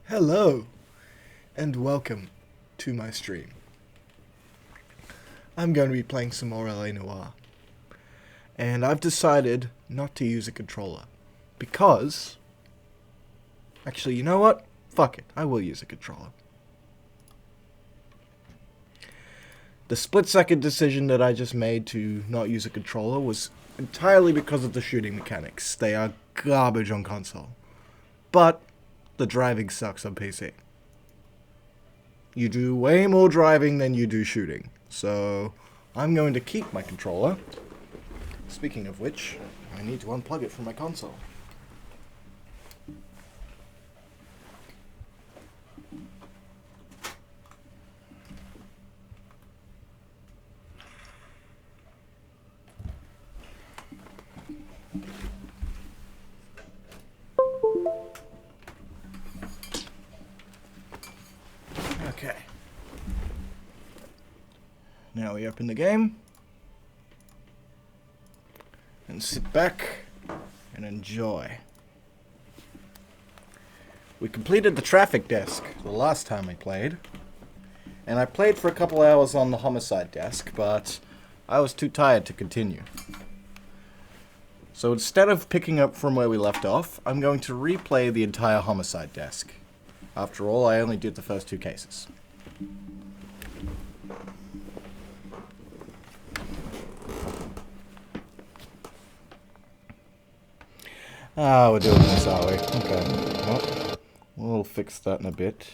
Hello, and welcome to my stream. I'm going to be playing some more Noire, and I've decided not to use a controller, because... Actually, you know what? Fuck it, I will use a controller. The split-second decision that I just made to not use a controller was entirely because of the shooting mechanics. They are garbage on console. But the driving sucks on PC. You do way more driving than you do shooting. So I'm going to keep my controller. Speaking of which, I need to unplug it from my console. Okay. Now we open the game and sit back and enjoy. We completed the traffic desk the last time we played, and I played for a couple hours on the homicide desk, but I was too tired to continue. So instead of picking up from where we left off, I'm going to replay the entire homicide desk. After all, I only did the first two cases. Ah, we're doing this, are we? Okay. Well, we'll fix that in a bit.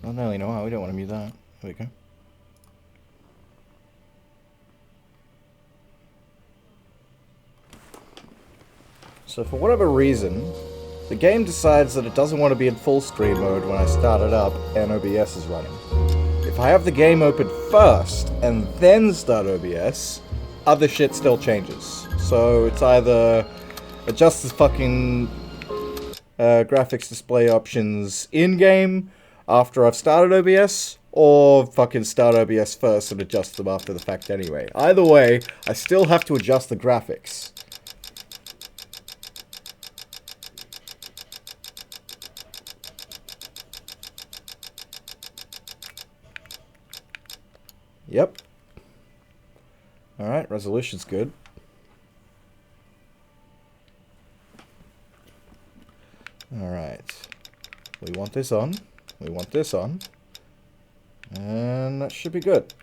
Oh, no, you know how we don't want to mute that. There we go. So for whatever reason, the game decides that it doesn't want to be in full screen mode when I start it up and OBS is running. If I have the game open first and then start OBS, other shit still changes. So it's either adjust the fucking graphics display options in-game after I've started OBS, or fucking start OBS first and adjust them after the fact anyway. Either way, I still have to adjust the graphics. Yep. Alright, resolution's good. Alright. We want this on. We want this on. And that should be good.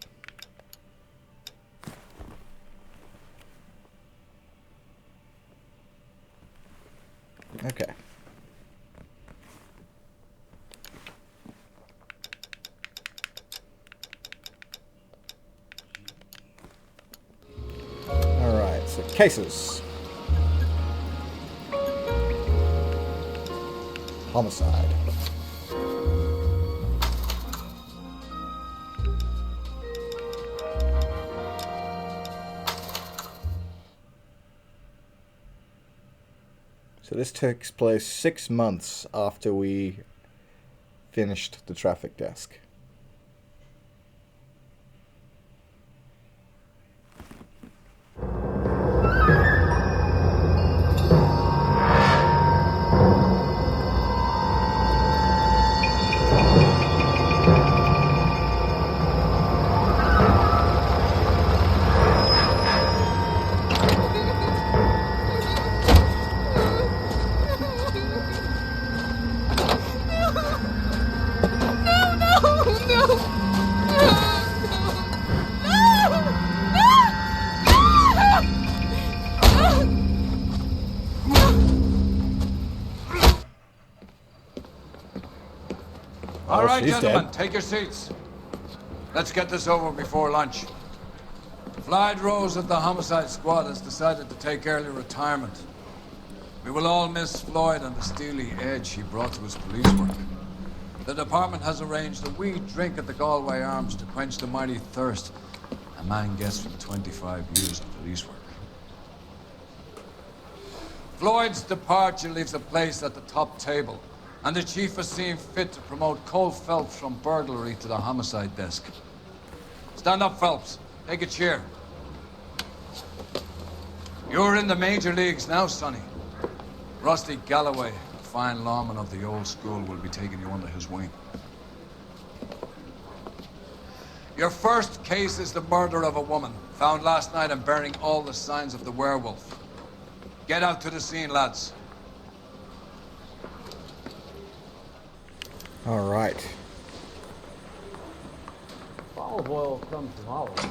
Okay. Alright, so cases. Homicide. So this takes place 6 months after we finished the traffic desk. All right, she's gentlemen, dead. take your seats. Let's get this over before lunch. Floyd Rose of the Homicide Squad has decided to take early retirement. We will all miss Floyd and the steely edge he brought to his police work. The department has arranged a wee drink at the Galway Arms to quench the mighty thirst a man gets from 25 years of police work. Floyd's departure leaves a place at the top table, and the chief has seen fit to promote Cole Phelps from burglary to the homicide desk. Stand up, Phelps. Take a chair. You're in the major leagues now, Sonny. Rusty Galloway, a fine lawman of the old school, will be taking you under his wing. Your first case is the murder of a woman, found last night and bearing all the signs of the werewolf. Get out to the scene, lads. All right. Olive oil comes from olives.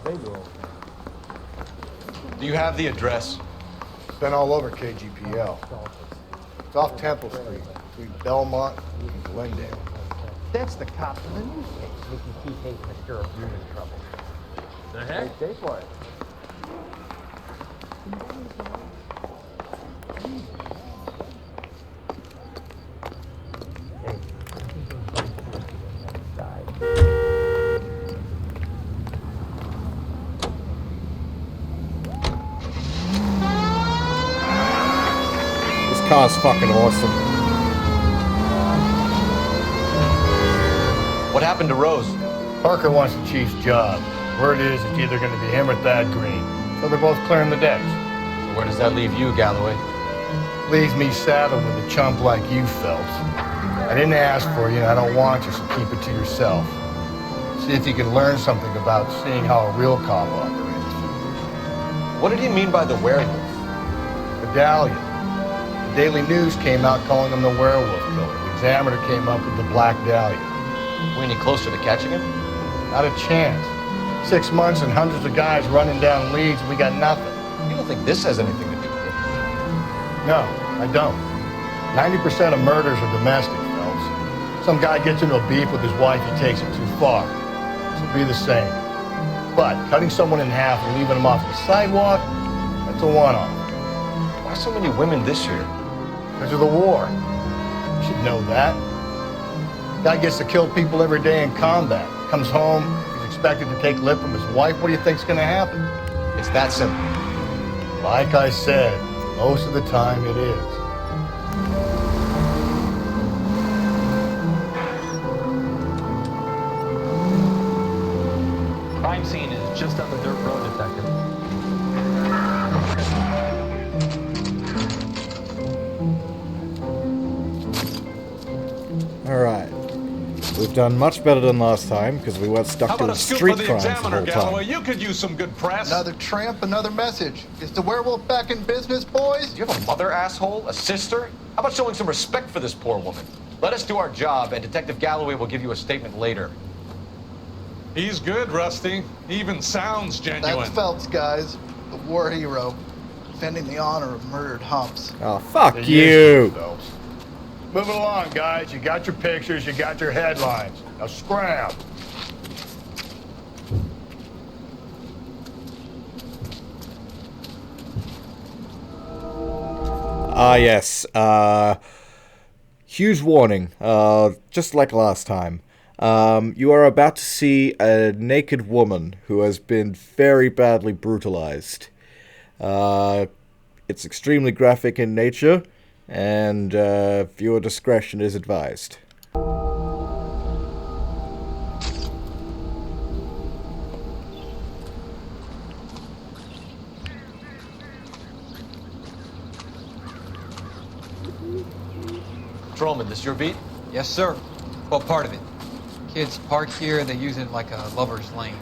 Baby oil. Do you have the address? Been all over KGPL. It's off Temple Street, between Belmont and Glendale. That's the cop from the news case. Making Keith hate the sheriff, you're in trouble. The heck? Stay for it. This car's fucking awesome. What happened to Rose? Parker wants the chief's job. Word is it's either going to be him or Thad Green. So they're both clearing the decks. So where does that leave you, Galloway? Leaves me saddled with a chump like you, Phelps. I didn't ask for you and I don't want you, so keep it to yourself. See if you can learn something about seeing how a real cop operates. What did he mean by the werewolf? Medallion. The Daily News came out calling him the werewolf killer. The Examiner came up with the Black Dahlia. We any closer to catching him? Not a chance. 6 months and hundreds of guys running down leads and we got nothing. You don't think this has anything to do with it? No, I don't. 90% of murders are domestic, Phelps. Some guy gets into a beef with his wife, he takes it too far. This will be the same. But cutting someone in half and leaving them off the sidewalk, that's a one-off. Why so many women this year? Because of the war. You should know that. Guy gets to kill people every day in combat. Comes home, he's expected to take lip from his wife. What do you think's gonna happen? It's that simple. Like I said, most of the time it is. Crime scene is just up the dirt road, Detective. All right. We've done much better than last time because we weren't stuck doing street crimes the whole time. You could use some good press. Another tramp, another message. Is the werewolf back in business, boys? Do you have a mother, asshole? A sister? How about showing some respect for this poor woman? Let us do our job, and Detective Galloway will give you a statement later. He's good, Rusty. He even sounds genuine. That's Phelps, guys. The war hero. Defending the honor of murdered humps. Oh, fuck It you. is, Phelps. Moving along, guys. You got your pictures, you got your headlines. Now scram. Ah, yes. Huge warning. Just like last time. You are about to see a naked woman who has been very badly brutalized. It's extremely graphic in nature, and viewer discretion is advised. Patrolman, this your beat? Yes, sir. Well, part of it. Kids park here, they use it like a lover's lane.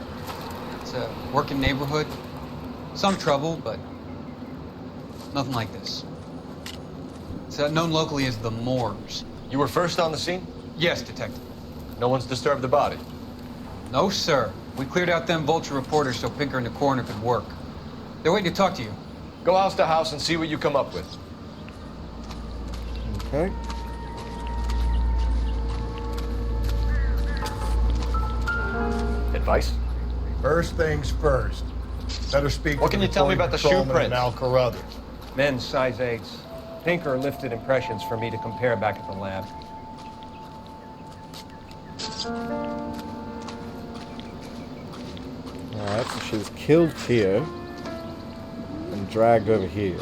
It's a working neighborhood. Some trouble, but nothing like this. It's known locally as the Moors. You were first on the scene? Yes, Detective. No one's disturbed the body? No, sir. We cleared out them vulture reporters so Pinker and the coroner could work. They're waiting to talk to you. Go house to house and see what you come up with. Okay. Advice? First things first. Better speak What to can you tell me reporting about the shoe patrolman prints? and Al Carruthers. Men's size 8s. Pinker lifted impressions for me to compare back at the lab. Alright, so she was killed here. And dragged over here.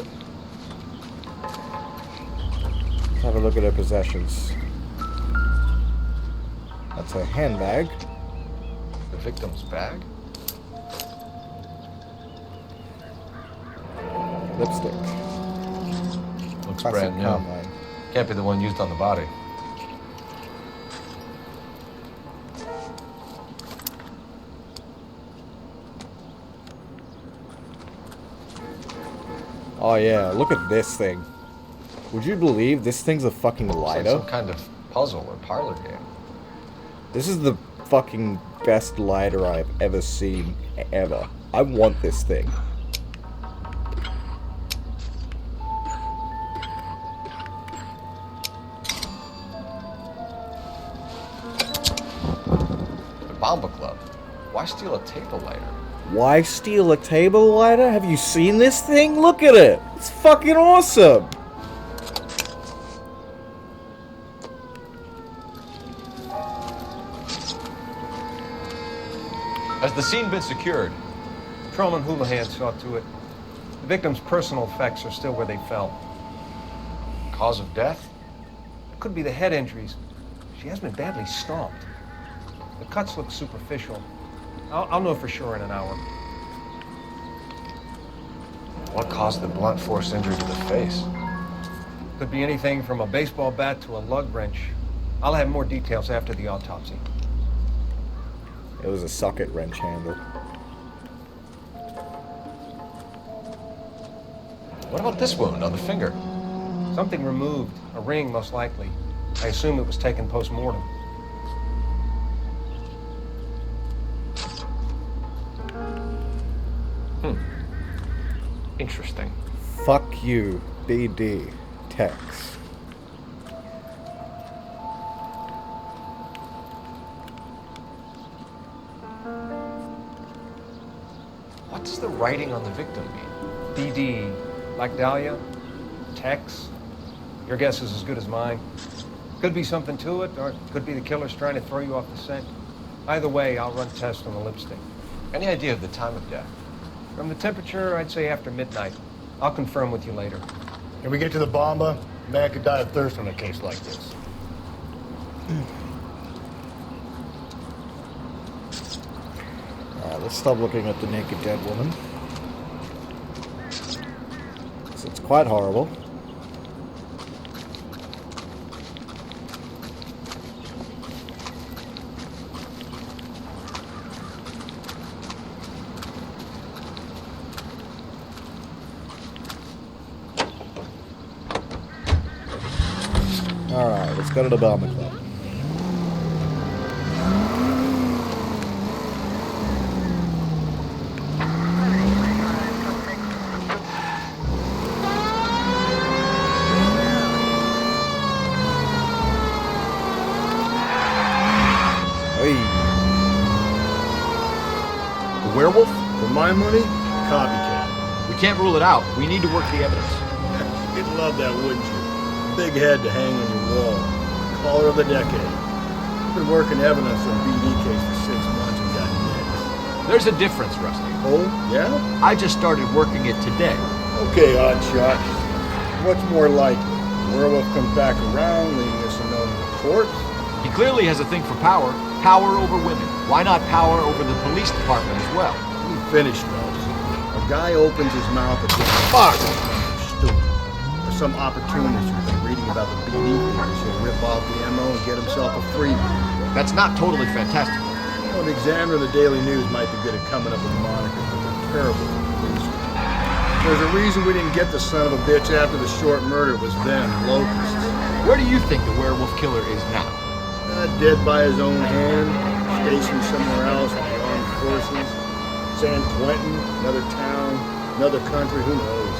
Let's have a look at her possessions. That's her handbag. The victim's bag? Lipstick. Looks Classic brand new. Carmine. Can't be the one used on the body. Oh yeah, look at this thing. Would you believe this thing's a fucking It's like lighter? some kind of puzzle or parlor game. This is the fucking best lighter I've ever seen, ever. I want this thing. The Bomba Club. Why steal a table lighter? Why steal a table lighter? Have you seen this thing? Look at it! It's fucking awesome! Has the scene been secured? Patrolman and Houlihan saw to it. The victim's personal effects are still where they fell. Cause of death? Could be the head injuries. She has been badly stomped. The cuts look superficial. I'll know for sure in an hour. What caused the blunt force injury to the face? Could be anything from a baseball bat to a lug wrench. I'll have more details after the autopsy. It was a socket wrench handle. What about this wound on the finger? Something removed. A ring, most likely. I assume it was taken post-mortem. Interesting. Fuck you, BD. Tex. What does the writing on the victim mean? BD, like Dahlia, Tex. Your guess is as good as mine. Could be something to it, or it could be the killer's trying to throw you off the scent. Either way, I'll run tests on the lipstick. Any idea of the time of death? From the temperature, I'd say after midnight. I'll confirm with you later. Can we get to the Bomba? A man could die of thirst on a case like this. Alright, let's stop looking at the naked dead woman. It's quite horrible. Alright, let's go to the Bomba Club. Hey. The werewolf? For my money, copycat. We can't rule it out. We need to work the evidence. You'd love that, wouldn't you? Big head to hang on your wall. Caller of the decade. I've been working evidence on BD case for 6 months and got next. There's a difference, Rusty. Oh, yeah? I just started working it today. Okay, Oddshot. What's more likely? The werewolf comes back around, leaving us a known corpse? He clearly has a thing for power. Power over women. Why not power over the police department as well? Let me finish, fellas. A guy opens his mouth and says, fuck! Stupid. For some opportunist who's been reading about the BD theories, he'll rip off the MO and get himself a freebie. That's not totally fantastical. You know, the Examiner or the Daily News might be good at coming up with monikers, but they're terrible for the police. There's a reason we didn't get the son of a bitch after the short murder was them, locusts. Where do you think the werewolf killer is now? Dead by his own hand, stationed somewhere else with the armed forces. San Quentin, another town, another country, who knows?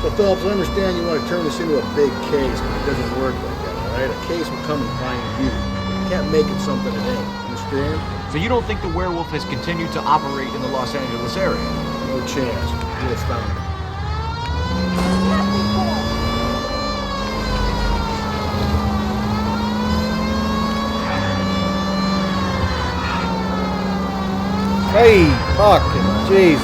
So, Phillips, I understand you want to turn this into a big case, but it doesn't work like that, all right? A case will come and find you. You can't make it something it ain't, understand? So you don't think the werewolf has continued to operate in the Los Angeles area? No chance. We'll found it. Hey, fucking Jesus.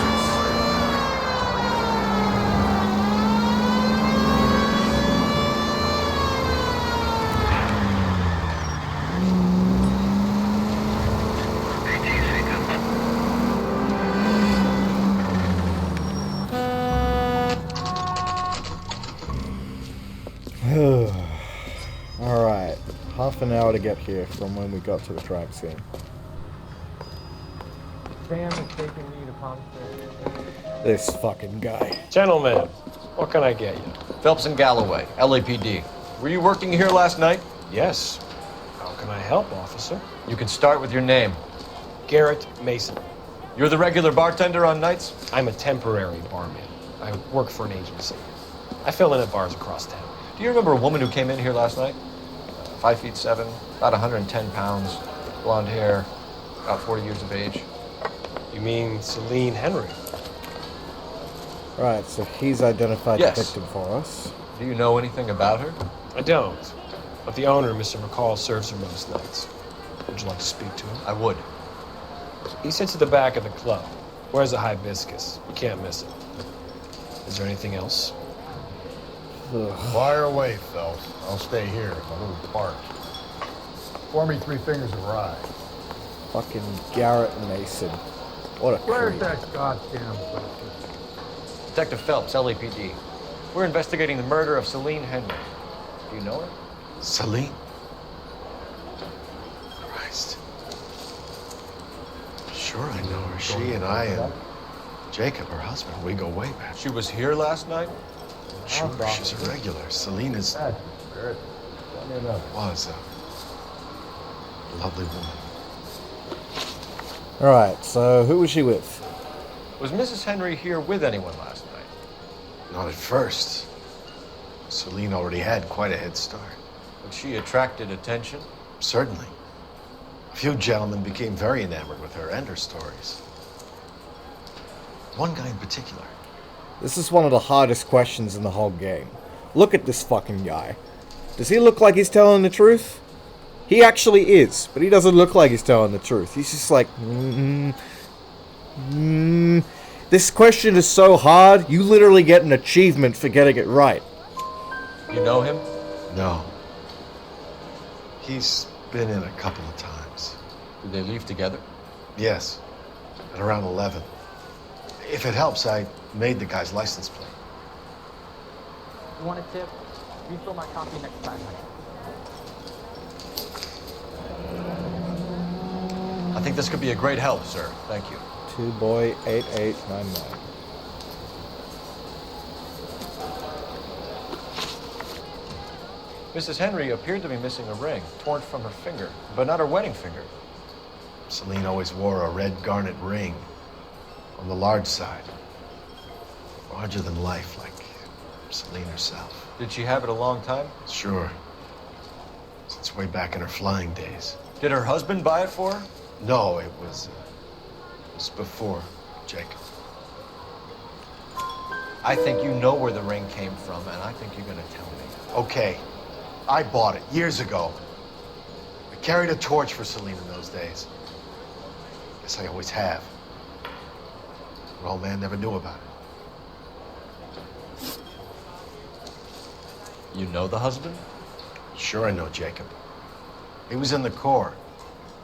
an hour to get here from when we got to the crime scene. Sam is taking me to conversation. This fucking guy. Gentlemen, what can I get you? Phelps and Galloway, LAPD. Were you working here last night? Yes. How can I help, officer? You can start with your name. Garrett Mason. You're the regular bartender on nights? I'm a temporary barman. I work for an agency. I fill in at bars across town. Do you remember a woman who came in here last night? 5'7", about 110 pounds, blonde hair, about 40 years of age. You mean Celine Henry? Right, so he's identified Yes. the victim for us. Do you know anything about her? I don't. But the owner, Mr. McCall, serves her most nights. Would you like to speak to him? I would. He sits at the back of the club. Wears a hibiscus. You can't miss it. Is there anything else? Fire away, Phelps. I'll stay here, a little park. Pour me 3 fingers of rye. Fucking Garrett Mason. What a Where's creep. that goddamn place? Detective Phelps, LAPD. We're investigating the murder of Celine Henry. Do you know her? Celine? Christ. Sure I know her. She and I and Jacob, her husband, we go way back. She was here last night? Sure, she's a regular. Celine is... was a lovely woman. Alright, so who was she with? Was Mrs. Henry here with anyone last night? Not at first. Celine already had quite a head start. But she attracted attention? Certainly. A few gentlemen became very enamored with her and her stories. One guy in particular. This is one of the hardest questions in the whole game. Look at this fucking guy. Does he look like he's telling the truth? He actually is, but he doesn't look like he's telling the truth. He's just like, This question is so hard, you literally get an achievement for getting it right. You know him? No. He's been in a couple of times. Did they leave together? Yes. At around 11. If it helps, I made the guy's license plate. You want a tip? Refill my coffee next time. I think this could be a great help, sir. Thank you. 2boy 8899. Mrs. Henry appeared to be missing a ring, torn from her finger, but not her wedding finger. Celine always wore a red garnet ring on the large side. Larger than life, like Celine herself. Did she have it a long time? Sure. Since way back in her flying days. Did her husband buy it for her? No, it was before Jacob. I think you know where the ring came from, and I think you're gonna tell me. Okay, I bought it years ago. I carried a torch for Celine in those days. Guess I always have. Her old man never knew about it. You know the husband? Sure I know Jacob. He was in the Corps.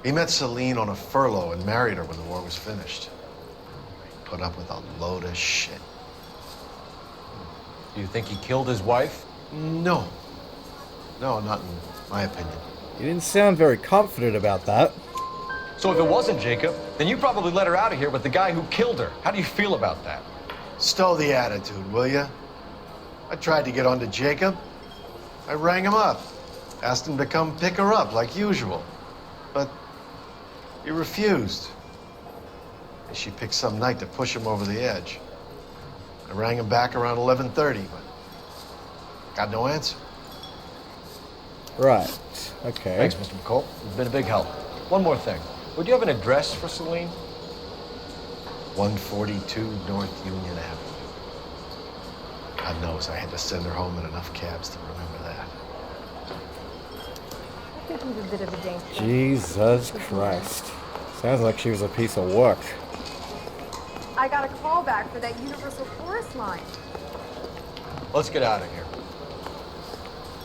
He met Celine on a furlough and married her when the war was finished. He put up with a load of shit. Do you think he killed his wife? No. No, not in my opinion. You didn't sound very confident about that. So if it wasn't Jacob, then you probably let her out of here with the guy who killed her. How do you feel about that? Stow the attitude, will ya? I tried to get onto Jacob. I rang him up. Asked him to come pick her up, like usual. But he refused. And she picked some night to push him over the edge. I rang him back around 11:30, but got no answer. Right. Okay. Thanks, Mr. McCall. You've been a big help. One more thing. Would you have an address for Celine? 142 North Union Avenue. God knows I had to send her home in enough cabs to remember that. I think he's a bit of a gangster. Jesus Christ. Sounds like she was a piece of work. I got a call back for that Universal Forest line. Let's get out of here.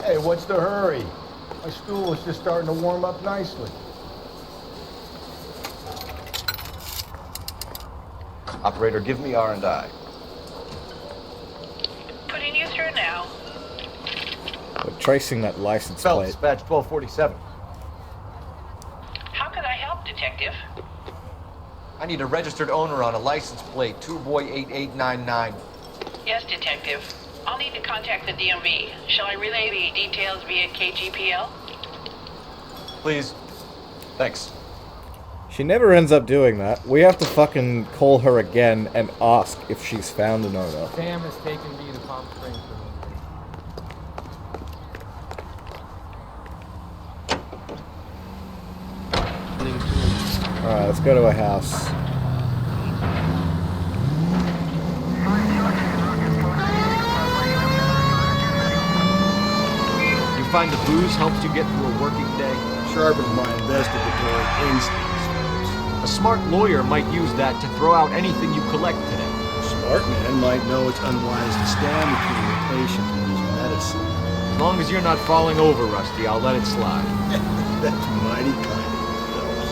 Hey, what's the hurry? My stool is just starting to warm up nicely. Operator, give me R&I. Putting you through now. We're tracing that license Phelps, plate. badge 1247. I need a registered owner on a license plate, 2boy8899. Yes, Detective. I'll need to contact the DMV. Shall I relay the details via KGPL? Please. Thanks. She never ends up doing that. We have to fucking call her again and ask if she's found an owner. Sam has taken me to Palm Springs. Alright, let's go to her house. You find the booze helps you get through a working day? Sharpens my investigatory instincts. A smart lawyer might use that to throw out anything you collect today. A smart man might know it's unwise to stand between the patient and his medicine. As long as you're not falling over, Rusty, I'll let it slide. That's mighty kind of you, Phelps.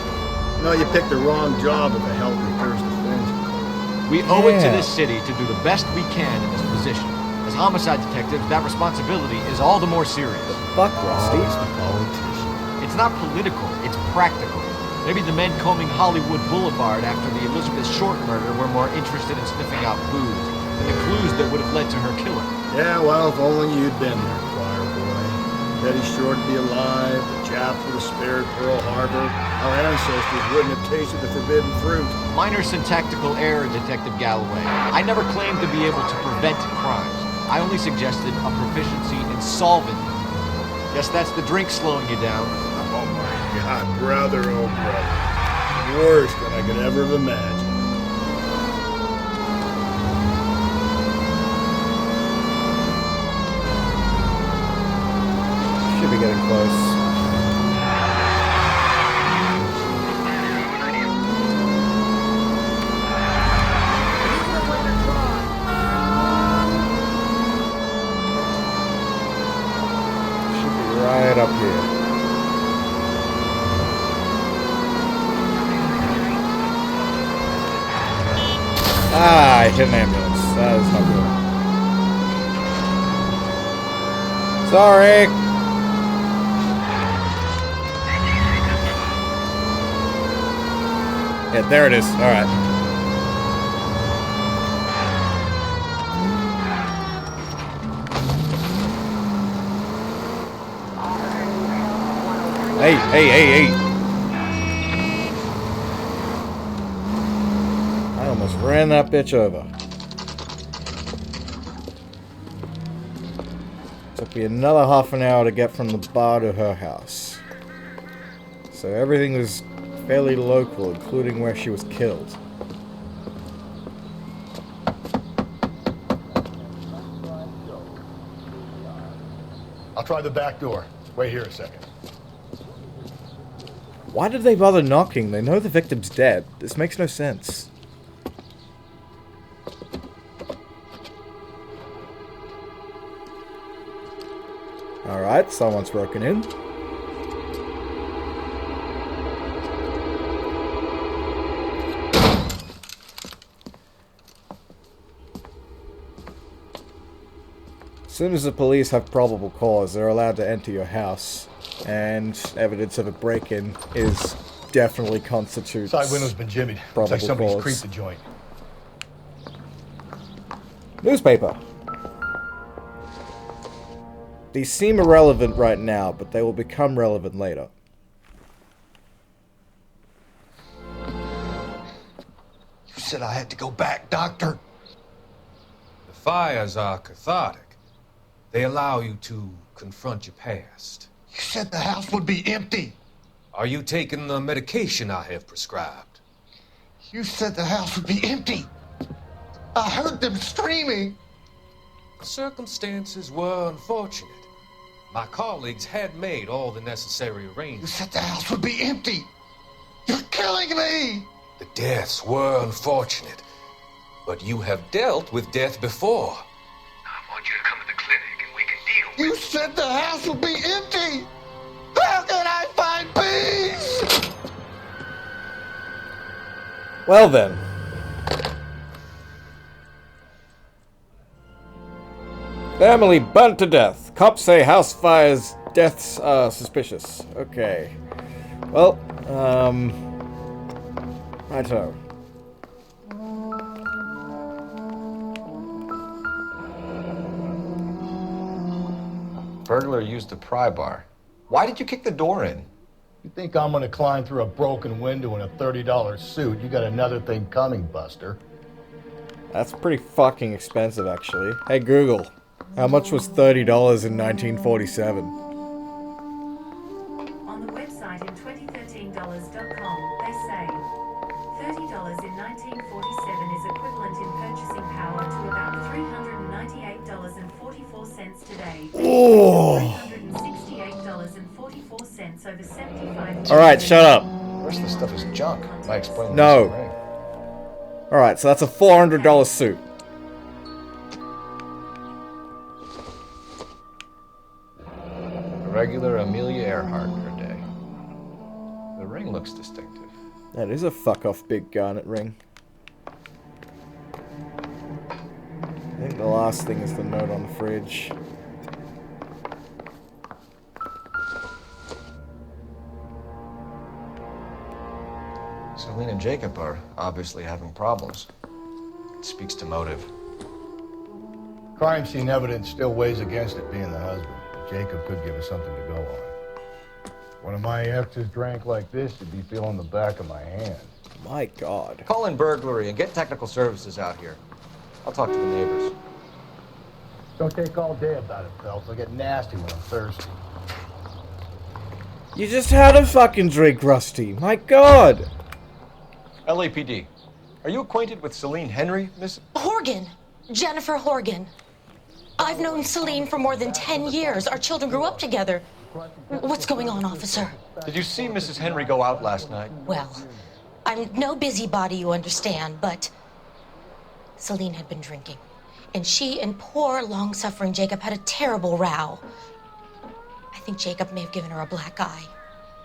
You know, you picked the wrong job if a healthy thirst offends you. We owe it to this city to do the best we can in this position. As homicide detectives, that responsibility is all the more serious. Fuck, Rusty. Always the politician. It's not political, it's practical. Maybe the men combing Hollywood Boulevard after the Elizabeth Short murder were more interested in sniffing out booze than the clues that would have led to her killing. Yeah, well, if only you'd been there, choir boy. Betty Short to be alive, the Japs would have spared Pearl Harbor. Our ancestors wouldn't have tasted the forbidden fruit. Minor syntactical error, Detective Galloway. I never claimed to be able to prevent crimes. I only suggested a proficiency in solving them. Guess that's the drink slowing you down. Oh my God, brother, oh brother. Worse than I could ever have imagined. Should be getting close. Should be right up here. Ah, I hit an ambulance. That is not good. Sorry. Yeah, there it is. All right. Hey. I almost ran that bitch over. Took me another half an hour to get from the bar to her house. So everything was fairly local, including where she was killed. I'll try the back door. Wait here a second. Why did they bother knocking? They know the victim's dead. This makes no sense. Alright, someone's broken in. As soon as the police have probable cause, they're allowed to enter your house. And evidence of a break-in is definitely constitutes Side window's been jimmied. Looks probable like somebody's cause. creeped the joint. Newspaper. These seem irrelevant right now, but they will become relevant later. You said I had to go back, Doctor. The fires are cathartic. They allow you to confront your past. You said the house would be empty. Are you taking the medication I have prescribed? You said the house would be empty. I heard them screaming. Circumstances were unfortunate. My colleagues had made all the necessary You arrangements. said the house would be empty. You're killing me. The deaths were unfortunate, but you have dealt with death before. I want you to come to the clinic and we can deal. You said the house would be empty. How can I find peace? Well then. Family burnt to death. Cops say house fires, deaths are suspicious. Okay. Well, righto. Burglar used a pry bar. Why did you kick the door in? You think I'm gonna climb through a broken window in a $30 suit? You got another thing coming, Buster. That's pretty fucking expensive, actually. Hey Google, how much was $30 in 1947? On the website in 2013dollars.com, they say $30 in 1947 is equivalent in purchasing power to about $398.44 today. Oh. $368.44 over 75. Alright, shut up. The rest of the stuff is junk. I explained No. this. Alright, so that's a $400 suit. A regular Amelia Earhart per day. The ring looks distinctive. That is a fuck-off big garnet ring. I think the last thing is the note on the fridge. Celine and Jacob are obviously having problems. It speaks to motive. Crime scene evidence still weighs against it being the husband. Jacob could give us something to go on. One of my exes drank like this, you'd be feeling the back of my hand. My God. Call in burglary and get technical services out here. I'll talk to the neighbors. Don't take all day about it, Phelps. I get nasty when I'm thirsty. You just had a fucking drink, Rusty. My God. LAPD. Are you acquainted with Celine Henry, Miss? Horgan. Jennifer Horgan. I've known Celine for more than 10 years. Our children grew up together. What's going on, officer? Did you see Mrs. Henry go out last night? Well, I'm no busybody, you understand, but Celine had been drinking. And she and poor, long-suffering Jacob had a terrible row. I think Jacob may have given her a black eye.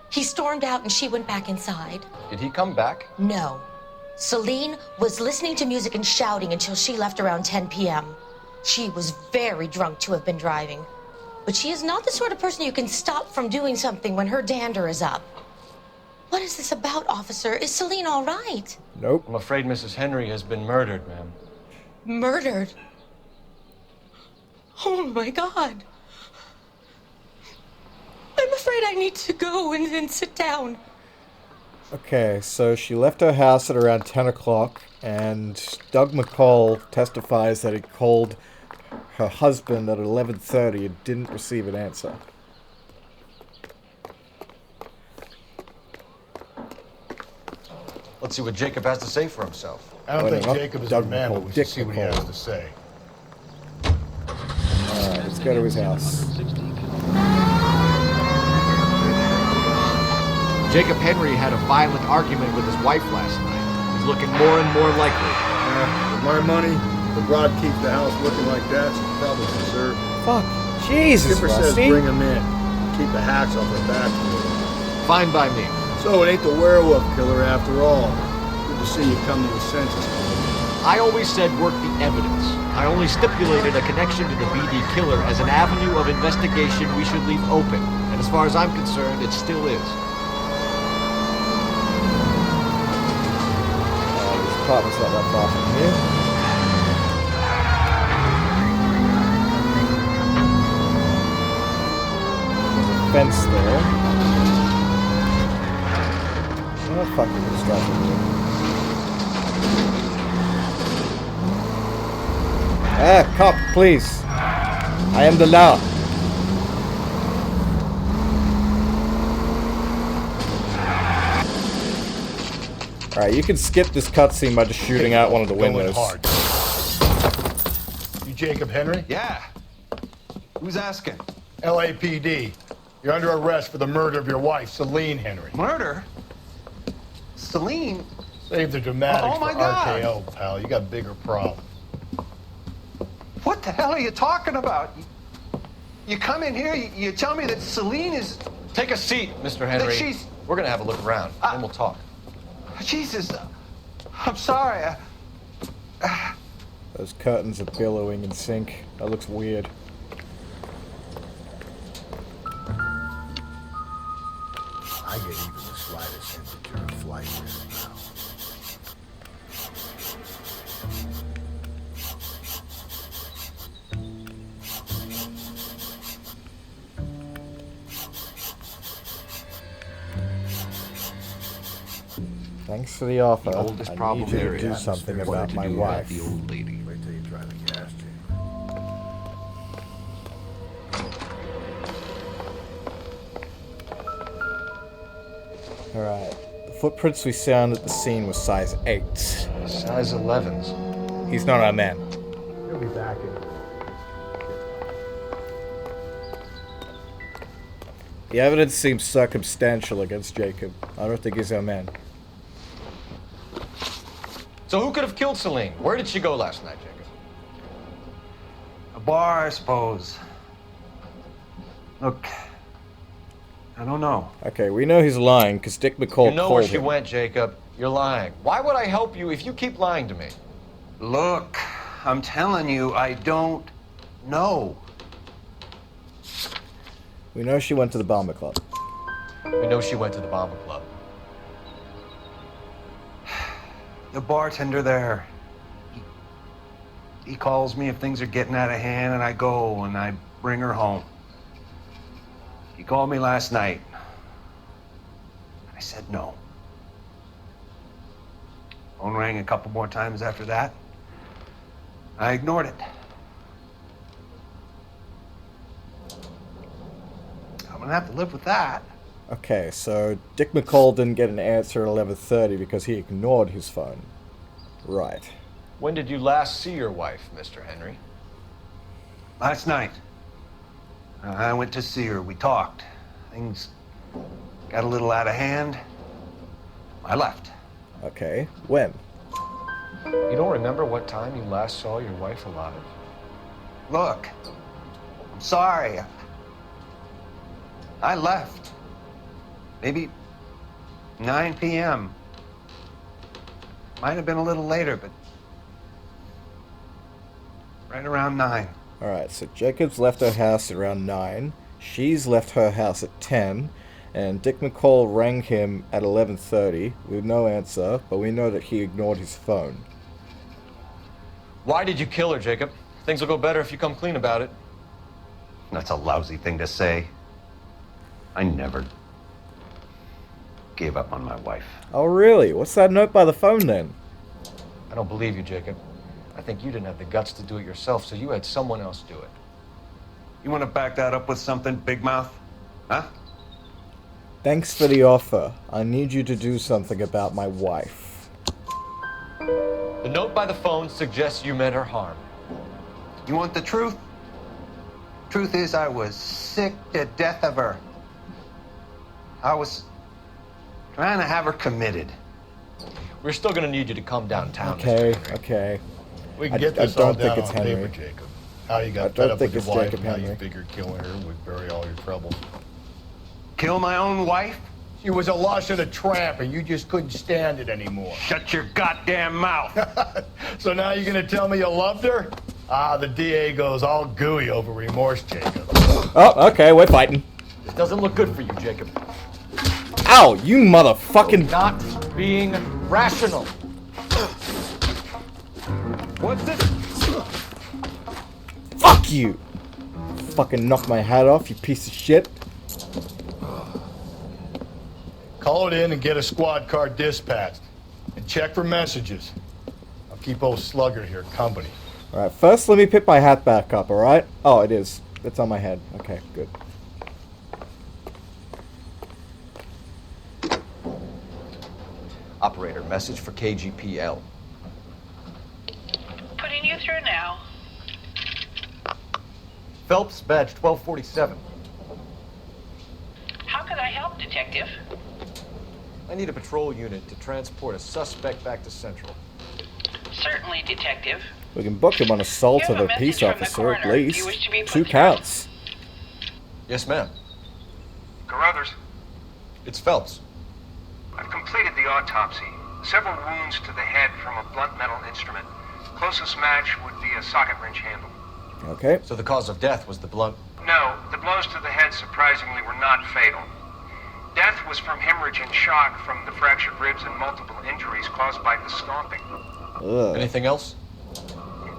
He stormed out and she went back inside. Did he come back? No. Celine was listening to music and shouting until she left around 10 p.m. She was very drunk to have been driving. But she is not the sort of person you can stop from doing something when her dander is up. What is this about, officer? Is Celine all right? Nope. I'm afraid Mrs. Henry has been murdered, ma'am. Murdered? Oh, my God. I'm afraid I need to go and sit down. Okay, so she left her house at around 10 o'clock, and Doug McCall testifies that he called her husband at 11:30 and didn't receive an answer. Let's see what Jacob has to say for himself. I don't think Jacob is a man, but we should see what he has to say. Alright, let's go to his house. Jacob Henry had a violent argument with his wife last night. He's looking more and more likely. With my money, the broad keeps the house looking like that, so probably deserve. Fuck. Jesus, Skipper says Rusty. bring him in. Keep the hacks off her back. Fine by me. So it ain't the werewolf killer after all. Good to see you come to your senses. I always said work the evidence. I only stipulated a connection to the BD killer as an avenue of investigation we should leave open. And as far as I'm concerned, it still is. This apartment's not that far from here. Fence there. Oh, fucking distracted me. Ah, cop, please. I am the law. Alright, you can skip this cutscene by just shooting out one of the windows. You Jacob Henry? Yeah. Who's asking? LAPD. You're under arrest for the murder of your wife, Celine Henry. Murder? Celine? Save the dramatics Oh, my for God. RKO, pal. You got bigger problems. What the hell are you talking about? You come in here, you tell me that Celine is... Take a seat, Mr. Henry. That she's... We're gonna have a look around, and we'll talk. Jesus, I'm sorry. Those curtains are billowing in sync. That looks weird. I get even the slightest sense that you're a flight risk now. Thanks for the offer. The oldest I problem need you there to do is something what about to my do wife. the old lady. Wait till you try the gas Alright. The footprints we found at the scene were size 8. Size 11s. He's not our man. He'll be back in. The evidence seems circumstantial against Jacob. I don't think he's our man. So who could have killed Celine? Where did she go last night, Jacob? A bar, I suppose. Look, I don't know. Okay, we know he's lying because Dick McCall You know called where she him. went, Jacob. You're lying. Why would I help you if you keep lying to me? Look, I'm telling you, I don't know. We know she went to the Bomber Club. We know she went to the Bomber Club. The bartender there, he calls me if things are getting out of hand, and I go and I bring her home. He called me last night. I said no. Phone rang a couple more times after that. I ignored it. I'm gonna have to live with that. Okay, so Dick McCall didn't get an answer at 11:30 because he ignored his phone. Right. When did you last see your wife, Mr. Henry? Last night. I went to see her. We talked. Things got a little out of hand. I left. Okay, when? You don't remember what time you last saw your wife alive? Look, I'm sorry. I left. Maybe 9 p.m. Might have been a little later, but right around 9. Alright, so Jacob's left her house at around 9. She's left her house at 10. And Dick McCall rang him at 11:30 with no answer, but we know that he ignored his phone. Why did you kill her, Jacob? Things will go better if you come clean about it. That's a lousy thing to say. I never gave up on my wife. Oh really? What's that note by the phone then? I don't believe you, Jacob. I think you didn't have the guts to do it yourself, so you had someone else do it. You want to back that up with something, Big Mouth? Huh? Thanks for the offer. I need you to do something about my wife. The note by the phone suggests you meant her harm. You want the truth? Truth is, I was sick to death of her. I was trying to have her committed. We're still gonna need you to come downtown, Okay, Mr. Henry. okay. We can get this I all don't think down it's on Henry. paper, Jacob. How you I got don't fed up think with it's your wife, Jacob and how you Henry. figured killing her would bury all your troubles. Kill my own wife? She was a lush and a tramp, and you just couldn't stand it anymore. Shut your goddamn mouth. So now you're gonna tell me you loved her? Ah, the DA goes all gooey over remorse, Jacob. Oh, okay, we're fighting. This doesn't look good for you, Jacob. Ow, you motherfucking... Not being rational. What's this? Fuck you! Fucking knock my hat off, you piece of shit. Call it in and get a squad car dispatched. And check for messages. I'll keep old Slugger here company. Alright, first let me pick my hat back up, alright? Oh, it is. It's on my head. Okay, good. Operator, message for KGPL. Putting you through now. Phelps, badge 1247. How could I help, Detective? I need a patrol unit to transport a suspect back to Central. Certainly, Detective. We can book him on assault You of have a a peace message from the officer at coroner. Do you least. wish to be put 2 through? counts. Yes, ma'am. Carruthers, It's Phelps. I've completed the autopsy. Several wounds to the head from a blunt metal instrument. Closest match would be a socket wrench handle. Okay. So the cause of death was the blunt. No, the blows to the head surprisingly were not fatal. Death was from hemorrhage and shock from the fractured ribs and multiple injuries caused by the stomping. Ugh. Anything else?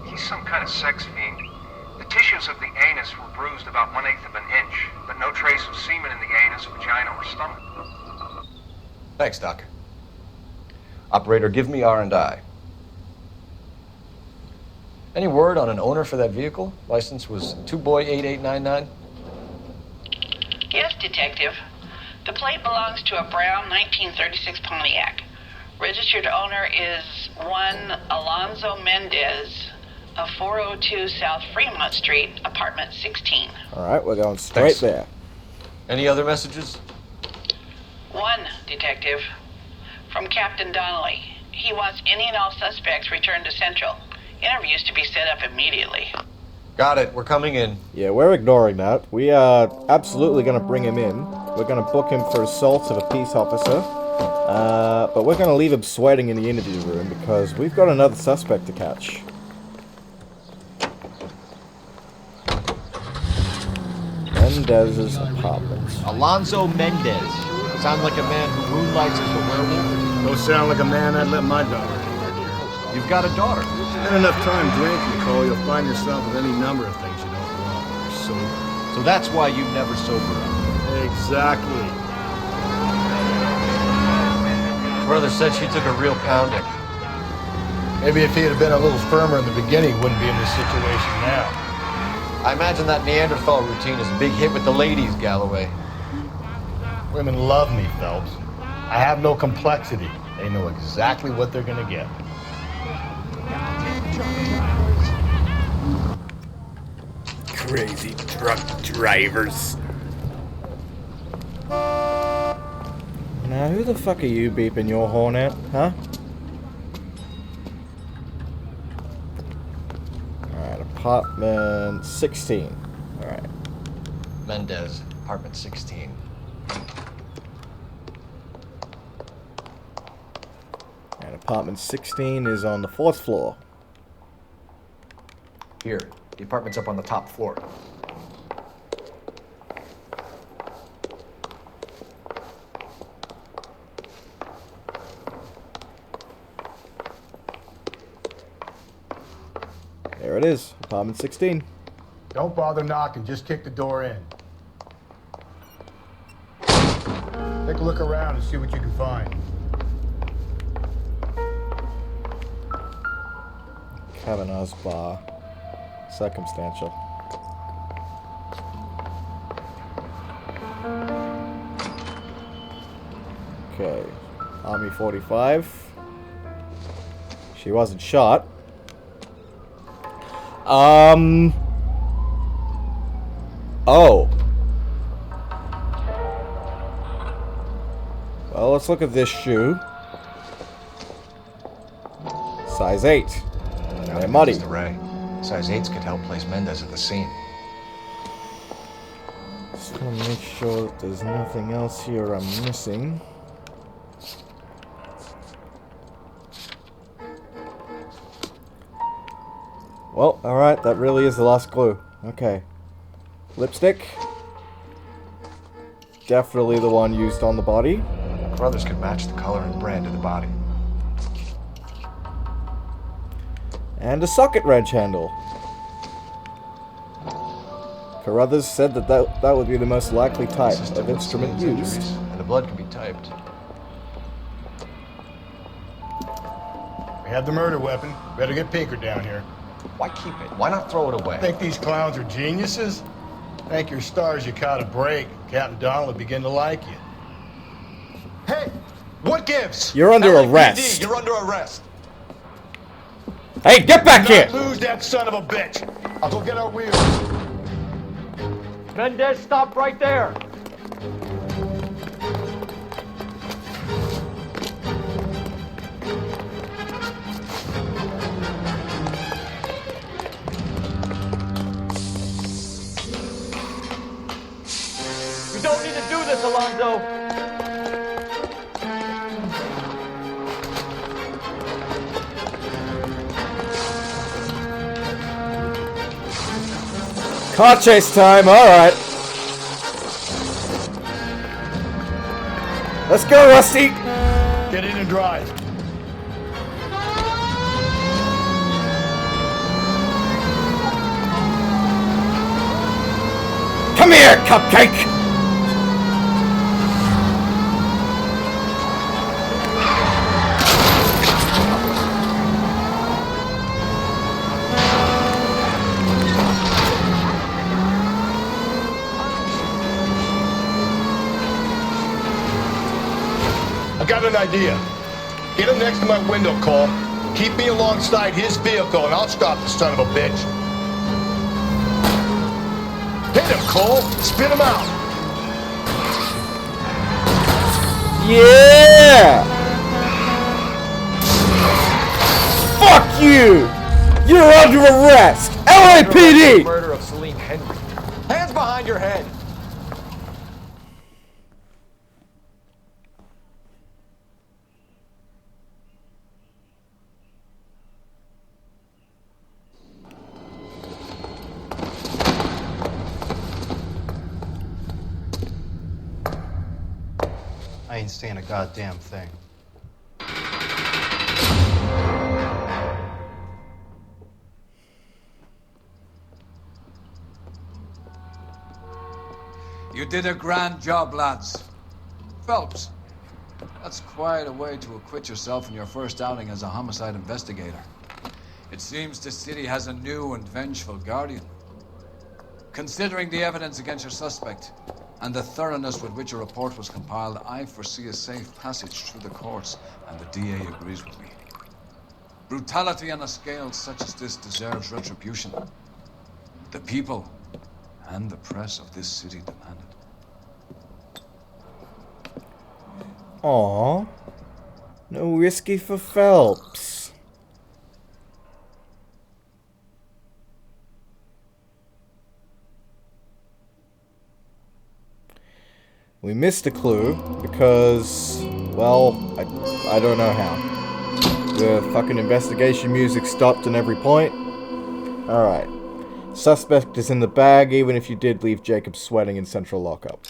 He's some kind of sex fiend. The tissues of the anus were bruised about 1/8 of an inch, but no trace of semen in the anus, vagina, or stomach. Thanks, Doc. Operator, give me R&I. Any word on an owner for that vehicle? License was 2boy8899. Yes, Detective. The plate belongs to a brown 1936 Pontiac. Registered owner is one Alonzo Mendez of 402 South Fremont Street, apartment 16. Alright, we're going straight there. Any other messages? One, Detective. From Captain Donnelly. He wants any and all suspects returned to Central. Interviews to be set up immediately. Got it. We're coming in. Yeah, we're ignoring that. We are absolutely going to bring him in. We're going to book him for assault of a peace officer. But we're going to leave him sweating in the interview room because we've got another suspect to catch. Mendez's apartment. Alonzo Mendez. Sounds like a man who moonlights as a werewolf. Don't sound like a man I'd let my daughter. You've got a daughter. Spend enough time drinking, Nicole, you'll find yourself with any number of things you don't want when you're sober. So that's why you never sober up. Exactly. Brother said she took a real pounding. Maybe if he had been a little firmer in the beginning, he wouldn't be in this situation now. I imagine that Neanderthal routine is a big hit with the ladies, Galloway. Women love me, Phelps. I have no complexity. They know exactly what they're gonna get. Crazy truck drivers. Now, who the fuck are you beeping your horn at, huh? Alright, apartment 16. Alright. Mendez, apartment 16. And apartment 16 is on the 4th floor. Here, the apartment's up on the top floor. There it is, apartment 16. Don't bother knocking, just kick the door in. Take a look around and see what you can find. Kavanaugh's bar. Circumstantial. Okay. Army 45. She wasn't shot. Oh. Well, let's look at this shoe. Size 8. They're muddy. Mr. Ray, size 8s could help place Mendez at the scene. Just want to make sure that there's nothing else here I'm missing. Well, alright, that really is the last clue. Okay. Lipstick. Definitely the one used on the body. Brothers could match the color and brand of the body. And a socket wrench handle. Carruthers said that would be the most likely type of instrument used. And the blood can be typed. We have the murder weapon. Better get Pinker down here. Why keep it? Why not throw it away? Think these clowns are geniuses? Thank your stars you caught a break. Captain Donald will begin to like you. Hey! What gives? You're under LAPD, arrest. You're under arrest. Hey, get back here! Lose that son of a bitch! I'll go get our wheels. Mendez, stop right there. You don't need to do this, Alonzo. Car chase time, alright. Let's go, Rusty! Get in and drive. Come here, Cupcake! got an idea. Get him next to my window, Cole. Keep me alongside his vehicle, and I'll stop the son of a bitch. Hit him, Cole. Spit him out. Yeah! Fuck you! You're under arrest! LAPD! Murder of Celine Henry. Hands behind your head. I ain't saying a goddamn thing. You did a grand job, lads. Phelps, that's quite a way to acquit yourself in your first outing as a homicide investigator. It seems the city has a new and vengeful guardian. Considering the evidence against your suspect and the thoroughness with which a report was compiled, I foresee a safe passage through the courts, and the DA agrees with me. Brutality on a scale such as this deserves retribution. The people and the press of this city demand it. Aww. No whiskey for Phelps. We missed a clue because, well, I don't know how. The fucking investigation music stopped in every point. Alright. Suspect is in the bag, even if you did leave Jacob sweating in central lockup.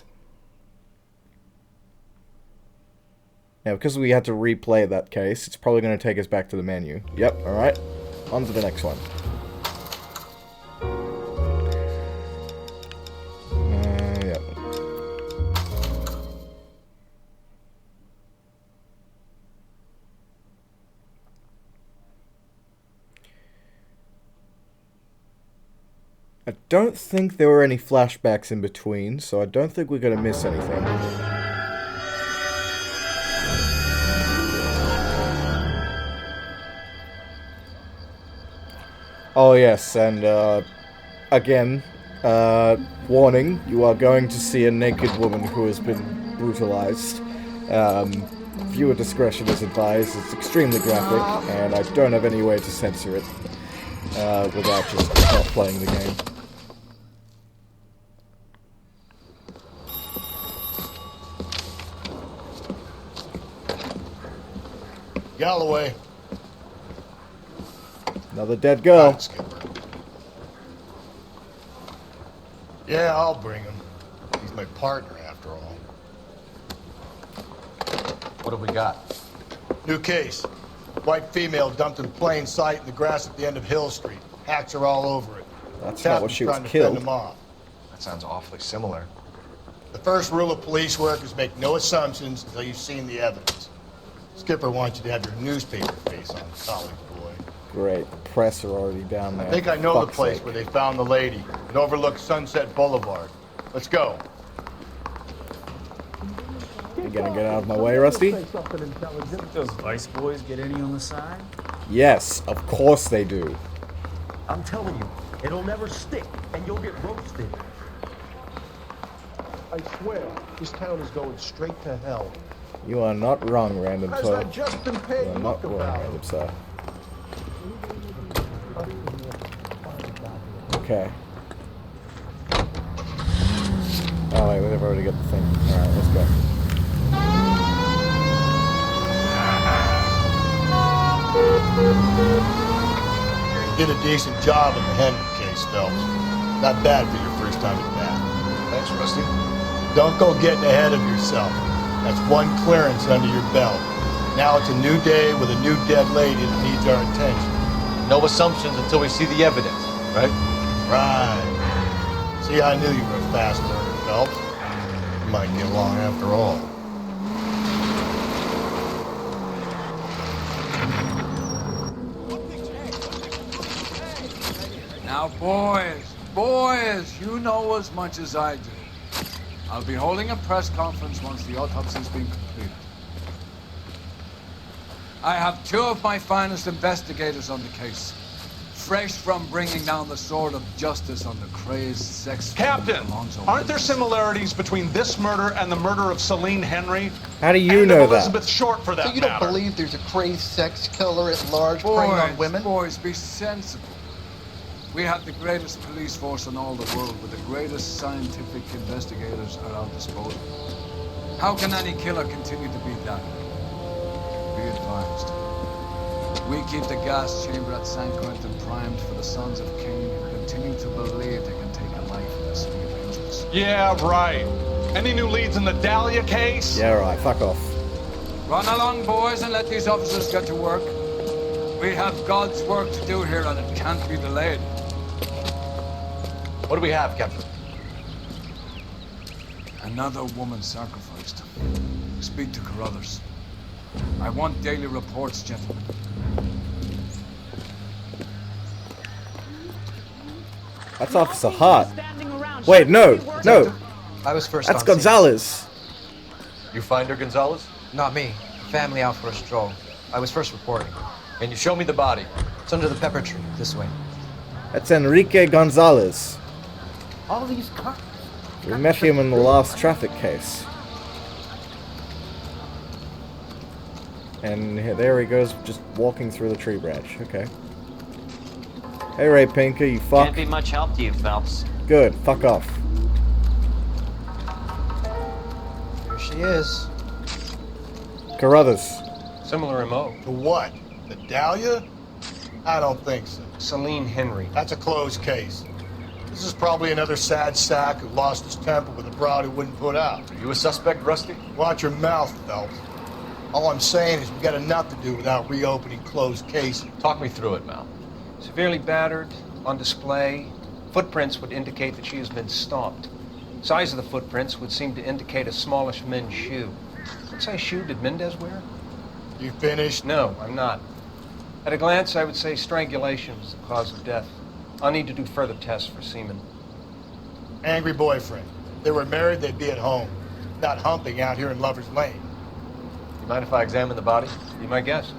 Now, because we had to replay that case, it's probably going to take us back to the menu. Yep, alright. On to the next one. Yep. I don't think there were any flashbacks in between, so I don't think we're going to miss anything. Oh yes, and again, warning, you are going to see a naked woman who has been brutalized. Viewer discretion is advised. It's extremely graphic, and I don't have any way to censor it without just not playing the game. Galloway. Another dead girl. Yeah, I'll bring him. He's my partner, after all. What have we got? New case. White female dumped in plain sight in the grass at the end of Hill Street. Hats are all over it. That's not what she was trying to killed. fend him off. That sounds awfully similar. The first rule of police work is make no assumptions until you've seen the evidence. Skipper wants you to have your newspaper face on, college boy. Great. The press are already down there. I think I know the Fuck's place sake. where they found the lady. It overlooks Sunset Boulevard. Let's go. You gonna get out of my way, Rusty? Those Vice boys get any on the side? Yes, of course they do. I'm telling you, it'll never stick, and you'll get roasted. I swear, this town is going straight to hell. You are not wrong, random How's sir. that Justin Payne You are not look wrong, about? random sir. Okay. Oh wait, we've already got the thing. Alright, let's go. You did a decent job in the Henry case, Phelps. Not bad for your first time at bat. Thanks, Rusty. Don't go getting ahead of yourself. That's one clearance under your belt. Now it's a new day with a new dead lady that needs our attention. No assumptions until we see the evidence, right? Right. See, I knew you were a fast learner, Phelps. You might get along after all. Now, boys, you know as much as I do. I'll be holding a press conference once the autopsy's been completed. I have 2 of my finest investigators on the case. Fresh from bringing down the sword of justice on the crazed sex... Captain, aren't there similarities between this murder and the murder of Celine Henry? How do you and know of that? Elizabeth Short, for that So you don't matter? believe there's a crazed sex killer at large preying on women? Boys, be sensible. We have the greatest police force in all the world, with the greatest scientific investigators at our disposal. How can any killer continue to be that? Be advised. We keep the gas chamber at San Quentin primed for the sons of Cain who continue to believe they can take a life in the city of angels. Yeah, right. Any new leads in the Dahlia case? Yeah, right. Fuck off. Run along, boys, and let these officers get to work. We have God's work to do here, and it can't be delayed. What do we have, Captain? Another woman sacrificed. Speak to Carruthers. I want daily reports, gentlemen. That's Officer Hart. Wait, no, no. I was first That's on scene. Gonzalez. You find her, Gonzalez? Not me. Family out for a stroll. I was first reporting. Can you show me the body? It's under the pepper tree, this way. That's Enrique Gonzalez. All these cars. We met him in the last traffic case. And there he goes, just walking through the tree branch. Okay. Hey, Ray Pinker, you fuck. Can't be much help to you, Phelps. Good, fuck off. Here she is. Carruthers. Similar MO. To what? The Dahlia? I don't think so. Celine Henry. That's a closed case. This is probably another sad sack who lost his temper with a bride who wouldn't put out. Are you a suspect, Rusty? Watch your mouth, Phelps. All I'm saying is we got enough to do without reopening closed cases. Talk me through it, Mal. Severely battered, on display. Footprints would indicate that she has been stomped. Size of the footprints would seem to indicate a smallish men's shoe. What size shoe did Mendez wear? You finished? No, I'm not. At a glance, I would say strangulation was the cause of death. I'll need to do further tests for semen. Angry boyfriend. If they were married, they'd be at home. Not humping out here in Lover's Lane. You mind if I examine the body? Be my guest.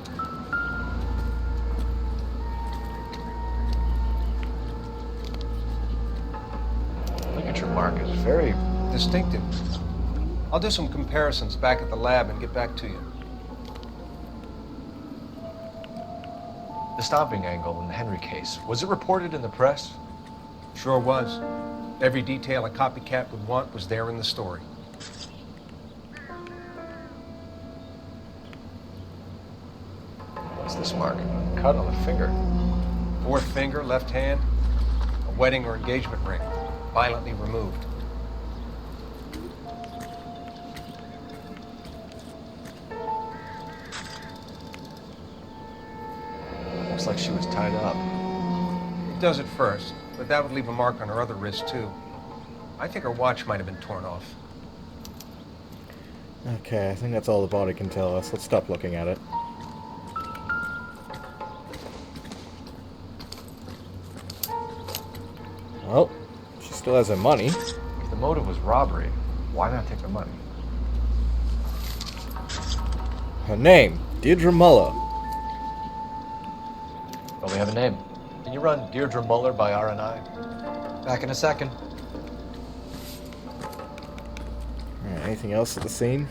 Signature mark is very distinctive. I'll do some comparisons back at the lab and get back to you. The stomping angle in the Henry case, was it reported in the press? Sure was. Every detail a copycat would want was there in the story. What's this mark? Cut on the finger. Fourth finger, left hand, a wedding or engagement ring, violently removed. Looks like she was tied up. It does at first, but that would leave a mark on her other wrist, too. I think her watch might have been torn off. Okay, I think that's all the body can tell us. Let's stop looking at it. Well, she still has her money. If the motive was robbery, why not take the money? Her name, Deirdre Muller. Well, we have a name. Can you run Deirdre Muller by RNI? Back in a second. Alright, anything else at the scene?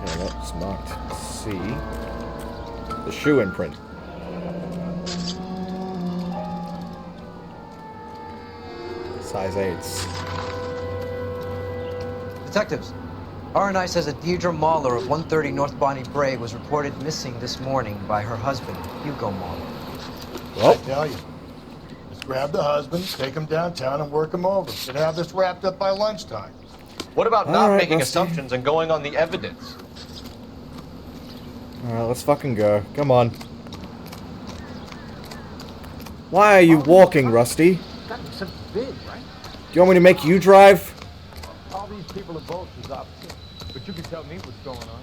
Okay, that's marked C. The shoe imprint. Size 8s. Detectives, RNI says that Deirdre Mahler of 130 North Bonnie Bray was reported missing this morning by her husband, Hugo Mahler. Well, I tell you. Let's grab the husband, take him downtown, and work him over. Should have this wrapped up by lunchtime. What about not right, making Rusty. assumptions and going on the evidence? Alright, let's fucking go. Come on. Why are you walking, Rusty? Gotta be something big, right? Do you want me to make you drive? All these people are both is opposite. But you can tell me what's going on.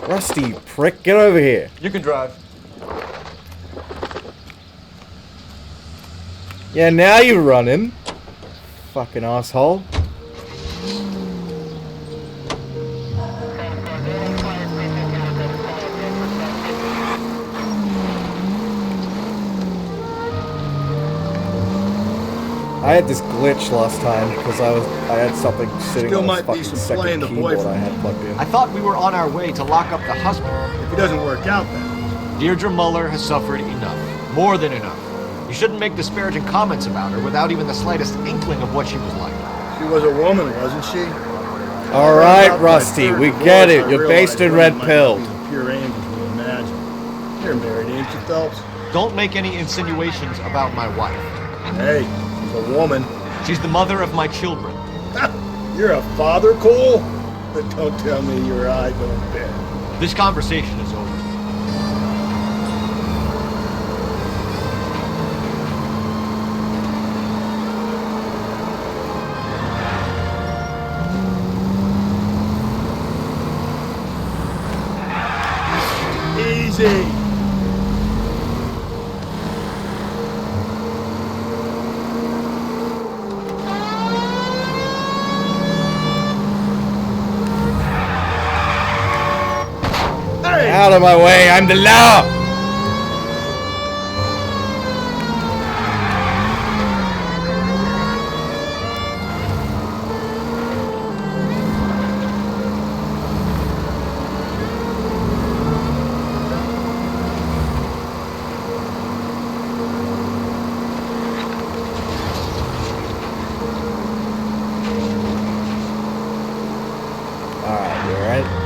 Rusty, prick, get over here. You can drive. Yeah, now you're running. Fucking asshole. I had this glitch last time because I had something sitting Still on might this be fucking some play in second the keyboard boyfriend. I had plugged in. I thought we were on our way to lock up the husband. If it doesn't work out, then. Deirdre Muller has suffered enough. More than enough. You shouldn't make disparaging comments about her without even the slightest inkling of what she was like. She was a woman, wasn't she? Alright, Rusty, we get it. You're based in Red Pill. Pure angels we imagine. You're married, ain't you, Phelps? Don't make any insinuations about my wife. Hey, she's a woman. She's the mother of my children. You're a father, Cole? But don't tell me your eye don't bend. This conversation is over. Easy. Out of my way, I'm the law!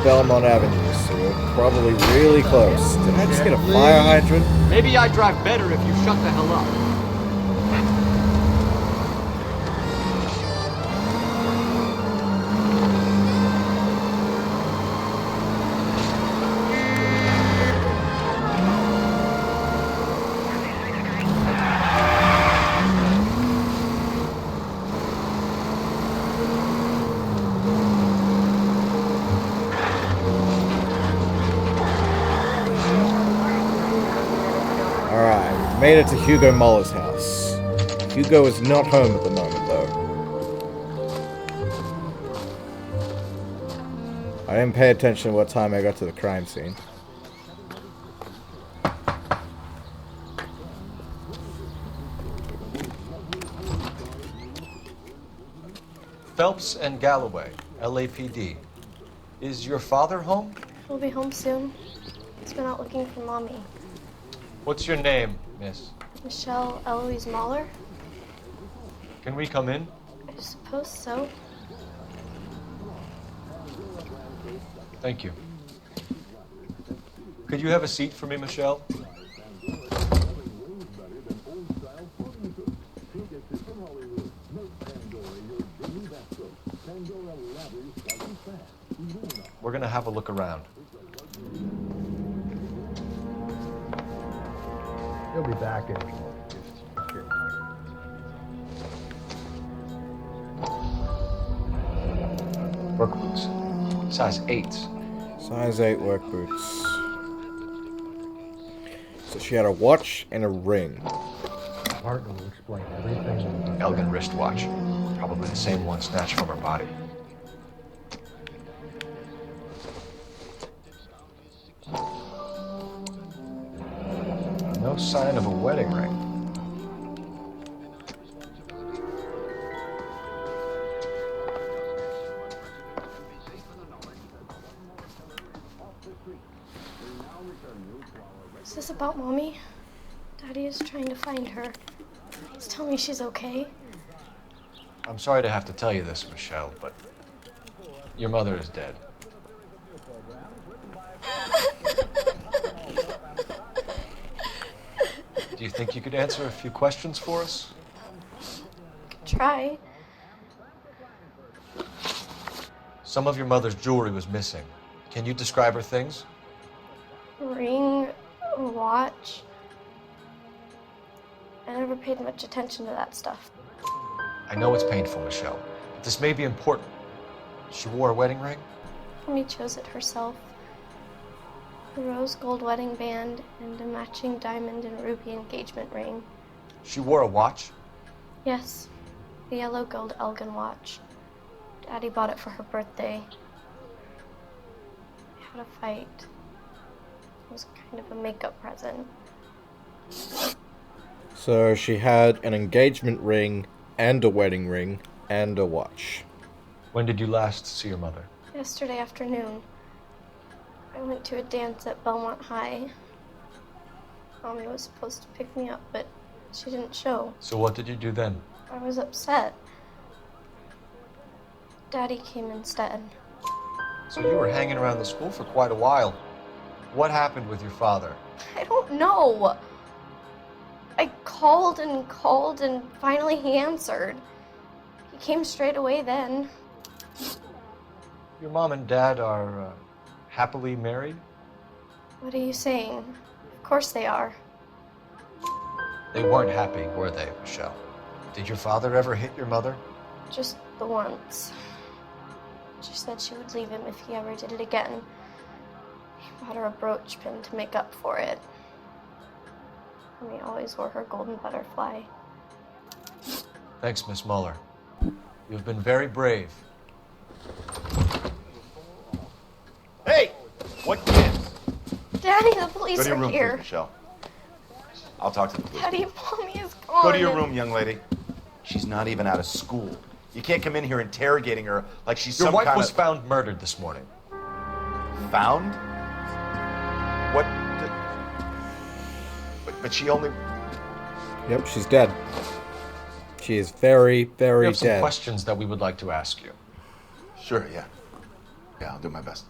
Belmont Avenue, so we're probably really close. Did I just get a fire hydrant? Maybe I'd drive better if you shut the hell up. Made it to Hugo Muller's house. Hugo is not home at the moment, though. I didn't pay attention to what time I got to the crime scene. Phelps and Galloway, LAPD. Is your father home? He'll be home soon. He's been out looking for Mommy. What's your name, miss? Michelle Eloise Mahler? Can we come in? I suppose so. Thank you. Could you have a seat for me, Michelle? We're gonna have a look around. He'll be back in. Work boots. Size 8s. Size 8 work boots. So she had a watch and a ring. Partner will explain everything. Elgin wristwatch. Probably the same one snatched from her body. No sign of a wedding ring. Is this about Mommy? Daddy is trying to find her. Please tell me she's okay. I'm sorry to have to tell you this, Michelle, but your mother is dead. Do you think you could answer a few questions for us? Try. Some of your mother's jewelry was missing. Can you describe her things? Ring, a watch. I never paid much attention to that stuff. I know it's painful, Michelle, but this may be important. She wore a wedding ring? Mommy chose it herself. A rose gold wedding band and a matching diamond and ruby engagement ring. She wore a watch? Yes, the yellow gold Elgin watch. Daddy bought it for her birthday. We had a fight. It was kind of a makeup present. So she had an engagement ring and a wedding ring, and a watch. When did you last see your mother? Yesterday afternoon. I went to a dance at Belmont High. Mommy was supposed to pick me up, but she didn't show. So what did you do then? I was upset. Daddy came instead. So you were hanging around the school for quite a while. What happened with your father? I don't know. I called and finally he answered. He came straight away then. Your mom and dad are happily married? What are you saying? Of course they are. They weren't happy, were they, Michelle? Did your father ever hit your mother? Just the once. She said she would leave him if he ever did it again. He bought her a brooch pin to make up for it. And he always wore her golden butterfly. Thanks, Miss Muller. You've been very brave. Hey! What gives? Daddy, the police Go to your are room, here. please, Michelle. I'll talk to the police. Daddy, Mommy is gone. Go to your room, young lady. She's not even out of school. You can't come in here interrogating her like she's Your some wife kind was of... found murdered this morning. Found? What? But she only... Yep, she's dead. She is very, very We have some dead. questions that we would like to ask you. Sure, yeah. Yeah, I'll do my best.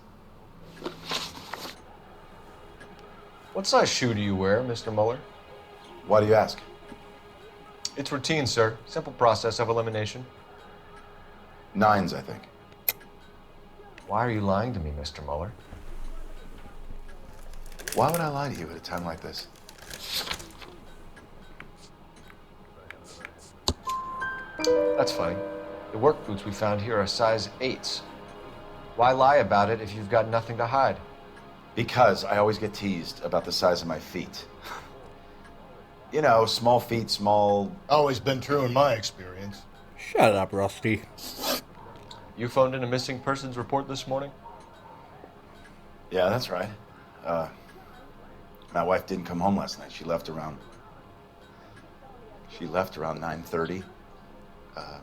What size shoe do you wear, Mr. Muller? Why do you ask? It's routine, sir. Simple process of elimination. 9s, I think. Why are you lying to me, Mr. Muller? Why would I lie to you at a time like this? That's funny. The work boots we found here are size 8s. Why lie about it if you've got nothing to hide? Because I always get teased about the size of my feet. You know, small feet, small... Always been true in my experience. Shut up, Rusty. You phoned in a missing persons report this morning? Yeah, that's right. My wife didn't come home last night. She left around 9:30.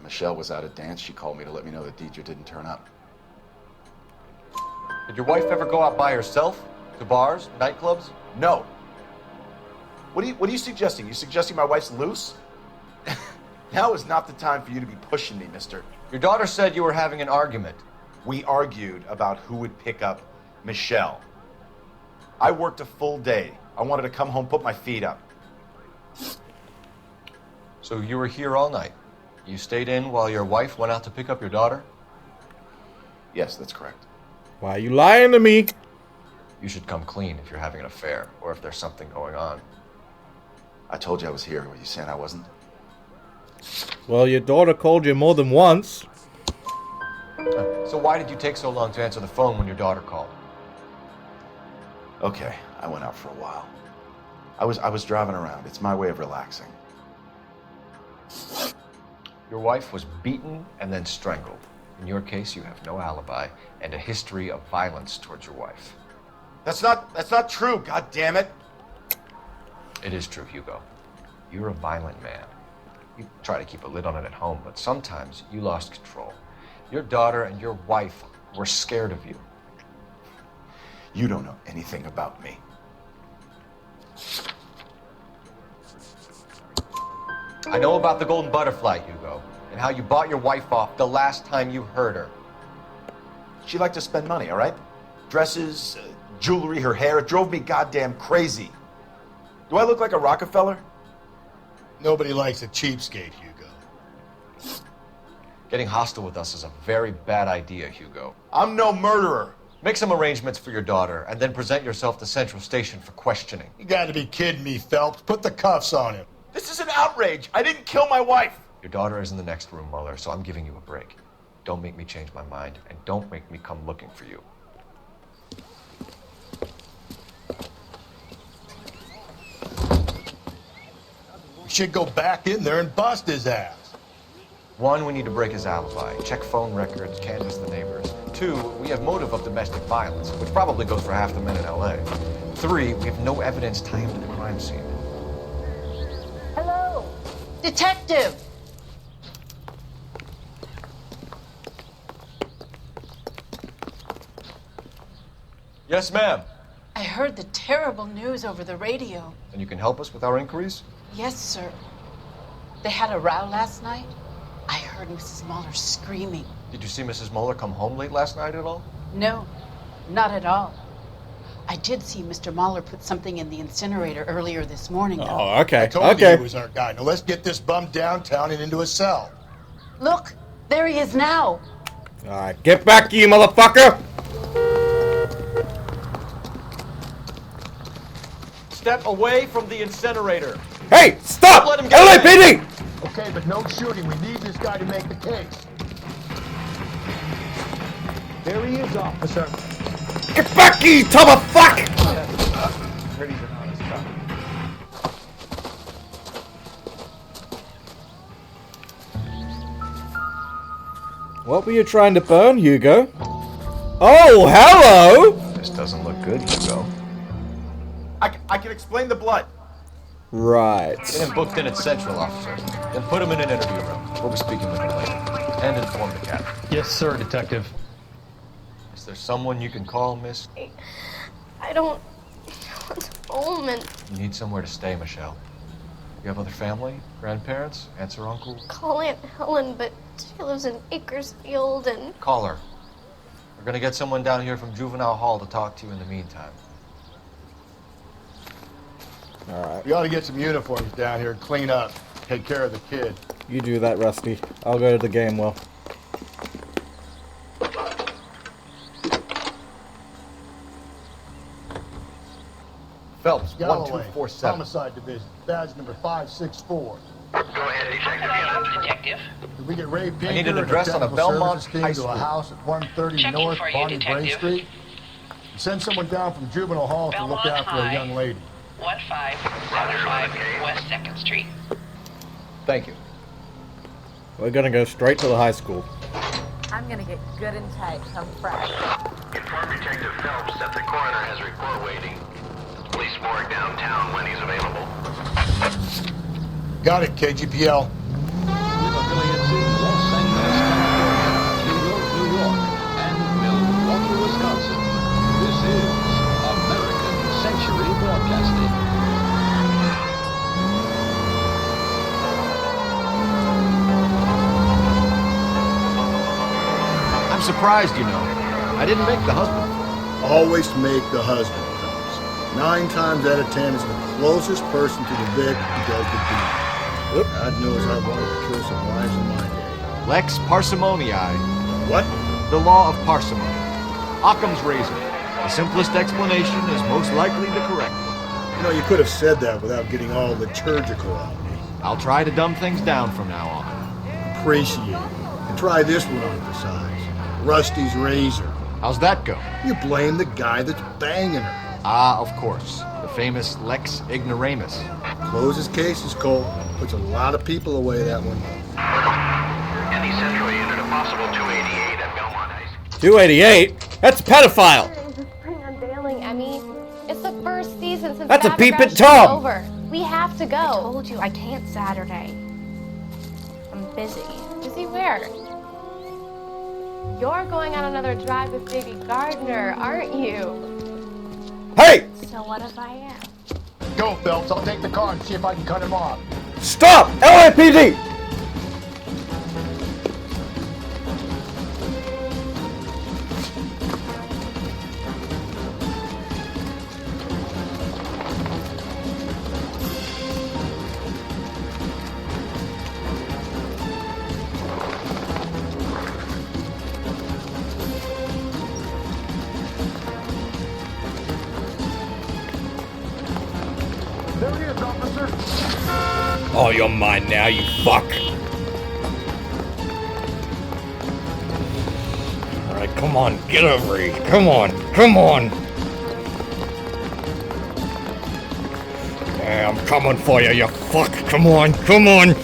Michelle was out at dance. She called me to let me know that Deidre didn't turn up. Did your wife ever go out by herself? To bars, nightclubs? No. What are you suggesting? You suggesting my wife's loose? Now is not the time for you to be pushing me, mister. Your daughter said you were having an argument. We argued about who would pick up Michelle. I worked a full day. I wanted to come home, put my feet up. So you were here all night? You stayed in while your wife went out to pick up your daughter? Yes, that's correct. Why are you lying to me? You should come clean if you're having an affair, or if there's something going on. I told you I was here. Were you saying I wasn't? Well, your daughter called you more than once. So why did you take so long to answer the phone when your daughter called? Okay, I went out for a while. I was driving around. It's my way of relaxing. Your wife was beaten and then strangled. In your case, you have no alibi and a history of violence towards your wife. That's not true, god damn it. It is true, Hugo. You're a violent man. You try to keep a lid on it at home, but sometimes you lost control. Your daughter and your wife were scared of you. You don't know anything about me. I know about the golden butterfly, Hugo, and how you bought your wife off the last time you heard her. She liked to spend money, all right? Dresses, jewelry, her hair. It drove me goddamn crazy. Do I look like a Rockefeller? Nobody likes a cheapskate, Hugo. Getting hostile with us is a very bad idea, Hugo. I'm no murderer. Make some arrangements for your daughter, and then present yourself to Central Station for questioning. You gotta be kidding me, Phelps. Put the cuffs on him. This is an outrage. I didn't kill my wife. Your daughter is in the next room, Muller, so I'm giving you a break. Don't make me change my mind, and don't make me come looking for you. We should go back in there and bust his ass. 1, we need to break his alibi, check phone records, canvass the neighbors. 2, we have motive of domestic violence, which probably goes for half the men in LA. 3, we have no evidence tying him to the crime scene. Hello? Detective! Yes, ma'am. I heard the terrible news over the radio. And you can help us with our inquiries? Yes, sir. They had a row last night. I heard Mrs. Muller screaming. Did you see Mrs. Muller come home late last night at all? No, not at all. I did see Mr. Muller put something in the incinerator earlier this morning, though. Oh, okay. I told you he was our guy. Now let's get this bum downtown and into a cell. Look, there he is now. Alright, get back, you motherfucker! Step away from the incinerator. Hey, stop! Don't let him get LAPD! Okay, but no shooting. We need this guy to make the case. There he is, officer. Get back, you tub of fuck! Pretty's an honest cop. What were you trying to burn, Hugo? Oh, hello! This doesn't look good, Hugo. I can explain the blood. Right. Get him booked in at Central, officer. Then put him in an interview room. We'll be speaking with him later. And inform the captain. Yes, sir, Detective. Is there someone you can call, miss? I don't want home and You need somewhere to stay, Michelle. You have other family? Grandparents? Aunts or uncles? call Aunt Helen, but she lives in Bakersfield and Call her. We're gonna get someone down here from Juvenile Hall to talk to you in the meantime. Alright. We ought to get some uniforms down here and clean up. Take care of the kid. You do that, Rusty. I'll go to the game well. Phelps, Galloway, 1247. Homicide Division, badge number 564. Go ahead, Detective. Detective. Did we get Ray Pinker I need an and address on a technical Belmont services team high to school. a house at 130 Checking North for you, Bonnie Bray Detective. Street? Send someone down from Juvenile Hall to look Belmont after High. a young lady. 1575 West 2nd Street. Thank you. We're gonna go straight to the high school. I'm gonna get good and tight. I'm fresh. Inform Detective Phelps that the coroner has a report waiting. Police morgue downtown when he's available. Got it, KGPL. With affiliates in Los Angeles, California, New York, and Milwaukee, Wisconsin. This is American Century Broadcasting. I'm surprised, you know. I didn't make the husband. Always make the husband, Phelps. 9 times out of 10 is the closest person to the victim who does the deed. God knows I wanted to kill some wives in my day. Lex parsimoniae. What? The law of parsimony. Occam's razor. The simplest explanation is most likely the correct one. You know, you could have said that without getting all liturgical on me. I'll try to dumb things down from now on. Appreciate it. And try this one on for size. Rusty's razor. How's that go? You blame the guy that's banging her. Ah, of course. The famous Lex ignoramus. Closes cases, Cole. Puts a lot of people away, that one. Any Central unit, a possible 288 at Belmont High School. 288? That's pedophile! spring unveiling, Emmy. It's the first season since That's a Bad peeping Bash is Tom. over. We have to go. I told you I can't Saturday. I'm busy. Busy where? You're going on another drive with Baby Gardner, aren't you? Hey! So what if I am? Go, Phelps. I'll take the car and see if I can cut him off. Stop! LAPD! There he is, officer. Oh, you're mine now, you fuck. Alright, come on, get over here. Come on, come on. Yeah, I'm coming for you, you fuck. Come on, come on.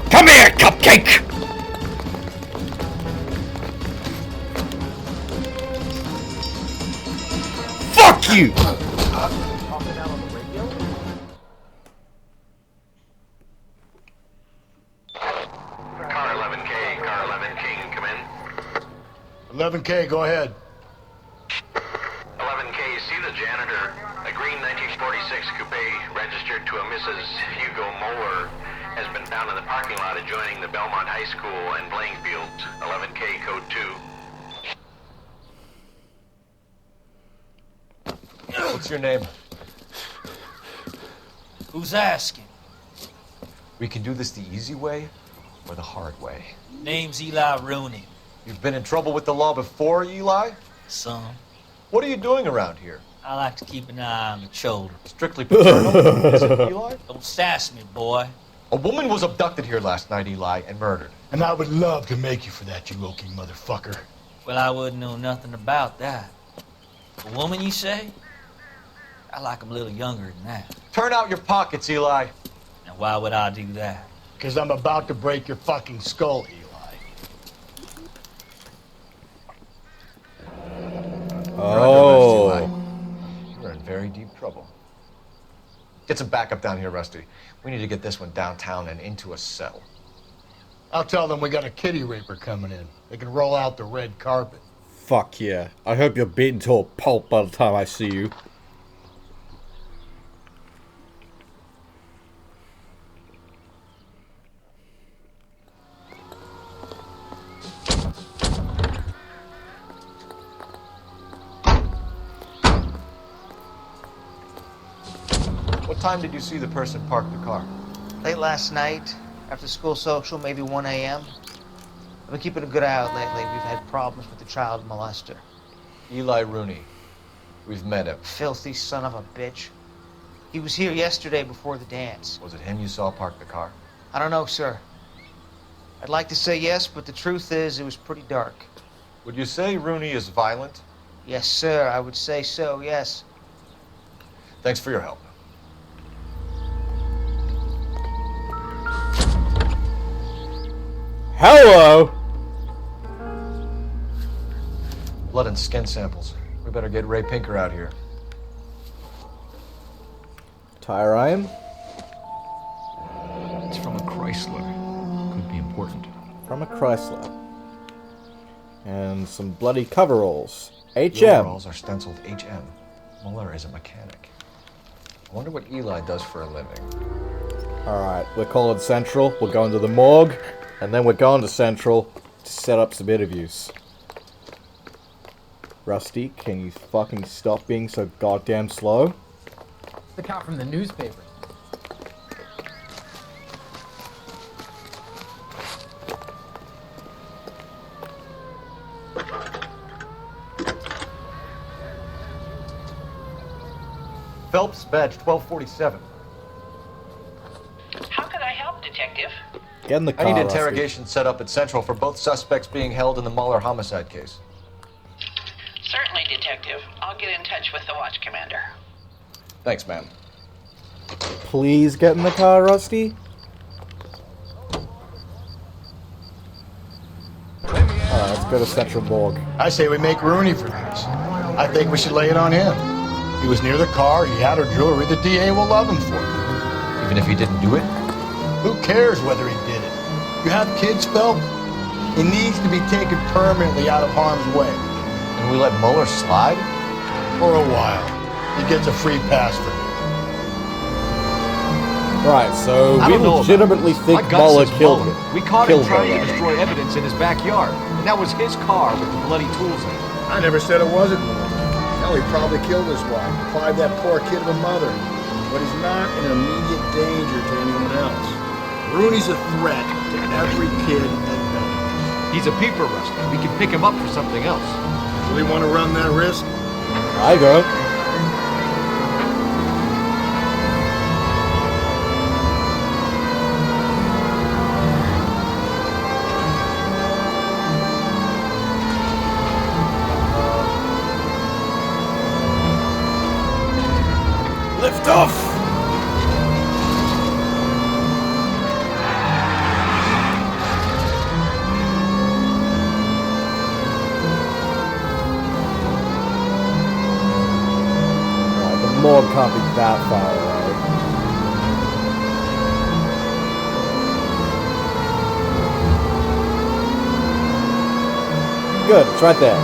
Come here, cupcake! Fuck you! Car 11K, Car 11K, come in. 11K, go ahead. see the janitor? A green 1946 coupe registered to a Mrs. Hugo Moeller has been found in the parking lot adjoining the Belmont High School and playing fields. 11K code 2. What's your name? Who's asking? We can do this the easy way or the hard way. Name's Eli Rooney. You've been in trouble with the law before, Eli? Some. What are you doing around here? I like to keep an eye on the children. Strictly paternal, is it, Eli? Don't sass me, boy. A woman was abducted here last night, Eli, and murdered. And I would love to make you for that, you low-key motherfucker. Well, I wouldn't know nothing about that. A woman, you say? I like 'em a little younger than that. Turn out your pockets, Eli. Now, why would I do that? Because I'm about to break your fucking skull, Eli. Oh. Eli. You're in very deep trouble. Get some backup down here, Rusty. We need to get this one downtown and into a cell. I'll tell them we got a kitty raper coming in. They can roll out the red carpet. Fuck yeah. I hope you're beaten to a pulp by the time I see you. What time did you see the person park the car? Late last night, after school social, maybe 1 a.m. I've been keeping a good eye out lately. We've had problems with the child molester. Eli Rooney. We've met him. Filthy son of a bitch. He was here yesterday before the dance. Was it him you saw park the car? I don't know, sir. I'd like to say yes, but the truth is it was pretty dark. Would you say Rooney is violent? Yes, sir. I would say so, yes. Thanks for your help. Hello! Blood and skin samples. We better get Ray Pinker out here. Tire iron? It's from a Chrysler. Could be important. From a Chrysler. And some bloody coveralls. HM. The overalls are stenciled HM. Muller is a mechanic. I wonder what Eli does for a living. Alright, we're calling Central. We're going to the morgue. And then we're going to Central to set up some interviews. Rusty, can you fucking stop being so goddamn slow? The cop from the newspaper. Phelps, badge 1247. How could I help, Detective? Get in the car, I need Rusty. interrogation set up at Central for both suspects being held in the Muller homicide case. Certainly, Detective. I'll get in touch with the watch commander. Thanks, ma'am. Please get in the car, Rusty. Alright, let's go to Central Morgue. I say we make Rooney for this. I think we should lay it on him. He was near the car, he had her jewelry, the DA will love him for it. Even if he didn't do it? Who cares whether he did it? You have kids, Phelps? He needs to be taken permanently out of harm's way. And we let Muller slide? For a while. He gets a free pass for it. Right, so we legitimately think Muller killed him. We caught him trying to destroy evidence in his backyard. And that was his car with the bloody tools in it. I never said it wasn't Muller. Hell, he probably killed his wife, deprived that poor kid of a mother. But he's not an immediate danger to anyone else. Rooney's a threat to every kid at Belmont. He's a peeper, Rusty. We can pick him up for something else. Really want to run that risk? I go. Lift off! The morgue can't be that far away. Good, it's right there.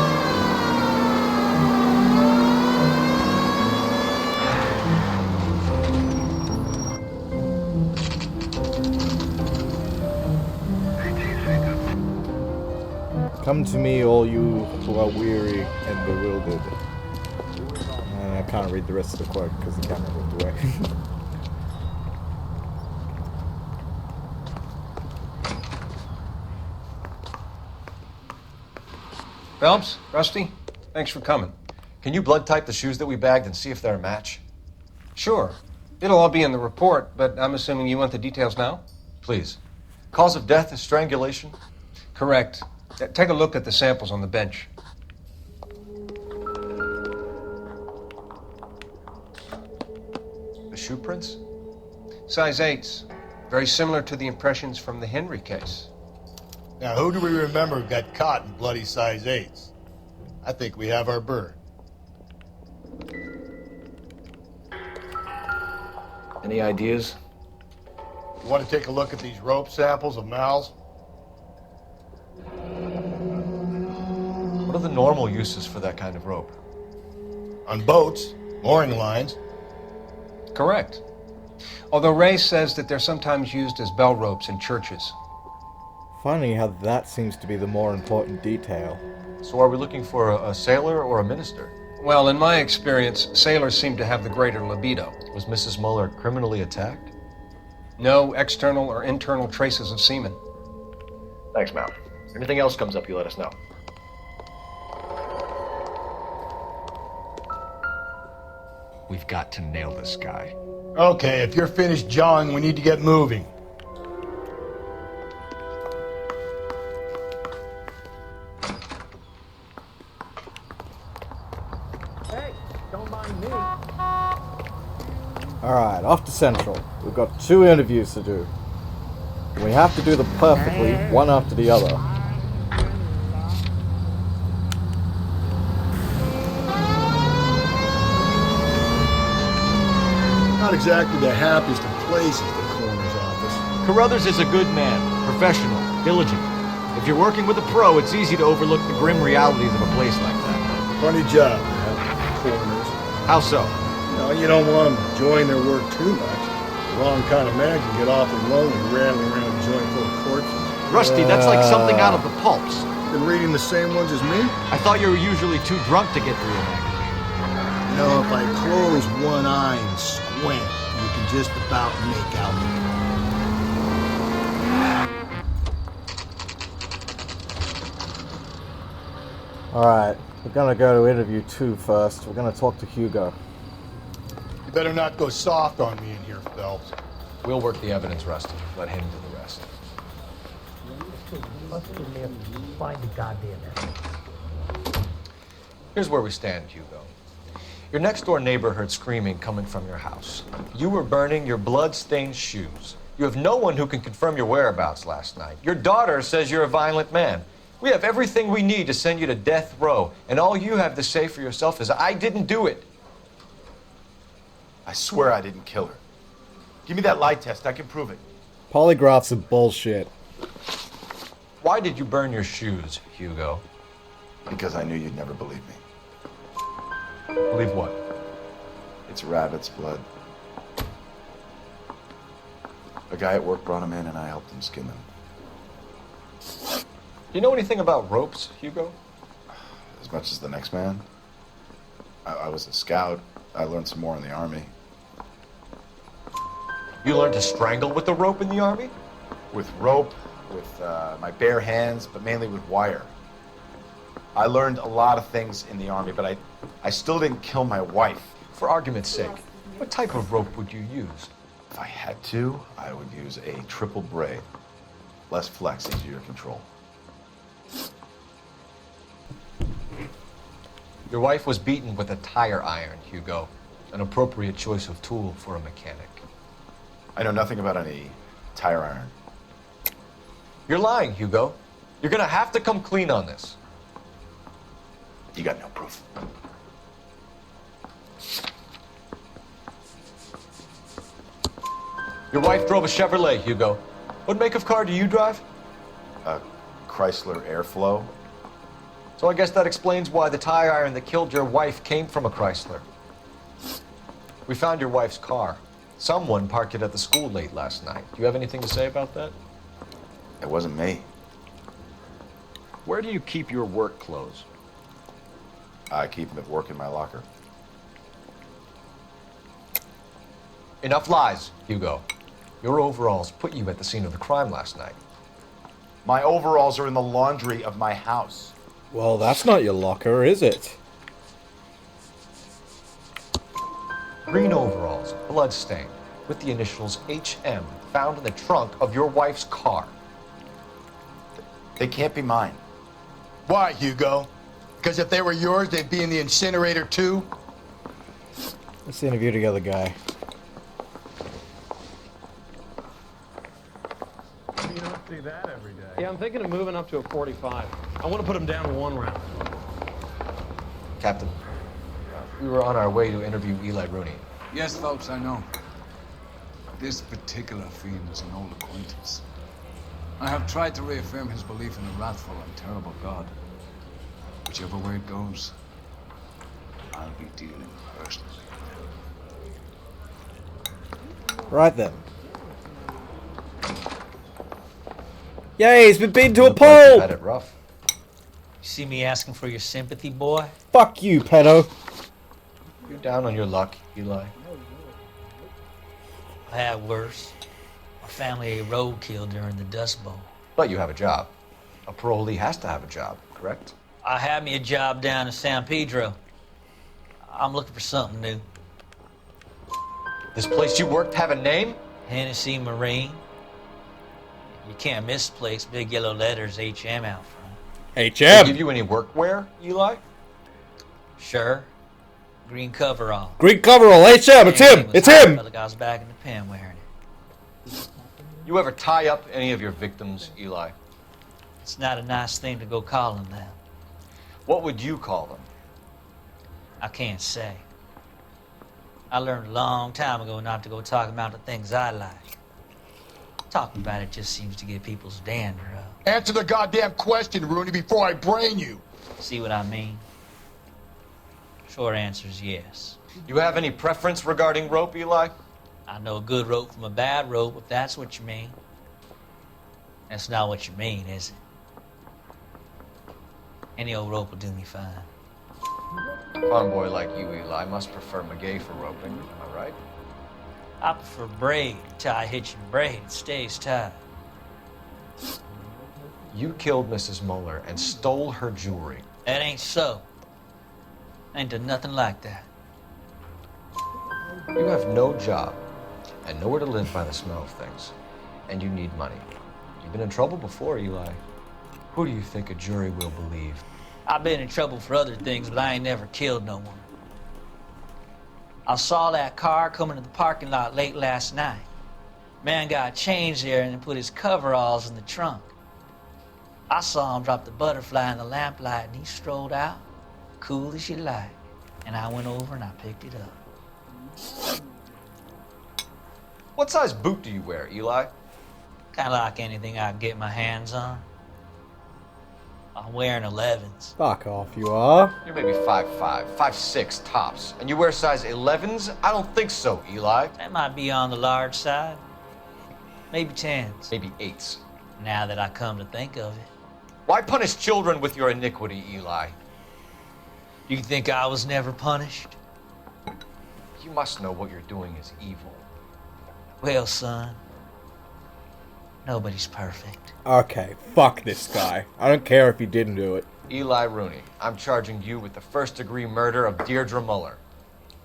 Come to me, all you who are weary and bewildered. I can't read the rest of the quote because the camera moved away. Phelps, Rusty, thanks for coming. Can you blood type the shoes that we bagged and see if they're a match? Sure. It'll all be in the report, but I'm assuming you want the details now? Please. Cause of death is strangulation? Correct. Take a look at the samples on the bench. The shoe prints? Size 8s. Very similar to the impressions from the Henry case. Now, who do we remember got caught in bloody size 8s? I think we have our bird. Any ideas? You want to take a look at these rope samples of Mal's? What are the normal uses for that kind of rope? On boats, mooring lines. Correct. Although Ray says that they're sometimes used as bell ropes in churches. Funny how that seems to be the more important detail. So are we looking for a sailor or a minister? Well, in my experience, sailors seem to have the greater libido. Was Mrs. Muller criminally attacked? No external or internal traces of semen. Thanks, Mal. Anything else comes up, you let us know. We've got to nail this guy. Okay, if you're finished jawing, we need to get moving. Hey, don't mind me. Alright, off to Central. We've got 2 interviews to do. We have to do them perfectly, one after the other. Not exactly the happiest of places, the coroner's office. Carruthers is a good man, professional, diligent. If you're working with a pro, it's easy to overlook the grim realities of a place like that. Funny job, man. Coroners. How so? You don't want them enjoying their work too much. The wrong kind of man can get awfully lonely rattling around a joint full of corpses. Rusty, that's like something out of the pulps. Been reading the same ones as me? I thought you were usually too drunk to get through a magazine. If I close one eye and squint, you can just about make out Alright, we're gonna go to interview 2 first. We're gonna talk to Hugo. You better not go soft on me in here, Phelps. We'll work the evidence, Rusty. Let him do the rest. Find the goddamn evidence. Here's where we stand, Hugo. Your next-door neighbor heard screaming coming from your house. You were burning your blood-stained shoes. You have no one who can confirm your whereabouts last night. Your daughter says you're a violent man. We have everything we need to send you to death row, and all you have to say for yourself is, I didn't do it. I swear I didn't kill her. Give me that lie test. I can prove it. Polygraphs are bullshit. Why did you burn your shoes, Hugo? Because I knew you'd never believe me. Believe what? It's rabbit's blood. A guy at work brought them in and I helped him skin them. Do you know anything about ropes, Hugo? As much as the next man. I was a scout. I learned some more in the Army. You learned to strangle with the rope in the Army? With rope, with my bare hands, but mainly with wire. I learned a lot of things in the Army, but I still didn't kill my wife. For argument's sake, what type of rope would you use? If I had to, I would use a triple braid. Less flex, easier to control. Your wife was beaten with a tire iron, Hugo. An appropriate choice of tool for a mechanic. I know nothing about any tire iron. You're lying, Hugo. You're gonna have to come clean on this. You got no proof. Your wife drove a Chevrolet, Hugo. What make of car do you drive? A Chrysler Airflow. So I guess that explains why the tire iron that killed your wife came from a Chrysler. We found your wife's car. Someone parked it at the school late last night. Do you have anything to say about that? It wasn't me. Where do you keep your work clothes? I keep them at work in my locker. Enough lies, Hugo. Your overalls put you at the scene of the crime last night. My overalls are in the laundry of my house. Well, that's not your locker, is it? Green overalls, bloodstained, with the initials HM found in the trunk of your wife's car. They can't be mine. Why, Hugo? Because if they were yours, they'd be in the incinerator too? Let's interview together, guy. You don't see that every day. Yeah, I'm thinking of moving up to a 45. I want to put him down one round. Captain, we were on our way to interview Eli Rooney. Yes, Phelps, I know. This particular fiend is an old acquaintance. I have tried to reaffirm his belief in a wrathful and terrible God. Whichever way it goes, I'll be dealing personally. Right then. Yay, he's been beaten to a pole! Had it rough. You see me asking for your sympathy, boy? Fuck you, pedo. You're down on your luck, Eli. I had worse. My family ate roadkill during the Dust Bowl. But you have a job. A parolee has to have a job, correct? I had me a job down in San Pedro. I'm looking for something new. This place you worked have a name? Hennessy Marine. You can't miss the place. Big yellow letters, HM out front. They HM? give you any workwear, Eli? Sure. Green coverall. Green coverall, HM, it's him! It's him! I felt like I was back in the pen wearing it. You ever tie up any of your victims, Eli? It's not a nice thing to go call them that. What would you call them? I can't say. I learned a long time ago not to go talking about the things I like. Talking about it just seems to get people's dander up. Answer the goddamn question, Rooney, before I brain you. See what I mean? Short answer is yes. You have any preference regarding rope, Eli? I know a good rope from a bad rope, if that's what you mean. That's not what you mean, is it? Any old rope will do me fine. A farm boy like you, Eli, must prefer McGay for roping. Am I right? I prefer braid. Tie hitching braid. It stays tied. You killed Mrs. Muller and stole her jewelry. That ain't so. I ain't done nothing like that. You have no job and nowhere to live by the smell of things. And you need money. You've been in trouble before, Eli. Who do you think a jury will believe? I've been in trouble for other things, but I ain't never killed no one. I saw that car coming to the parking lot late last night. Man got changed there and put his coveralls in the trunk. I saw him drop the butterfly in the lamplight and he strolled out, cool as you like. And I went over and I picked it up. What size boot do you wear, Eli? Kind of like anything I can get my hands on. I'm wearing 11s. Fuck off, you are. You're maybe 5'5", 5'6" tops. And you wear size 11s? I don't think so, Eli. That might be on the large side. Maybe 10s. Maybe 8s. Now that I come to think of it. Why punish children with your iniquity, Eli? Do you think I was never punished? You must know what you're doing is evil. Well, son, nobody's perfect. Okay, fuck this guy. I don't care if he didn't do it. Eli Rooney, I'm charging you with the first-degree murder of Deirdre Muller.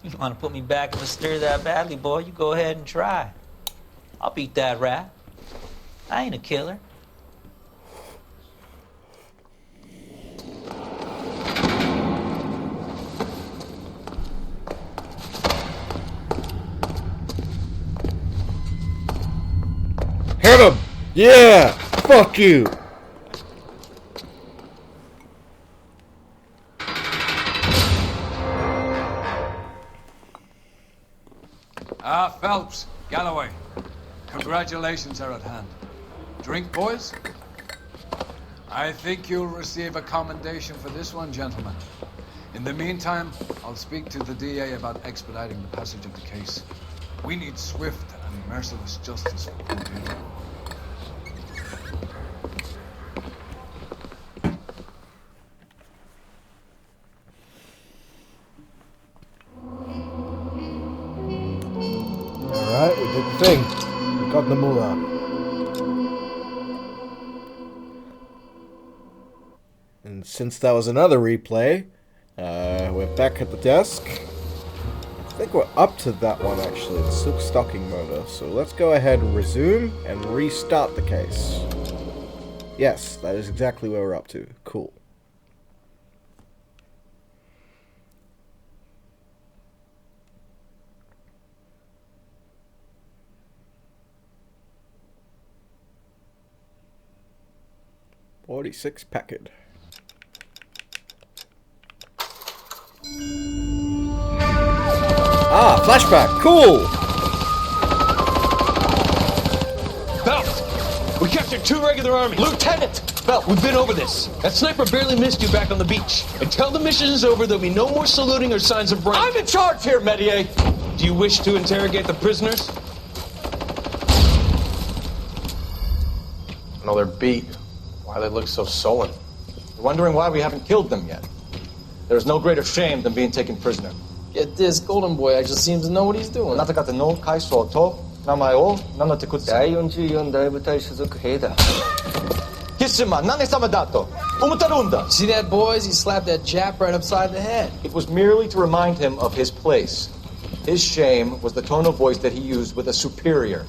You want to put me back in the stir that badly, boy? You go ahead and try. I'll beat that rap. I ain't a killer. Hit him! Yeah! Fuck you! Phelps, Galloway, congratulations are at hand. Drink, boys? I think you'll receive a commendation for this one, gentlemen. In the meantime, I'll speak to the DA about expediting the passage of the case. We need swift and merciless justice for poor Deirdre. did the thing. We got the moolah. And since that was another replay, we're back at the desk. I think we're up to that one actually, the silk stocking murder. So let's go ahead and resume and restart the case. Yes, that is exactly where we're up to. Cool. .46 Packard. Ah, flashback. Cool. Phelps, we captured 2 regular army. Lieutenant! Phelps, we've been over this. That sniper barely missed you back on the beach. Until the mission is over, there'll be no more saluting or signs of rank. I'm in charge here, Medier. Do you wish to interrogate the prisoners? No, they're beat. Why they look so sullen? You're wondering why we haven't killed them yet. There's no greater shame than being taken prisoner. Get this, Golden Boy actually seems to know what he's doing. See that, boys? He slapped that Jap right upside the head. It was merely to remind him of his place. His shame was the tone of voice that he used with a superior.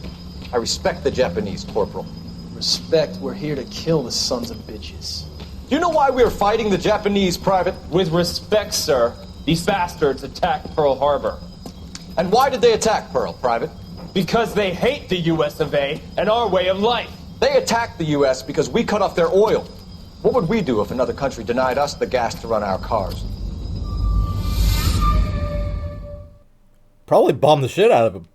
I respect the Japanese, Corporal. Respect, we're here to kill the sons of bitches. Do you know why we're fighting the Japanese, Private? With respect, sir, these bastards attacked Pearl Harbor. And why did they attack Pearl, Private? Because they hate the US of A and our way of life. They attacked the US because we cut off their oil. What would we do if another country denied us the gas to run our cars? Probably bomb the shit out of him.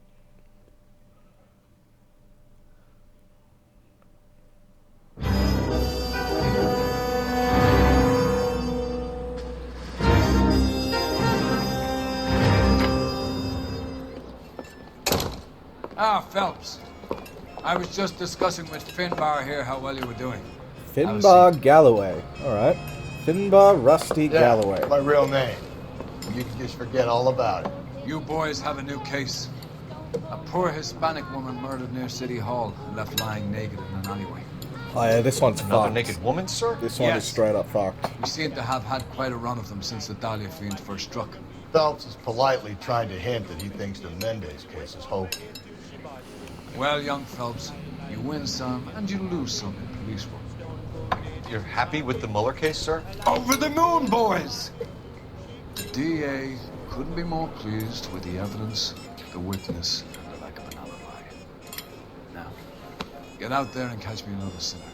Ah, Phelps. I was just discussing with Finbar here how well you were doing. Finbar Galloway. Alright. Finbar Rusty Galloway. My real name. You can just forget all about it. You boys have a new case. A poor Hispanic woman murdered near City Hall and left lying naked in an alleyway. Oh yeah, this one's Another fucked. naked woman, sir? This one is straight up fucked. We seem to have had quite a run of them since the Dahlia fiend first struck. Phelps is politely trying to hint that he thinks the Mendez case is hokey. Well, young Phelps, you win some and you lose some in police work. You're happy with the Mueller case, sir? Over the moon, boys! The DA couldn't be more pleased with the evidence, the witness, and the lack of an alibi. Now, get out there and catch me another sinner.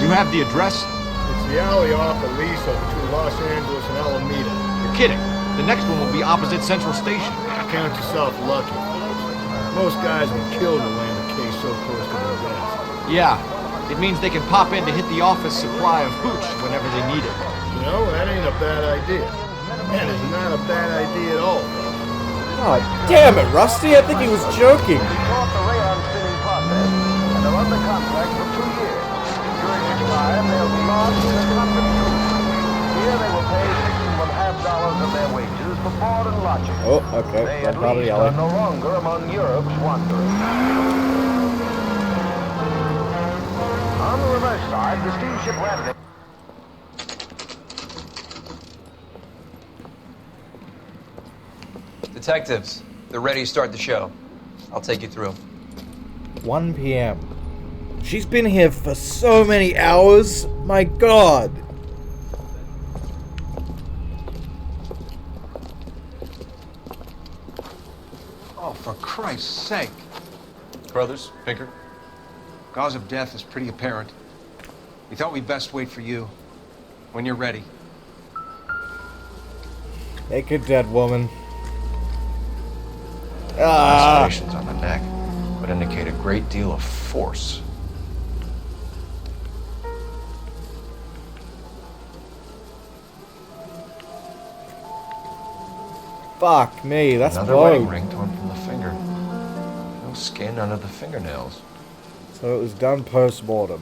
You have the address? It's the alley off Aliso between Los Angeles and Alameda. You're kidding. The next one will be opposite Central Station. Count yourself lucky. Most guys would kill to land a case so close to their desk. Yeah, it means they can pop in to hit the office supply of hooch whenever they need it. You know, that ain't a bad idea. That is not a bad idea at all. Oh, damn it, Rusty. I think he was joking. And they're under contract for 2 years, during which time they'll be lodged in a convict coop. Here they will pay $61.5 of their wages for board and lodging. Oh, okay. They Red at Bottle least Yellow. are no longer among Europe's wanderers. On the reverse side, the steamship landing. Detectives, they're ready to start the show. I'll take you through. 1 p.m. She's been here for so many hours. My God. Oh, for Christ's sake. Brothers, Pinker. Cause of death is pretty apparent. We thought we'd best wait for you. When you're ready. Naked dead woman. Lacerations on the neck would indicate a great deal of force. Fuck me, that's Another wedding bone. ring torn from the finger. No skin under the fingernails. So it was done post-mortem.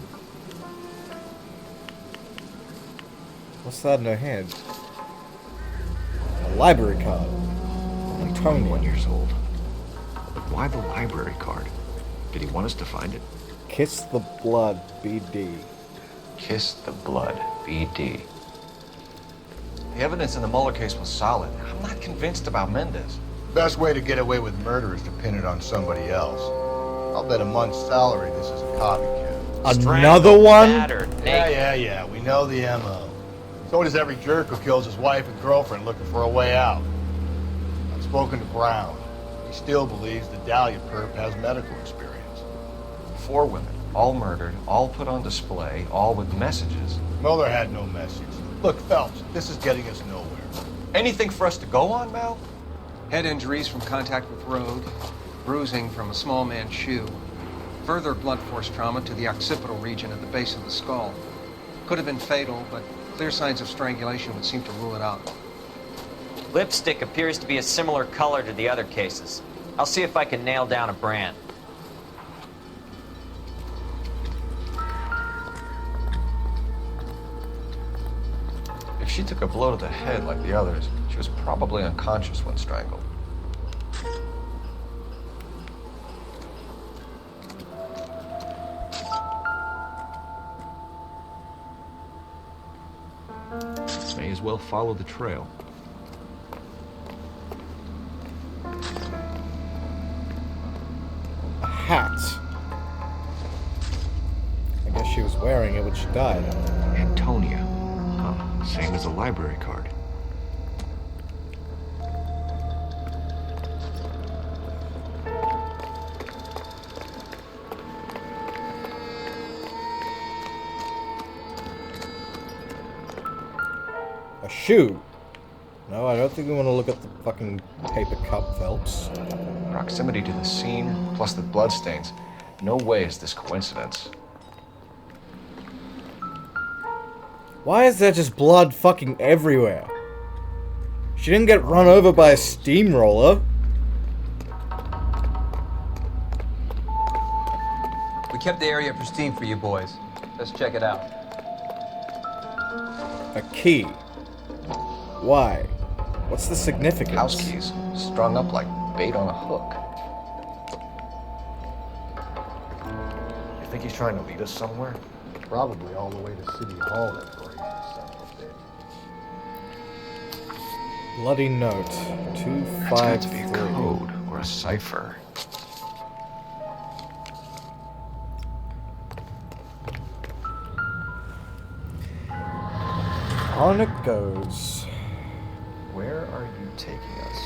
What's that in her hand? A library card. Only 21 years old. But why the library card? Did he want us to find it? Kiss the blood, BD. Kiss the blood, BD. The evidence in the Mueller case was solid. I'm not convinced about Mendez. Best way to get away with murder is to pin it on somebody else. I'll bet a month's salary this is a copycat. Another one? Yeah. We know the MO. So does every jerk who kills his wife and girlfriend looking for a way out. I've spoken to Brown. He still believes the Dahlia perp has medical experience. 4 women, all murdered, all put on display, all with messages. Mueller had no message. Look, Phelps, this is getting us nowhere. Anything for us to go on, Mel? Head injuries from contact with road, bruising from a small man's shoe, further blunt force trauma to the occipital region at the base of the skull. Could have been fatal, but clear signs of strangulation would seem to rule it out. Lipstick appears to be a similar color to the other cases. I'll see if I can nail down a brand. If she took a blow to the head like the others, she was probably unconscious when strangled. May as well follow the trail. A hat. I guess she was wearing it when she died. Antonia. Huh. Same as a library card. A shoe. No, I don't think we want to look at the fucking paper cup, Phelps. Proximity to the scene, plus the bloodstains. No way is this coincidence. Why is there just blood fucking everywhere? She didn't get run over by a steamroller. We kept the area pristine for you boys. Let's check it out. A key. Why? What's the significance? House keys, strung up like bait on a hook. You think he's trying to lead us somewhere? Probably all the way to City Hall, that crazy son of a bitch. Bloody note. That's got to be a 253. code or a cipher. On it goes. Where are you taking us?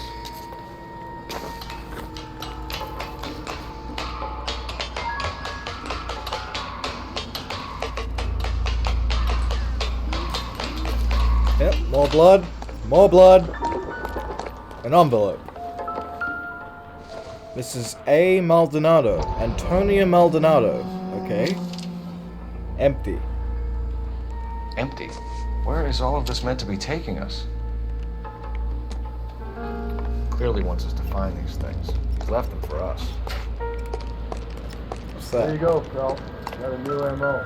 Yep, more blood. More blood. An envelope. This is A. Maldonado. Antonia Maldonado. Okay. Empty. Empty. Where is all of this meant to be taking us? Clearly wants us to find these things. He's left them for us. What's that? There you go, Phelps. Got a new MO.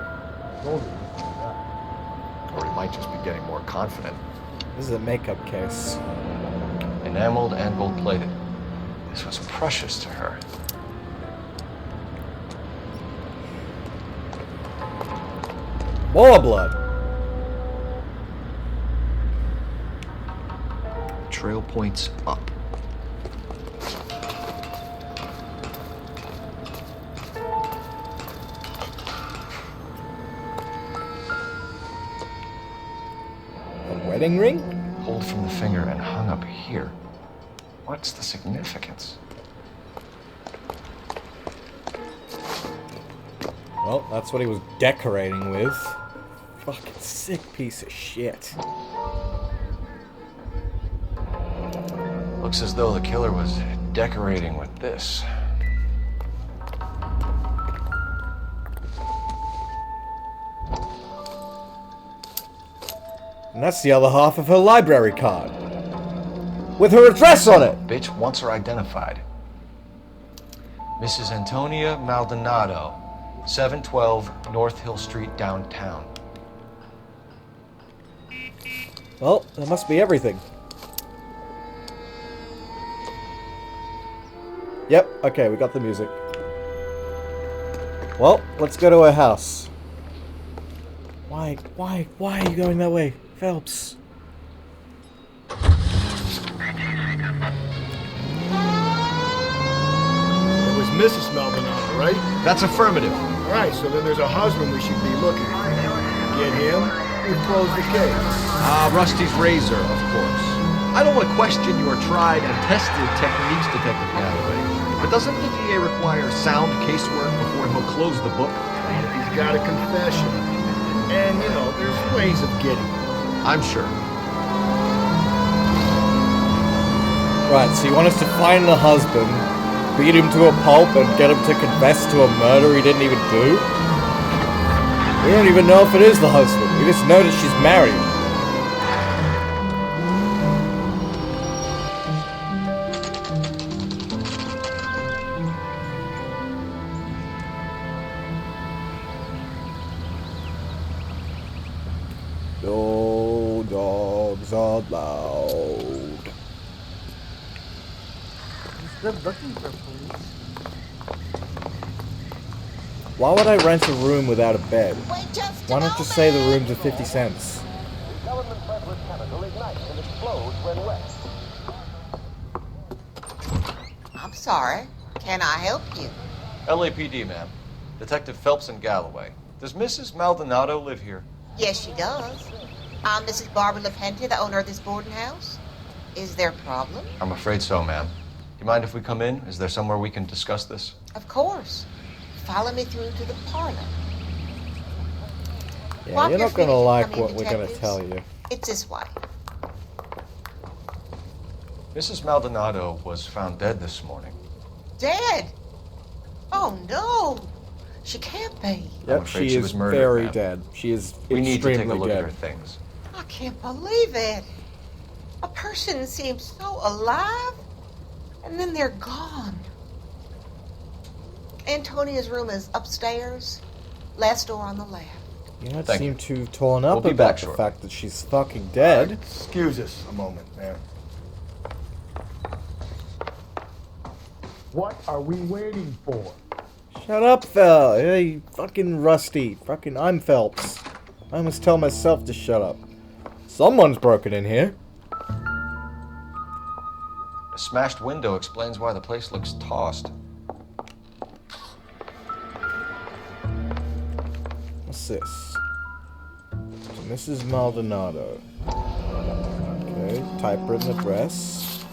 Told you. Or he might just be getting more confident. This is a makeup case. Enameled and gold-plated. This was precious to her. More blood. Trail points up. A wedding ring? Pulled from the finger and hung up here. What's the significance? Well, that's what he was decorating with. Fucking sick piece of shit. Looks as though the killer was decorating with this. And that's the other half of her library card. with her address on it. Bitch wants her identified. Mrs. Antonia Maldonado, 712 North Hill Street, downtown. Well, that must be everything. Yep, okay, we got the music. Well, let's go to her house. Why are you going that way, Phelps? It was Mrs. Maldonado, right? That's affirmative. All right, so then there's a husband we should be looking for. Get him, we've closed the case. Rusty's razor, of course. I don't want to question your tried and tested techniques, Detective Galloway, but doesn't the DA require sound casework before he'll close the book? He's got a confession. And, you know, there's ways of getting it. I'm sure. Right, so you want us to find the husband, beat him to a pulp, and get him to confess to a murder he didn't even do? We don't even know if it is the husband. We just know that she's married. No dogs allowed. They're looking for police. Why would I rent a room without a bed? Why not just say the rooms are 50 cents? Government breathless chemical ignites and explodes when wet. I'm sorry. Can I help you? LAPD, ma'am. Detective Phelps and Galloway. Does Mrs. Maldonado live here? Yes, she does. I'm Mrs. Barbara LaPenta, the owner of this boarding house. Is there a problem? I'm afraid so, ma'am. Do you mind if we come in? Is there somewhere we can discuss this? Of course. Follow me through to the parlor. Yeah, Walk you're your not gonna feet, like come in, what we're gonna detectives. tell you. It's this way. Mrs. Maldonado was found dead this morning. Dead? Oh, no. She can't be. Yep, afraid she she is was murdered, very ma'am. dead. She is We need to extremely take a look dead. at her things. I can't believe it. A person seems so alive, and then they're gone. Antonia's room is upstairs, last door on the left. You don't Thank seem too torn up We'll be about back the shortly. fact that she's fucking dead. Excuse us a moment, man. What are we waiting for? Shut up, Phil. Hey, fucking Rusty. Fucking I'm Phelps. I must tell myself to shut up. Someone's broken in here. A smashed window explains why the place looks tossed. What's this? Mrs. Maldonado. Okay, typewritten address.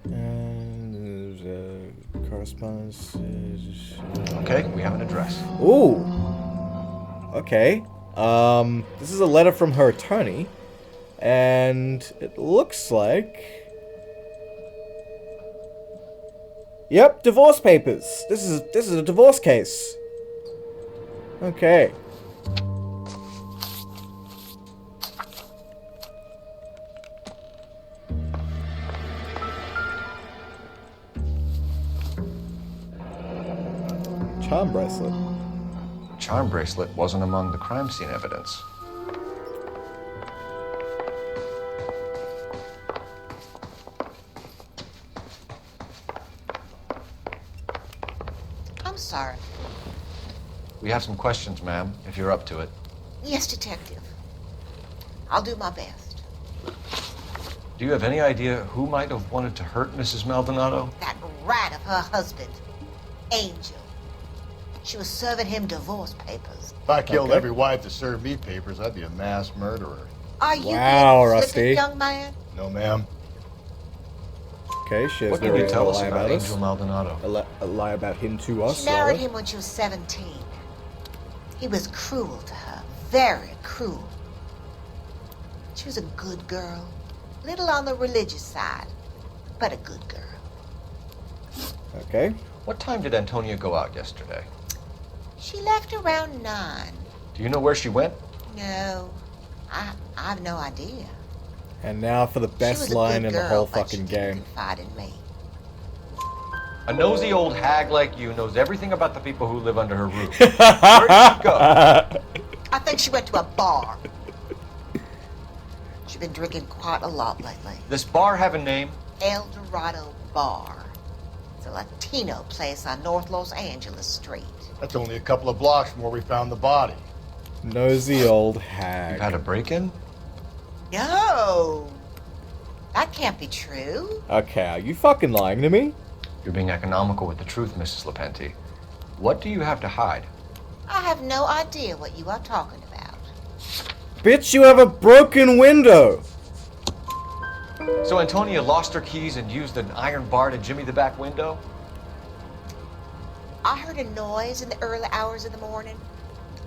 And there's correspondence. Okay, we have an address. Ooh. Okay. This is a letter from her attorney, and it looks like. Yep, divorce papers. This is a divorce case. Okay. Charm bracelet. Charm bracelet wasn't among the crime scene evidence. I'm sorry. We have some questions, ma'am, if you're up to it. Yes, detective. I'll do my best. Do you have any idea who might have wanted to hurt Mrs. Maldonado? That rat of her husband, Angel. She was serving him divorce papers. If I killed every wife to serve me papers, I'd be a mass murderer. Are you Wow, getting Rusty. slicker, young man? No, ma'am. Okay, she has What no can you reason tell to us lie about us. Angel Maldonado? A lie about him to us. She married rather. him when she was 17. He was cruel to her, very cruel. She was a good girl, little on the religious side, but a good girl. Okay. What time did Antonia go out yesterday? She left around 9. Do you know where she went? No, I have no idea. And now for the best line in the whole fucking game. Confide in me. A nosy old hag like you knows everything about the people who live under her roof. Where did she go? I think she went to a bar. She's been drinking quite a lot lately. This bar have a name? El Dorado Bar. It's a Latino place on North Los Angeles Street. That's only a couple of blocks from where we found the body. Nosy old hag. You've had a break-in? No. That can't be true. Okay, are you fucking lying to me? You're being economical with the truth, Mrs. Lepenti. What do you have to hide? I have no idea what you are talking about. Bitch, you have a broken window! So Antonia lost her keys and used an iron bar to jimmy the back window? I heard a noise in the early hours of the morning.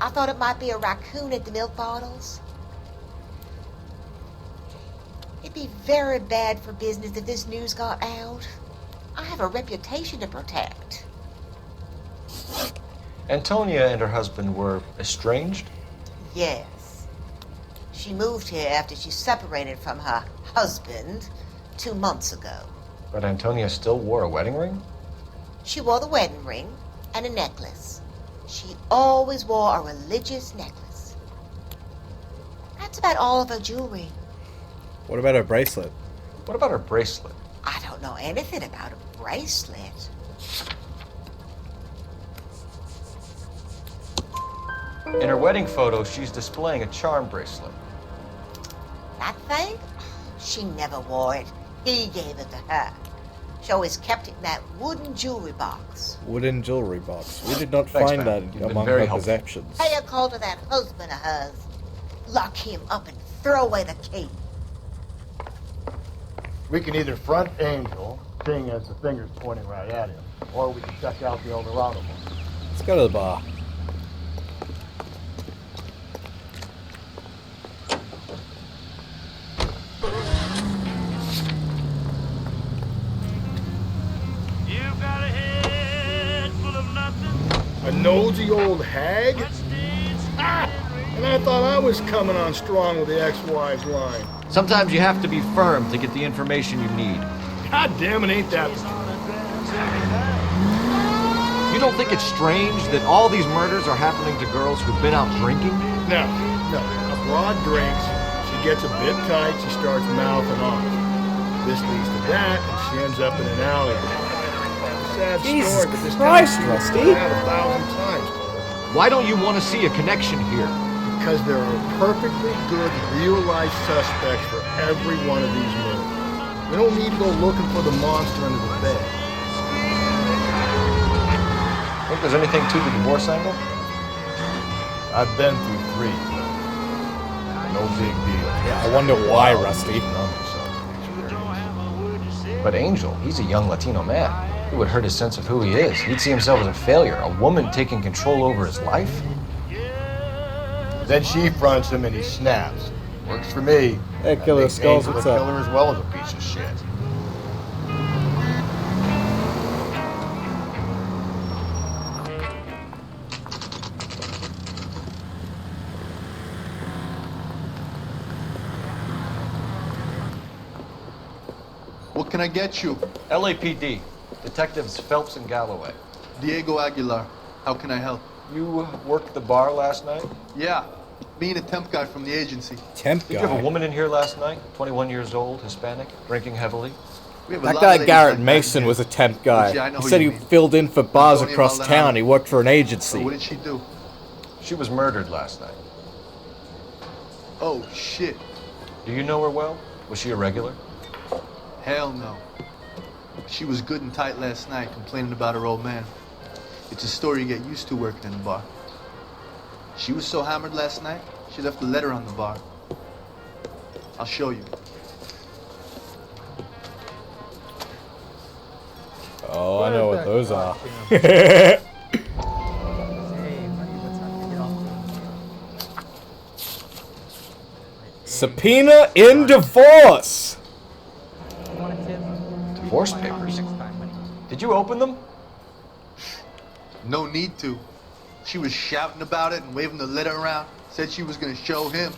I thought it might be a raccoon at the milk bottles. It'd be very bad for business if this news got out. I have a reputation to protect. Antonia and her husband were estranged? Yes. She moved here after she separated from her husband 2 months ago. But Antonia still wore a wedding ring? She wore the wedding ring and a necklace. She always wore a religious necklace. That's about all of her jewelry. What about her bracelet? What about her bracelet? I don't know anything about a bracelet. In her wedding photo, she's displaying a charm bracelet. That thing? She never wore it. He gave it to her. She always kept it in that wooden jewelry box. Wooden jewelry box. We did not Thanks, find ma'am. that You've been among very her helpful. possessions. Pay a call to that husband of hers. Lock him up and throw away the key. We can either front Angel, seeing as the finger's pointing right at him, or we can check out the El Dorado one. Let's go to the bar. You've got a head full of nothing. A nosy old hag? Ah! And I thought I was coming on strong with the ex-wives line. Sometimes you have to be firm to get the information you need. God damn it, ain't that the truth? You don't think it's strange that all these murders are happening to girls who've been out drinking? No. A broad drinks, she gets a bit tight, she starts mouthing off. This leads to that, and she ends up in an alley. Sad Jesus story, but this Christ, kind of Rusty. I've had 1,000 times. Why don't you want to see a connection here? Because there are perfectly good real-life suspects for every one of these murders. We don't need to go looking for the monster under the bed. Think there's anything to the divorce angle? I've been through 3. No big deal. Yeah, I wonder why, Rusty. But Angel, he's a young Latino man. It would hurt his sense of who he is. He'd see himself as a failure, a woman taking control over his life. Then she fronts him and he snaps. Works for me. Hey, That Killer makes Skulls, Angel what's a up? killer as well as a piece of shit. What can I get you? LAPD, Detectives Phelps and Galloway. Diego Aguilar. How can I help? You worked the bar last night? Yeah, me and a temp guy from the agency. Temp Did you have a woman in here last night? 21 years old, Hispanic, drinking heavily? We have a That lot guy of ladies Garrett like that Mason here. was a temp guy. Yeah, I know He who said you he mean. filled in for bars Antonia across Maldonado. town. He worked for an agency. So what did she do? She was murdered last night. Oh, shit. Do you know her well? Was she a regular? Hell no. She was good and tight last night, complaining about her old man. It's a story you get used to working in a bar. She was so hammered last night, she left a letter on the bar. I'll show you. Oh, I know what those are. Subpoena in divorce. Divorce papers? Did you open them? No need to. She was shouting about it and waving the letter around. Said she was gonna show him.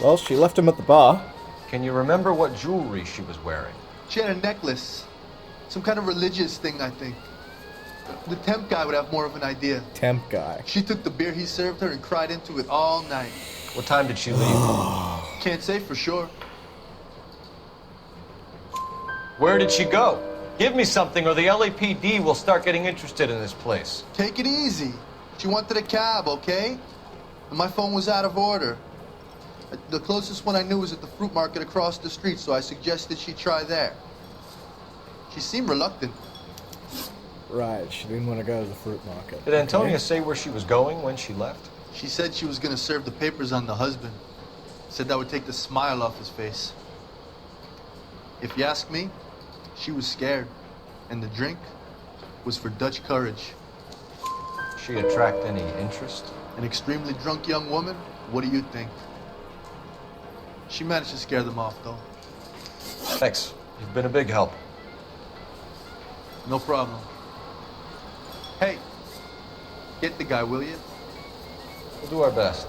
Well, she left him at the bar. Can you remember what jewelry she was wearing? She had a necklace. Some kind of religious thing, I think. The temp guy would have more of an idea. Temp guy. She took the beer he served her and cried into it all night. What time did she leave? Can't say for sure. Where did she go? Give me something or the LAPD will start getting interested in this place. Take it easy. She wanted a cab, okay? And my phone was out of order. The closest one I knew was at the fruit market across the street, so I suggested she try there. She seemed reluctant. Right, she didn't want to go to the fruit market. Did Antonia say where she was going when she left? She said she was going to serve the papers on the husband. Said that would take the smile off his face. If you ask me, she was scared. And the drink was for Dutch courage. She attract any interest? An extremely drunk young woman? What do you think? She managed to scare them off, though. Thanks. You've been a big help. No problem. Hey, get the guy, will you? We'll do our best.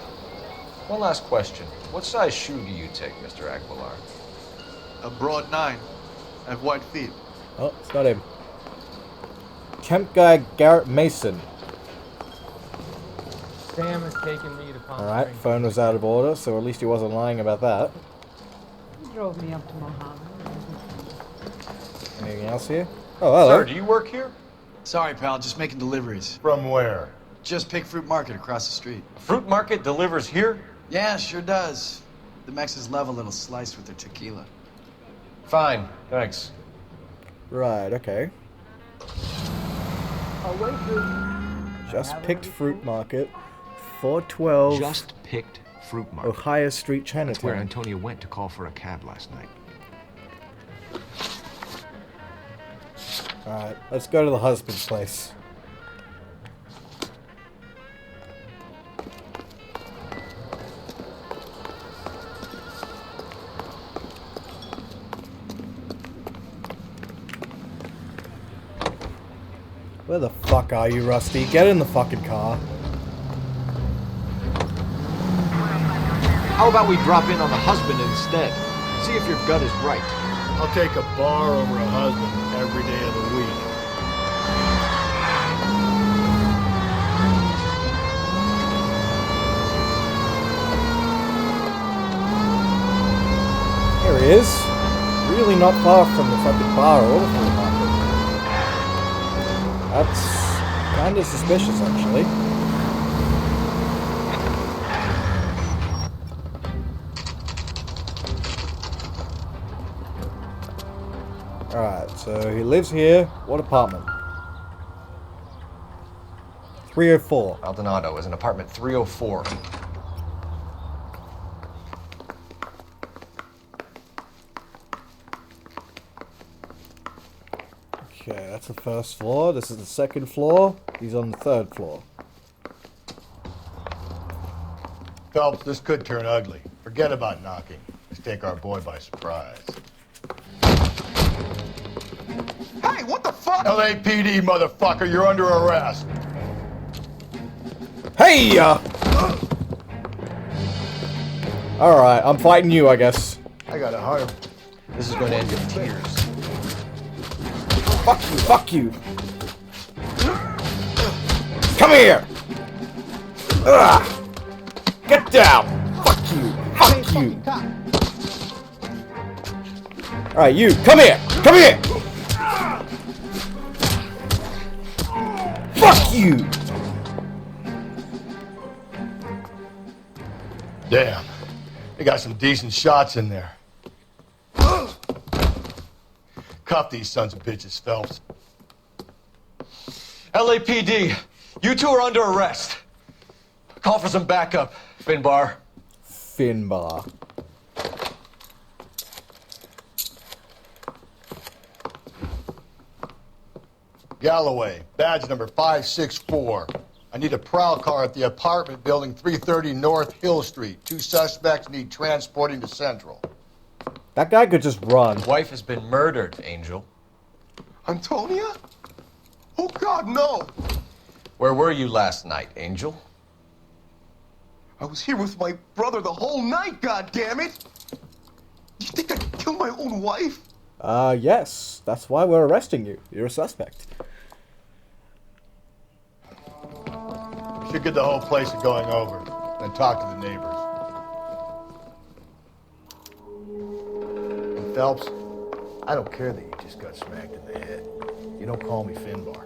One last question. What size shoe do you take, Mr. Aguilar? A broad 9. I have white feet. Oh, it's not him. Temp guy Garrett Mason. Sam has taken me to Palm Alright, Springs. phone was out of order, so at least he wasn't lying about that. He drove me up to Mohammed. Anything else here? Oh, hello. Sir, do you work here? Sorry, pal, just making deliveries. From where? Just Pig Fruit Market across the street. Fruit market delivers here? Yeah, sure does. The Mexes love a little slice with their tequila. Fine, thanks. Right, okay. Just picked fruit market. 412. Just picked fruit market. Ohio Street, Chinatown. That's where Antonia went to call for a cab last night. Alright, let's go to the husband's place. Where the fuck are you, Rusty? Get in the fucking car. How about we drop in on the husband instead? See if your gut is right. I'll take a bar over a husband every day of the week. Here he is. Really not far from the fucking bar or the fruit market. That's kind of suspicious, actually. Alright, so he lives here. What apartment? 304. Maldonado is in apartment 304. Okay, that's the first floor. This is the second floor. He's on the third floor. Phelps, this could turn ugly. Forget about knocking. Let's take our boy by surprise. Hey, what the fuck? LAPD, motherfucker, you're under arrest. Hey! Alright, I'm fighting you, I guess. I got a heart. This is going to end in tears. Fuck you, fuck you. Come here! Ugh. Get down! Fuck you, fuck you. Alright, you, come here! Come here! Fuck you! Damn. They got some decent shots in there. Cuff these sons of bitches, Phelps. LAPD, you two are under arrest. Call for some backup, Finbar. Finbar. Galloway, badge number 564. I need a prowl car at the apartment building 330 North Hill Street. 2 suspects need transporting to Central. That guy could just run. Wife has been murdered, Angel. Antonia? Oh, God, no. Where were you last night, Angel? I was here with my brother the whole night, goddammit! You think I'd kill my own wife? Yes. That's why we're arresting you. You're a suspect. We should get the whole place going over, then talk to the neighbors. And Phelps, I don't care that you just got smacked in the head. You don't call me Finbar.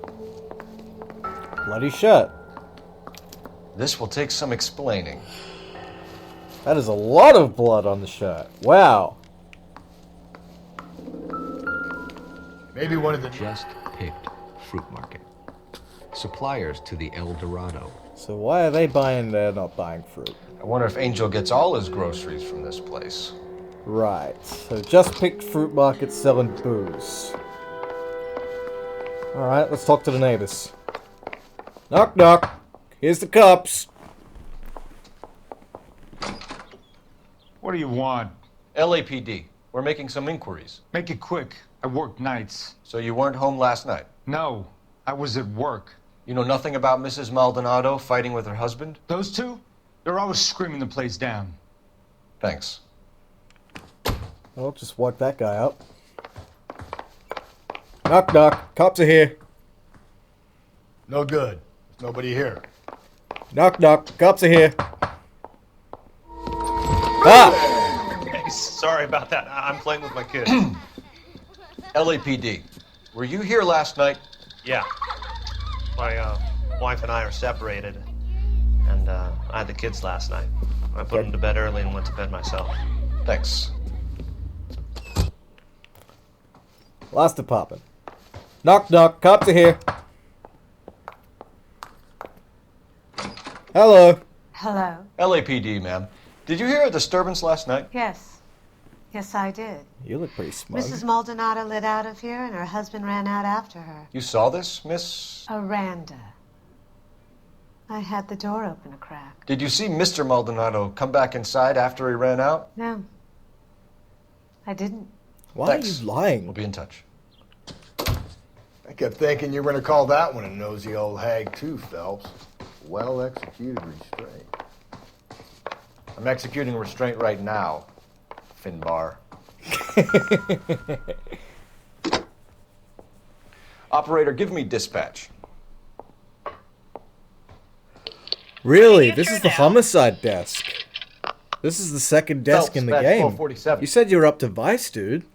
Bloody shirt. This will take some explaining. That is a lot of blood on the shirt. Wow. Maybe one of the... Just picked fruit market. Suppliers to the El Dorado. So why are they buying, they're not buying fruit? I wonder if Angel gets all his groceries from this place. Right. So just picked fruit market selling booze. Alright, let's talk to the neighbors. Knock knock. Here's the cops. What do you want? LAPD. We're making some inquiries. Make it quick. I work nights. So you weren't home last night? No, I was at work. You know nothing about Mrs. Maldonado fighting with her husband? Those two? They're always screaming the place down. Thanks. I'll just wipe that guy up. Knock knock. Cops are here. No good. There's nobody here. Knock knock. Cops are here. Ah! Hey, sorry about that. I'm playing with my kids. LAPD. Were you here last night? Yeah. My wife and I are separated, and I had the kids last night. I put them to bed early and went to bed myself. Thanks. Last department. Knock knock. Cops are here. Hello. Hello. LAPD, ma'am. Did you hear a disturbance last night? Yes. Yes, I did. You look pretty smug. Mrs. Maldonado lit out of here, and her husband ran out after her. You saw this, Miss? Aranda. I had the door open a crack. Did you see Mr. Maldonado come back inside after he ran out? No. I didn't. Why Thanks. are you lying? We'll be in touch. I kept thinking you were going to call that one a nosy old hag too, Phelps. Well executed restraint. I'm executing restraint right now, Finbar. Operator, give me dispatch. Really? This is the homicide desk. This is the second desk in the game. 1247. You said you were up to Vice, dude.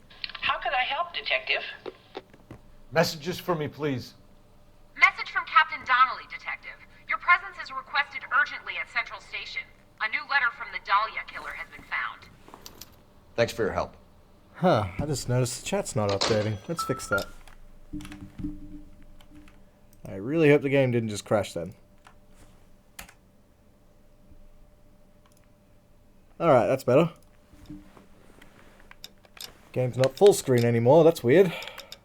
How could I help, Detective? Messages for me, please. Message from Captain Donnelly, Detective. Your presence is requested urgently at Central Station. A new letter from the Dahlia killer has been found. Thanks for your help. Huh, I just noticed the chat's not updating. Let's fix that. I really hope the game didn't just crash then. Alright, that's better. Game's not full screen anymore, that's weird.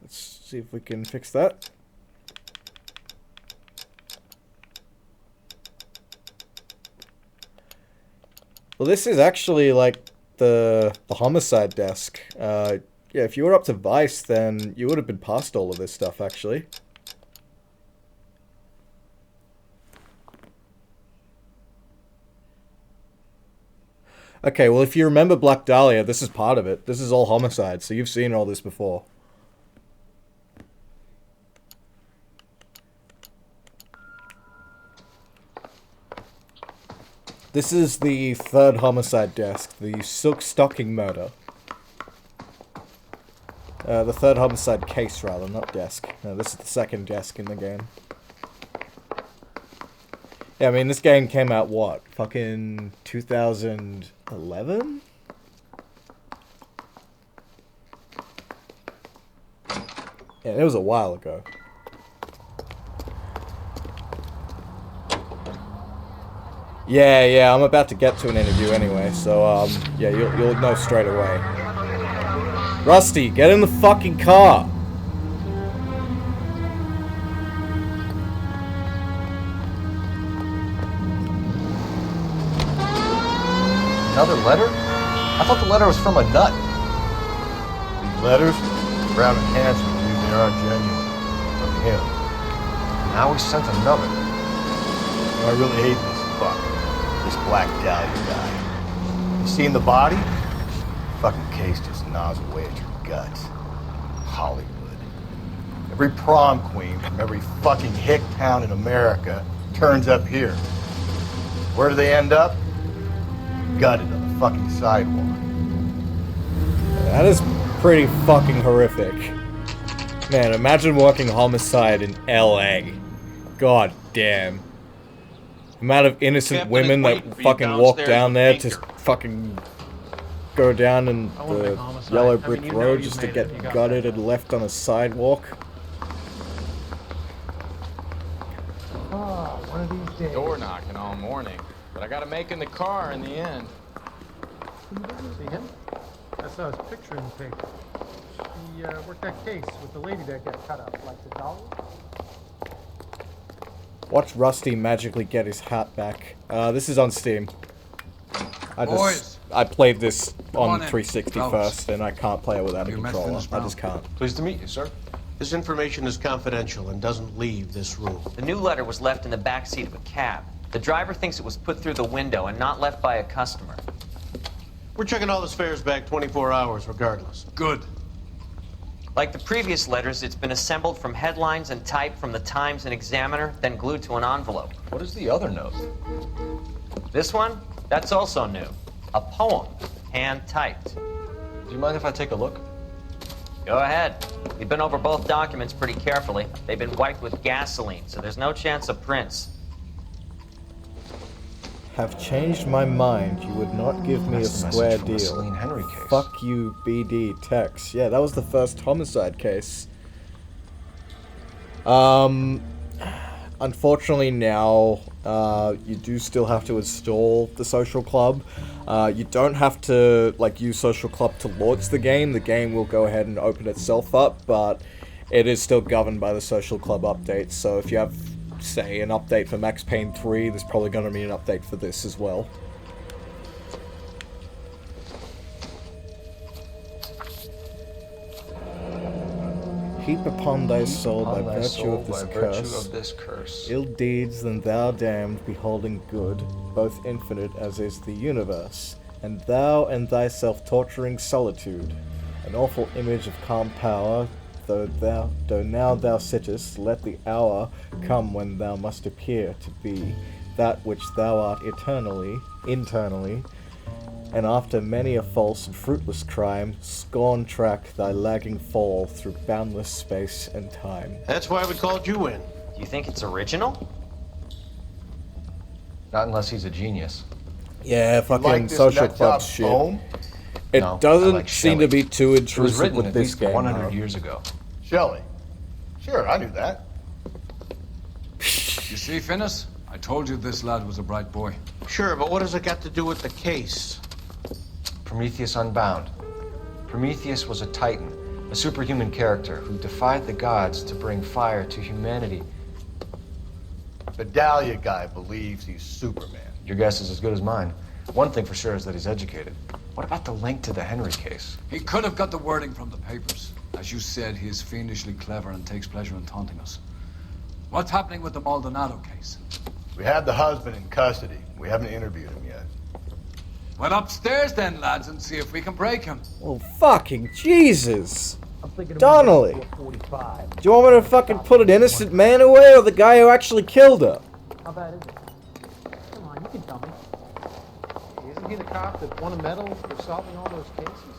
Let's see if we can fix that. Well, this is actually like the homicide desk. Yeah, if you were up to Vice, then you would have been past all of this stuff, actually. Okay, well, if you remember Black Dahlia, this is part of it. This is all homicide, so you've seen all this before. This is the third homicide desk, the silk stocking murder. The third homicide case, rather, not desk. No, this is the second desk in the game. Yeah, I mean, this game came out, what? Fucking 2011? Yeah, it was a while ago. Yeah, I'm about to get to an interview anyway, so, yeah, you'll know straight away. Rusty, get in the fucking car! Another letter? I thought the letter was from a nut. These letters, Brown and Hanson believe they are genuine. From him. Now we sent another. I really hate this fuck. The this Black Dahlia guy. You seen the body? Fucking case just gnaws away at your guts. Hollywood. Every prom queen from every fucking hick town in America turns up here. Where do they end up? Gutted on the fucking sidewalk. That is pretty fucking horrific. Man, imagine working Homicide in LA. God damn. The amount of innocent women that fucking walk down there to fucking go down in the yellow brick road just to get gutted and left on a sidewalk. Oh, one of these days. Door knocking all morning, but I got to make in the car in the end. See him? I saw his picture in the paper. He worked that case with the lady that got cut up, like the dollar. Watch Rusty magically get his hat back. This is on Steam. I played this on 360 first, and I can't play it without a controller. I just can't. Pleased to meet you, sir. This information is confidential and doesn't leave this room. The new letter was left in the back seat of a cab. The driver thinks it was put through the window and not left by a customer. We're checking all this fares back 24 hours regardless. Good. Like the previous letters, it's been assembled from headlines and typed from the Times and Examiner, then glued to an envelope. What is the other note? This one? That's also new. A poem, hand-typed. Do you mind if I take a look? Go ahead. We've been over both documents pretty carefully. They've been wiped with gasoline, so there's no chance of prints. Have changed my mind. You would not give me a square deal. Henry case. Fuck you, BD Tex. Yeah, that was the first Homicide case. Unfortunately now, you do still have to install the Social Club. You don't have to, like, use Social Club to launch the game. The game will go ahead and open itself up, but it is still governed by the Social Club updates. So if you have, say, an update for Max Payne 3, there's probably going to be an update for this as well. Heap upon thy soul by virtue of this curse, ill deeds than thou damned, beholding good, both infinite as is the universe, and thou and thy self-torturing solitude, an awful image of calm power, though now thou sittest, let the hour come when thou must appear to be that which thou art internally, and after many a false and fruitless crime, scorn track thy lagging fall through boundless space and time. That's why we called you in. Do you think it's original? Not unless he's a genius. Yeah, fucking Social Club shit. It doesn't seem to be too intrusive with this game. 100 years ago. Shelley. Sure, I knew that. You see, Finnis? I told you this lad was a bright boy. Sure, but what has it got to do with the case? Prometheus Unbound. Prometheus was a titan, a superhuman character who defied the gods to bring fire to humanity. The Dahlia guy believes he's Superman. Your guess is as good as mine. One thing for sure is that he's educated. What about the link to the Henry case? He could have got the wording from the papers. As you said, he is fiendishly clever and takes pleasure in taunting us. What's happening with the Maldonado case? We have the husband in custody. We haven't interviewed him yet. Well, upstairs then, lads, and see if we can break him. Oh, fucking Jesus. I'm thinking Donnelly. Do you want me to fucking put an innocent man away or the guy who actually killed her? How bad is it? Come on, you can tell me. Isn't he the cop that won a medal for solving all those cases?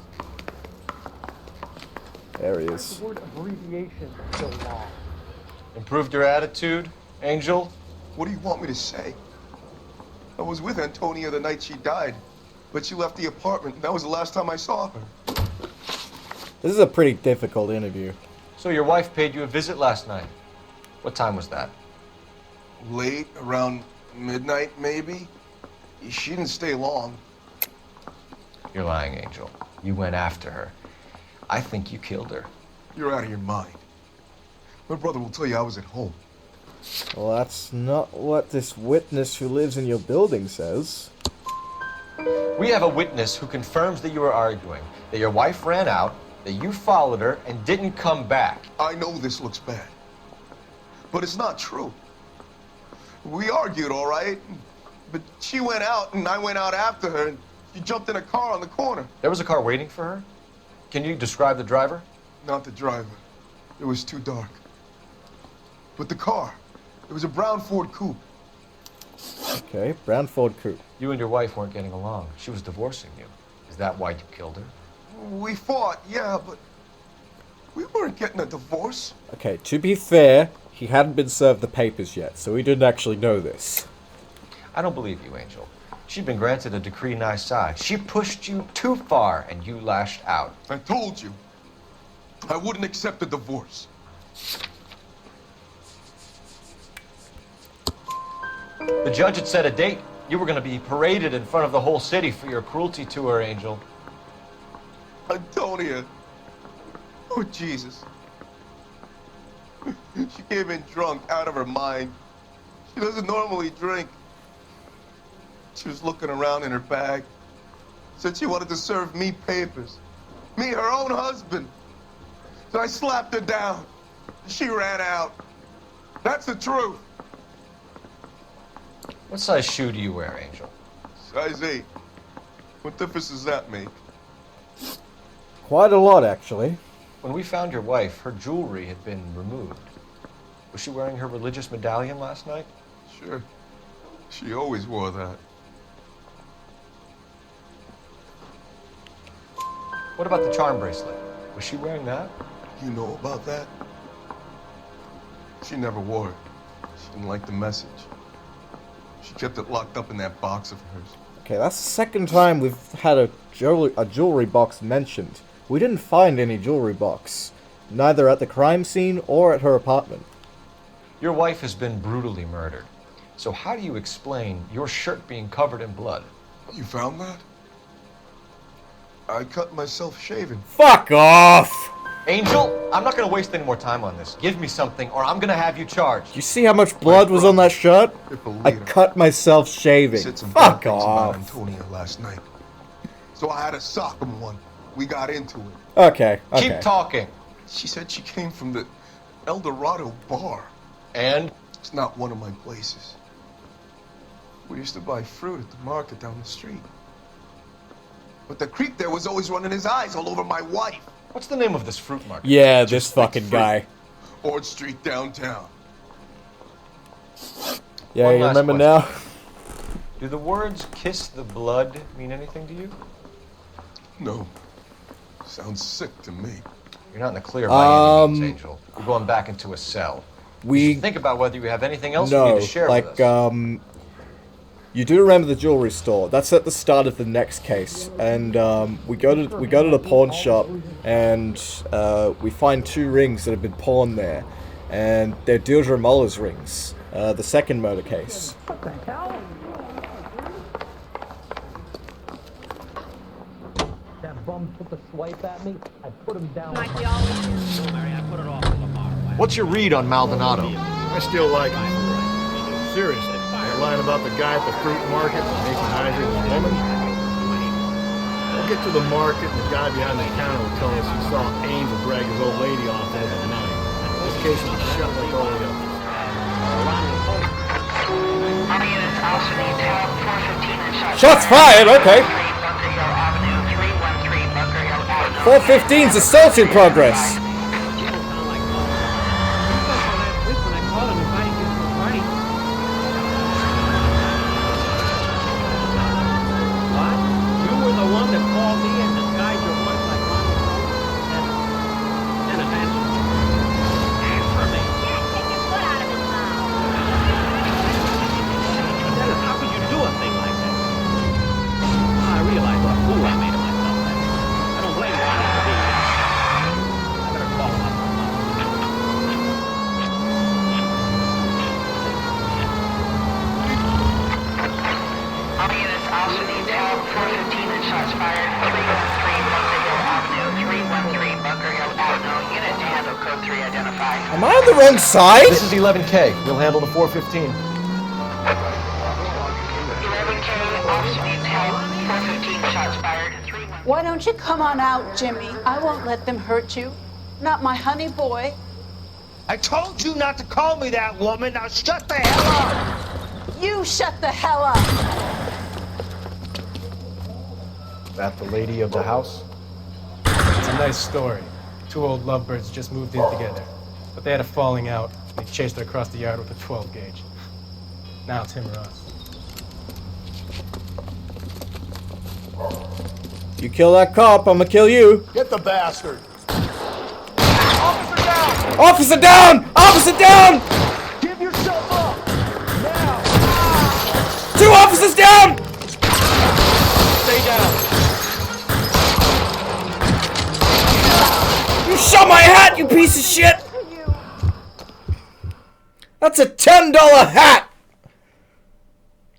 There he is. The word abbreviation is so long. Improved your attitude, Angel? What do you want me to say? I was with Antonia the night she died, but she left the apartment. That was the last time I saw her. This is a pretty difficult interview. So your wife paid you a visit last night. What time was that? Late, around midnight, maybe. She didn't stay long. You're lying, Angel. You went after her. I think you killed her. You're out of your mind. My brother will tell you I was at home. Well, that's not what this witness who lives in your building says. We have a witness who confirms that you were arguing, that your wife ran out, that you followed her and didn't come back. I know this looks bad, but it's not true. We argued, all right? but she went out, and I went out after her, and she jumped in a car on the corner. There was a car waiting for her? Can you describe the driver? Not the driver. It was too dark. But the car, it was a brown Ford Coupe. Okay, brown Ford Coupe. You and your wife weren't getting along. She was divorcing you. Is that why you killed her? We fought, yeah, but we weren't getting a divorce. Okay, to be fair, he hadn't been served the papers yet, so he didn't actually know this. I don't believe you, Angel. She'd been granted a decree nisi. She pushed you too far, and you lashed out. I told you, I wouldn't accept a divorce. The judge had set a date. You were going to be paraded in front of the whole city for your cruelty to her, Angel. Antonia. Oh, Jesus. She came in drunk, out of her mind. She doesn't normally drink. She was looking around in her bag. Said she wanted to serve me papers. Me, her own husband. So I slapped her down. She ran out. That's the truth. What size shoe do you wear, Angel? Size 8. What difference does that make? Quite a lot, actually. When we found your wife, her jewelry had been removed. Was she wearing her religious medallion last night? Sure. She always wore that. What about the charm bracelet? Was she wearing that? You know about that? She never wore it. She didn't like the message. She kept it locked up in that box of hers. Okay, that's the second time we've had a jewelry box mentioned. We didn't find any jewelry box, neither at the crime scene or at her apartment. Your wife has been brutally murdered. So how do you explain your shirt being covered in blood? You found that? I cut myself shaving. Fuck off! Angel, I'm not going to waste any more time on this. Give me something or I'm going to have you charged. You see how much blood was on that shirt? I cut myself shaving. Said some Fuck bad things off. about Antonia last night. So I had to sock him one. We got into it. Okay, okay. Keep talking. She said she came from the El Dorado bar. And? It's not one of my places. We used to buy fruit at the market down the street. But the creep there was always running his eyes all over my wife. What's the name of this fruit market? Yeah, this fucking guy. Ord Street downtown. Yeah, One you last remember question. now? Do the words kiss the blood mean anything to you? No. Sounds sick to me. You're not in the clear by any means, Angel. You're going back into a cell. You should think about whether you have anything else you need to share with us. You do remember the jewelry store? That's at the start of the next case, and we go to the pawn shop, and we find 2 rings that have been pawned there, and they're Deirdre Muller's rings. The second murder case. What the hell? That bum took a swipe at me. I put him down. What's your read on Maldonado? I still like him. Seriously. That line about the guy at the fruit market making eyes at his woman. We'll get to the market and the guy behind the counter will tell us he saw Angel drag his old lady off overnight. This case will be shut like all the others. Shots fired, okay. 415's assault in progress. Am I on the wrong side? This is 11K. We'll handle the 415. 11K, officer needs help. 415 shots fired. Why don't you come on out, Jimmy? I won't let them hurt you. Not my honey boy. I told you not to call me that, woman. Now shut the hell up. You shut the hell up! That the lady of the house? It's a nice story. Two old lovebirds just moved in together. But they had a falling out, and he chased her across the yard with a 12 gauge. Now it's him or us. You kill that cop, I'ma kill you. Get the bastard! Officer down! Officer down! Officer down! Give yourself up! Now! 2 officers down! Stay down! You shot my hat, you piece of shit! That's a $10 hat!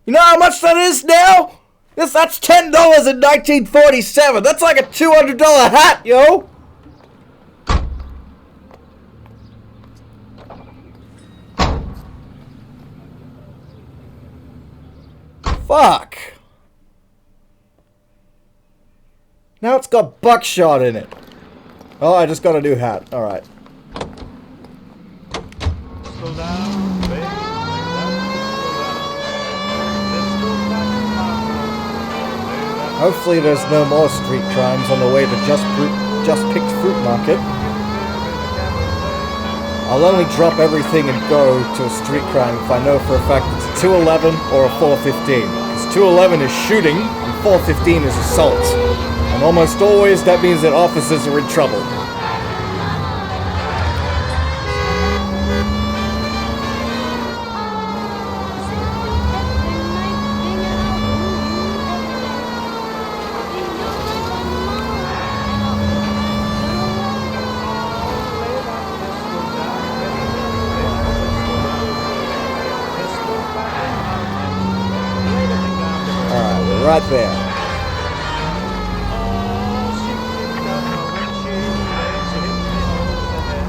You know how much that is now? Yes, that's $10 in 1947. That's like a $200 hat, yo! Fuck! Now it's got buckshot in it. Oh, I just got a new hat. Alright. Slow down, baby. Hopefully there's no more street crimes on the way to Just Picked Fruit Market. I'll only drop everything and go to a street crime if I know for a fact it's a 211 or a 415. Because 211 is shooting and 415 is assault. And almost always that means that officers are in trouble. Right there.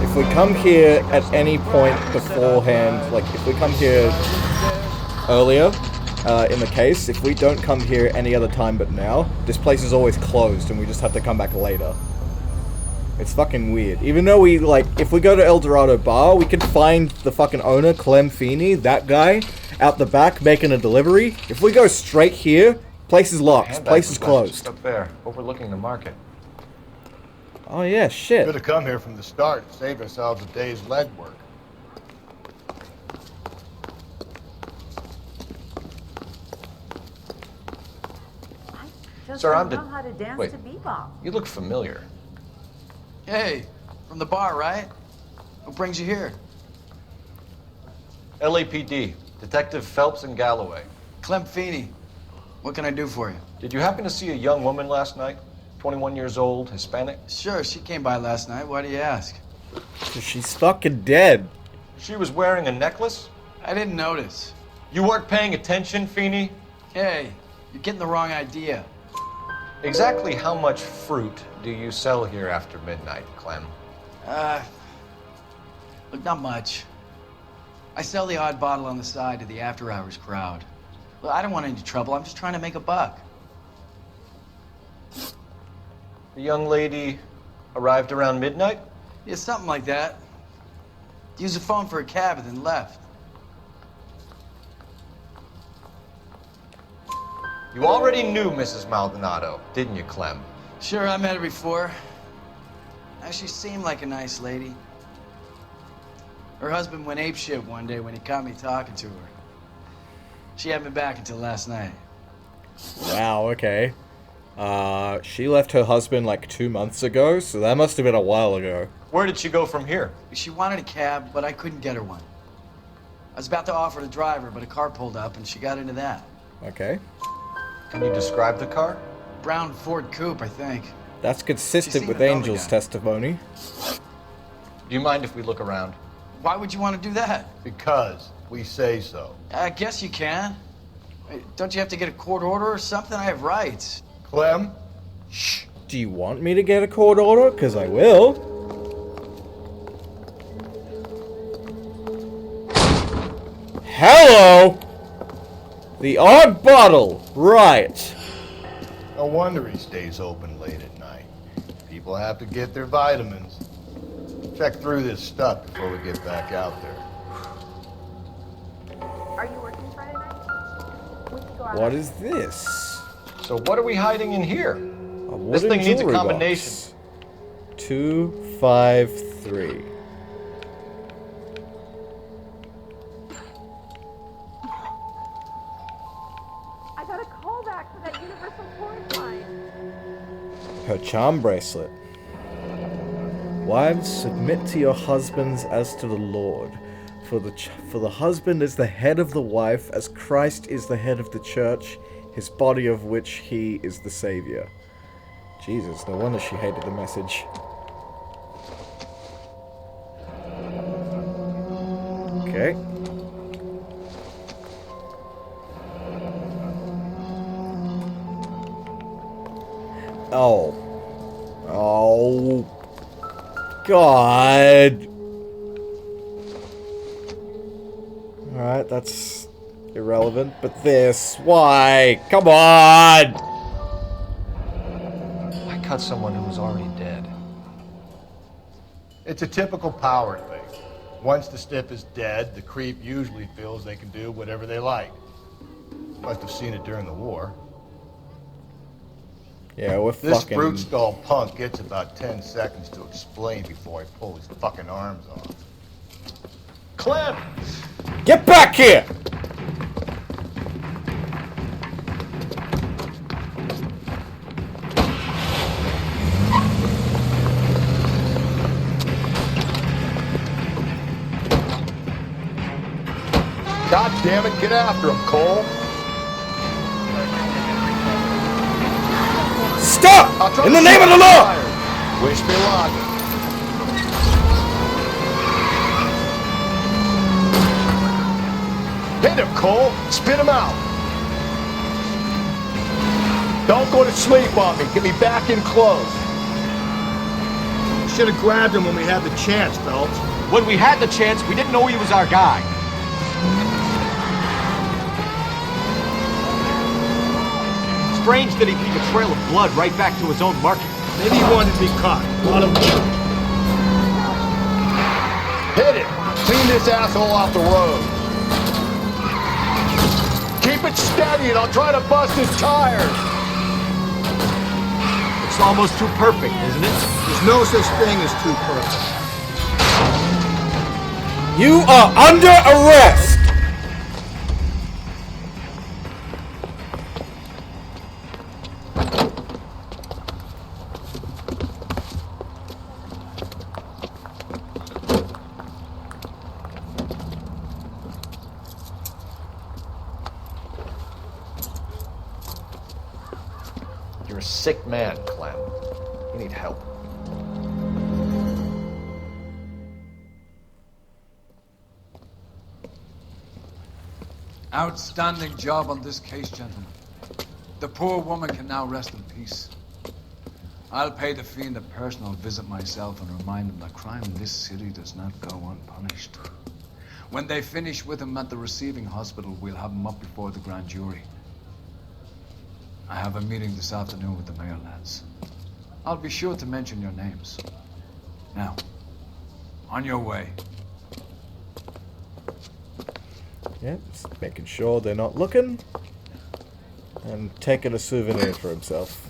If we come here at any point beforehand, like if we come here earlier in the case, if we don't come here any other time but now, this place is always closed and we just have to come back later. It's fucking weird. Even though we, like, if we go to El Dorado Bar, we can find the fucking owner, Clem Feeney, that guy, out the back making a delivery. If we go straight here, place is locked. Place is closed. Up there, overlooking the market. Oh yeah, shit. Could have come here from the start and saved ourselves a day's legwork. Just Sir, don't I'm know how to dance Wait, to bebop. you look familiar. Hey, from the bar, right? What brings you here? LAPD, Detective Phelps and Galloway. Clem Feeney. What can I do for you? Did you happen to see a young woman last night? 21 years old, Hispanic? Sure, she came by last night. Why do you ask? She's fucking dead. She was wearing a necklace? I didn't notice. You weren't paying attention, Feeney? Hey, you're getting the wrong idea. Exactly how much fruit do you sell here after midnight, Clem? Look, not much. I sell the odd bottle on the side to the after-hours crowd. Look, I don't want any trouble. I'm just trying to make a buck. The young lady arrived around midnight? Yeah, something like that. Used the phone for a cab and then left. You already knew Mrs. Maldonado, didn't you, Clem? Sure, I met her before. She seemed like a nice lady. Her husband went apeshit one day when he caught me talking to her. She hadn't been back until last night. Wow, okay. She left her husband like 2 months ago, so that must have been a while ago. Where did she go from here? She wanted a cab, but I couldn't get her one. I was about to offer to drive her, but a car pulled up and she got into that. Okay. Can you describe the car? Brown Ford Coupe, I think. That's consistent She with seemed to know the Angel's guy. testimony. Do you mind if we look around? Why would you want to do that? Because we say so. I guess you can. Wait, don't you have to get a court order or something? I have rights. Clem? Shh. Do you want me to get a court order? Because I will. Hello! The odd bottle. Right. No wonder he stays open late at night. People have to get their vitamins. Check through this stuff before we get back out there. Are you working Friday night? What is this? So what are we hiding in here? This wooden thing needs a jewelry combination. box. 253. I got a call back for that Universal Chorus line. Her charm bracelet. Wives, submit to your husbands as to the Lord. For the husband is the head of the wife, as Christ is the head of the church, his body of which he is the Savior. Jesus, no wonder she hated the message. Okay. Oh. Oh. God. Alright, that's irrelevant. But this, why? Come on! I cut someone who was already dead. It's a typical power thing. Once the stiff is dead, the creep usually feels they can do whatever they like. Must have seen it during the war. Yeah, we're This fucking... brute skull punk gets about 10 seconds to explain before I pull his fucking arms off. Clem! Get back here! God damn it, get after him, Cole! Stop! In the name of the Lord! Wish me luck. Hit him, Cole! Spit him out! Don't go to sleep on me. Get me back in close. Should have grabbed him when we had the chance, Phelps. When we had the chance, we didn't know he was our guy. Strange that he'd leave a trail of blood right back to his own market. Maybe he wanted to be caught. Hit it! Clean this asshole off the road. Keep it steady and I'll try to bust his tires. It's almost too perfect, isn't it? There's no such thing as too perfect. You are under arrest! You're a sick man, Clem. You need help. Outstanding job on this case, gentlemen. The poor woman can now rest in peace. I'll pay the fiend a personal visit myself and remind him that crime in this city does not go unpunished. When they finish with him at the receiving hospital, we'll have him up before the grand jury. I have a meeting this afternoon with the mayor lads. I'll be sure to mention your names. Now, on your way. Yeah, just making sure they're not looking. And taking a souvenir for himself.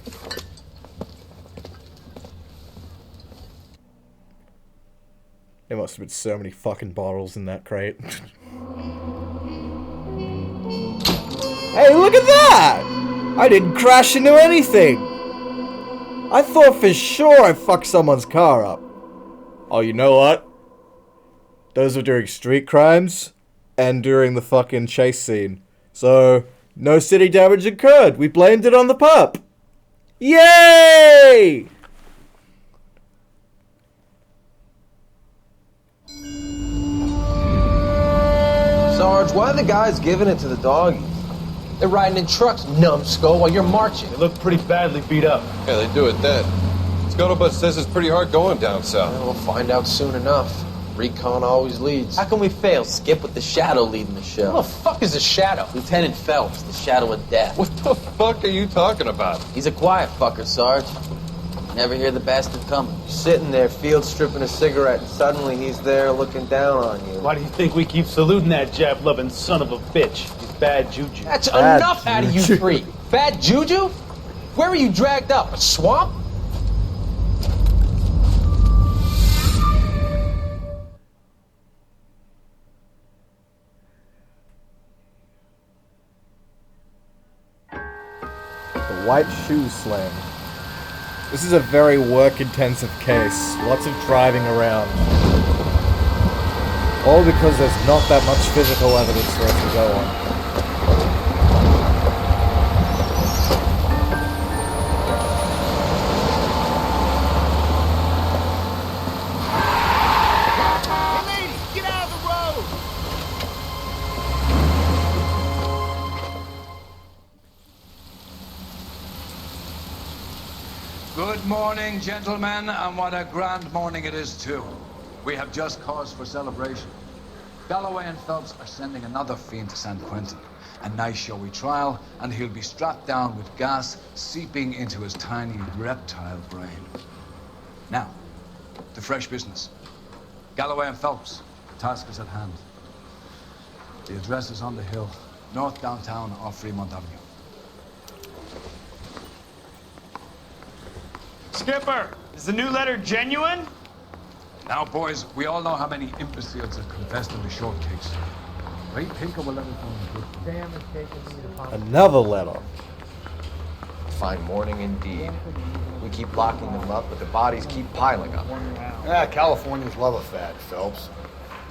There must have been so many fucking bottles in that crate. Hey, look at that! I didn't crash into anything! I thought for sure I fucked someone's car up. Oh, you know what? Those were during street crimes and during the fucking chase scene. So, no city damage occurred. We blamed it on the pup. Yay! Sarge, why are the guys giving it to the doggies? They're riding in trucks, numbskull, while you're marching. They look pretty badly beat up. Yeah, they do it then. Scuttlebutt says it's pretty hard going down south. Well, we'll find out soon enough. Recon always leads. How can we fail? Skip with the Shadow leading the show. Who the fuck is the Shadow? Lieutenant Phelps, the Shadow of Death. What the fuck are you talking about? He's a quiet fucker, Sarge. Never hear the bastard coming. Sitting there, field stripping a cigarette, and suddenly he's there looking down on you. Why do you think we keep saluting that jab-loving son of a bitch? He's bad juju. That's Bad enough out of you juju. three. Bad juju? Where were you dragged up? A swamp? The white shoe slang. This is a very work-intensive case. Lots of driving around. All because there's not that much physical evidence for us to go on. Good morning, gentlemen, and what a grand morning it is, too. We have just cause for celebration. Galloway and Phelps are sending another fiend to San Quentin. A nice showy trial, and he'll be strapped down with gas seeping into his tiny reptile brain. Now, to fresh business. Galloway and Phelps, the task is at hand. The address is on the hill, north downtown off Fremont Avenue. Skipper, is the new letter genuine? Now, boys, we all know how many imbeciles have confessed in the short case. Wait, Pinker will let us know. Sam is taking me to Palm. Another letter. Fine morning indeed. We keep locking them up, but the bodies keep piling up. Yeah, Californians love a fad, Phelps.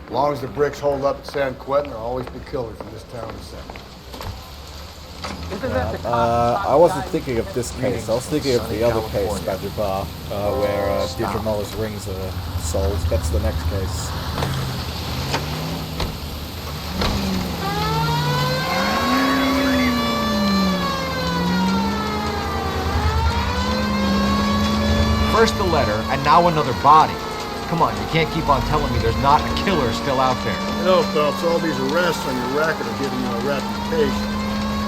As long as the bricks hold up at San Quentin, there'll always be killers in this town to send. I wasn't thinking of this case. I was thinking of the other case, Badger Bar, where Deirdre Muller's rings are sold. That's the next case. First the letter, and now another body. Come on, you can't keep on telling me there's not a killer still out there. You know, Phelps, all these arrests on your record are giving you a reputation.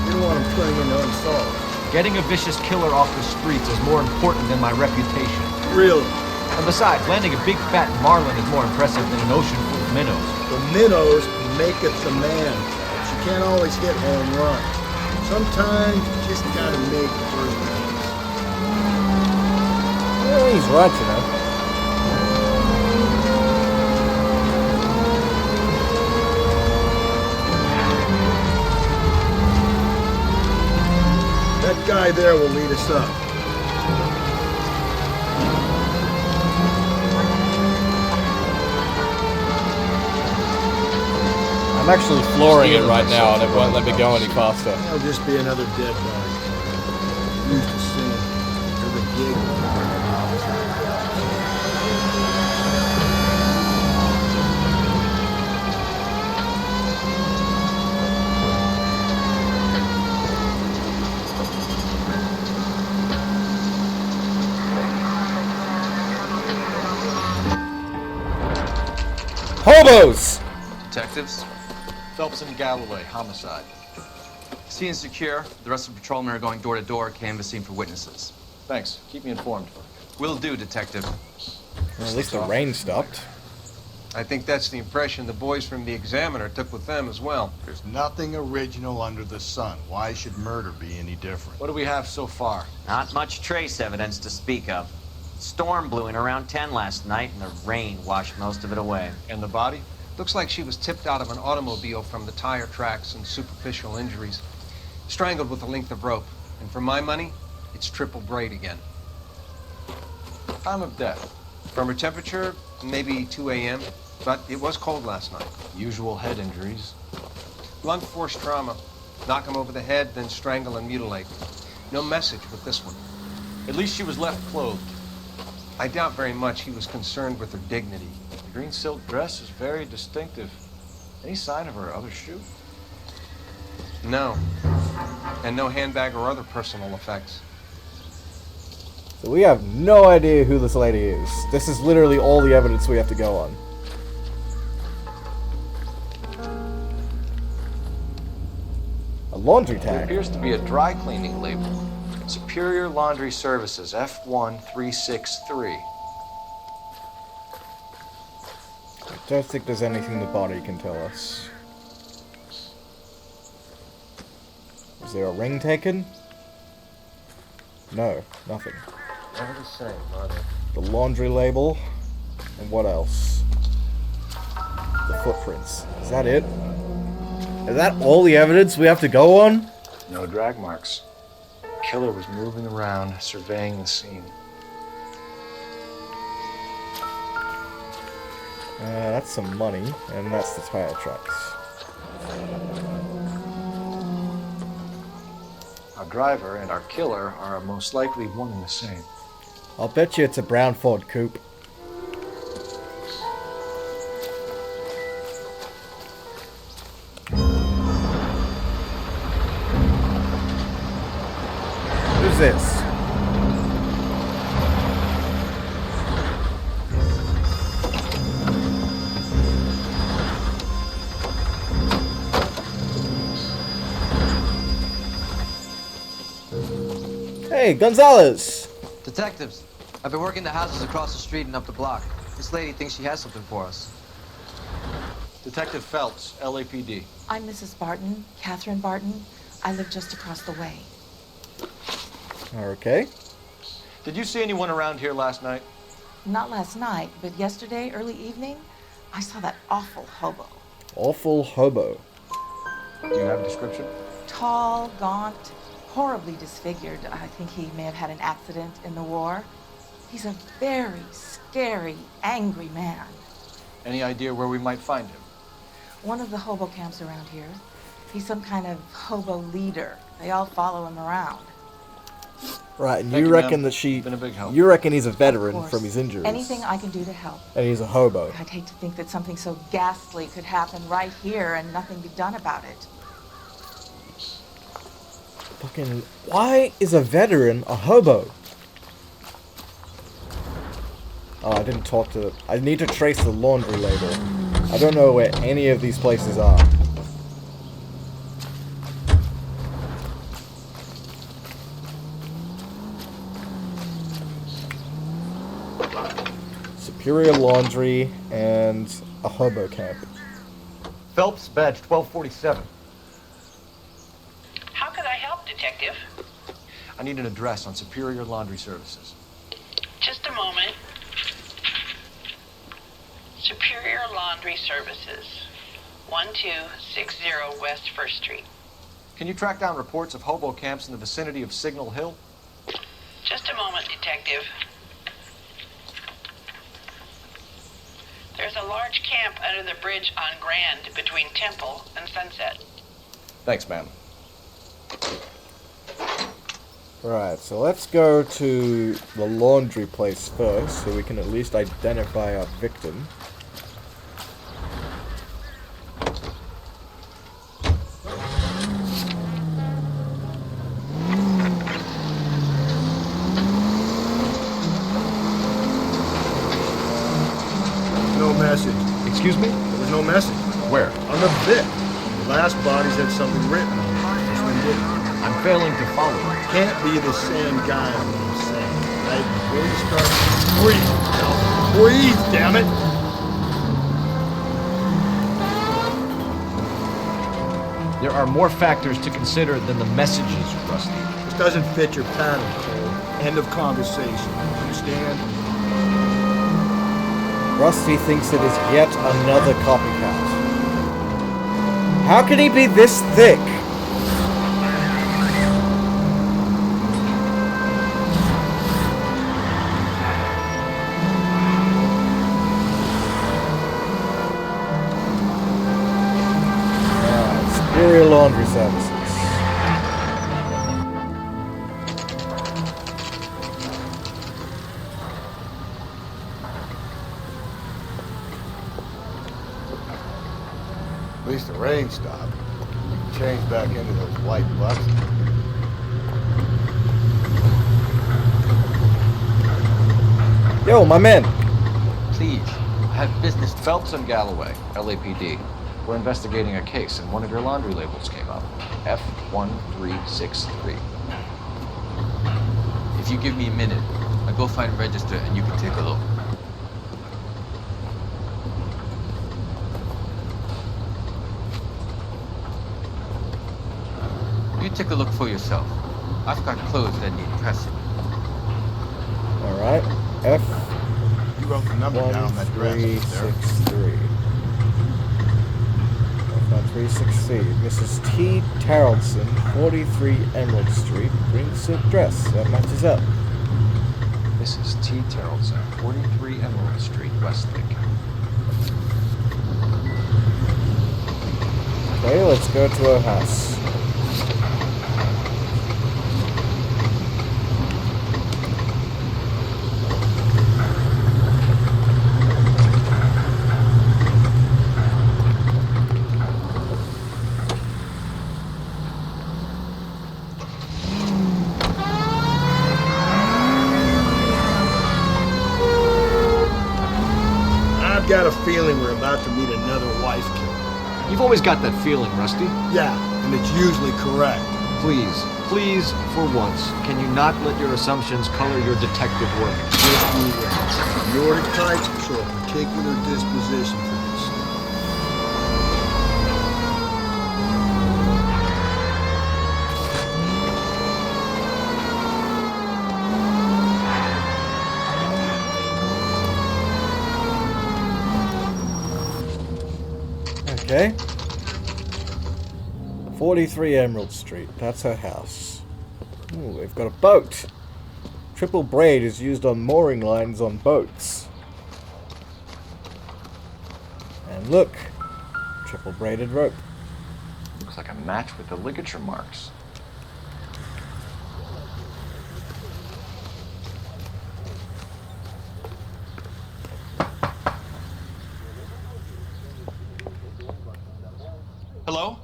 You don't want them turning into unsolved. Getting a vicious killer off the streets is more important than my reputation. Really? And besides, landing a big fat marlin is more impressive than an ocean full of minnows. The minnows maketh the man, Phelps. You can't always hit home runs. Sometimes you just gotta make birdies. Yeah, he's right, you know. That guy there will lead us up. I'm actually flooring it right now, and it won't let me go any faster. That'll just be another dead body. Used to seeing every gig. Hobos! Detectives? Phelps and Galloway, homicide. Scene is secure. The rest of the patrolmen are going door to door, canvassing for witnesses. Thanks. Keep me informed. Will do, Detective. Well, at least the rain stopped. I think that's the impression the boys from the Examiner took with them as well. There's nothing original under the sun. Why should murder be any different? What do we have so far? Not much trace evidence to speak of. Storm blew in around 10 last night, and the rain washed most of it away. And the body? Looks like she was tipped out of an automobile from the tire tracks and superficial injuries. Strangled with a length of rope. And for my money, it's triple braid again. Time of death? From her temperature, maybe 2 a.m., but it was cold last night. Usual head injuries. Blunt force trauma. Knock him over the head, then strangle and mutilate. No message with this one. At least she was left clothed. I doubt very much he was concerned with her dignity. The green silk dress is very distinctive. Any sign of her other shoe? No. And no handbag or other personal effects. So we have no idea who this lady is. This is literally all the evidence we have to go on. A laundry There tag. appears to be a dry cleaning label. Superior Laundry Services, F1363. I don't think there's anything the body can tell us. there a ring taken? No, nothing. Never the same, are they? The laundry label. And what else? The footprints. Is that it? Is that all the evidence we have to go on? No drag marks. The killer was moving around, surveying the scene. That's some money, and that's the tire tracks. Our driver and our killer are most likely one and the same. I'll bet you it's a brown Ford coupe. Who's this? Hey, Gonzalez! Detectives, I've been working the houses across the street and up the block. This lady thinks she has something for us. Detective Phelps, LAPD. I'm Mrs. Barton, Catherine Barton. I live just across the way. Okay. Did you see anyone around here last night? Not last night, but yesterday, early evening, I saw that awful hobo. Awful hobo. Do you have a description? Tall, gaunt, horribly disfigured. I think he may have had an accident in the war. He's a very scary, angry man. Any idea where we might find him? One of the hobo camps around here. He's some kind of hobo leader. They all follow him around. Right, and Thank you you, reckon ma'am. that she... Been a big help. You reckon he's a Of veteran course. from his injuries. Anything I can do to help. And he's a hobo. I'd hate to think that something so ghastly could happen right here and nothing be done about it. Fucking... Why is a veteran a hobo? Oh, I didn't talk to... I need to trace the laundry label. I don't know where any of these places are. Superior Laundry and a hobo camp. Phelps, badge 1247. How can I help, Detective? I need an address on Superior Laundry Services. Just a moment. Superior Laundry Services, 1260 West 1st Street. Can you track down reports of hobo camps in the vicinity of Signal Hill? Just a moment, Detective. There's a large camp under the bridge on Grand between Temple and Sunset. Thanks, ma'am. Right, so let's go to the laundry place first, so we can at least identify our victim. No message. Excuse me? There was no message. Where? On the bit. The last bodies had something written on it. This one didn't. I'm failing to follow it. Can't be the same guy, is what I'm saying. Right? Before you start, breathe. Now, breathe, damn it! There are more factors to consider than the messages, Rusty. This doesn't fit your pattern, Cole. End of conversation. Understand? Rusty thinks it is yet another copycat. How can he be this thick? Superior Laundry Services. At least the rain stopped. You can change back into those white bucks. Yo, my man. Please, I have business. Phelps and Galloway, LAPD. We're investigating a case, and one of your laundry labels came up. F1363. If you give me a minute, I'll go find and register and you can take a look. You Take a look for yourself. I've got clues that need pressing. Alright. F. You wrote the number down on that dress. 1363. F1363. Mrs. T. Tarleton, 43 Emerald Street. Green silk dress. That matches up. Mrs. T. Tarleton, 43 Emerald Street, Westlake. Okay, let's go to her house. I've got a feeling we're about to meet another wife killer. You've always got that feeling, Rusty. Yeah, and it's usually correct. Please, for once, can you not let your assumptions color your detective work? Just you wait. You're the type to show a particular disposition for this stuff. Okay. 43 Emerald Street. That's her house. Ooh, they've got a boat. Triple braid is used on mooring lines on boats. And look. Triple braided rope. Looks like a match with the ligature marks. Hello?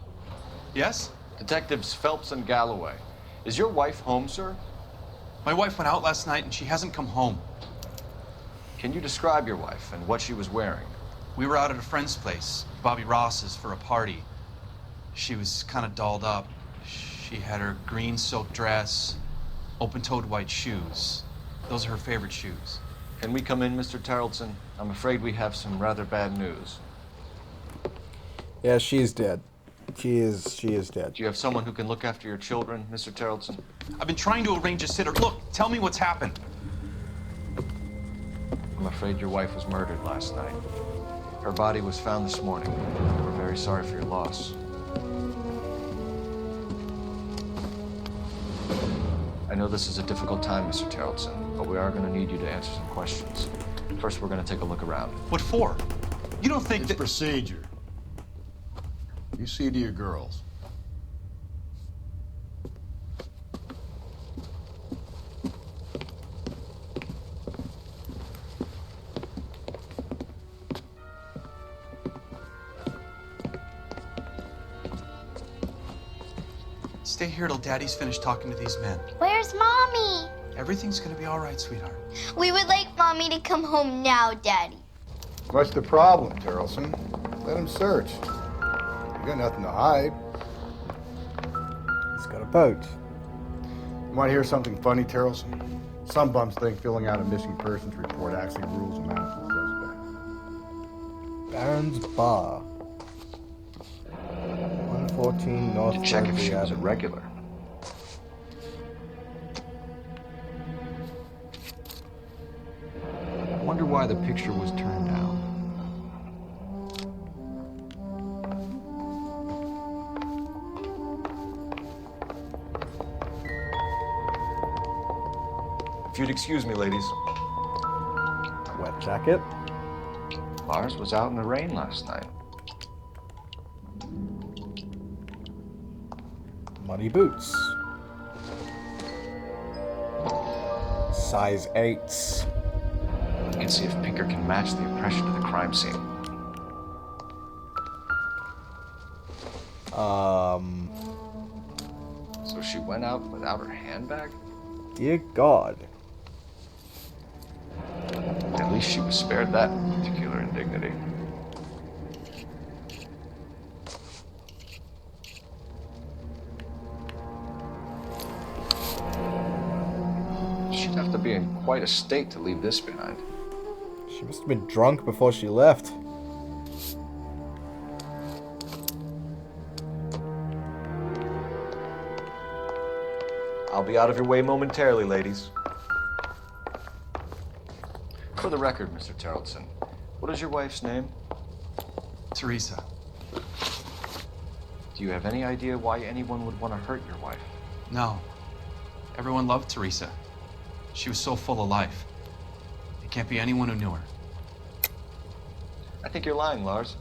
Yes? Detectives Phelps and Galloway. Is your wife home, sir? My wife went out last night and she hasn't come home. Can you describe your wife and what she was wearing? We were out at a friend's place, Bobby Ross's, for a party. She was kind of dolled up. She had her green silk dress, open-toed white shoes. Those are her favorite shoes. Can we come in, Mr. Tarleton? I'm afraid we have some rather bad news. Yeah, she's dead. She is dead. Do you have someone who can look after your children, Mr. Tarleton? I've been trying to arrange a sitter. Look, tell me what's happened. I'm afraid your wife was murdered last night. Her body was found this morning. We're very sorry for your loss. I know this is a difficult time, Mr. Tarleton, but we are going to need you to answer some questions. First, we're going to take a look around. What for? You don't think It's procedure. You see to your girls. Stay here till Daddy's finished talking to these men. Where's Mommy? Everything's gonna be all right, sweetheart. We would like Mommy to come home now, Daddy. What's the problem, Tarleton? Let him search. You got nothing to hide. He's got a boat. You want to hear something funny, Tarleton? Some bums think filling out a missing persons report actually rules them out as a suspect. Baron's Bar. 114 North. To check if she was a regular. I wonder why the picture was turned down. If you'd excuse me, ladies. Wet jacket. Ours was out in the rain last night. Muddy boots. Size 8s. You can see if Pinker can match the impression of the crime scene. So she went out without her handbag? Dear God. At least she was spared that particular indignity. She'd have to be in quite a state to leave this behind. She must have been drunk before she left. I'll be out of your way momentarily, ladies. For the record, Mr. Terrellson, what is your wife's name? Teresa. Do you have any idea why anyone would want to hurt your wife? No. Everyone loved Teresa. She was so full of life. It can't be anyone who knew her. I think you're lying, Lars.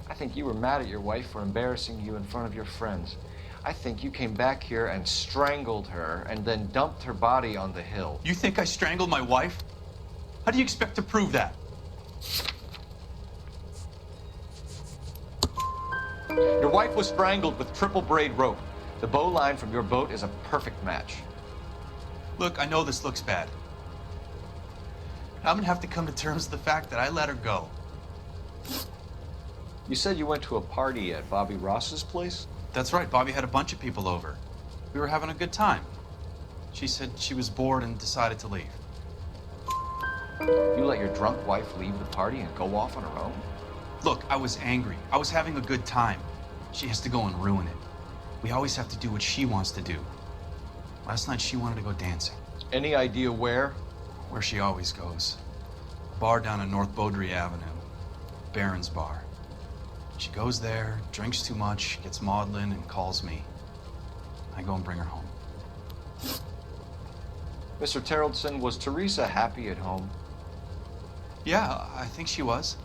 I think you were mad at your wife for embarrassing you in front of your friends. I think you came back here and strangled her and then dumped her body on the hill. You think I strangled my wife? How do you expect to prove that? Your wife was strangled with triple braid rope. The bow line from your boat is a perfect match. Look, I know this looks bad. I'm gonna have to come to terms with the fact that I let her go. You said you went to a party at Bobby Ross's place? That's right, Bobby had a bunch of people over. We were having a good time. She said she was bored and decided to leave. You let your drunk wife leave the party and go off on her own? Look, I was angry. I was having a good time. She has to go and ruin it. We always have to do what she wants to do. Last night she wanted to go dancing. Any idea where? Where she always goes. A bar down on North Beaudry Avenue. Baron's Bar. She goes there, drinks too much, gets maudlin, and calls me. I go and bring her home. Mr. Terrellson, was Teresa happy at home? Yeah, I think she was.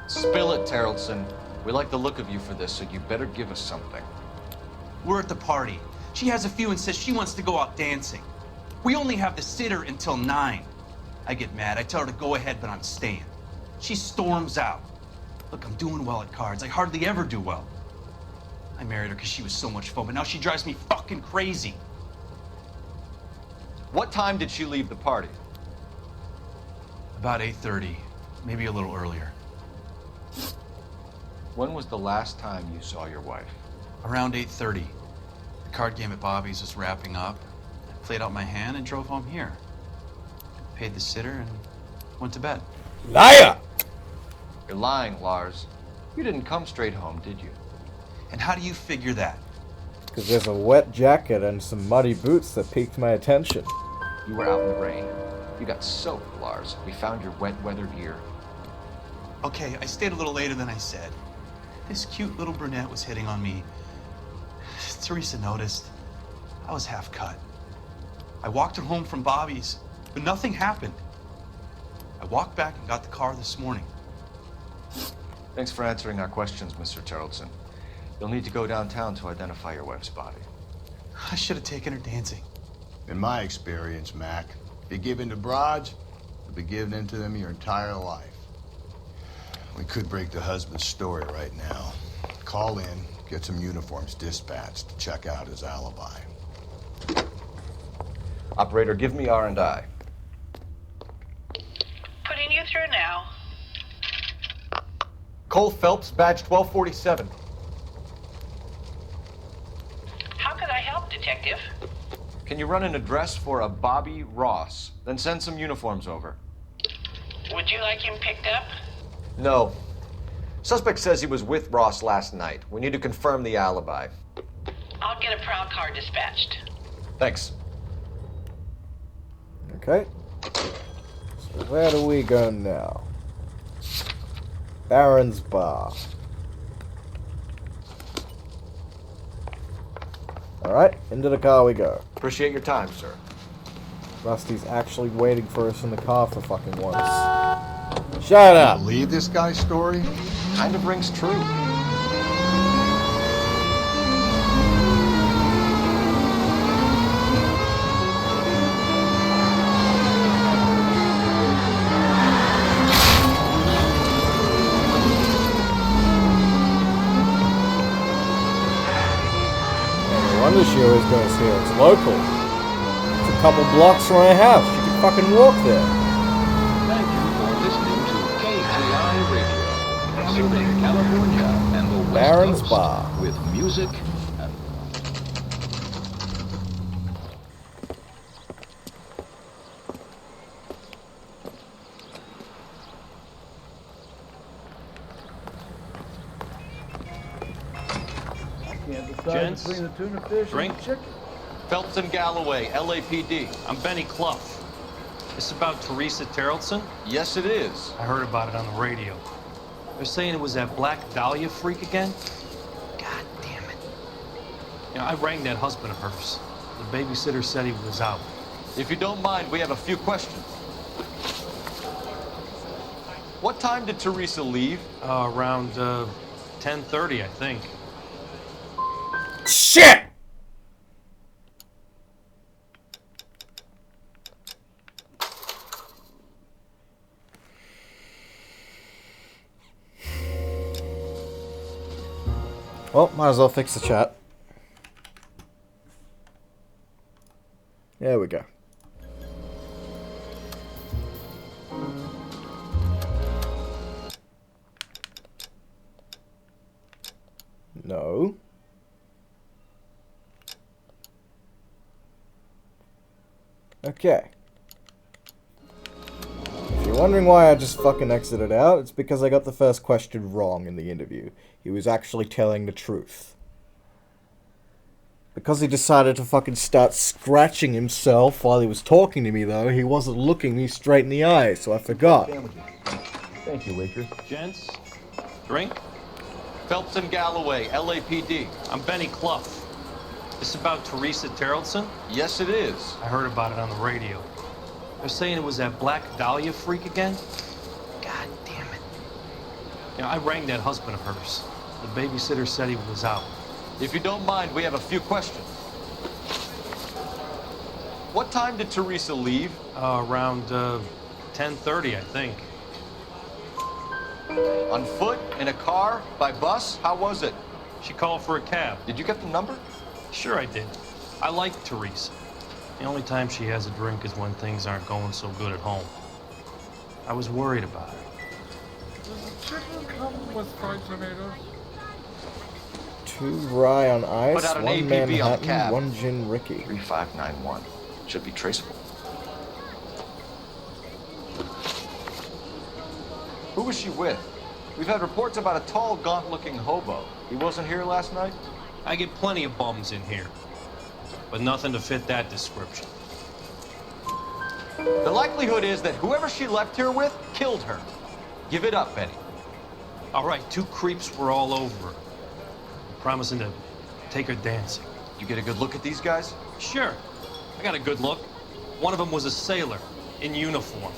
Spill it, Terrellson. We like the look of you for this, so you better give us something. We're at the party. She has a few and says she wants to go out dancing. We only have the sitter until 9. I get mad. I tell her to go ahead, but I'm staying. She storms out. Look, I'm doing well at cards. I hardly ever do well. I married her because she was so much fun, but now she drives me fucking crazy. What time did she leave the party? About 8:30, maybe a little earlier. When was the last time you saw your wife? Around 8:30. The card game at Bobby's was wrapping up. I played out my hand and drove home here. Paid the sitter and went to bed. Liar! You're lying, Lars. You didn't come straight home, did you? And how do you figure that? Because there's a wet jacket and some muddy boots that piqued my attention. You were out in the rain. You got soaked, Lars. We found your wet weather gear. Okay, I stayed a little later than I said. This cute little brunette was hitting on me. Teresa noticed. I was half cut. I walked her home from Bobby's, but nothing happened. I walked back and got the car this morning. Thanks for answering our questions, Mr. Terrellson. You'll need to go downtown to identify your wife's body. I should have taken her dancing. In my experience, Mac, if you give in to broads, you'll be giving in to them your entire life. We could break the husband's story right now. Call in, get some uniforms dispatched to check out his alibi. Operator, give me R&I. Putting you through now. Cole Phelps, badge 1247. How could I help, Detective? Can you run an address for a Bobby Ross? Then send some uniforms over. Would you like him picked up? No. Suspect says he was with Ross last night. We need to confirm the alibi. I'll get a prowl car dispatched. Thanks. Okay. So where do we go now? Baron's Bar. Alright, into the car we go. Appreciate your time, sir. Rusty's actually waiting for us in the car for fucking once. Shut up! Believe this guy's story? Kind of rings true. No wonder she always goes here. It's local. It's a couple blocks from my house. She can fucking walk there. Thank you for listening to KAI Radio, serving California and the West Baron's Coast Bar. with music and Can't decide between the tuna fish Drink? and the chicken. Phelps and Galloway, LAPD. I'm Benny Clough. This about Teresa Terrellson? Yes, it is. I heard about it on the radio. They're saying it was that Black Dahlia freak again? God damn it. You know, I rang that husband of hers. The babysitter said he was out. If you don't mind, we have a few questions. What time did Teresa leave? Around 10:30, I think. Shit! Well, might as well fix the chat. There we go. No. Okay. If you're wondering why I just fucking exited out, it's because I got the first question wrong in the interview. He was actually telling the truth. Because he decided to fucking start scratching himself while he was talking to me, though, he wasn't looking me straight in the eye, so I forgot. Thank you, waitress. Gents, drink? Phelps and Galloway, LAPD. I'm Benny Clough. This about Teresa Terrellson? Yes, it is. I heard about it on the radio. They're saying it was that Black Dahlia freak again? God damn it. You know, I rang that husband of hers. The babysitter said he was out. If you don't mind, we have a few questions. What time did Teresa leave? Around 10:30, I think. On foot? In a car? By bus? How was it? She called for a cab. Did you get the number? Sure I did. I like Teresa. The only time she has a drink is when things aren't going so good at home. I was worried about her. Does the chicken come with fried tomatoes? 2 rye on ice, Put out an 1 APB on the Manhattan, cab. 1 gin Ricky. 3591. Should be traceable. Who was she with? We've had reports about a tall, gaunt-looking hobo. He wasn't here last night? I get plenty of bums in here, but nothing to fit that description. The likelihood is that whoever she left here with killed her. Give it up, Benny. All right, 2 creeps were all over her, promising to take her dancing. You get a good look at these guys? Sure. I got a good look. One of them was a sailor in uniform.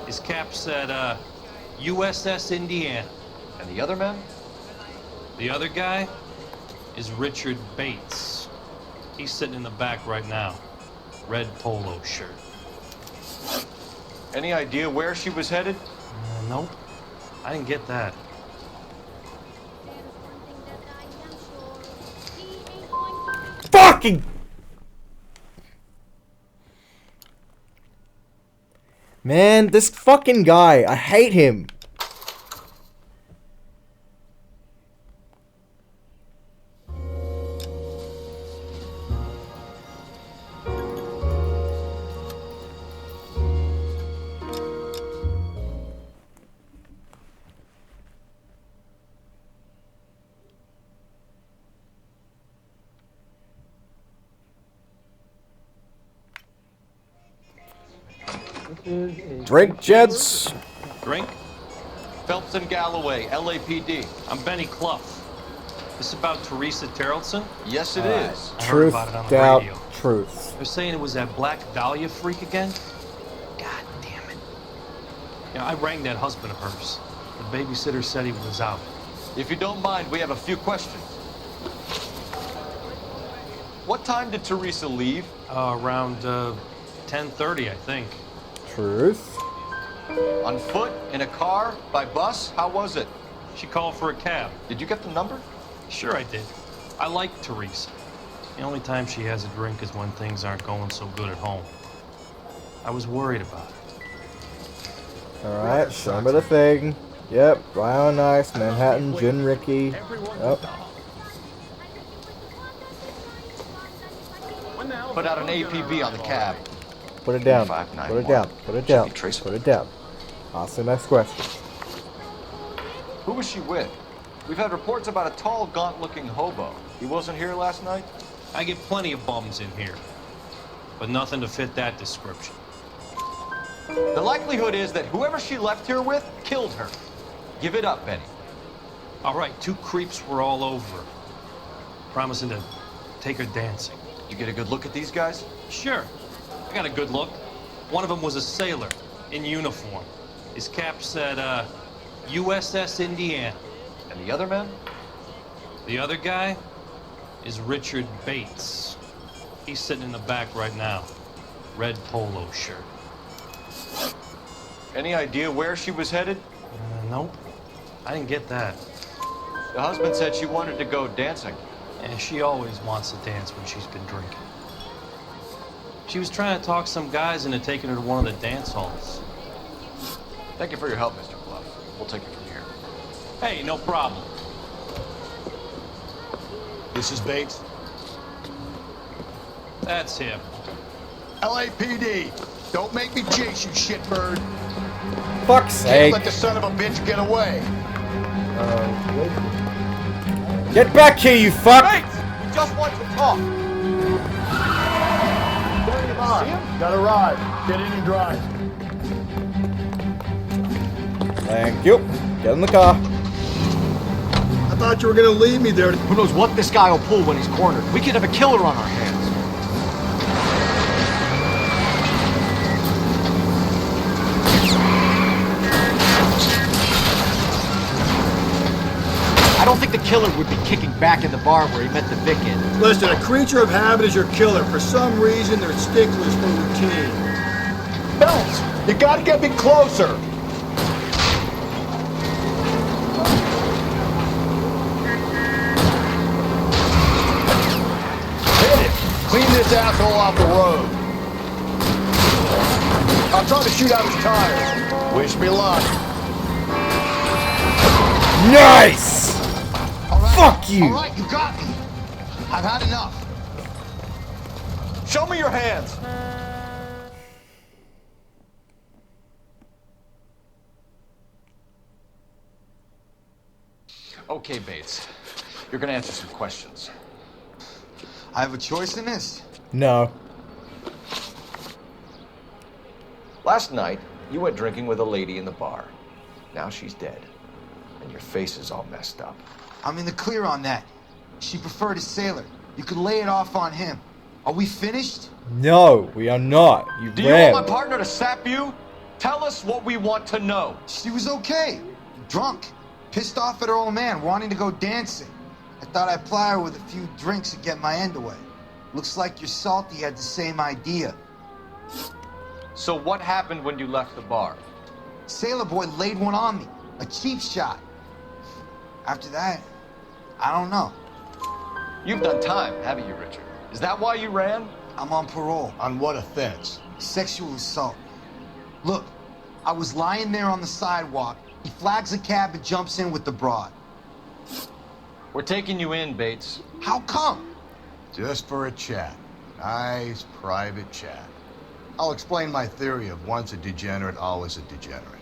His cap said, USS Indiana. And the other men? The other guy is Richard Bates. He's sitting in the back right now. Red polo shirt. Any idea where she was headed? Nope. I didn't get that. Fucking! Man, this fucking guy, I hate him. Drink, gents. Drink? Phelps and Galloway, LAPD. I'm Benny Clough. This about Teresa Terrellson? Yes, it is. I heard Truth, about it on the doubt, radio. truth. They're saying it was that Black Dahlia freak again? God damn it. You know, I rang that husband of hers. The babysitter said he was out. If you don't mind, we have a few questions. What time did Teresa leave? Around 10:30, I think. Truth. On foot? In a car? By bus? How was it? She called for a cab. Did you get the number? Sure I did. I like Teresa. The only time she has a drink is when things aren't going so good at home. I was worried about her. Alright, show me the thing. Yep, rye on ice, Manhattan, gin Ricky. Yep. Put out an APB on the cab. Put it down. Put it down. Put it down. Put it down. Ask the next question. Who was she with? We've had reports about a tall, gaunt-looking hobo. He wasn't here last night? I get plenty of bums in here, but nothing to fit that description. The likelihood is that whoever she left here with killed her. Give it up, Benny. All right, 2 creeps were all over, promising to take her dancing. You get a good look at these guys? Sure, I got a good look. One of them was a sailor in uniform. His cap said, USS Indiana. And the other man? The other guy is Richard Bates. He's sitting in the back right now. Red polo shirt. Any idea where she was headed? Nope. I didn't get that. The husband said she wanted to go dancing. And she always wants to dance when she's been drinking. She was trying to talk some guys into taking her to one of the dance halls. Thank you for your help, Mr. Bluff. We'll take it from here. Hey, no problem. This is Bates. That's him. LAPD, don't make me chase you, shitbird. Fuck's sake. Can't let the son of a bitch get away. Get back here, you fuck! Bates! Just want to talk. Come on, got a ride. Get in and drive. Thank you. Get in the car. I thought you were gonna leave me there. Who knows what this guy will pull when he's cornered? We could have a killer on our hands. I don't think the killer would be kicking back in the bar where he met the Vic in. Listen, a creature of habit is your killer. For some reason, they're sticklers for routine. Phelps, you gotta get me closer. Hit it. Clean this asshole off the road. I'm trying to shoot out his tires. Wish me luck. Nice! Fuck you! All right, you got me. I've had enough. Show me your hands. Okay, Bates. You're gonna answer some questions. I have a choice in this? No. Last night, you went drinking with a lady in the bar. Now she's dead. And your face is all messed up. I'm in the clear on that. She preferred a sailor. You could lay it off on him. Are we finished? No, we are not. You Do you ran. want my partner to sap you? Tell us what we want to know. She was okay. Drunk. Pissed off at her old man, wanting to go dancing. I thought I'd ply her with a few drinks and get my end away. Looks like your salty had the same idea. So what happened when you left the bar? Sailor boy laid one on me. A cheap shot. After that, I don't know. You've done time, haven't you, Richard? Is that why you ran? I'm on parole. On what offense? Sexual assault. Look, I was lying there on the sidewalk. He flags a cab and jumps in with the broad. We're taking you in, Bates. How come? Just for a chat. Nice private chat. I'll explain my theory of once a degenerate, always a degenerate.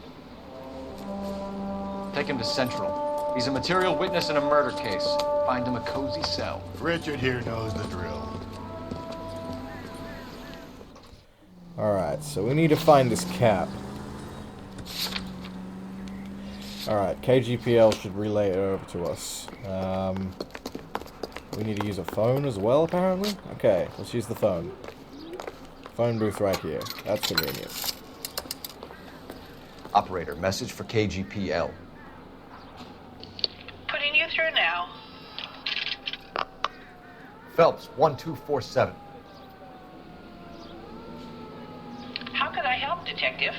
Take him to Central. He's a material witness in a murder case. Find him a cozy cell. Richard here knows the drill. Alright, so we need to find this cap. Alright, KGPL should relay it over to us. We need to use a phone as well, apparently? Okay, let's use the phone. Phone booth right here. That's convenient. Operator, message for KGPL. Putting you through now. Phelps, 1247. How could I help, Detective?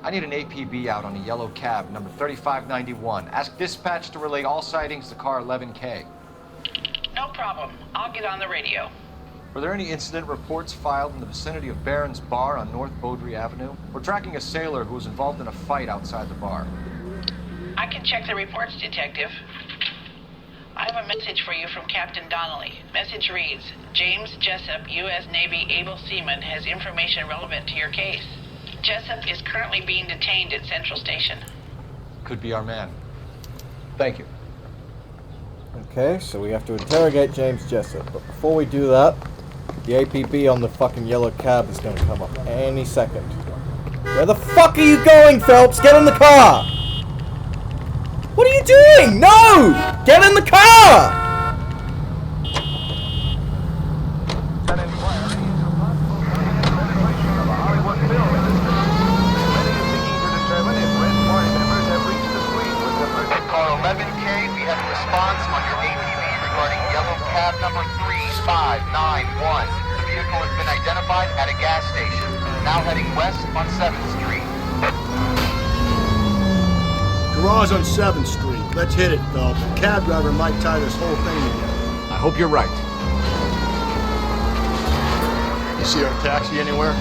I need an APB out on a yellow cab, number 3591. Ask dispatch to relay all sightings to car 11K. No problem. I'll get on the radio. Were there any incident reports filed in the vicinity of Barron's Bar on North Beaudry Avenue? We're tracking a sailor who was involved in a fight outside the bar. I can check the reports, Detective. I have a message for you from Captain Donnelly. Message reads, James Jessup, U.S. Navy able seaman, has information relevant to your case. Jessup is currently being detained at Central Station. Could be our man. Thank you. Okay, so we have to interrogate James Jessup, but before we do that, The APB on the fucking yellow cab is gonna come up any second. Where the fuck are you going, Phelps? Get in the car! What are you doing? No! Get in the car! Car 11K, we have a response on your APB regarding yellow cab number 3591. The vehicle has been identified at a gas station, now heading west on 7th Street. Garage on 7th Street. Let's hit it, Phelps. The cab driver might tie this whole thing together. I hope you're right. You see our taxi anywhere?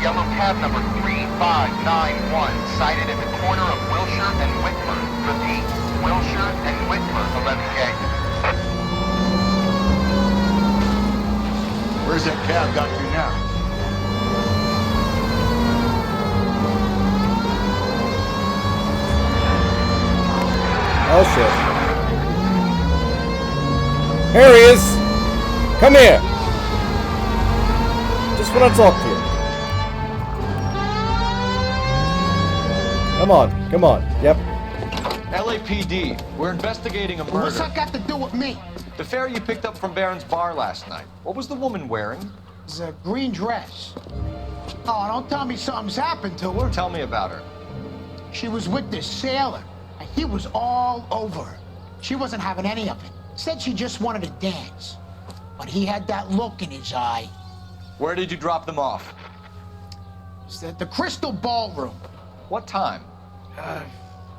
Yellow cab number 3591, sighted at the corner of Wilshire and Whitmer. Repeat, Wilshire and Whitmer, 11K. Where's that cab got to now? Oh shit. Here he is! Come here! Just want to talk to you. Come on, come on. Yep. LAPD, we're investigating a murder. What's that got to do with me? The fare you picked up from Barron's bar last night. What was the woman wearing? It's a green dress. Oh, don't tell me something's happened to her. Tell me about her. She was with this sailor, and he was all over her. She wasn't having any of it. Said she just wanted to dance. But he had that look in his eye. Where did you drop them off? It's at the Crystal Ballroom. What time?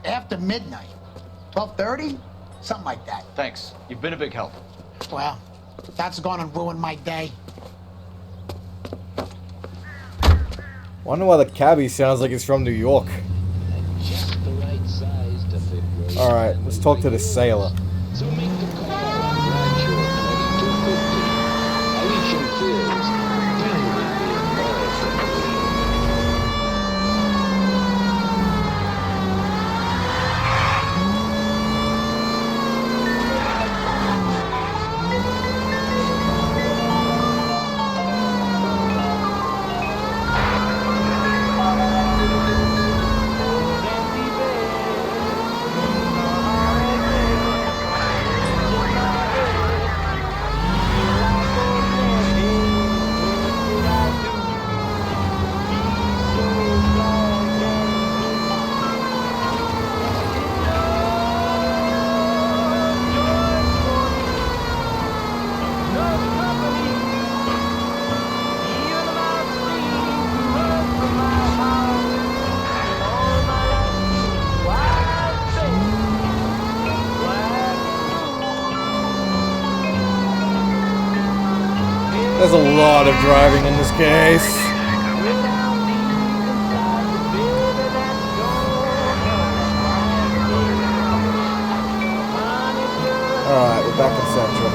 After midnight. 12:30? Something like that. Thanks. You've been a big help. Well, that's gonna ruin my day. Wonder why the cabbie sounds like he's from New York. Just the right size to fit Rose. Alright, let's talk to this sailor. So make the call on Bradshaw 2250. Alicia Fields, pounding the involved from the lead. There's a lot of driving in this case. Alright, we're back in Central.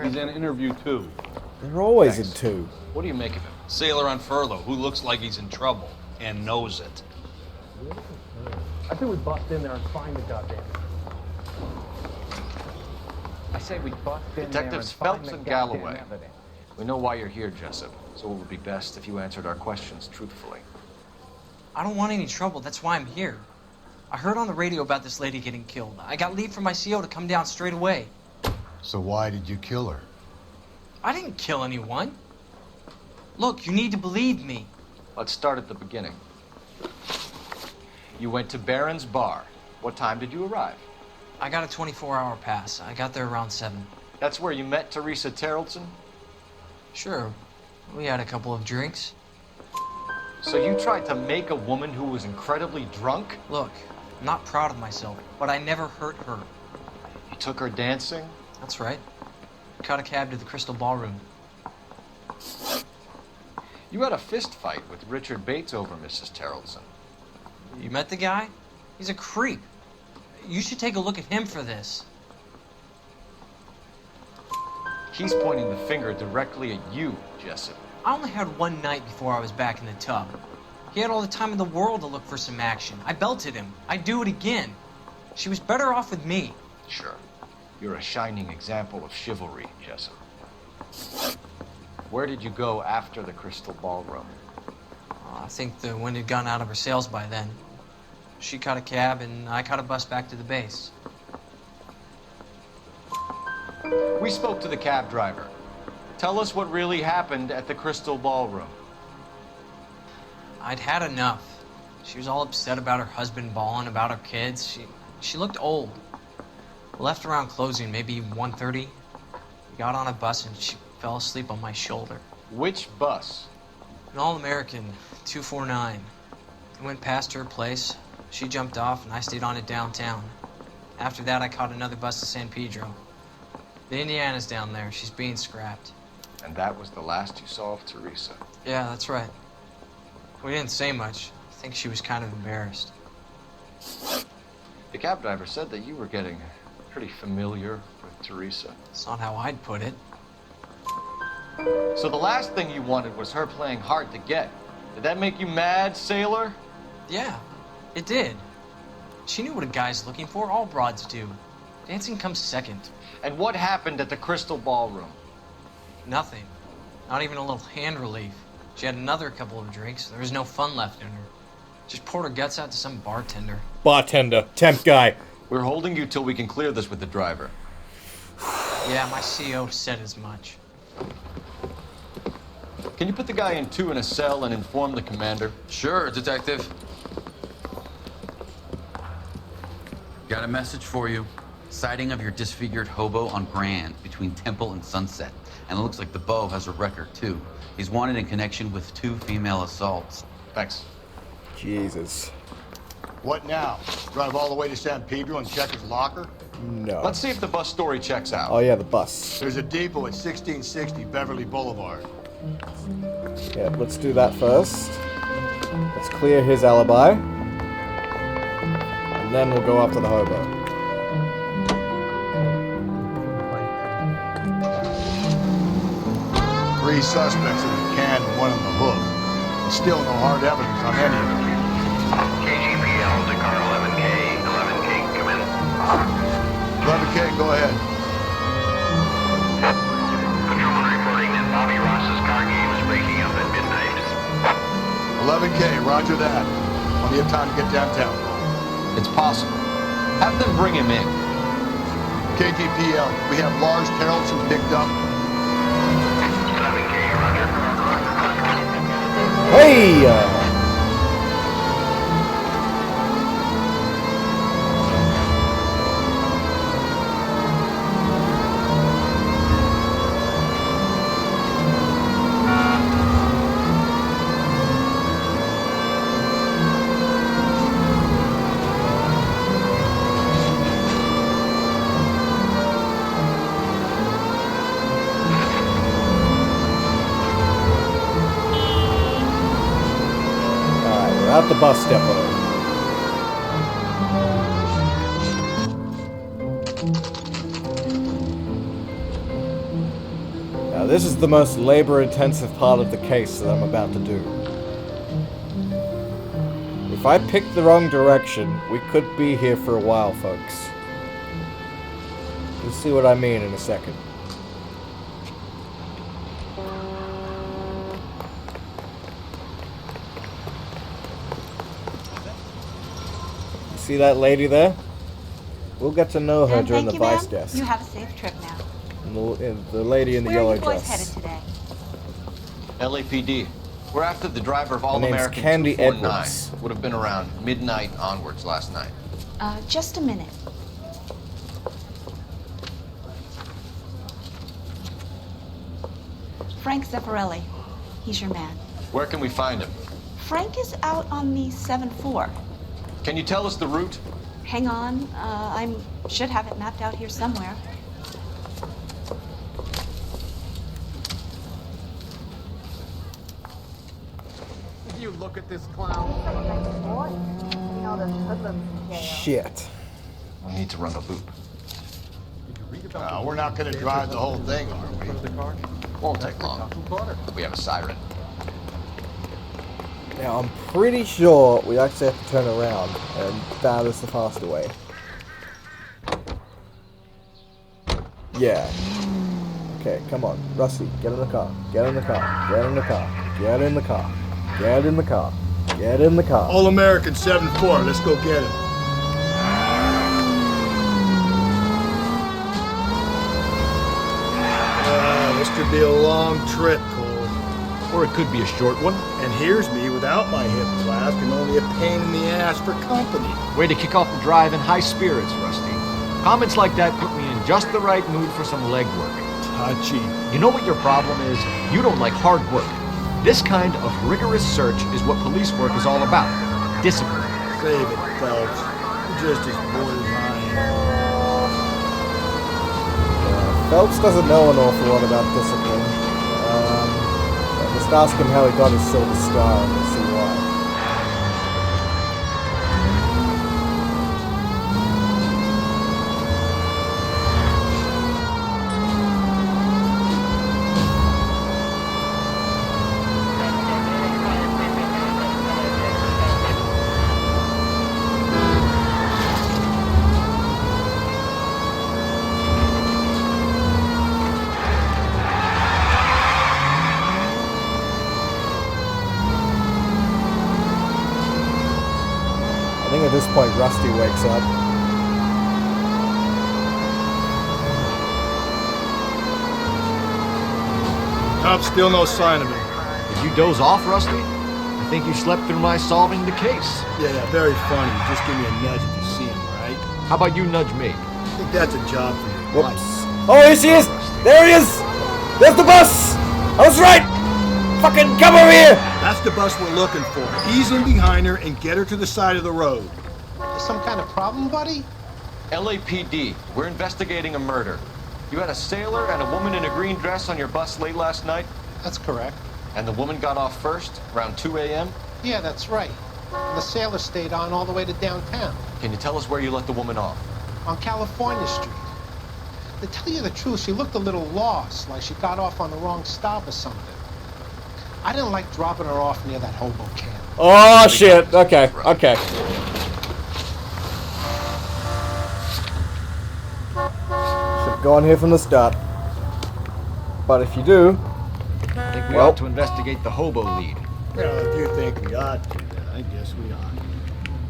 He's in interview 2. They're always in 2. What do you make of him? Sailor on furlough who looks like he's in trouble and knows it. I think we bust in there and find the goddamn. I say we bust in Detectives there and Phelps find and the goddamn Galloway. evidence. We know why you're here, Jessup, so it would be best if you answered our questions truthfully. I don't want any trouble. That's why I'm here. I heard on the radio about this lady getting killed. I got leave from my CO to come down straight away. So why did you kill her? I didn't kill anyone. Look, you need to believe me. Let's start at the beginning. You went to Barron's bar. What time did you arrive? I got a 24-hour pass. I got there around 7. That's where you met Teresa Terrellson? Sure. We had a couple of drinks. So you tried to make a woman who was incredibly drunk? Look, I'm not proud of myself, but I never hurt her. You took her dancing? That's right. Caught a cab to the Crystal Ballroom. You had a fist fight with Richard Bates over Mrs. Terrelson. You met the guy? He's a creep. You should take a look at him for this. He's pointing the finger directly at you, Jessup. I only had one night before I was back in the tub. He had all the time in the world to look for some action. I belted him. I'd do it again. She was better off with me. Sure. You're a shining example of chivalry, Jessup. Where did you go after the Crystal Ballroom? I think the wind had gone out of her sails by then. She caught a cab and I caught a bus back to the base. We spoke to the cab driver. Tell us what really happened at the Crystal Ballroom. I'd had enough. She was all upset about her husband bawling about her kids. She looked old. Left around closing, maybe 1:30. We got on a bus and she fell asleep on my shoulder. Which bus? An All-American, 249. I went past her place. She jumped off and I stayed on it downtown. After that, I caught another bus to San Pedro. The Indiana's down there. She's being scrapped. And that was the last you saw of Teresa? Yeah, that's right. We didn't say much. I think she was kind of embarrassed. The cab driver said that you were getting pretty familiar with Teresa. It's not how I'd put it. So the last thing you wanted was her playing hard to get. Did that make you mad, sailor? Yeah, it did. She knew what a guy's looking for. All broads do. Dancing comes second. And what happened at the Crystal Ballroom? Nothing. Not even a little hand relief. She had another couple of drinks. There was no fun left in her. Just poured her guts out to some bartender. Bartender. Temp guy. We're holding you till we can clear this with the driver. Yeah, my CO said as much. Can you put the guy in two in a cell and inform the commander? Sure, Detective. Got a message for you. Sighting of your disfigured hobo on Grand between Temple and Sunset. And it looks like the beau has a record, too. He's wanted in connection with 2 female assaults. Thanks. Jesus. What now? Drive all the way to San Pedro and check his locker? No. Let's see if the bus story checks out. Oh yeah, the bus. There's a depot at 1660 Beverly Boulevard. Yeah, let's do that first. Let's clear his alibi. And then we'll go after the hobo. Three suspects in the can and one on the hook. And still no hard evidence on any of them. KGPL to car 11K. 11K, come in. 11K, go ahead. Patrolman reporting that Bobby Ross's car game is breaking up at midnight. 11K, roger that. Plenty of time to get downtown. It's possible. Have them bring him in. KGPL, we have Lars Terrelson picked up. 11K, roger. Hey! At the bus depot. Now this is the most labor-intensive part of the case that I'm about to do. If I pick the wrong direction, we could be here for a while, folks. You'll see what I mean in a second. See that lady there? We'll get to know her during the vice desk. You have a safe trip now. And the lady in the yellow dress. Where are you boys headed LAPD. today? We're after the driver of All name's American Candy 249. Edwards. Would have been around midnight onwards last night. Just a minute. Frank Zeffirelli. He's your man. Where can we find him? Frank is out on the 7th floor. Can you tell us the route? Hang on, I should have it mapped out here somewhere. You look at this clown. Shit. We need to run a loop. We're not going to drive the whole thing, are we? Won't take long. We have a siren. Now, I'm pretty sure we actually have to turn around, and that is the faster way. Yeah. Okay, come on. Rusty, get in the car. Get in the car. Get in the car. Get in the car. Get in the car. Get in the car. All American 7-4. Let's go get him. This could be a long trip, Cole. Or it could be a short one. And here's me without my hip flask and only a pain in the ass for company. Way to kick off the drive in high spirits, Rusty. Comments like that put me in just the right mood for some legwork. Touchy. You know what your problem is? You don't like hard work. This kind of rigorous search is what police work is all about. Discipline. Save it, Phelps. You're just as bored as I am. Phelps doesn't know an awful lot about discipline. Just ask him how he got his silver star and you'll see why. I think at this point Rusty wakes up. Nope, still no sign of him. Did you doze off, Rusty? I think you slept through my solving the case. Yeah, very funny. Just give me a nudge if you see him, right? How about you nudge me? I think that's a job for you. Whoops. Oh, here she is! There he is! There's the bus! I was right! Fucking come over here! That's the bus we're looking for. Ease in behind her and get her to the side of the road. Some kind of problem, buddy? LAPD, we're investigating a murder. You had a sailor and a woman in a green dress on your bus late last night? That's correct. And the woman got off first, around 2 a.m.? Yeah, that's right. The sailor stayed on all the way to downtown. Can you tell us where you let the woman off? On California Street. To tell you the truth, she looked a little lost, like she got off on the wrong stop or something. I didn't like dropping her off near that hobo camp. Oh, shit. Okay, okay. Should have gone here from the start. But if you do... I think we ought to investigate the hobo lead. Well, if you think we ought to, then I guess we ought.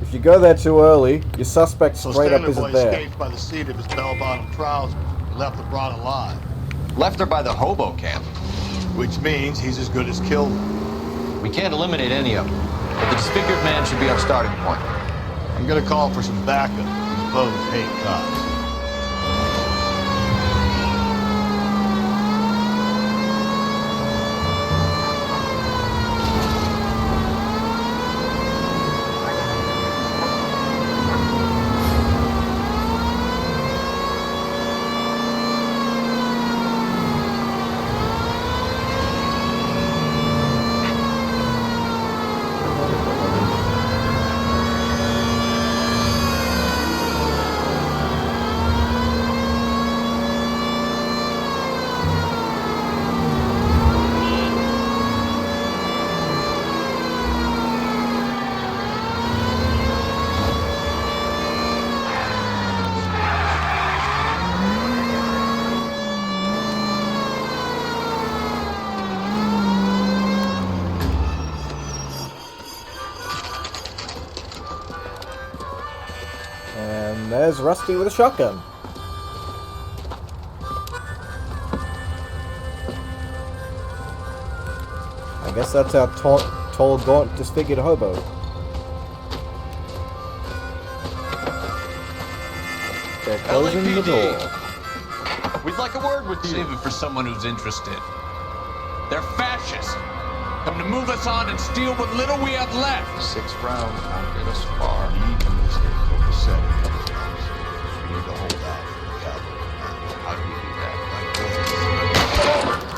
If you go there too early, your suspect straight up Stanley isn't Boy there. escaped by the seat of his bell-bottom trousers. He left the broad alive. Left her by the hobo camp. Which means he's as good as killed her. We can't eliminate any of them, but the disfigured man should be our starting point. I'm gonna call for some backup. These bows hate cops. And there's Rusty with a shotgun. I guess that's our tall, gaunt, disfigured hobo. They're closing the door. We'd like a word with you. Save it for someone who's interested. They're fascists. Come to move us on and steal what little we have left. 6 rounds won't get us far. We need to stay focused set. We need to hold out for the cavalry. How do we do that?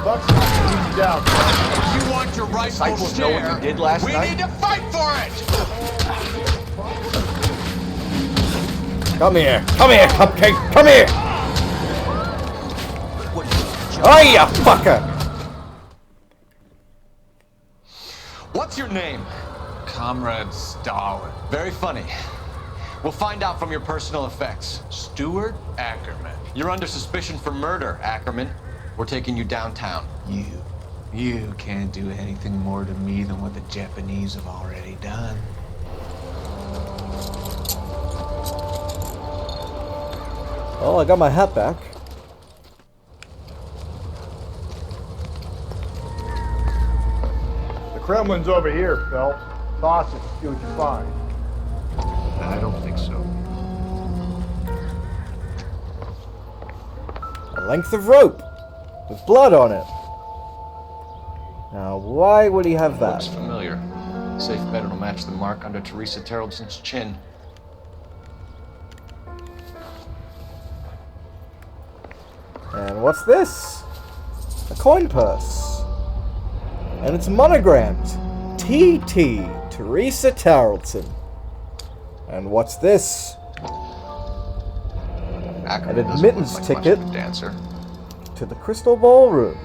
Buck's not gonna leave you down, If you want your rightful Disciples know what share, you did last we night? need to fight for it! Come here, cupcake, come here! Oh, you fucker! What's your name? Comrade Stalin. Very funny. We'll find out from your personal effects. Stuart Ackerman. You're under suspicion for murder, Ackerman. We're taking you downtown. You can't do anything more to me than what the Japanese have already done. Oh, I got my hat back. The Kremlin's over here, Phelps. Toss it, see what you find. I don't think so. A length of rope with blood on it. Now, why would he have that? Looks familiar. Safe bet it'll match the mark under Teresa Terrelson's chin. And what's this? A coin purse. And it's monogrammed. T.T. Teresa Tarleton. And what's this? An admittance ticket to the Crystal Ballroom.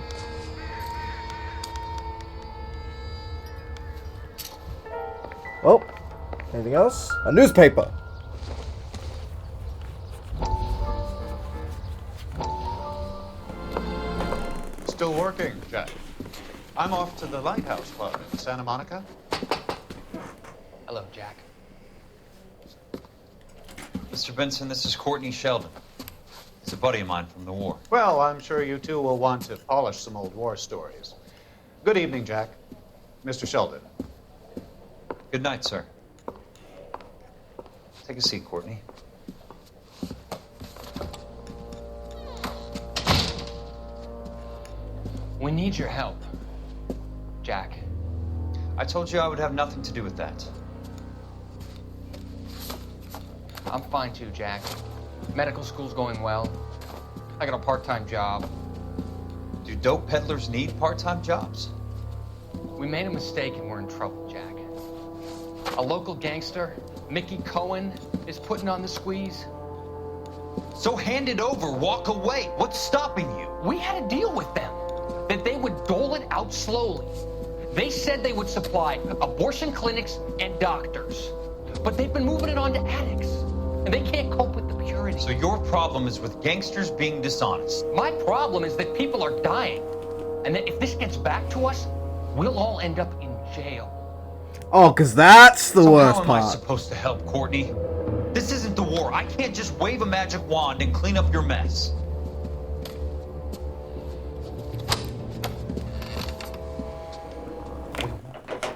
Oh, anything else? A newspaper. Still working, Jack. I'm off to the Lighthouse Club in Santa Monica. Hello, Jack. Mr. Benson, this is Courtney Sheldon. He's a buddy of mine from the war. Well, I'm sure you two will want to polish some old war stories. Good evening, Jack. Mr. Sheldon. Good night, sir. Take a seat, Courtney. We need your help, Jack. I told you I would have nothing to do with that. I'm fine too, Jack. Medical school's going well. I got a part-time job. Do dope peddlers need part-time jobs? We made a mistake and we're in trouble, Jack. A local gangster, Mickey Cohen, is putting on the squeeze. So hand it over, walk away. What's stopping you? We had a deal with them that they would dole it out slowly. They said they would supply abortion clinics and doctors, but they've been moving it on to addicts, and they can't cope with the purity. So your problem is with gangsters being dishonest. My problem is that people are dying, and that if this gets back to us, we'll all end up in jail. Oh, because that's the worst How am I part. supposed to help, Courtney? This isn't the war. I can't just wave a magic wand and clean up your mess.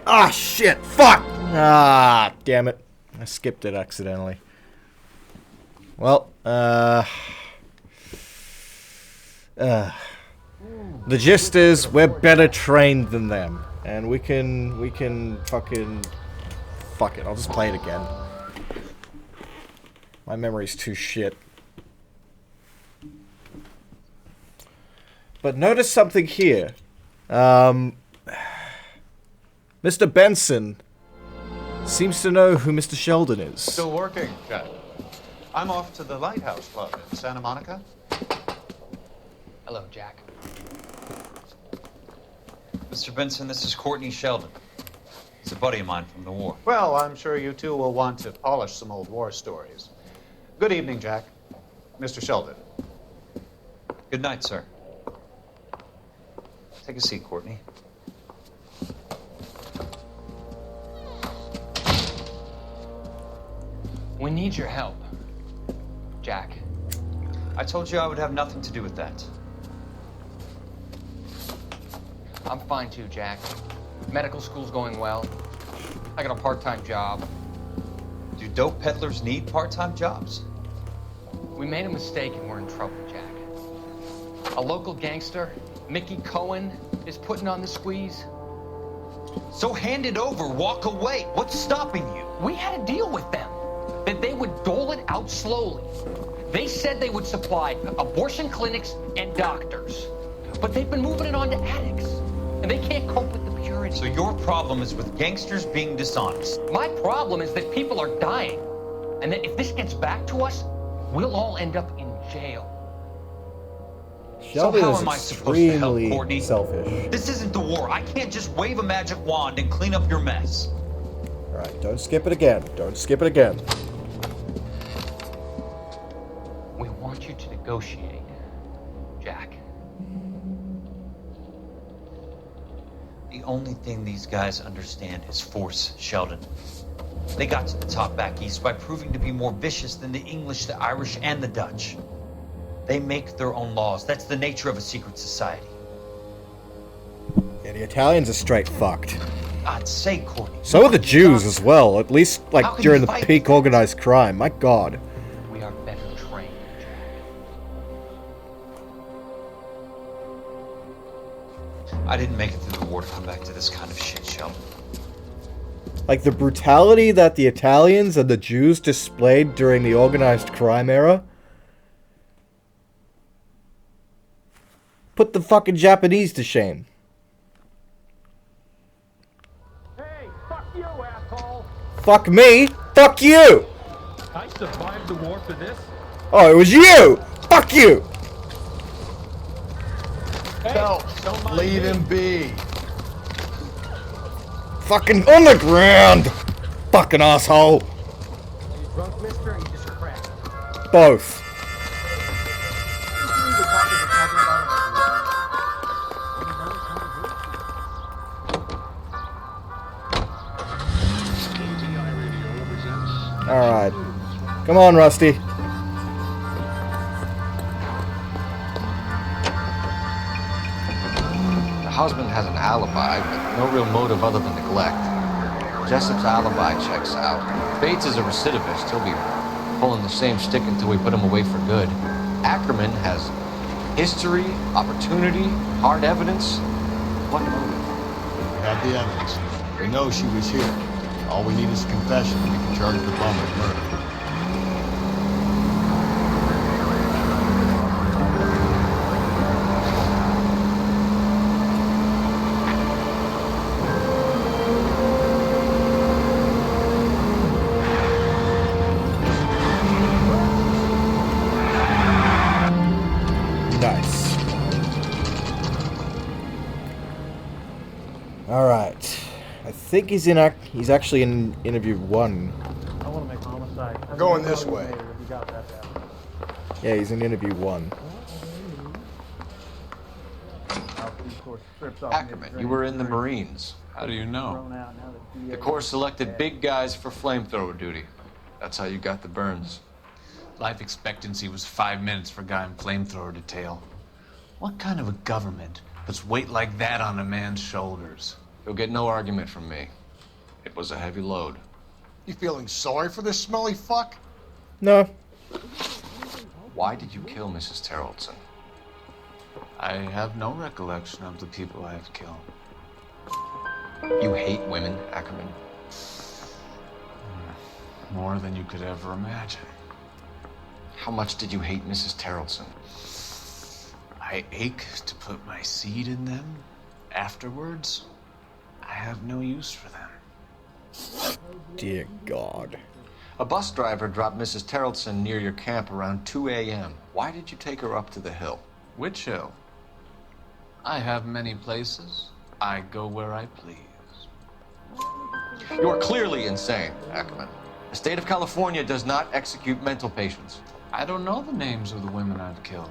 Ah, shit. Fuck. Ah, damn it. I skipped it accidentally. Well, the gist is we're better trained than them. And we can fucking... Fuck it, I'll just play it again. My memory's too shit. But notice something here. Mr. Benson seems to know who Mr. Sheldon is. Still working, Jack. I'm off to the Lighthouse Club in Santa Monica. Hello, Jack. Mr. Benson, this is Courtney Sheldon. He's a buddy of mine from the war. Well, I'm sure you two will want to polish some old war stories. Good evening, Jack. Mr. Sheldon. Good night, sir. Take a seat, Courtney. We need your help, Jack. I told you I would have nothing to do with that. I'm fine too, Jack. Medical school's going well. I got a part-time job. Do dope peddlers need part-time jobs? We made a mistake and we're in trouble, Jack. A local gangster, Mickey Cohen, is putting on the squeeze. So hand it over, walk away. What's stopping you? We had a deal with them that they would dole it out slowly. They said they would supply abortion clinics and doctors. But they've been moving it on to addicts. And they can't cope with the purity. So your problem is with gangsters being dishonest. My problem is that people are dying. And that if this gets back to us, we'll all end up in jail. Sheldon so how is am I supposed to help, extremely Courtney? selfish. This isn't the war. I can't just wave a magic wand and clean up your mess. Alright, don't skip it again. Don't skip it again. We want you to negotiate, Jack. The only thing these guys understand is force, Sheldon. They got to the top back east by proving to be more vicious than the English, the Irish, and the Dutch. They make their own laws. That's the nature of a secret society. Yeah, the Italians are straight fucked. I'd say, Courtney. So are the Jews as well, at least How like can during you the fight? peak organized crime. My god. We are better trained, Jack. I didn't make it through the war to come back to this kind of shit, Sheldon. Like the brutality that the Italians and the Jews displayed during the organized crime era put the fucking Japanese to shame. Hey, fuck you, asshole! Fuck me! Fuck you! I survived the war for this. Oh, it was you! Fuck you! Phelps, leave him be. Fucking on the ground! Fucking asshole! Are you drunk, mister, or you just cracked? Both. Alright. Come on, Rusty. The husband has an alibi, but no real motive other than neglect. Jessup's alibi checks out. Bates is a recidivist. He'll be pulling the same stick until we put him away for good. Ackerman has history, opportunity, hard evidence. What motive? We have the evidence. We know she was here. All we need is a confession. We can charge the bum with murder. Nice. Alright. I think he's actually in interview 1. I want to make homicide. Going this way. You got that down. Yeah, he's in interview 1. Ackerman, you were in the Marines. How do you know? The Corps selected big guys for flamethrower duty. That's how you got the burns. Life expectancy was 5 minutes for a guy in flamethrower detail. What kind of a government puts weight like that on a man's shoulders? You'll get no argument from me. It was a heavy load. You feeling sorry for this smelly fuck? No. Why did you kill Mrs. Terrellson? I have no recollection of the people I have killed. You hate women, Ackerman? More than you could ever imagine. How much did you hate Mrs. Terrellson? I ache to put my seed in them. Afterwards, I have no use for them. Dear God. A bus driver dropped Mrs. Terrellson near your camp around 2 a.m. Why did you take her up to the hill? Which hill? I have many places. I go where I please. You are clearly insane, Ackerman. The state of California does not execute mental patients. I don't know the names of the women I've killed,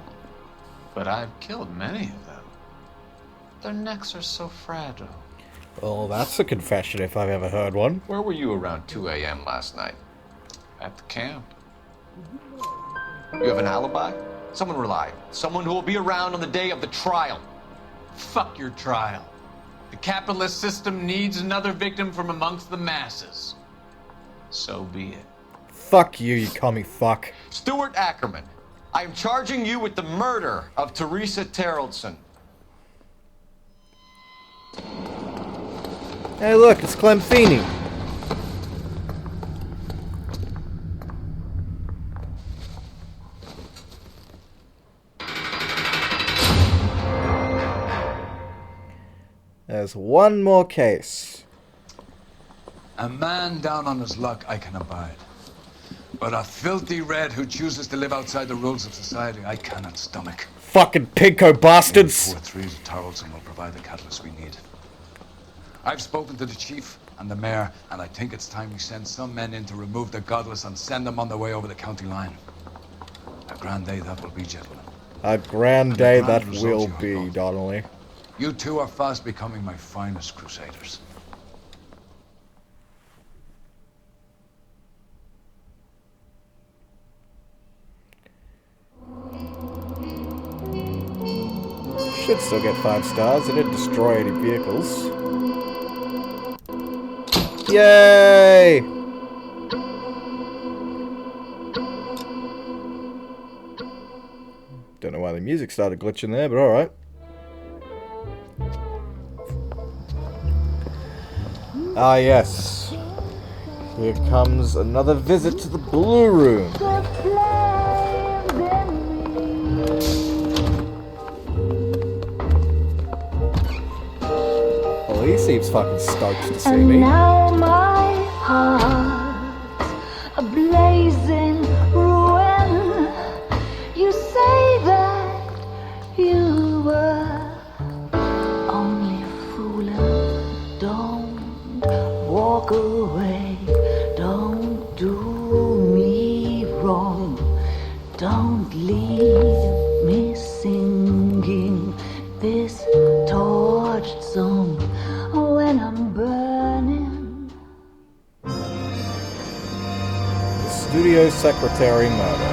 but I've killed many of them. Their necks are so fragile. Well, that's a confession if I've ever heard one. Where were you around 2 a.m. last night? At the camp. You have an alibi? Someone reliable. Someone who will be around on the day of the trial. Fuck your trial. The capitalist system needs another victim from amongst the masses. So be it. Fuck you, you commie fuck. Stuart Ackerman, I am charging you with the murder of Teresa Terrellson. Hey look, it's Clem Feeney. There's one more case. A man down on his luck I can abide. But a filthy red who chooses to live outside the rules of society, I cannot stomach. Fucking pinko bastards! 4-3 of Tarleton will provide the catalyst we need. I've spoken to the chief and the mayor, and I think it's time we send some men in to remove the godless and send them on their way over the county line. A grand day that will be, gentlemen. A grand day grand that result will you have be, brought. Donnelly. You two are fast becoming my finest crusaders. Should still get 5 stars. It didn't destroy any vehicles. Yay! Don't know why the music started glitching there, but alright. Ah, yes. Here comes another visit to the Blue Room. Well, he seems fucking stoked to see me. Now my heart's a blazing ruin. You say that you were only fooling. Don't walk away. Don't do me wrong. Don't leave me singing this torched song when I'm burning. The studio secretary murder.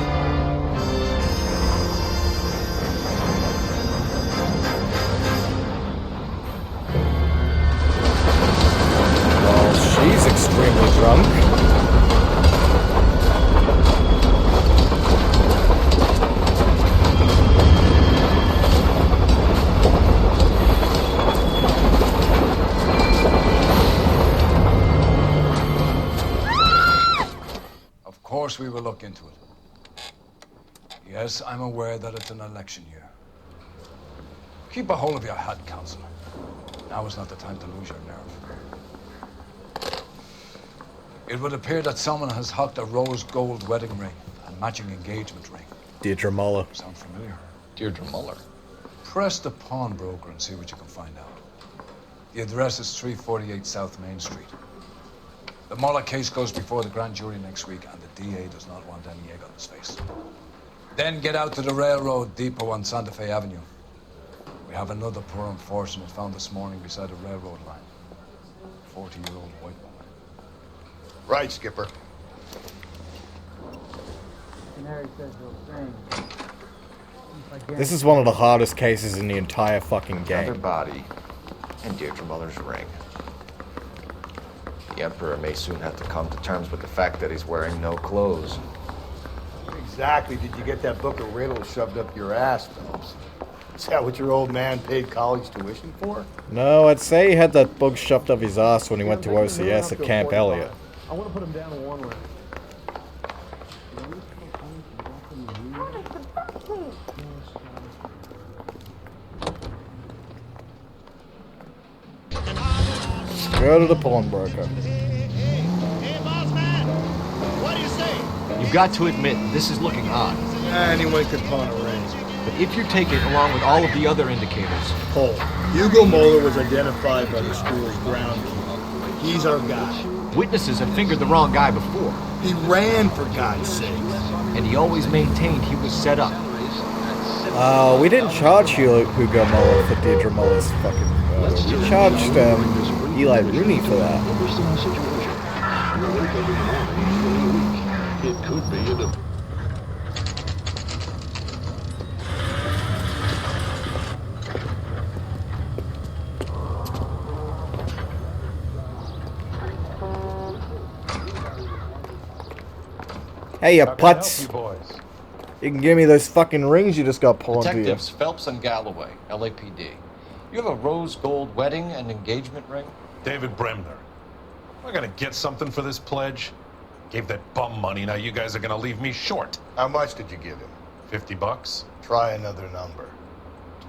Well, she's extremely drunk. Of course we will look into it. Yes, I'm aware that it's an election year. Keep a hold of your head, Councillor. Now is not the time to lose your nerve. It would appear that someone has hucked a rose gold wedding ring and matching engagement ring. Deirdre Muller. Sound familiar? Deirdre Muller. Press the pawnbroker and see what you can find out. The address is 348 South Main Street. The Muller case goes before the grand jury next week, and the DA does not want any egg on his face. Then get out to the railroad depot on Santa Fe Avenue. We have another poor unfortunate found this morning beside a railroad line. 40-year-old white woman. Right, Skipper. Canary says they'll sing. This is one of the hardest cases in the entire fucking game. Another body, and Deirdre Muller's ring. The Emperor may soon have to come to terms with the fact that he's wearing no clothes. Exactly did you get that book of riddles shoved up your ass, Phelps? Is that what your old man paid college tuition for? No, I'd say he had that bug shoved up his ass when he went to OCS at Camp Elliott. I want to put him down in one way. Go to the pawnbroker. You've got to admit, this is looking odd. Anyone could pawn a ring. But if you take it along with all of the other indicators... Cole, Hugo Muller was identified by the school's groundskeeper. He's our guy. Witnesses have fingered the wrong guy before. He ran, for God's sake. And he always maintained he was set up. We didn't charge Hugo Muller for Deirdre Muller's fucking... we charged Eli Rooney for that. It could be a... Hey, you How can I help putts. you boys? You can give me those fucking rings you just got pawned to you. Detectives Phelps and Galloway, LAPD. You have a rose gold wedding and engagement ring? David Bremner. Am I gonna get something for this pledge? Gave that bum money, now you guys are gonna leave me short. How much did you give him? $50? Try another number.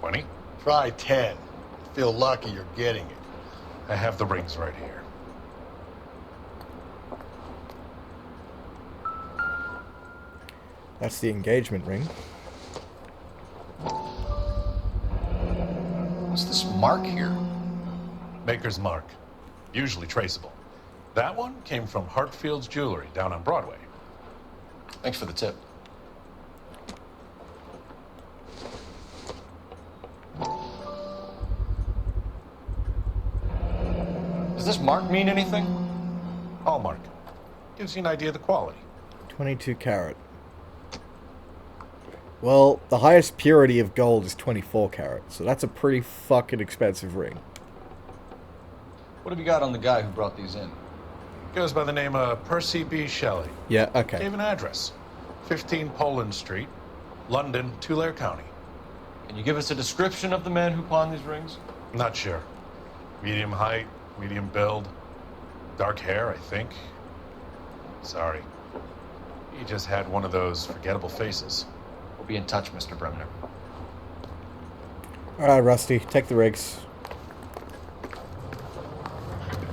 20? Try 10. Feel lucky you're getting it. I have the rings right here. That's the engagement ring. What's this mark here? Maker's mark. Usually traceable. That one came from Hartfield's Jewelry down on Broadway. Thanks for the tip. Does this mark mean anything? Hallmark. Gives you an idea of the quality. 22 carat. Well, the highest purity of gold is 24 carat, so that's a pretty fucking expensive ring. What have you got on the guy who brought these in? Goes by the name of Percy B. Shelley. Yeah, okay. Gave an address. 15 Poland Street, London, Tulare County. Can you give us a description of the man who pawned these rings? Not sure. Medium height, medium build. Dark hair, I think. Sorry. He just had one of those forgettable faces. We'll be in touch, Mr. Bremner. Alright, Rusty, take the rigs.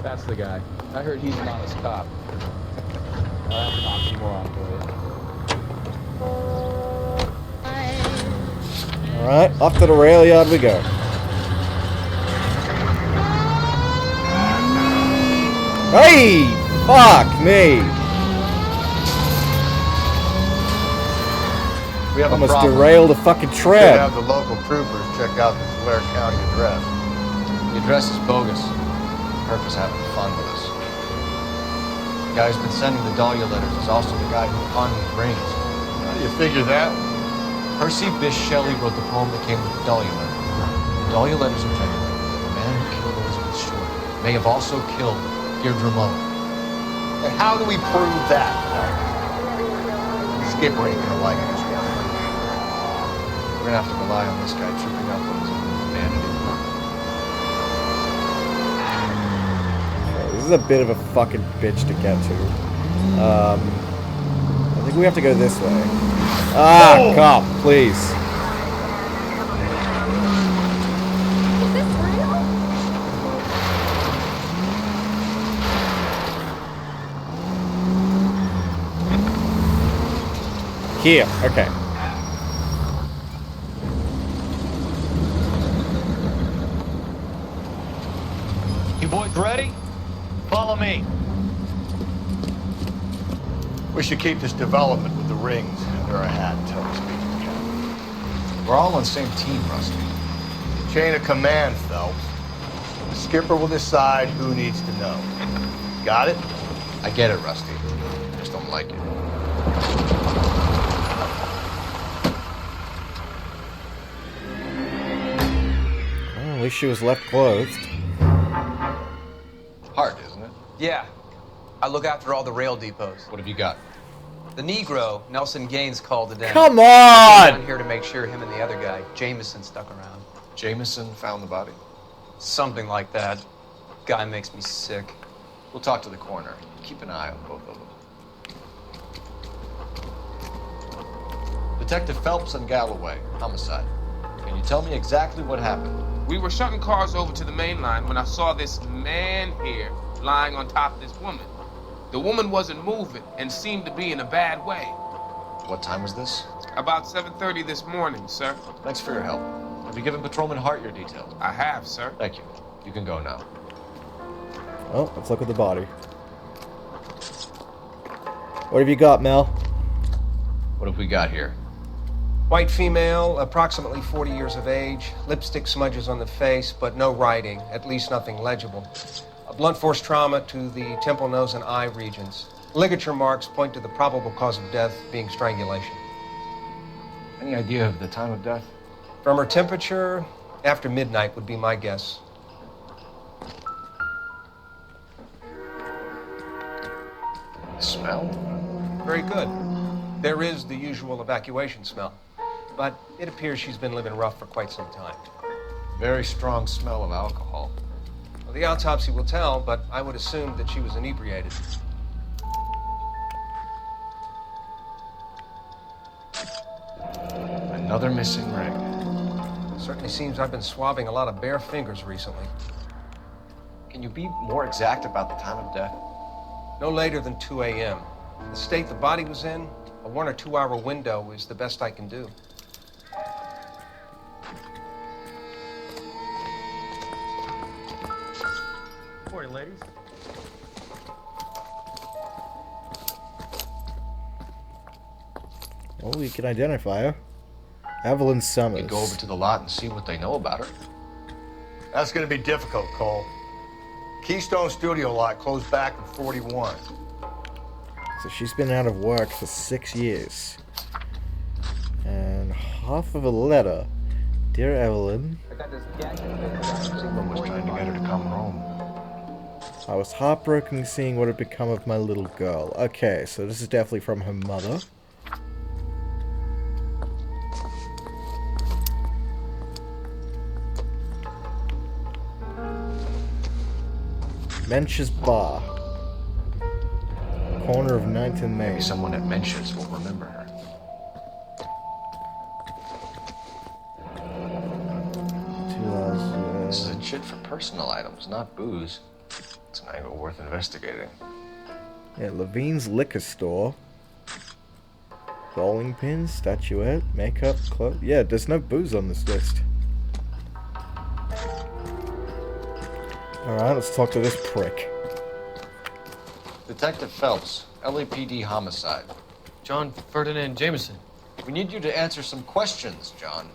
That's the guy. I heard he's an honest cop. I'll have an oxymoron for you. Alright, off to the rail yard we go. Hey! Fuck me! We have almost a problem. derailed a fucking Should tread. have the local troopers check out the Tulare County address. The address is bogus. Herb is having fun with us. The guy who's been sending the Dahlia letters is also the guy who pawned these rings. How do you figure that? Percy Bysshe Shelley wrote the poem that came with the Dahlia letter. The Dahlia letters are genuine. The man who killed Elizabeth Short may have also killed Deirdre Mullen. And how do we prove that? Skipper ain't gonna like this one. We're gonna have to rely on this guy tripping up on his own humanity. Okay, this is a bit of a fucking bitch to get to. I think we have to go this way. Ah, cop, please. Is this real? Here, okay. You boys ready? Follow me. We should keep this development with the rings under our hat until we speak to the captain. We're all on the same team, Rusty. Chain of command, Phelps. The skipper will decide who needs to know. Got it? I get it, Rusty. I just don't like it. Well, at least she was left clothed. Hard, isn't it? Yeah. I look after all the rail depots. What have you got? The Negro, Nelson Gaines, called it in. Come on! I'm down here to make sure him and the other guy, Jameson, stuck around. Jameson found the body? Something like that. Guy makes me sick. We'll talk to the coroner. Keep an eye on both of them. Detective Phelps and Galloway, Homicide. Can you tell me exactly what happened? We were shutting cars over to the main line when I saw this man here lying on top of this woman. The woman wasn't moving and seemed to be in a bad way. What time was this? About 7:30 this morning, sir. Thanks for your help. Have you given Patrolman Hart your details? I have, sir. Thank you. You can go now. Oh, let's look at the body. What have you got, Mel? What have we got here? White female, approximately 40 years of age. Lipstick smudges on the face, but no writing, at least nothing legible. A blunt force trauma to the temple, nose, and eye regions. Ligature marks point to the probable cause of death being strangulation. Any idea of the time of death? From her temperature, after midnight would be my guess. Smell? Very good. There is the usual evacuation smell, but it appears she's been living rough for quite some time. Very strong smell of alcohol. Well, the autopsy will tell, but I would assume that she was inebriated. Another missing ring. Certainly seems I've been swabbing a lot of bare fingers recently. Can you be more exact about the time of death? No later than 2 a.m. The state the body was in, a 1 or 2 hour window is the best I can do. Morning, ladies. Oh, we can identify her. Evelyn Summers. You go over to the lot and see what they know about her. That's gonna be difficult, Cole. Keystone Studio lot closed back in 41. So she's been out of work for 6 years. And half of a letter. Dear Evelyn, Someone was trying to get her to come home. I was heartbroken seeing what had become of my little girl. Okay, so this is definitely from her mother. Mensch's Bar. Corner of 9th and Main. Maybe someone at Mensch's will remember her. This is a chit for personal items, not booze. It's an angle worth investigating. Yeah, Levine's Liquor Store. Bowling pins, statuette, makeup, clothes. Yeah, there's no booze on this list. Alright, let's talk to this prick. Detective Phelps, LAPD Homicide. John Ferdinand Jameson. We need you to answer some questions, John.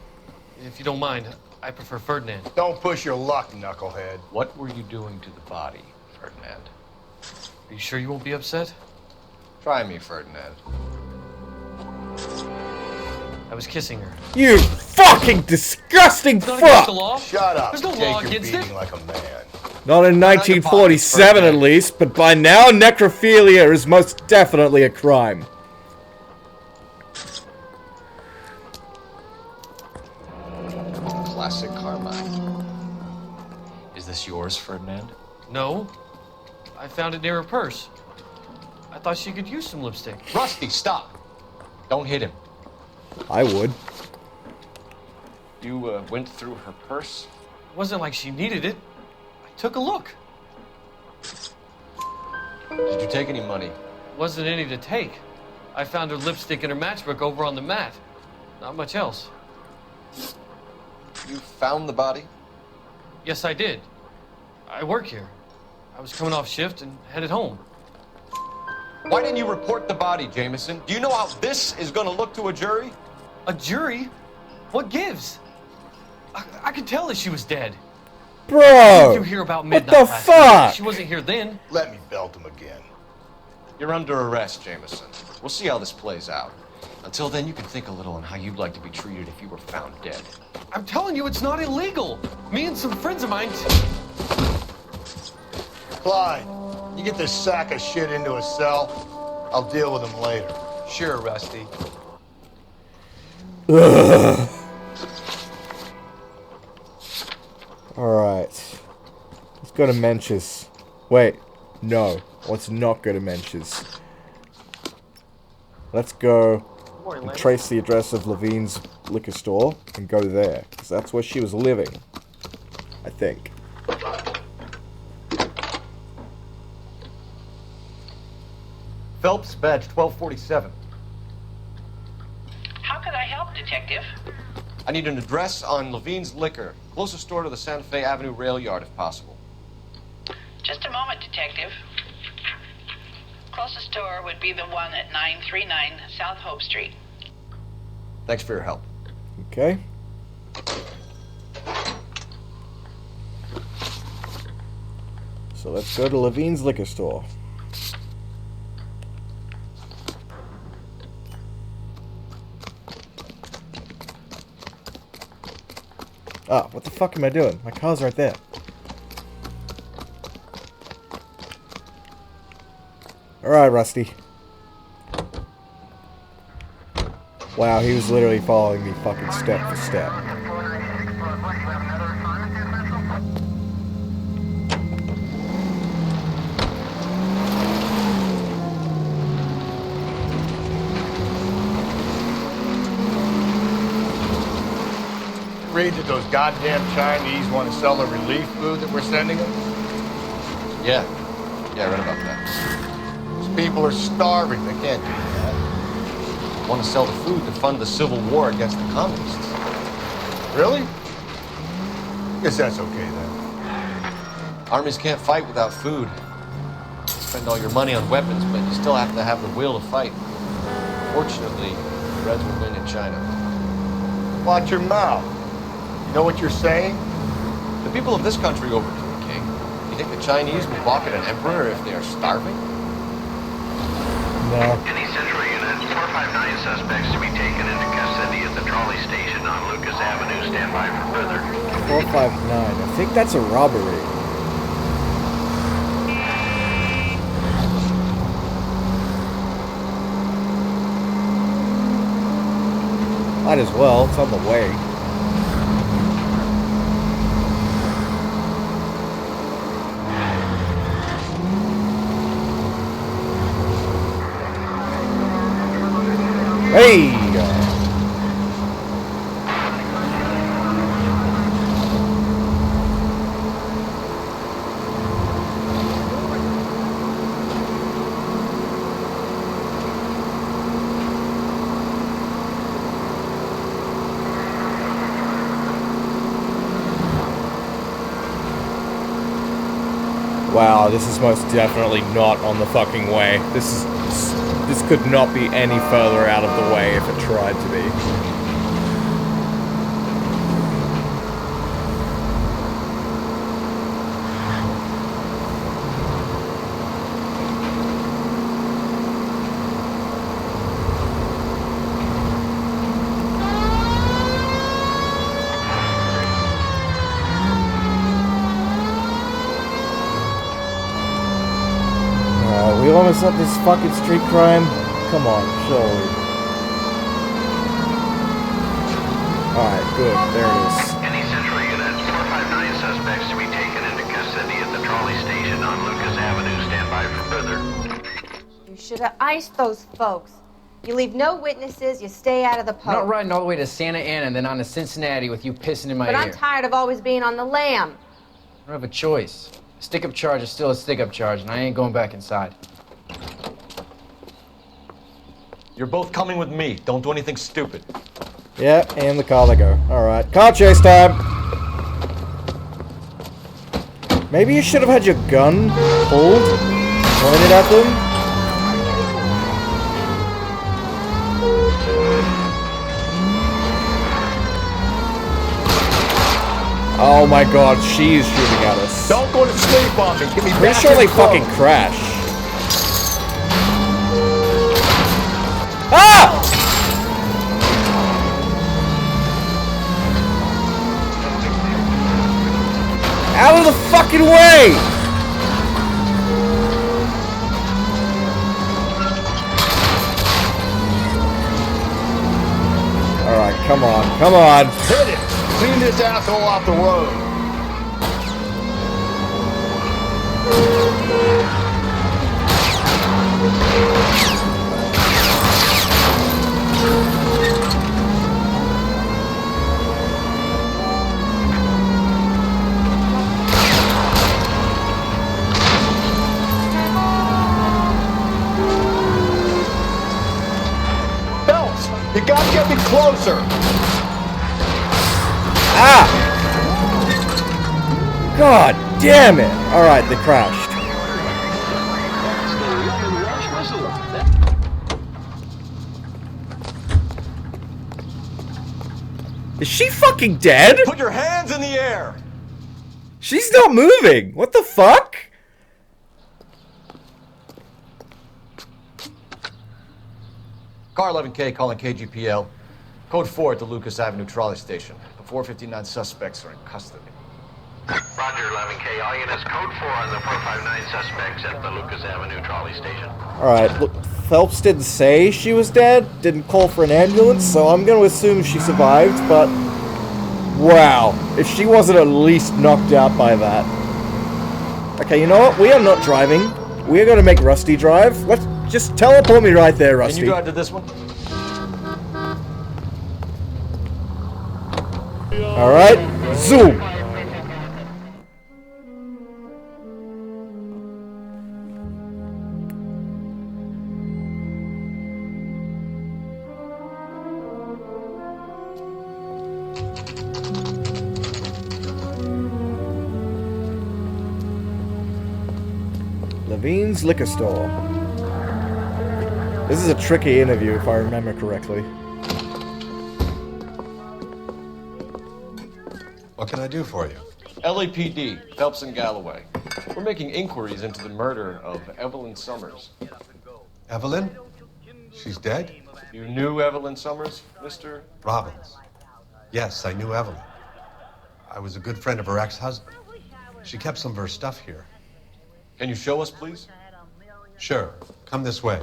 If you don't mind, I prefer Ferdinand. Don't push your luck, knucklehead. What were you doing to the body, Ferdinand? Are you sure you won't be upset? Try me, Ferdinand. I was kissing her. You fucking disgusting It's not against fuck! the law. Shut up. There's no Take law your against beating it. like a man. Not in 1947 at least, but by now necrophilia is most definitely a crime. Classic Carmine. Is this yours, Ferdinand? No. I found it near her purse. I thought she could use some lipstick. Rusty, stop! Don't hit him. I would. You went through her purse? It wasn't like she needed it. I took a look. Did you take any money? Wasn't any to take. I found her lipstick and her matchbook over on the mat. Not much else. You found the body? Yes, I did. I work here. I was coming off shift and headed home. Why didn't you report the body, Jameson? Do you know how this is going to look to a jury? A jury? What gives? I could tell that she was dead. Bro! Did you hear about What midnight the last night? fuck? She wasn't here then. Let me belt him again. You're under arrest, Jameson. We'll see how this plays out. Until then, you can think a little on how you'd like to be treated if you were found dead. I'm telling you, it's not illegal. Me and some friends of mine. Clyde, you get this sack of shit into a cell. I'll deal with him later. Sure, Rusty. Ugh. Alright. Let's go to Mensch's. Wait. No. Let's not go to Mensch's. Let's go and trace the address of Levine's liquor store and go there. Because that's where she was living. I think. Phelps, badge 1247. How could I help, Detective? I need an address on Levine's Liquor. Closest store to the Santa Fe Avenue rail yard, if possible. Just a moment, Detective. Closest store would be the one at 939 South Hope Street. Thanks for your help. Okay. So let's go to Levine's liquor store. Ah, what the fuck am I doing? My car's right there. Alright, Rusty. Wow, he was literally following me fucking step for step. read that those goddamn Chinese want to sell the relief food that we're sending them? Yeah, I read about that. These people are starving. They can't do that. Want to sell the food to fund the civil war against the communists. Really? Guess that's okay then. Armies can't fight without food. You spend all your money on weapons, but you still have to have the will to fight. Fortunately, the Reds will win in China. Watch your mouth. You know what you're saying? The people of this country overthrew a king. You think the Chinese will balk at an emperor if they are starving? No. Any Central units, 459 suspects to be taken into custody at the trolley station on Lucas Avenue. Stand by for further. 459. I think that's a robbery. Might as well. It's on the way. Hey! Wow, this is most definitely not on the fucking way. This could not be any further out of the way if it tried to be. We almost let this fucking street crime? Come on, surely. Alright, good. There it is. Any Central units, 459 suspects to be taken into custody at the trolley station on Lucas Avenue. Stand by for further. You should have iced those folks. You leave no witnesses, you stay out of the I'm post. not riding all the way to Santa Ana and then on to Cincinnati with you pissing in my But ear. I'm tired of always being on the lam. I don't have a choice. A stick-up charge is still a stick-up charge, and I ain't going back inside. You're both coming with me. Don't do anything stupid. Yeah, and the car they go. Alright, car chase time! Maybe you should have had your gun pulled, pointed at them. Oh my god, she is shooting at us. Don't go to sleep on me. Give me Pretty back sure they your phone. fucking crash. Ah! Out of the fucking way! Alright, come on, come on. Hit it. Clean this asshole off the road. Phelps, you gotta get me closer. Ah! God damn it! Alright, they crashed. Is she fucking dead? Put your hands in the air! She's not moving! What the fuck? Car 11K calling KGPL. Code 4 at the Lucas Avenue trolley station. The 459 suspects are in custody. Roger, 11K. All units, code 4 on the 459 suspects at the Lucas Avenue trolley station. Alright, look, Phelps didn't say she was dead, didn't call for an ambulance, so I'm gonna assume she survived, but... Wow, if she wasn't at least knocked out by that. Okay, you know what? We are not driving. We are gonna make Rusty drive. Let's just teleport me right there, Rusty. Can you drive to this one? Alright, zoom! Levine's Liquor Store. This is a tricky interview, if I remember correctly. What can I do for you? LAPD, Phelps and Galloway. We're making inquiries into the murder of Evelyn Summers. Evelyn? She's dead? You knew Evelyn Summers, Mr. Robbins. Yes, I knew Evelyn. I was a good friend of her ex-husband. She kept some of her stuff here. Can you show us, please? Sure. Come this way.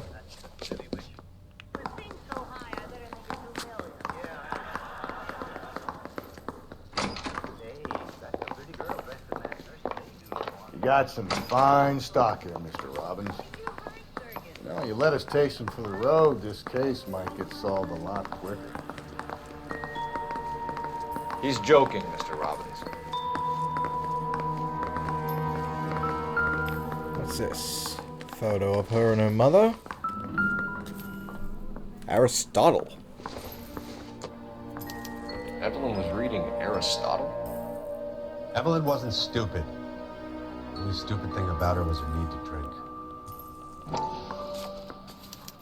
You got some fine stock here, Mr. Robbins. Now, you let us take some for the road, this case might get solved a lot quicker. He's joking, Mr. Robbins. What's this? Photo of her and her mother? Aristotle. Evelyn was reading Aristotle? Evelyn wasn't stupid. The only stupid thing about her was her need to drink.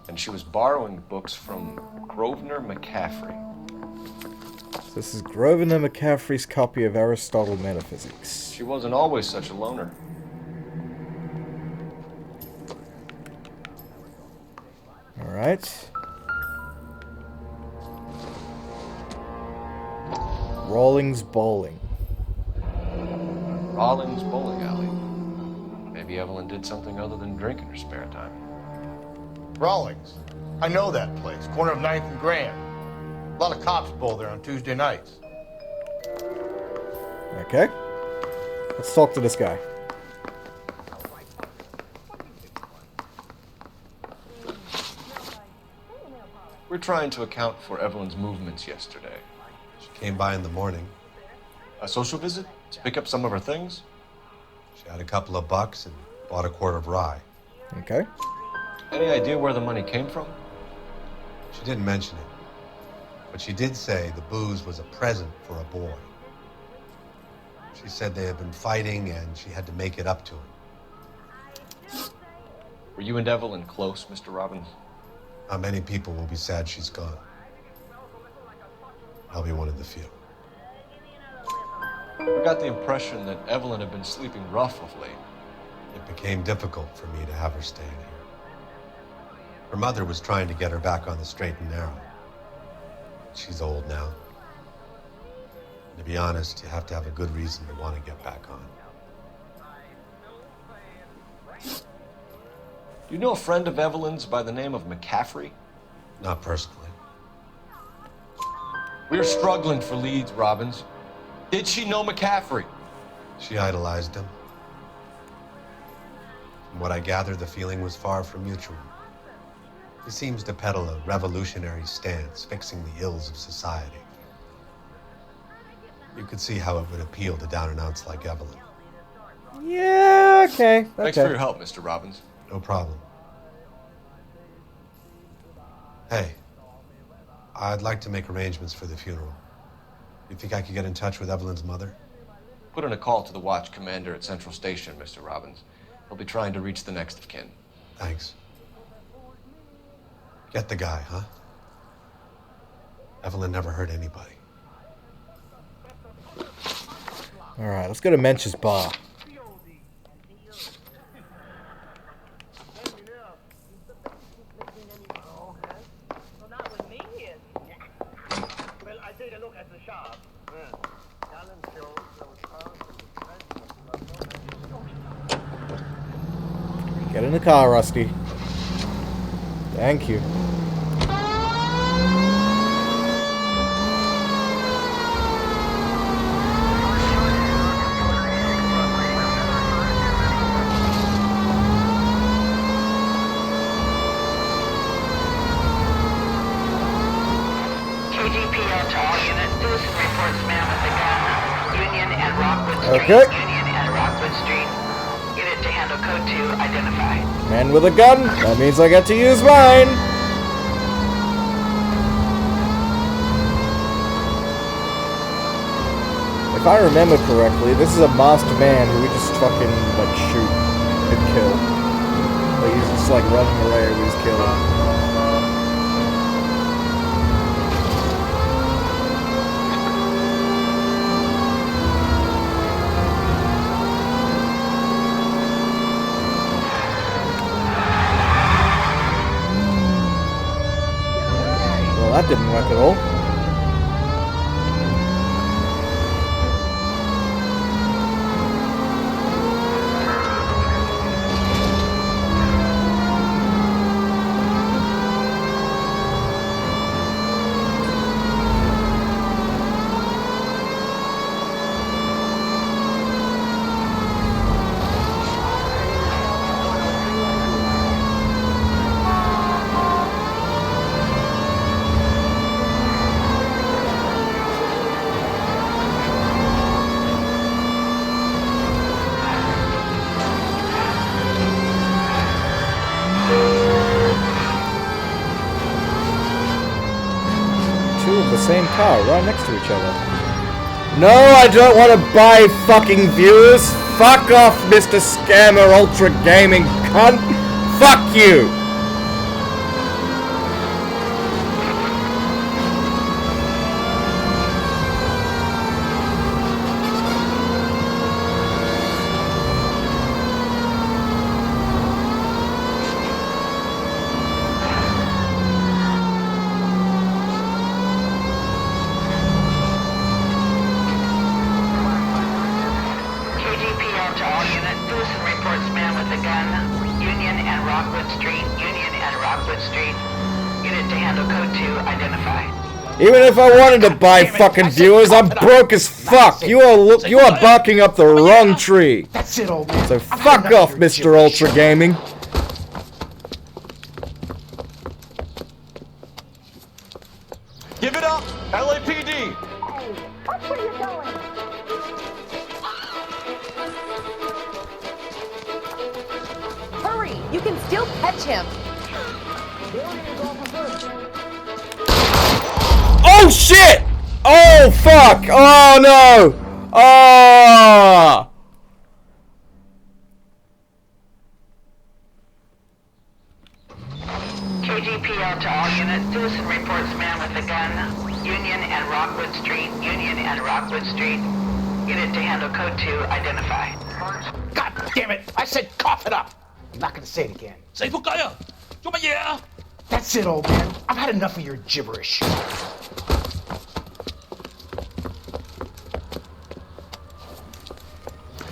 And she was borrowing books from Grosvenor McCaffrey. So this is Grosvenor McCaffrey's copy of Aristotle Metaphysics. She wasn't always such a loner. Alright. Rawlings Bowling. Rawlings Bowling Alley. Maybe Evelyn did something other than drink in her spare time. Rawlings. I know that place. Corner of 9th and Grand. A lot of cops bowl there on Tuesday nights. Okay. Let's talk to this guy. We're trying to account for Evelyn's movements yesterday. She came by in the morning. A social visit? To pick up some of her things? She had a couple of bucks and bought a quart of rye. Okay. Any idea where the money came from? She didn't mention it. But she did say the booze was a present for a boy. She said they had been fighting and she had to make it up to him. Were you and Evelyn close, Mr. Robbins? Not many people will be sad she's gone. I'll be one of the few. I got the impression that Evelyn had been sleeping rough of late. It became difficult for me to have her staying here. Her mother was trying to get her back on the straight and narrow. She's old now. To be honest, you have to have a good reason to want to get back on. You know a friend of Evelyn's by the name of McCaffrey? Not personally. We're struggling for leads, Robbins. Did she know McCaffrey? She idolized him. From what I gather, the feeling was far from mutual. He seems to peddle a revolutionary stance, fixing the ills of society. You could see how it would appeal to down-and-outs like Evelyn. Yeah, okay. Thanks for your help, Mr. Robbins. No problem. Hey, I'd like to make arrangements for the funeral. You think I could get in touch with Evelyn's mother? Put in a call to the watch commander at Central Station, Mr. Robbins. He'll be trying to reach the next of kin. Thanks. Get the guy, huh? Evelyn never hurt anybody. Alright, let's go to Mensch's bar. Get in the car, Rusty. Thank you. KGPL to all units. Do some reports, ma'am, with Street, Okay. Union and Rockwood Street. Unit to handle code 2 identified. Man with a gun. That means I get to use mine. If I remember correctly, this is a masked man who we just fucking, like, shoot and kill. Like, he's just, like, running away with his killer. Well, that didn't work at all. Of the same car right next to each other. No, I don't want to buy fucking viewers. Fuck off, Mr. Scammer Ultra Gaming cunt. Fuck you. KGPL to all units. Lewison reports man with a gun. Union and Rockwood Street. Union and Rockwood Street. Unit to handle code 2 identified. Even if I wanted to buy fucking viewers, I'm broke as fuck. You are barking up the wrong tree. That's it, old man. So fuck off, Mr. Ultra Gaming. Give it up, LAPD. Watch where you're going. Hurry! You can still catch him. Oh shit! Oh fuck! Oh no! Oh! KGPL to all units. Lewison reports man with a gun. Union and Rockwood Street. Union and Rockwood Street. Unit to handle code 2 identified. God damn it! I said cough it up. I'm not gonna say it again. That's it, old man. I've had enough of your gibberish.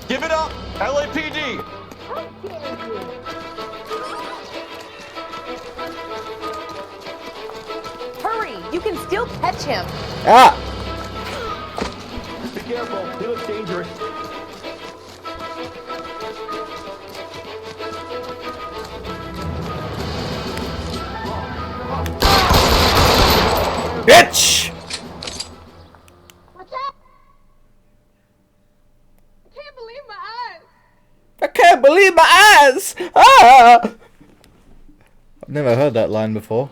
Give it up, LAPD. Hurry! You can still catch him. Ah! Be careful. He looks dangerous. Bitch! What's up? I can't believe my eyes. I can't believe my eyes! Ah! I've never heard that line before.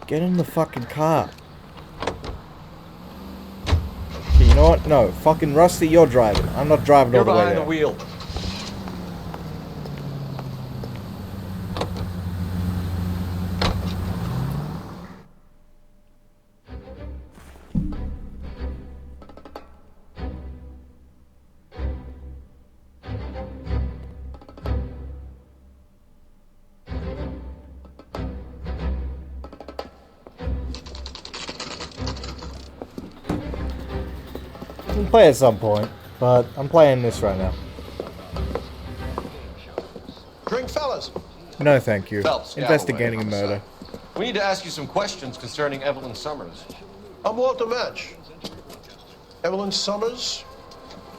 Get in the fucking car. Okay, you know what? No, fucking Rusty, you're driving. I'm not driving all the way You're behind there. the wheel. I can play at some point, but I'm playing this right now. Drink, fellas. No, thank you. Phelps, Investigating a Galloway, murder. We need to ask you some questions concerning Evelyn Summers. I'm Walter Match. Evelyn Summers,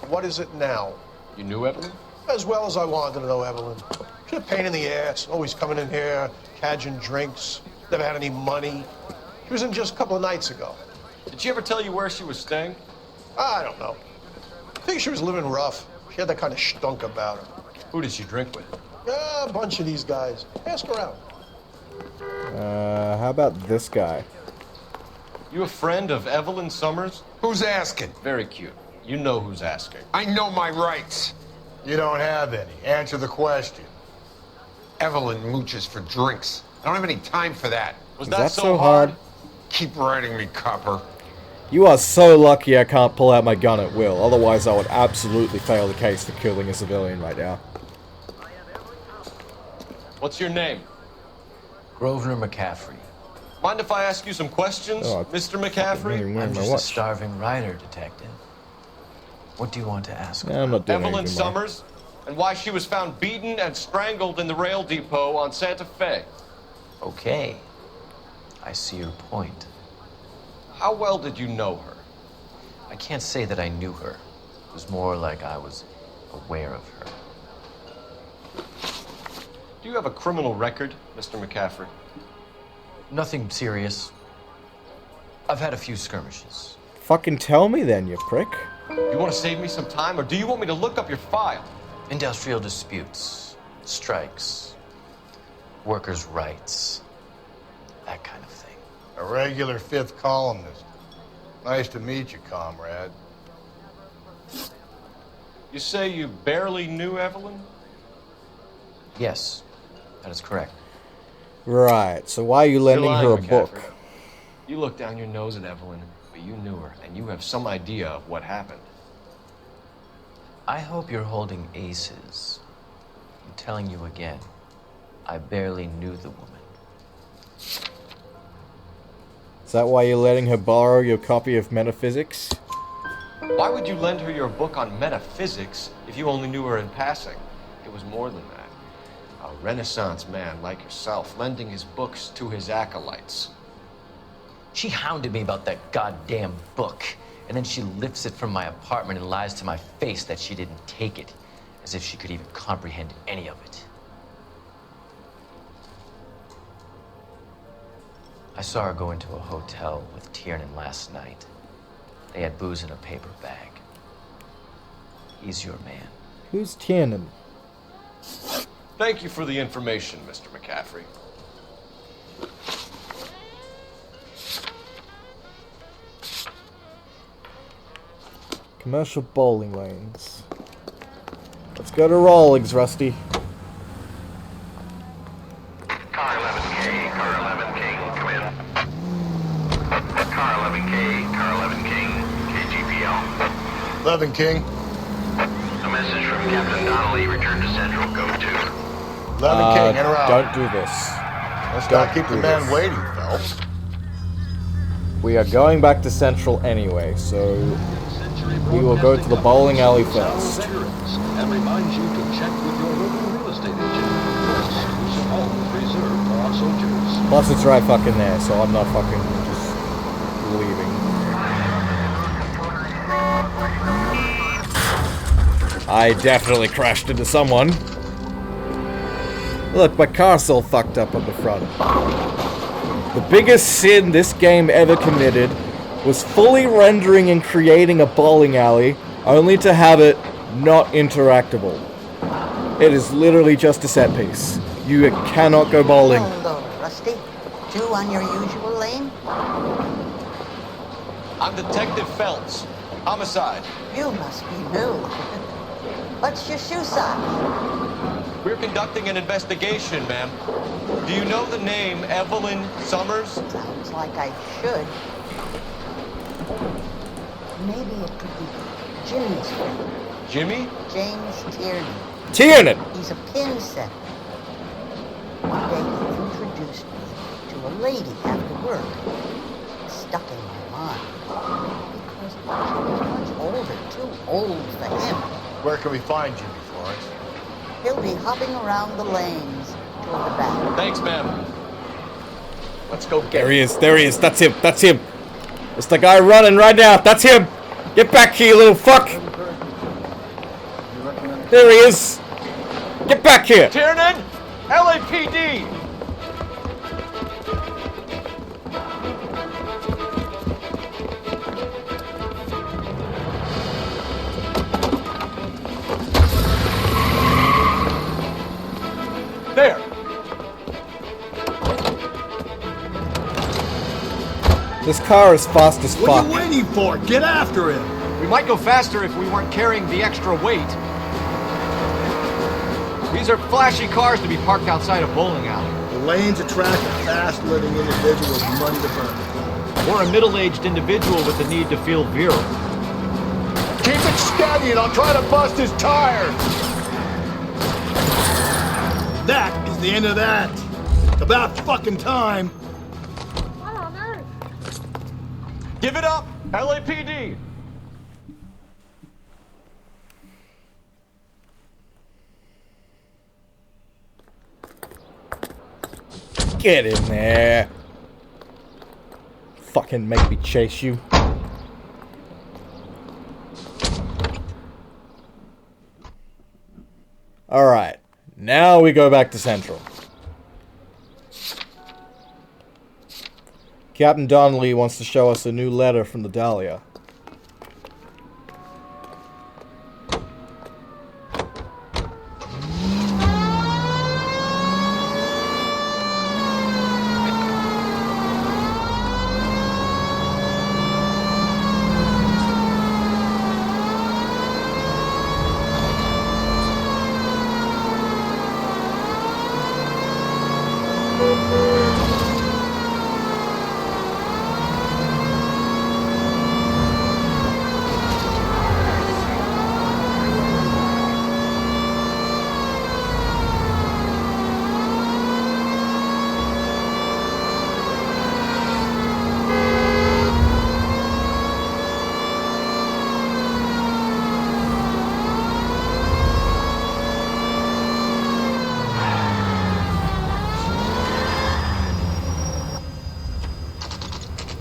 What is it now? You knew Evelyn? As well as I wanted to know Evelyn. She's a pain in the ass, always coming in here, cadging drinks, never had any money. She was in just a couple of nights ago. Did she ever tell you where she was staying? I don't know. I think she was living rough. She had that kind of stunk about her. Who did she drink with? A bunch of these guys. Ask around. How about this guy? You a friend of Evelyn Summers? Who's asking? Very cute. You know who's asking. I know my rights. You don't have any. Answer the question. Evelyn mooches for drinks. I don't have any time for that. Was that so hard? Keep writing me, copper. You are so lucky I can't pull out my gun at will. Otherwise, I would absolutely fail the case for killing a civilian right now. What's your name? Grosvenor McCaffrey. Mind if I ask you some questions, Mr. McCaffrey? I'm just a starving writer, detective. What do you want to ask? I'm not doing Evelyn anything, Summers, and why she was found beaten and strangled in the rail depot on Santa Fe. Okay. I see your point. How well did you know her? I can't say that I knew her. It was more like I was aware of her. Do you have a criminal record, Mr. McCaffrey? Nothing serious. I've had a few skirmishes. Fucking tell me then, you prick. You want to save me some time, or do you want me to look up your file? Industrial disputes, strikes, workers' rights, that kind of thing. A regular fifth columnist. Nice to meet you, comrade. You say you barely knew Evelyn? Yes, that is correct. Right, so why are you lending her a book? You look down your nose at Evelyn, but you knew her, and you have some idea of what happened. I hope you're holding aces. I'm telling you again, I barely knew the woman. Is that why you're letting her borrow your copy of Metaphysics? Why would you lend her your book on metaphysics if you only knew her in passing? It was more than that. A Renaissance man like yourself, lending his books to his acolytes. She hounded me about that goddamn book, and then she lifts it from my apartment and lies to my face that she didn't take it, as if she could even comprehend any of it. I saw her go into a hotel with Tiernan last night. They had booze in a paper bag. He's your man. Who's Tiernan? Thank you for the information, Mr. McCaffrey. Commercial bowling lanes. Let's go to Rawlings, Rusty. Car 11K, Car 11 King, come in. Car 11K, Car 11 King, KGPL. 11 King. A message from Captain Donnelly, return to Central, go to. 11 King, in or out? Don't do this. Let's not keep the man waiting, Phelps. We are going back to Central anyway, so we will go to the bowling alley first. And reminds you to check with your local real estate agent for exclusive homes reserved for our soldiers. Plus it's right fucking there, so I'm not fucking just leaving. I definitely crashed into someone. Look, my car's all fucked up on the front. The biggest sin this game ever committed was fully rendering and creating a bowling alley, only to have it not interactable. It is literally just a set piece. You cannot go bowling. Hello, Rusty. Two on your usual lane? I'm Detective Phelps. Homicide. You must be new. What's your shoe size? We're conducting an investigation, ma'am. Do you know the name Evelyn Summers? Sounds like I should. Maybe it could be Jimmy's friend. Jimmy? James Tiernan. Tiernan! He's a pin setter. One day he introduced me to a lady after work. It stuck in my mind. Because she was much older, too old for him. Where can we find Jimmy, Florence? He'll be hopping around the lanes toward the back. Thanks, ma'am. Let's go get There he is, there he is, that's him, that's him. It's the guy running right now, that's him! Get back here, you little fuck! There he is! Get back here! Tiernan! LAPD! There! This car is fast as fuck. What are you waiting for? Get after him! We might go faster if we weren't carrying the extra weight. These are flashy cars to be parked outside a bowling alley. The lanes attract a fast-living individual with money to burn. Or a middle-aged individual with the need to feel virile. Keep it steady and I'll try to bust his tires! That is the end of that. It's about fucking time. What on earth? Give it up, LAPD! Get in there. Fucking make me chase you. Alright. Now we go back to Central. Captain Donnelly wants to show us a new letter from the Dahlia.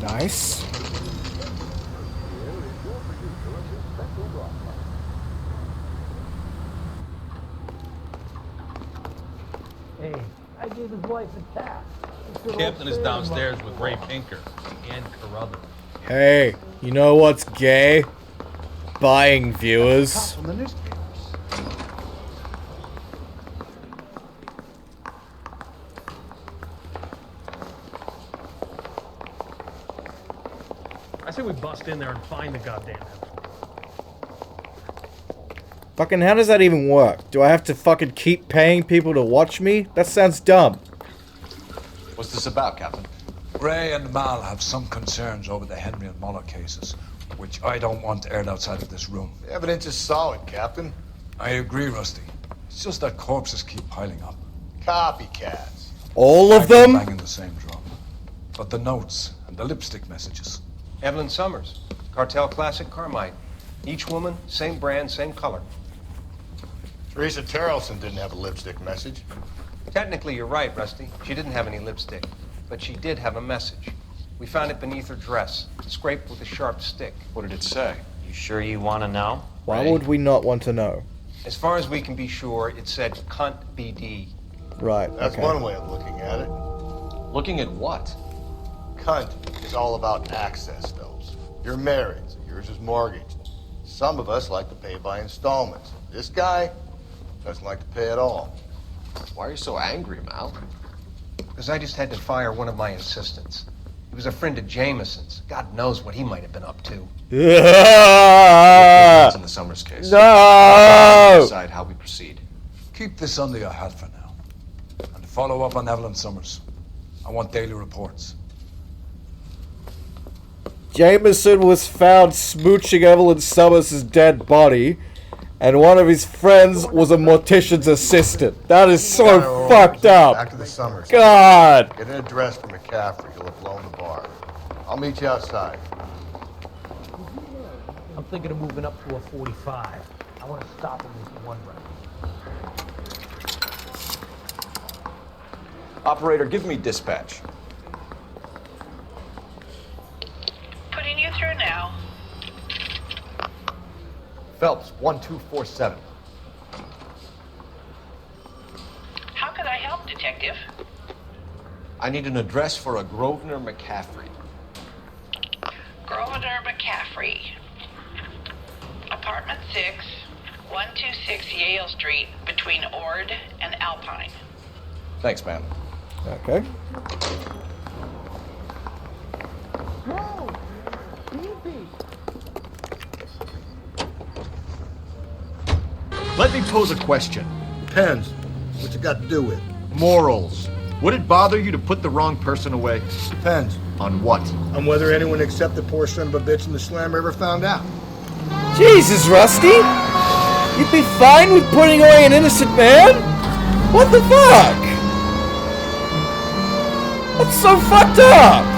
Nice. Hey, I gave his wife a tap. Captain is downstairs with Ray Pinker and Carruthers. Hey, you know what's gay? Buying viewers. From the newspapers. I say we bust in there and find the goddamn him. Fucking how does that even work? Do I have to fucking keep paying people to watch me? That sounds dumb. What's this about, Captain? Ray and Mal have some concerns over the Henry and Muller cases, which I don't want aired outside of this room. The evidence is solid, Captain. I agree, Rusty. It's just that corpses keep piling up. Copycats. All of them? Banging the same drum. But the notes and the lipstick messages. Evelyn Summers, Cartel Classic Carmine. Each woman, same brand, same color. Teresa Terrelson didn't have a lipstick message. Technically, you're right, Rusty. She didn't have any lipstick, but she did have a message. We found it beneath her dress, scraped with a sharp stick. What did it say? You sure you want to know? Why would we not want to know? As far as we can be sure, it said cunt BD. Right, That's okay. one way of looking at it. Looking at what? Cunt is all about access, Phelps. You're married, so yours is mortgaged. Some of us like to pay by installments. This guy doesn't like to pay at all. Why are you so angry, Mal? Because I just had to fire one of my assistants. He was a friend of Jameson's. God knows what he might have been up to. In the Summers case. No! Decide how we proceed. Keep this under your hat for now. And to follow up on Evelyn Summers, I want daily reports. Jameson was found smooching Evelyn Summers' dead body, and one of his friends was a mortician's assistant. That is so fucked up. Back to the Summers. God. Get an address for McCaffrey. He'll have blown the bar. I'll meet you outside. I'm thinking of moving up to a 45. I want to stop him with one round. Operator, give me dispatch. Putting you through now. Phelps, 1247. Detective. I need an address for a Grosvenor McCaffrey. Grosvenor McCaffrey. Apartment 6, 126 Yale Street, between Ord and Alpine. Thanks, ma'am. Okay. Let me pose a question. Depends. What's it got to do with? Morals. Would it bother you to put the wrong person away? Depends. On what? On whether anyone except the poor son of a bitch in the slammer ever found out. Jesus, Rusty! You'd be fine with putting away an innocent man? What the fuck? That's so fucked up!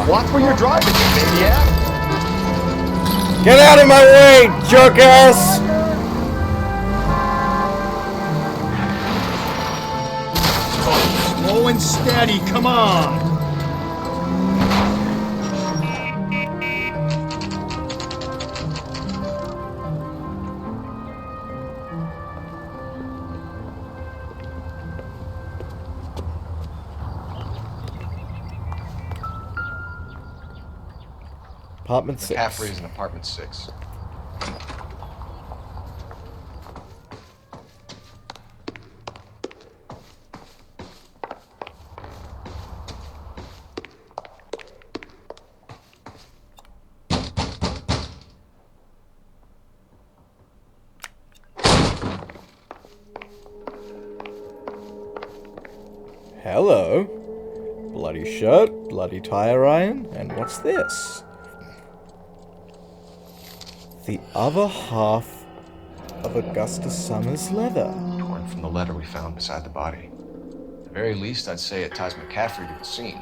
Watch where you're driving, you maniac! Get out of my way, jerk ass! Slow and steady, come on! Apartment 6. McCaffrey is in apartment 6. Hello. Bloody shirt, bloody tire iron, and what's this? The other half of Augustus Summers' leather. Torn from the letter we found beside the body. At the very least, I'd say it ties McCaffrey to the scene.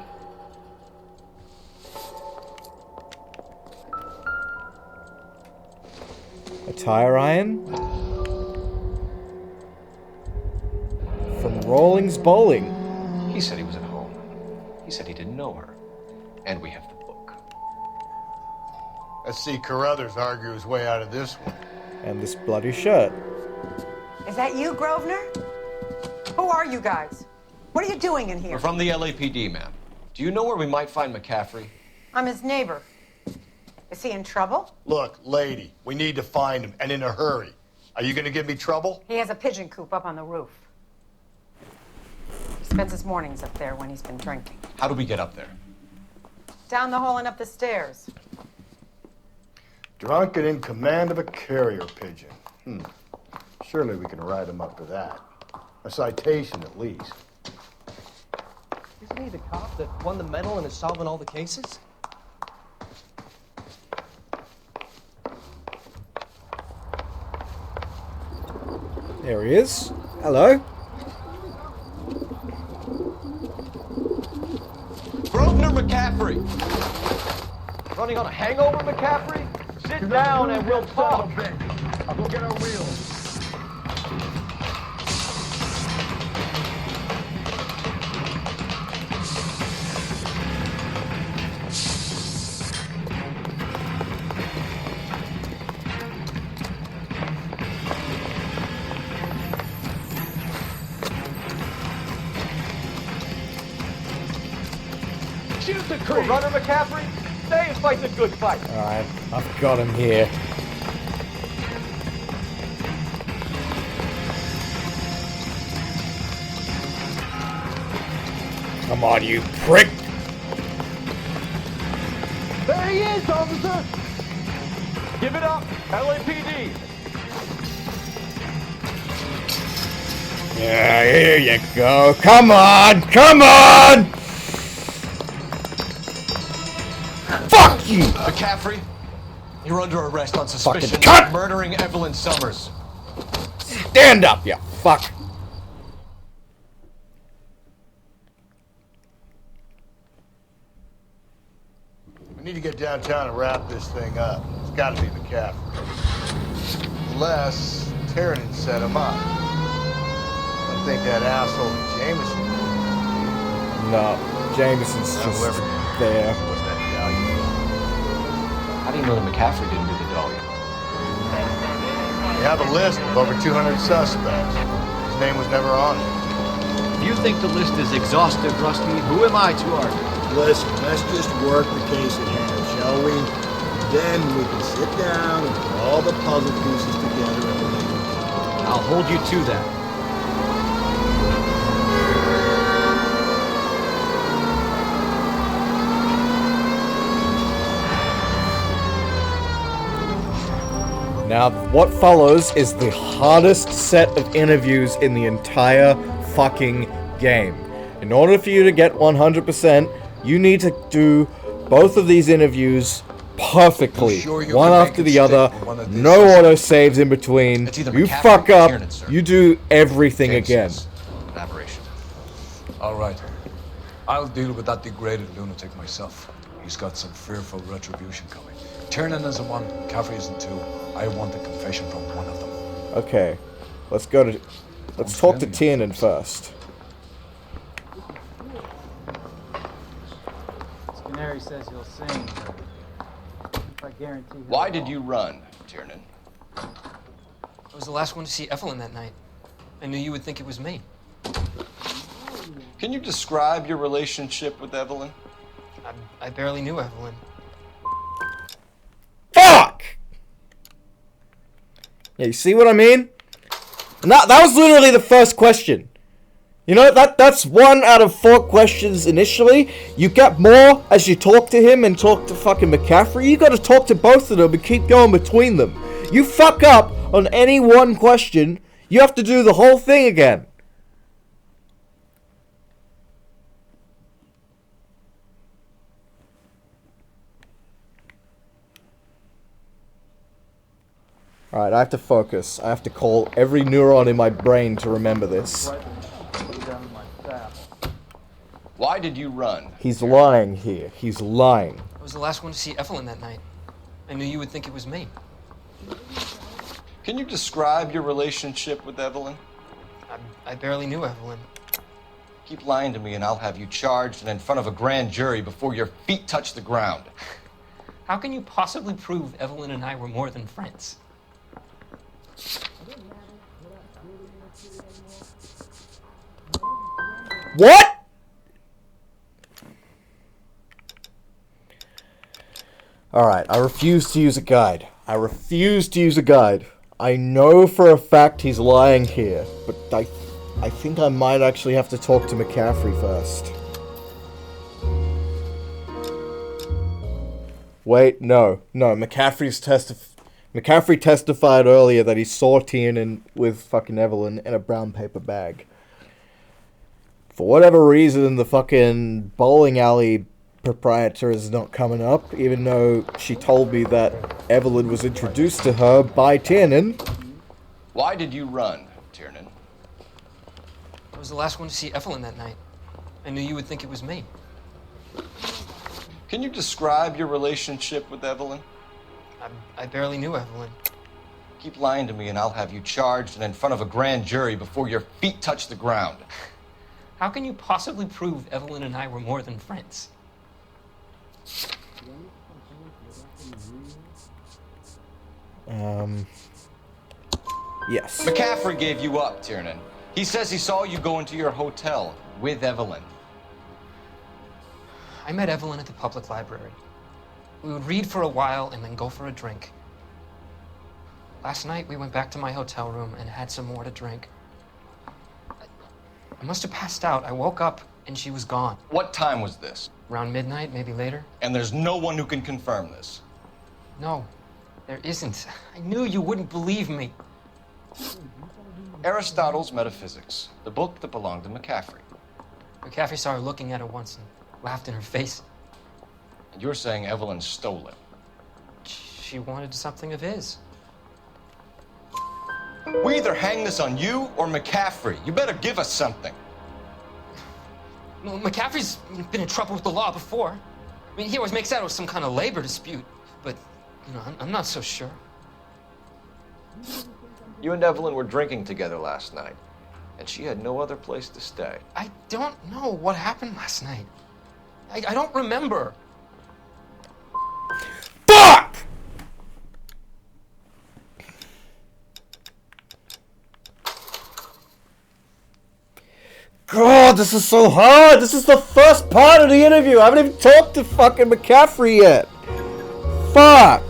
A tire iron? From Rawlings Bowling. He said he was at home. He said he didn't know her. And we have the book. Let's see Carruthers argue his way out of this one. And this bloody shirt. Is that you, Grosvenor? Who are you guys? What are you doing in here? We're from the LAPD, ma'am. Do you know where we might find McCaffrey? I'm his neighbor. Is he in trouble? Look, lady, we need to find him, and in a hurry. Are you gonna give me trouble? He has a pigeon coop up on the roof. He spends his mornings up there when he's been drinking. How do we get up there? Down the hall and up the stairs. Drunk and in command of a carrier pigeon. Surely we can write him up to that. A citation, at least. Isn't he the cop that won the medal and is solving all the cases? There he is. Hello. Grosvenor McCaffrey! Running on a hangover, McCaffrey? Sit down and we'll talk. I'll go get our wheels. Shoot the crew! Runner McCaffrey, stay and fight the good fight. Alright, I've got him here. Come on, you prick! There he is, officer! Give it up, LAPD! Yeah, here you go. Come on! Come on! Fuck you! McCaffrey, You're under arrest on suspicion cut! of murdering Evelyn Summers. Stand up, you fuck! We need to get downtown and wrap this thing up. It's got to be McCaffrey. Unless Tiernan set him up. I think that asshole Jameson. No, Jameson's just there. What's that value? How do you know that McCaffrey didn't do the dog? We have a list of over 200 suspects. His name was never on it. If you think the list is exhaustive, Rusty, who am I to argue? Listen, let's just work the case at hand, shall we? Then we can sit down and put all the puzzle pieces together at a later date. I'll hold you to that. Now, what follows is the hardest set of interviews in the entire fucking game. In order for you to get 100%, you need to do both of these interviews perfectly, one after the other, no autosaves in between. You fuck up, you do everything again. An aberration. All right. I'll deal with that degraded lunatic myself. He's got some fearful retribution coming. Tiernan isn't one, Caffrey isn't two. I want a confession from one of them. Okay, let's talk to Tiernan first. Canary says you'll sing. I guarantee. Why did you run, Tiernan? I was the last one to see Evelyn that night. I knew you would think it was me. Can you describe your relationship with Evelyn? I barely knew Evelyn. Fuck! Yeah, you see what I mean? And that was literally the first question. You know, that's 1 out of 4 questions initially. You get more as you talk to him and talk to fucking McCaffrey. You gotta talk to both of them and keep going between them. You fuck up on any one question, you have to do the whole thing again. Alright, I have to focus. I have to call every neuron in my brain to remember this. Why did you run? He's lying here. He's lying. I was the last one to see Evelyn that night. I knew you would think it was me. Can you describe your relationship with Evelyn? I barely knew Evelyn. Keep lying to me and I'll have you charged and in front of a grand jury before your feet touch the ground. How can you possibly prove Evelyn and I were more than friends? What? Alright, I refuse to use a guide. I refuse to use a guide. I know for a fact he's lying here, but I think I might actually have to talk to McCaffrey first. Wait, no. McCaffrey testified earlier that he saw Tiernan with fucking Evelyn in a brown paper bag. For whatever reason, the fucking bowling alley proprietor is not coming up, even though she told me that Evelyn was introduced to her by Tiernan. Why did you run, Tiernan? I was the last one to see Evelyn that night. I knew you would think it was me. Can you describe your relationship with Evelyn? I barely knew Evelyn. Keep lying to me and I'll have you charged and in front of a grand jury before your feet touch the ground. How can you possibly prove Evelyn and I were more than friends? Yes. McCaffrey gave you up, Tiernan. He says he saw you go into your hotel with Evelyn. I met Evelyn at the public library. We would read for a while and then go for a drink. Last night, we went back to my hotel room and had some more to drink. I must have passed out. I woke up and she was gone. What time was this? Around midnight, maybe later. And there's no one who can confirm this? No, there isn't. I knew you wouldn't believe me. Aristotle's Metaphysics, the book that belonged to McCaffrey. McCaffrey saw her looking at it once and laughed in her face. And you're saying Evelyn stole it? She wanted something of his. We either hang this on you or McCaffrey. You better give us something. Well, McCaffrey's been in trouble with the law before. I mean, he always makes out it was some kind of labor dispute, but, you know, I'm not so sure. You and Evelyn were drinking together last night, and she had no other place to stay. I don't know what happened last night. I don't remember. Fuck! God, this is so hard. This is the first part of the interview. I haven't even talked to fucking McCaffrey yet. Fuck.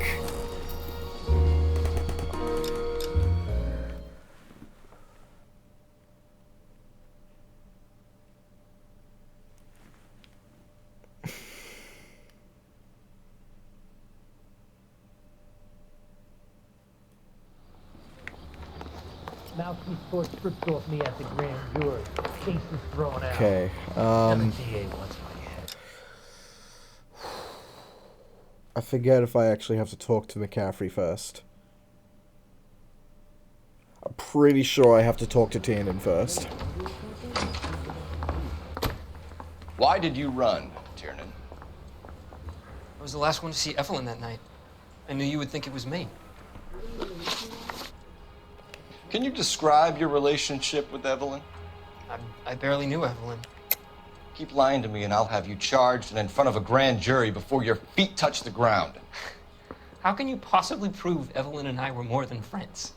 Now she's forced stripped off me at the grand jury. Case is thrown out. Okay, And the DA wants my head. I forget if I actually have to talk to McCaffrey first. I'm pretty sure I have to talk to Tiernan first. Why did you run, Tiernan? I was the last one to see Evelyn that night. I knew you would think it was me. Can you describe your relationship with Evelyn? I barely knew Evelyn. Keep lying to me and I'll have you charged and in front of a grand jury before your feet touch the ground. How can you possibly prove Evelyn and I were more than friends?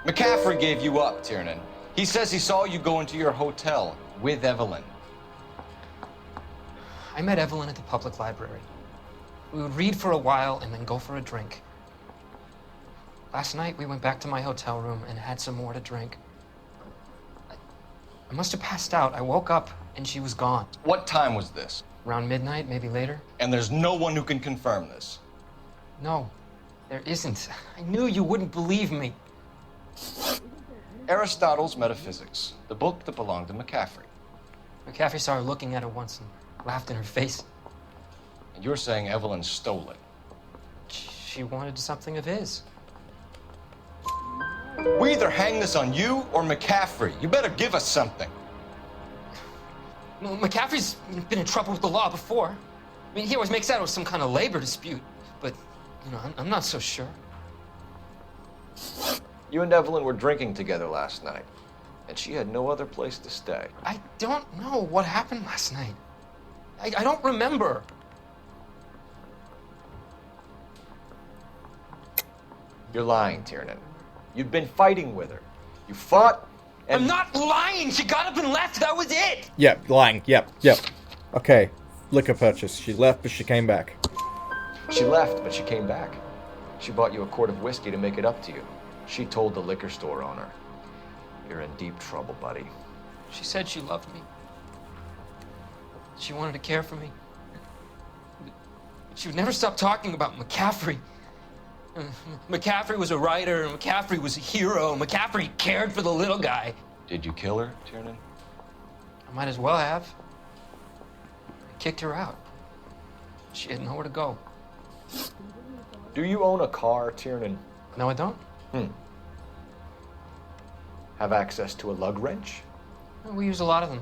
McCaffrey gave you up, Tiernan. He says he saw you go into your hotel with Evelyn. I met Evelyn at the public library. We would read for a while and then go for a drink. Last night, we went back to my hotel room and had some more to drink. I must have passed out. I woke up and she was gone. What time was this? Around midnight, maybe later. And there's no one who can confirm this? No, there isn't. I knew you wouldn't believe me. Aristotle's Metaphysics, the book that belonged to McCaffrey. McCaffrey saw her looking at it once and laughed in her face. And you're saying Evelyn stole it? She wanted something of his. We either hang this on you or McCaffrey. You better give us something. Well, McCaffrey's been in trouble with the law before. I mean, he always makes out it was some kind of labor dispute, but, you know, I'm not so sure. You and Evelyn were drinking together last night, and she had no other place to stay. I don't know what happened last night. I don't remember. You're lying, Tiernan. You'd been fighting with her. You fought, and... I'm not lying! She got up and left, that was it! Yep, lying, yep. Okay, liquor purchase. She left, but she came back. She left, but she came back. She bought you a quart of whiskey to make it up to you. She told the liquor store owner. You're in deep trouble, buddy. She said she loved me. She wanted to care for me. But she would never stop talking about McCaffrey. McCaffrey was a writer, and McCaffrey was a hero. McCaffrey cared for the little guy. Did you kill her, Tiernan? I might as well have. I kicked her out. She had nowhere to go. Do you own a car, Tiernan? No, I don't. Have access to a lug wrench? We use a lot of them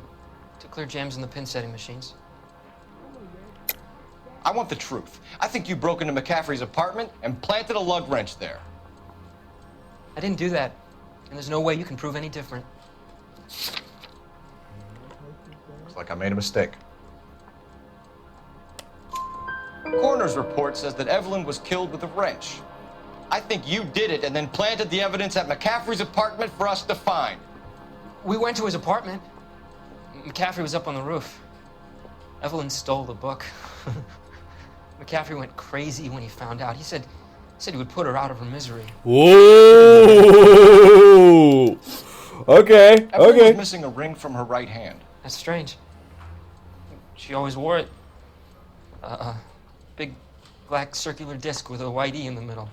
to clear jams in the pin setting machines. I want the truth. I think you broke into McCaffrey's apartment and planted a lug wrench there. I didn't do that, and there's no way you can prove any different. Looks like I made a mistake. Coroner's report says that Evelyn was killed with a wrench. I think you did it and then planted the evidence at McCaffrey's apartment for us to find. We went to his apartment. McCaffrey was up on the roof. Evelyn stole the book. McCaffrey went crazy when he found out. He said he would put her out of her misery. Whoa! Okay, Evelyn okay. was missing a ring from her right hand. That's strange. She always wore it. Big black circular disc with a white E in the middle.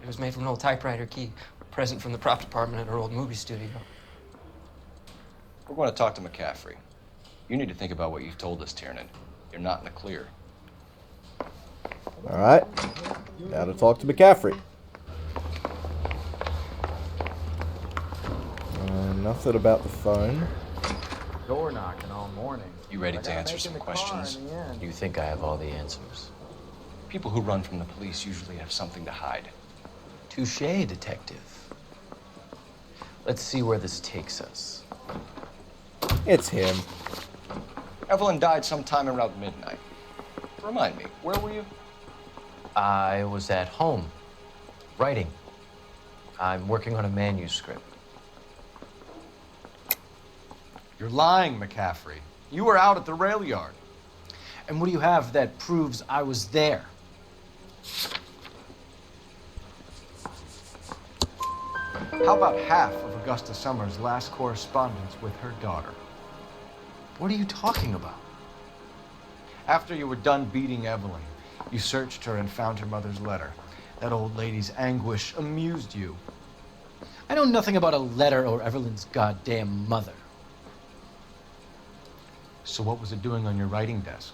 It was made from an old typewriter key, a present from the prop department at her old movie studio. We're going to talk to McCaffrey. You need to think about what you've told us, Tiernan. You're not in the clear. Alright. Now to talk to McCaffrey. Nothing about the phone. Door knocking all morning. You ready to answer some questions? You think I have all the answers? People who run from the police usually have something to hide. Touché, detective. Let's see where this takes us. It's him. Evelyn died sometime around midnight. Remind me, where were you? I was at home, writing. I'm working on a manuscript. You're lying, McCaffrey. You were out at the rail yard. And what do you have that proves I was there? How about half of Augusta Summers' last correspondence with her daughter? What are you talking about? After you were done beating Evelyn, you searched her and found her mother's letter. That old lady's anguish amused you. I know nothing about a letter or Evelyn's goddamn mother. So what was it doing on your writing desk?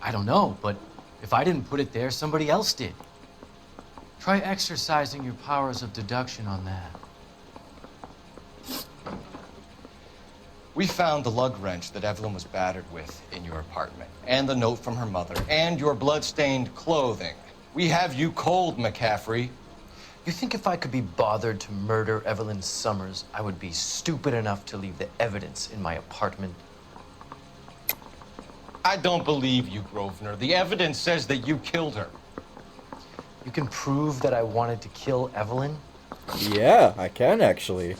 I don't know, but if I didn't put it there, somebody else did. Try exercising your powers of deduction on that. We found the lug wrench that Evelyn was battered with in your apartment, and the note from her mother, and your blood-stained clothing. We have you cold, McCaffrey. You think if I could be bothered to murder Evelyn Summers, I would be stupid enough to leave the evidence in my apartment? I don't believe you, Grosvenor. The evidence says that you killed her. You can prove that I wanted to kill Evelyn? Yeah, I can actually.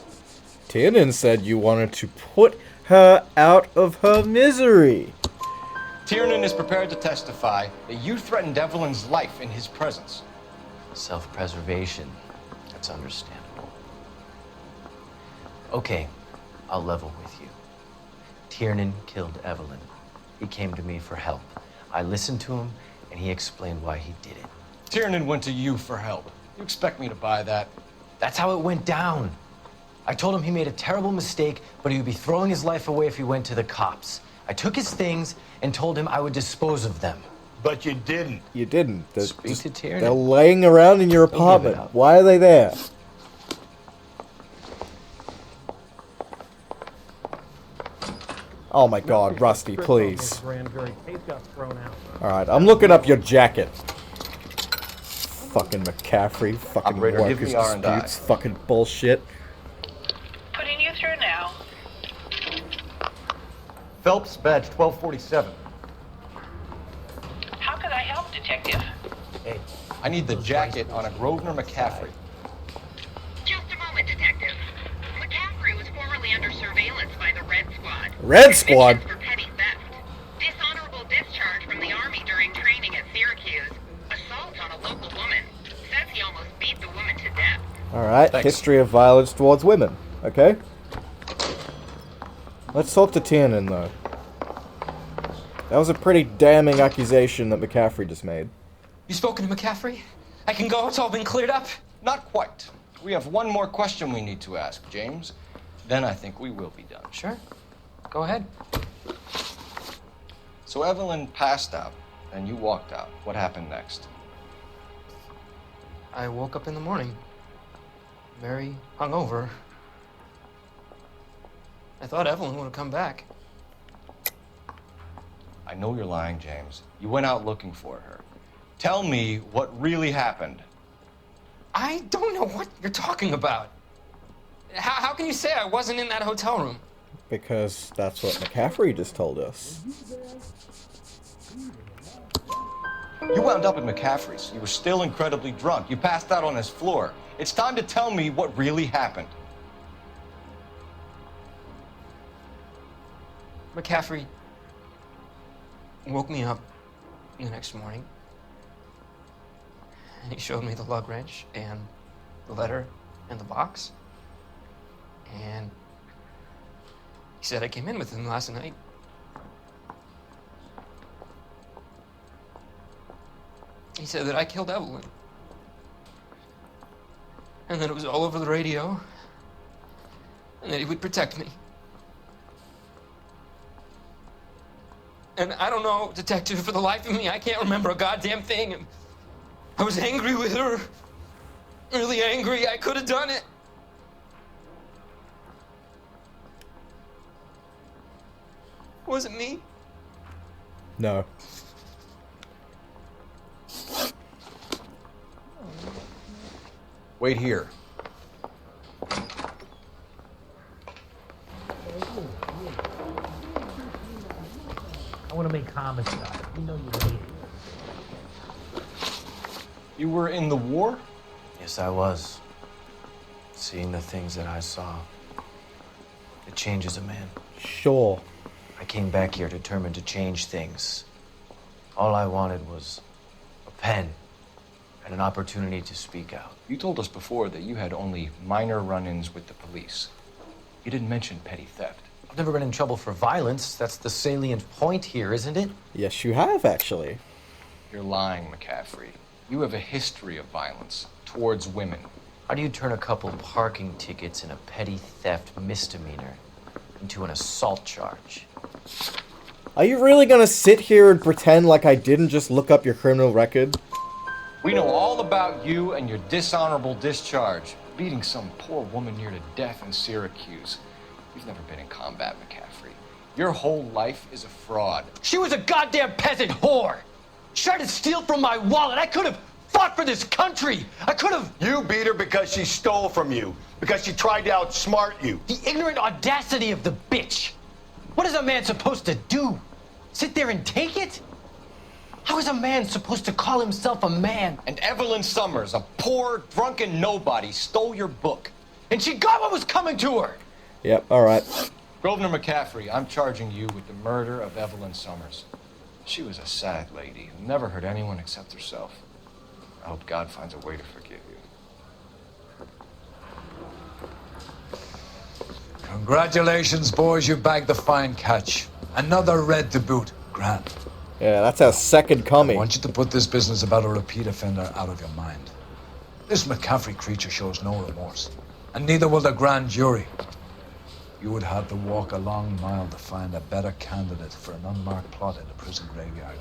Tiernan said you wanted to put her out of her misery. Tiernan is prepared to testify that you threatened Evelyn's life in his presence. Self-preservation. That's understandable. Okay, I'll level with you. Tiernan killed Evelyn. He came to me for help. I listened to him, and he explained why he did it. Tiernan went to you for help. You expect me to buy that? That's how it went down. I told him he made a terrible mistake, but he would be throwing his life away if he went to the cops. I took his things and told him I would dispose of them. But you didn't. You didn't. Speak to Tiernan. They're laying around in your apartment. Why are they there? Oh my god, Rusty, please. Alright, I'm looking up your jacket. Fucking McCaffrey. Fucking Operator, give workers' me R&I. disputes. Fucking bullshit. Putting you through now. Phelps, badge 1247. How could I help, Detective? Hey, I need the jacket on a Grosvenor McCaffrey. Just a moment, Detective. McCaffrey was formerly under surveillance by the Red Squad. Red Squad? For petty theft. Dishonorable discharge from the Army during training at Syracuse. Assault on a local woman. Says he almost beat the woman to death. Alright, history of violence towards women. Okay? Let's talk to Tiernan, though. That was a pretty damning accusation that McCaffrey just made. You spoken to McCaffrey? I can go? It's all been cleared up? Not quite. We have one more question we need to ask, James. Then I think we will be done. Sure. Go ahead. So Evelyn passed out, and you walked out. What happened next? I woke up in the morning, very hungover. I thought Evelyn would have come back. I know you're lying, James. You went out looking for her. Tell me what really happened. I don't know what you're talking about. How can you say I wasn't in that hotel room? Because that's what McCaffrey just told us. You wound up at McCaffrey's. You were still incredibly drunk. You passed out on his floor. It's time to tell me what really happened. McCaffrey woke me up the next morning, and he showed me the lug wrench and the letter and the box, and he said I came in with him last night. He said that I killed Evelyn, and that it was all over the radio, and that he would protect me. And I don't know, Detective, for the life of me, I can't remember a goddamn thing. And I was angry with her. Really angry. I could have done it. Was it me? No. Wait here. I want to make homicide. You know you hate it. You were in the war? Yes, I was. Seeing the things that I saw. It changes a man. Sure. I came back here determined to change things. All I wanted was a pen and an opportunity to speak out. You told us before that you had only minor run-ins with the police. You didn't mention petty theft. I've never been in trouble for violence. That's the salient point here, isn't it? Yes, you have, actually. You're lying, McCaffrey. You have a history of violence towards women. How do you turn a couple parking tickets and a petty theft misdemeanor into an assault charge? Are you really gonna sit here and pretend like I didn't just look up your criminal record? We know all about you and your dishonorable discharge, beating some poor woman near to death in Syracuse. You've never been in combat, McCaffrey. Your whole life is a fraud. She was a goddamn peasant whore! She tried to steal from my wallet. I could have fought for this country. I could have... You beat her because she stole from you. Because she tried to outsmart you. The ignorant audacity of the bitch. What is a man supposed to do? Sit there and take it? How is a man supposed to call himself a man? And Evelyn Summers, a poor, drunken nobody, stole your book. And she got what was coming to her. Yep, alright. Grosvenor McCaffrey, I'm charging you with the murder of Evelyn Summers. She was a sad lady who never hurt anyone except herself. I hope God finds a way to forgive you. Congratulations, boys. You bagged the fine catch. Another red to boot. Grand. Yeah, that's our second coming. I want you to put this business about a repeat offender out of your mind. This McCaffrey creature shows no remorse. And neither will the grand jury. You would have to walk a long mile to find a better candidate for an unmarked plot in the prison graveyard.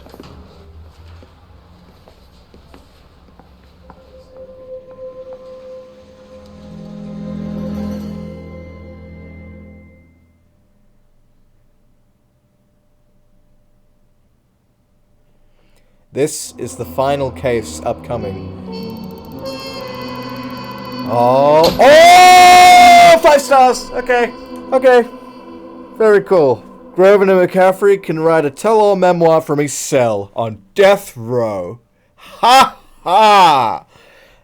This is the final case upcoming. Oh! Oh! 5 stars! Okay. Okay. Very cool. Grosvenor McCaffrey can write a tell-all memoir from his cell on death row. Ha ha!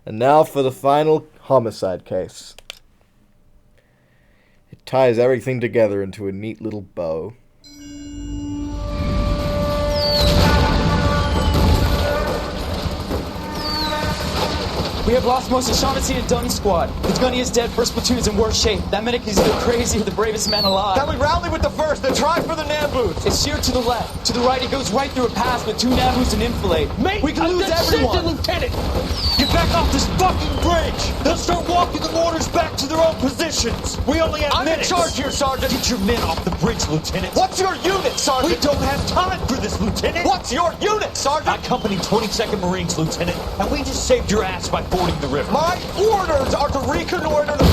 And now for the final homicide case. It ties everything together into a neat little bow. We have lost most of Shaughnessy and Dunn squad. The gunny is dead, first platoon is in worse shape. That medic is either crazy or the bravest man alive. Then we rally with the first, then try for the Namboots. It's sheer to the left. To the right, it goes right through a pass with 2 Namboots and enfilade. Mate, we can lose everyone. Lieutenant! Get back off this fucking bridge! They'll start walking the mortars back to their own positions! We only have minutes! I'm in charge here, Sergeant! Get your men off the bridge, Lieutenant! What's your unit, Sergeant? We don't have time for this, Lieutenant! What's your unit, Sergeant? I company 22nd Marines, Lieutenant, and we just saved your ass by fording the river. My orders are to reconnoiter the...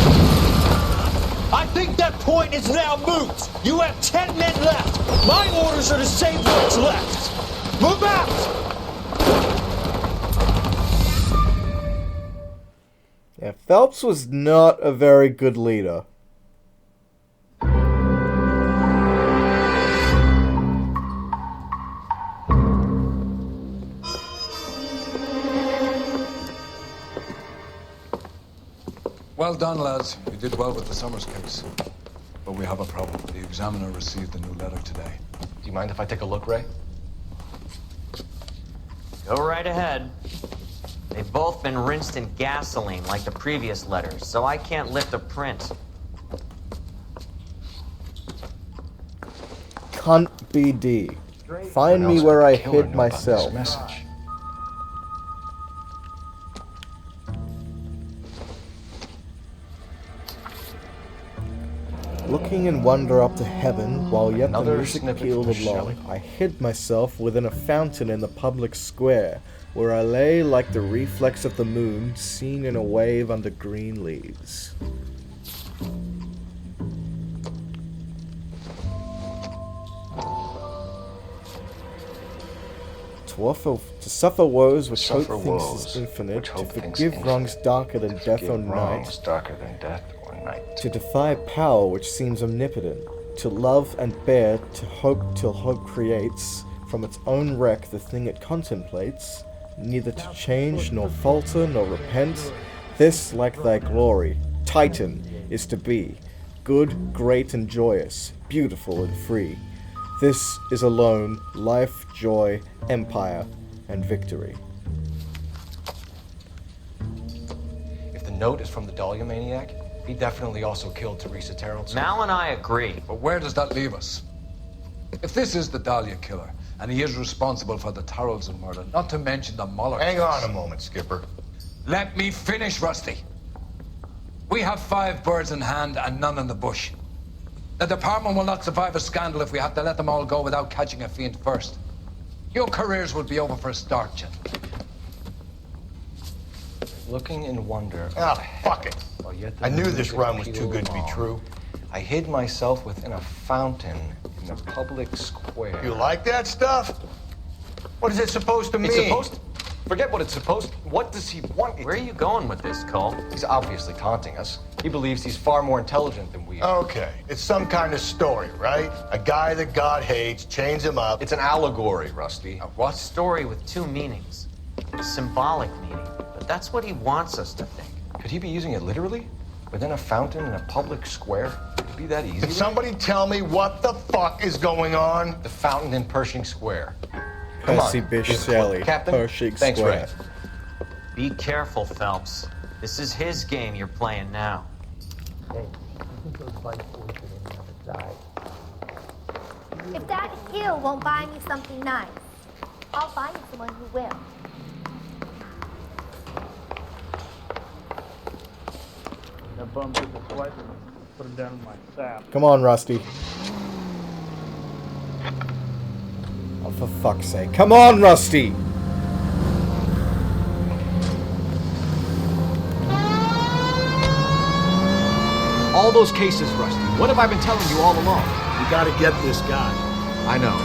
I think that point is now moot! You have 10 men left! My orders are to save what's left! Move out! Yeah, Phelps was not a very good leader. Well done, lads. You did well with the Summers case. But we have a problem. The examiner received a new letter today. Do you mind if I take a look, Ray? Go right ahead. They've both been rinsed in gasoline like the previous letters, so I can't lift a print. Cunt BD. Find me where I hid myself. Message. Looking in wonder up to heaven, while yet the Another music snippet pealed from along, Shelley. I hid myself within a fountain in the public square, where I lay like the reflex of the moon seen in a wave under green leaves. To suffer woes which hope thinks is infinite, to forgive wrongs darker than death or night, to defy power which seems omnipotent, to love and bear, to hope till hope creates from its own wreck the thing it contemplates, neither to change nor falter nor repent. This, like thy glory, Titan, is to be, good, great and joyous, beautiful and free. This is alone life, joy, empire, and victory. If the note is from the Dahlia maniac, he definitely also killed Teresa Terrell. Mal and I agree. But where does that leave us? If this is the Dahlia killer, and he is responsible for the Tarrelson murder, not to mention the Muller Hang case. on a moment, Skipper. Let me finish, Rusty. We have 5 birds in hand and none in the bush. The department will not survive a scandal if we have to let them all go without catching a fiend first. Your careers will be over for a start, gentlemen. Looking in wonder. Ah, fuck it. I knew this run was too good to be true. I hid myself within a fountain in the public square. You like that stuff? What is it supposed to mean? It's supposed. Forget what it's supposed. What does he want? Where are you going with this, Cole? He's obviously taunting us. He believes he's far more intelligent than we are. Okay, it's some kind of story, right? A guy that God hates, chains him up. It's an allegory, Rusty. What? Story with 2 meanings. A symbolic meaning. But that's what he wants us to think. Could he be using it literally? Within a fountain in a public square? Could it be that easy? Can somebody tell me what the fuck is going on? The fountain in Pershing Square. Percy Bysshe Shelley, Captain, Pershing thanks, Square. Ray. Be careful, Phelps. This is his game you're playing now. Hey, you think those vice boys are on the other side? If that hill won't buy me something nice, I'll find someone who will. That bum took a swipe and put him down in my sap. Come on, Rusty. Oh, for fuck's sake. Come on, Rusty! All those cases, Rusty. What have I been telling you all along? We gotta get this guy. I know.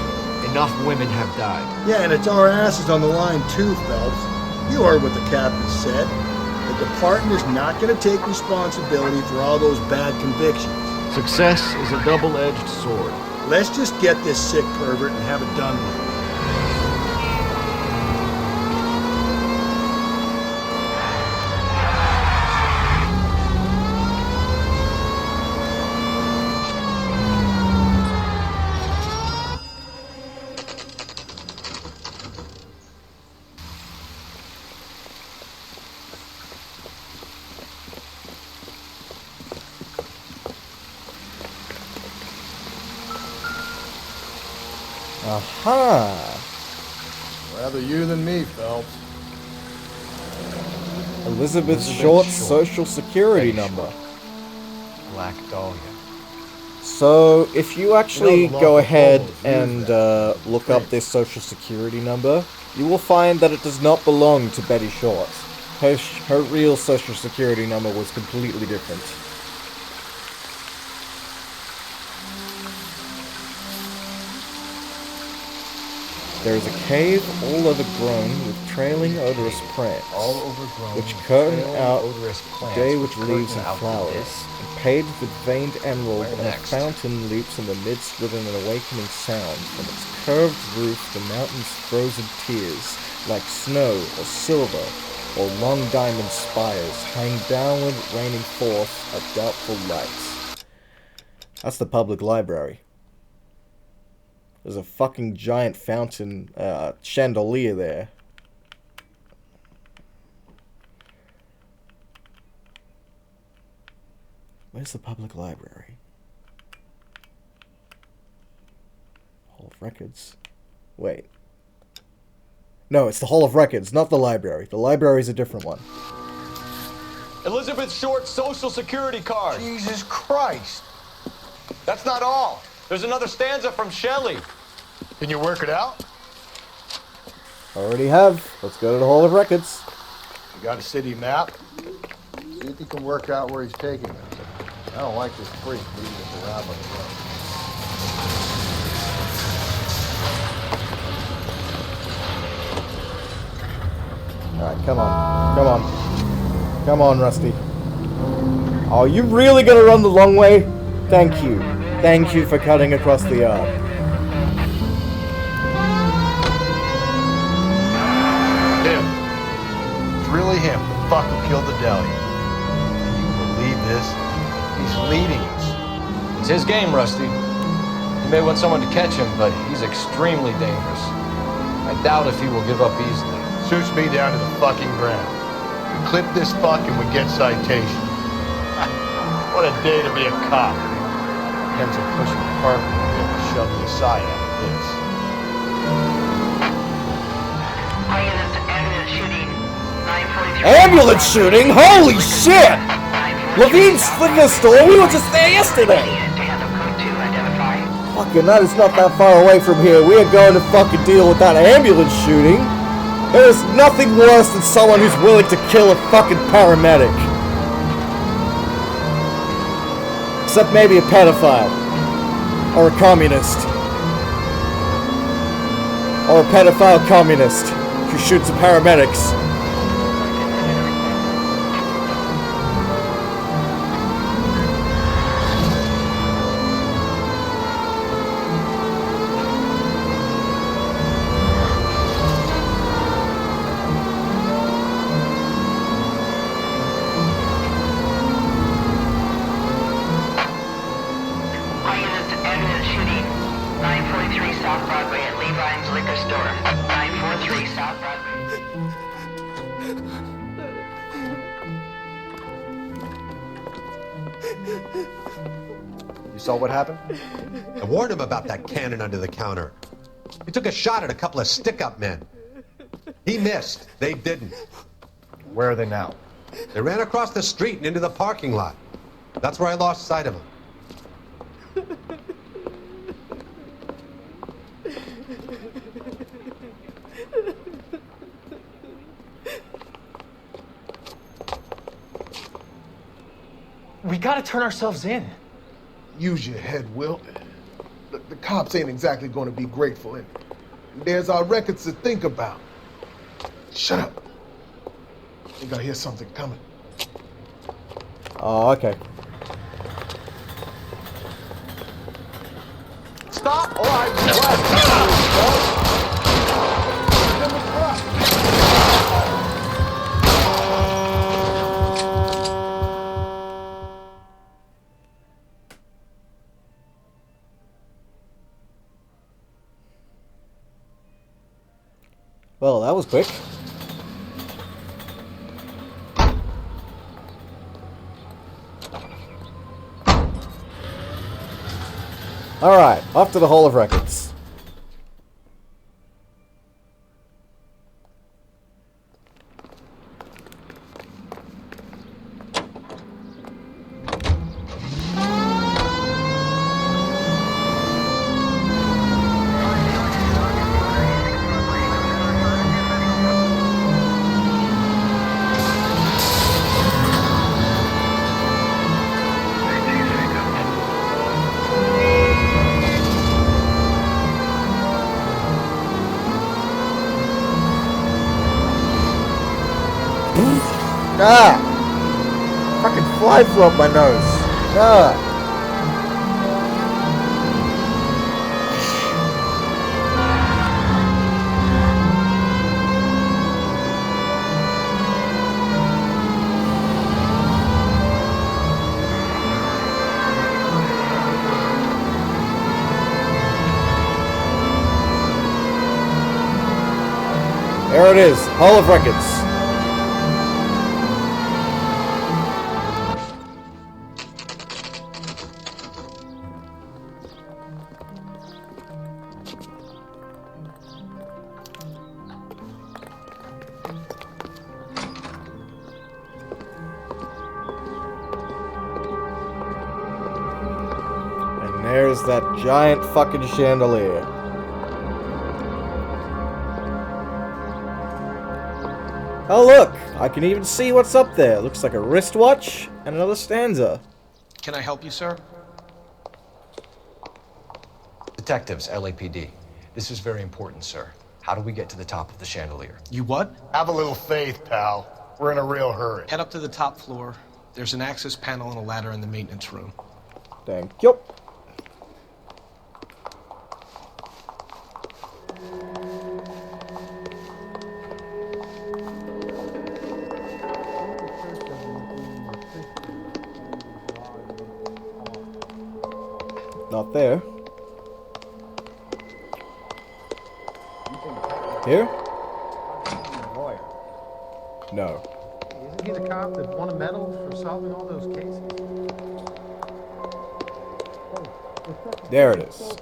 Enough women have died. Yeah, and it's our asses on the line too, Phelps. You heard what the captain said. The department is not gonna take responsibility for all those bad convictions. Success is a double-edged sword. Let's just get this sick pervert and have it done with. Aha! Rather you than me, Phelps. Elizabeth Short's social security number. Black Dahlia. So, if you actually the go local ahead hobos use and look up this social security number, you will find that it does not belong to Betty Short. Her real social security number was completely different. There is a cave all overgrown with trailing odorous plants, All overgrown. which curtain trailing out odorous plants day with which leaves curtain and out the flowers, day. and paved with veined emerald, Where and a next? fountain leaps in the midst with an awakening sound. From its curved roof the mountain's frozen tears, like snow or silver, or long diamond spires, hang downward, raining forth a doubtful light. That's the public library. There's a fucking giant fountain chandelier there. Where's the public library? Hall of Records. Wait. No, it's the Hall of Records, not the library. The library's a different one. Elizabeth Short's social security card. Jesus Christ. That's not all. There's another stanza from Shelley. Can you work it out? Already have. Let's go to the Hall of Records. You got a city map? See if you can work out where he's taking us. I don't like this freak leading us around on the road. Alright, come on. Come on. Come on, Rusty. Oh, you really gonna run the long way? Thank you. Thank you for cutting across the yard. Him. It's really him, the fuck who killed the deli. Can you believe this? He's leading us. It's his game, Rusty. He may want someone to catch him, but he's extremely dangerous. I doubt if he will give up easily. Suits me down to the fucking ground. We clip this fuck and we get citation. What a day to be a cop. Depends on pushing the carpet and be able to shove the aside out of this. Ambulance shooting? Holy shit! Levine's in the store. We were just there yesterday. Fucking, that is not that far away from here. We are going to fucking deal with that ambulance shooting. There is nothing worse than someone who's willing to kill a fucking paramedic. Except maybe a pedophile. Or a communist. Or a pedophile communist who shoots at paramedics. You saw what happened? I warned him about that cannon under the counter. He took a shot at a couple of stick-up men. He missed. They didn't. Where are they now? They ran across the street and into the parking lot. That's where I lost sight of them. We gotta turn ourselves in. Use your head, Will. The cops ain't exactly going to be grateful. And there's our records to think about. Shut up. I think I hear something coming. Oh, okay. Stop! All right, Well, that was quick. Alright, off to the Hall of Records. Ah! Fucking fly flew up my nose. Ah! There it is, Hall of Records. there's that giant fucking chandelier. Oh look! I can even see what's up there. Looks like a wristwatch and another stanza. Can I help you, sir? Detectives, LAPD. This is very important, sir. How do we get to the top of the chandelier? You what? Have a little faith, pal. We're in a real hurry. Head up to the top floor. There's an access panel and a ladder in the maintenance room. Thank you. Not there. Here? Lawyer. No. Isn't he the cop that won a medal for solving all those cases? There it is.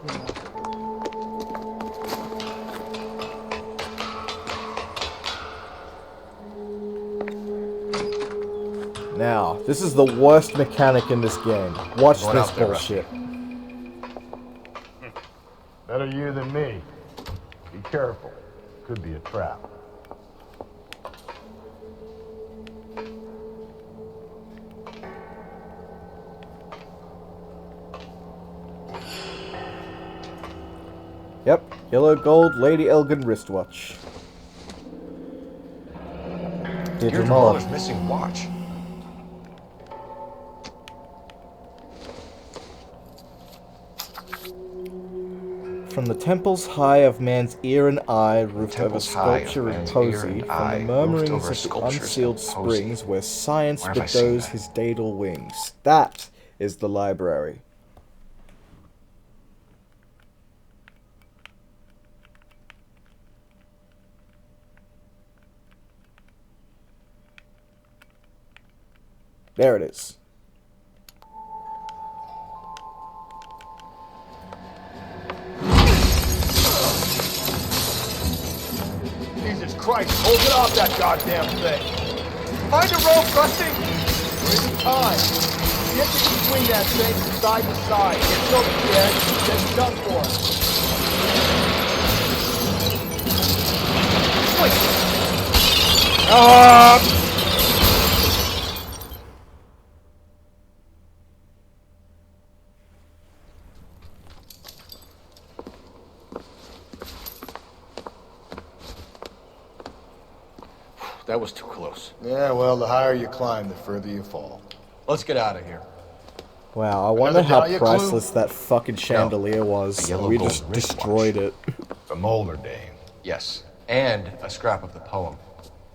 Now, this is the worst mechanic in this game. Watch Going this out there, bullshit. Better you than me. Be careful. Could be a trap. Yep, yellow gold Lady Elgin wristwatch. Deirdre Muller's missing watch. From the temples high of man's ear and eye, roofed over Temples high of sculpture and man's posy, ear and from eye, the roofed murmurings over of the sculptures unsealed and posy. springs, where science Where have I seen bestows that? his daedal wings. That is the library. There it is. Jesus Christ, hold it off that goddamn thing. Find a rope, Rusty. There isn't time. Get me between that thing from side to side. Get over the edge, then jump for it. That was too close. Yeah, well, the higher you climb, the further you fall. Let's get out of here. Wow, I wonder how Dahlia clue? priceless that fucking chandelier was. a yellow We gold just wristwatch. destroyed it. The Molder Dame. Yes, and a scrap of the poem.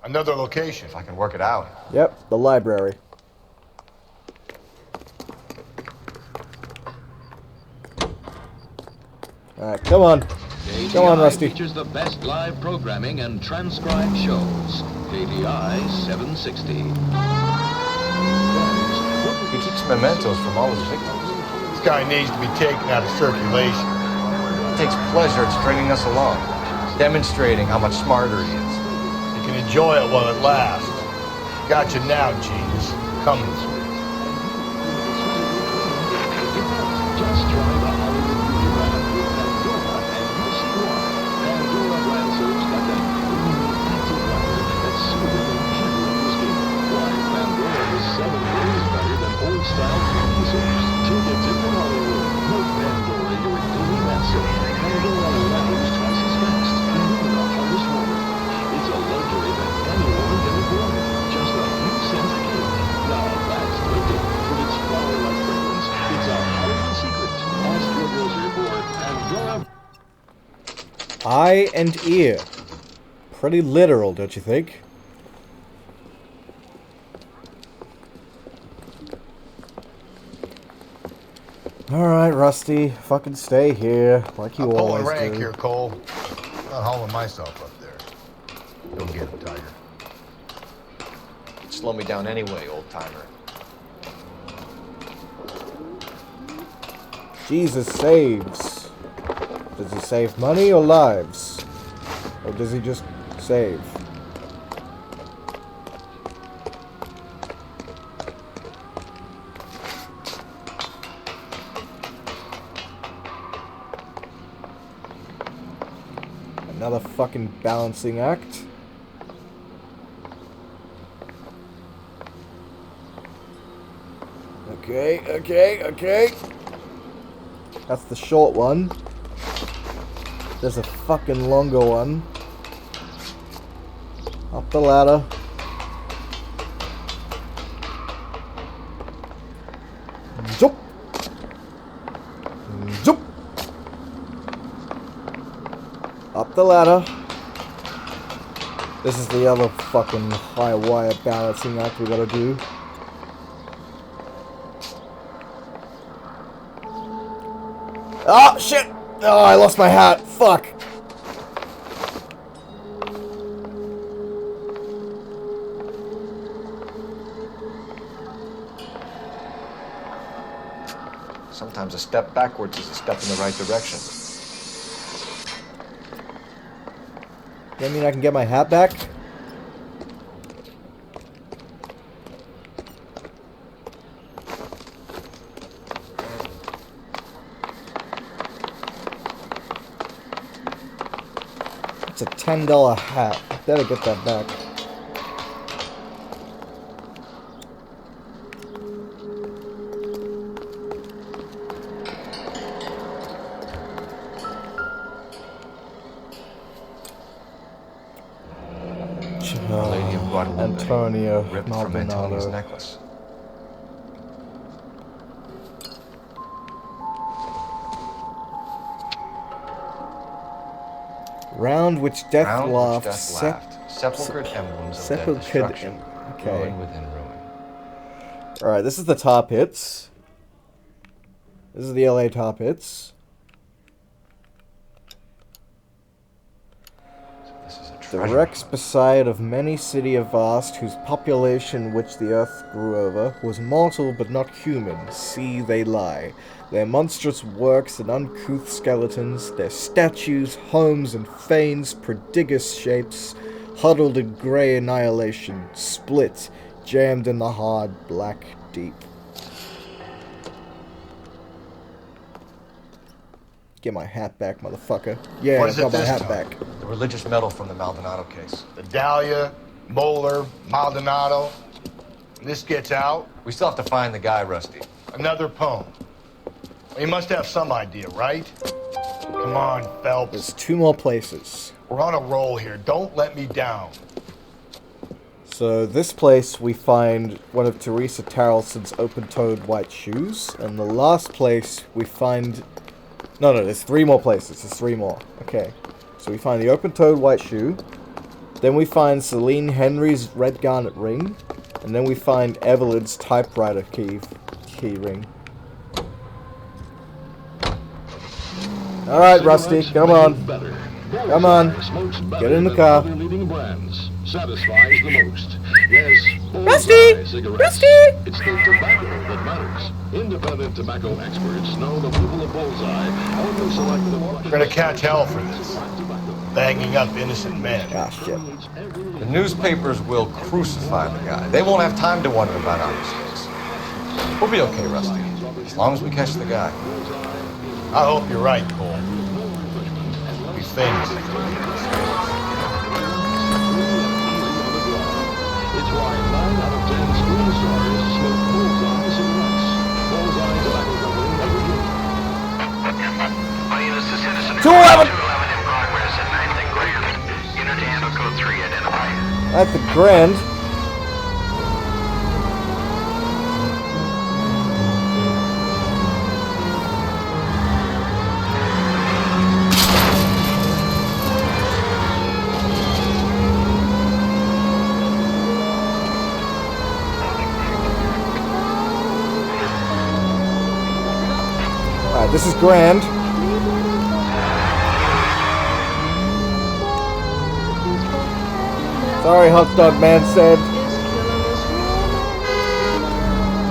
Another location. If I can work it out. Yep, the library. Alright, come on. Come on, Rusty. features the best live programming and transcribed shows. KDI 760. He keeps mementos from all his victims. This guy needs to be taken out of circulation. He takes pleasure in stringing us along, demonstrating how much smarter he is. You can enjoy it while it lasts. Gotcha now, genius. Coming to me. Just try the Hollywood movie wrap with Pandora and you'll see why. Pandora brand soaps got that creamy, active wrapper that's soothing and gentle on your skin. Why, Pandora is 7 ways better than old-style cleaning soaps. Take a tip from Hollywood. Make Pandora your daily bath soap. Pandora lathers twice as fast. Remember the hardest water. It's a luxury that anyone can afford. Just a few cents a kid. Now that's lifted. With its flower-like fragrance, it's a Hollywood secret. Ask your grocery for Pandora. Eye and ear. Pretty literal, don't you think? Alright, Rusty. Fucking stay here, like you I'm pulling always rank do. here, Cole. Not hauling myself up there. Go get him, Tiger. You'd slow me down anyway, old timer. Jesus saves. Does he save money or lives? Or does he just save? Another fucking balancing act. Okay. That's the short one. There's a fucking longer one. Up the ladder. Jump! Jump! Up the ladder. This is the other fucking high wire balancing act we gotta do. Oh, shit! Oh, I lost my hat. Fuck. Sometimes a step backwards is a step in the right direction. That mean I can get my hat back? It's a $10 hat. I better get that back. Lady of Guadalupe, Antonio ripped from Antonio's necklace. Round which death Round laughed. which death laughed. Sepulchred emblems of death destruction. Okay. Ruin within ruin. Alright, this is the top hits. This is the LA top hits. The wrecks beside of many city of vast, whose population which the earth grew over, was mortal but not human, see they lie. Their monstrous works and uncouth skeletons, their statues, homes, and fanes, prodigious shapes, huddled in grey annihilation, split, jammed in the hard black deep. Get my hat back, motherfucker. Yeah, I got my hat back. The religious medal from the Maldonado case. The Dahlia, Moeller, Maldonado. This gets out. We still have to find the guy, Rusty. Another poem. You must have some idea, right? Come on, Phelps. There's 2 more places. We're on a roll here. Don't let me down. So this place we find one of Teresa Tarleton's open-toed white shoes, and the last place we find... No, there's 3 more places. There's 3 more. Okay. So we find the open-toed white shoe. Then we find Celine Henry's red garnet ring. And then we find Evelyn's typewriter key ring. Alright, Rusty. Come on. Come on. Get in the car. Satisfies the most. Yes, Rusty! Rusty! It's the tobacco that matters. Independent tobacco experts know the people of Bullseye only select the... We're gonna catch hell for this. Banging up innocent men. Ah, shit. The newspapers will crucify the guy. They won't have time to wonder about our mistakes. We'll be okay, Rusty. As long as we catch the guy. I hope you're right, Cole. We'll be famous. It's why 9 out of 10 screen stars smoke Bullseye cigarettes. Bullseye Tobacco Company every year. All units to citizen 211 in progress at 9th and Grand. Unit to handle code 3 identified. At the Grand. Alright, this is Grand. Sorry, Hot Dog Man said.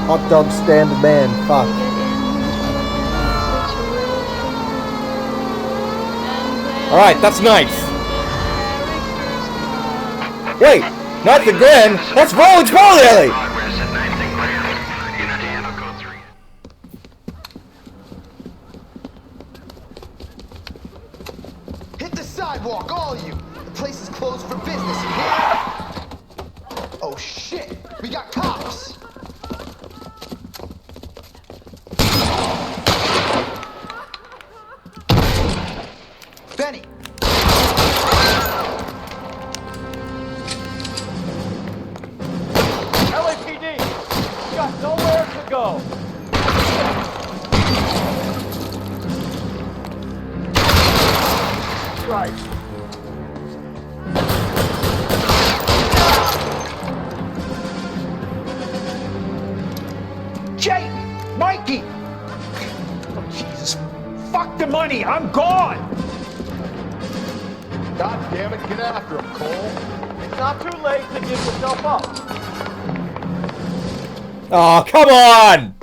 Hot Dog Stand Man, fuck. Alright, that's nice. Wait, not the Grand, that's Rolling Bowling Alley! Progress at 9th and Grand. Unit to handle code 3. Hit the sidewalk, all of you. The place is closed for business, you hear? Oh shit, we got cops. Benny. LAPD, you got nowhere to go. Right. Jake! Mikey! Oh, Jesus. Fuck the money! I'm gone! God damn it, get after him, Cole. It's not too late to give yourself up. Oh, come on!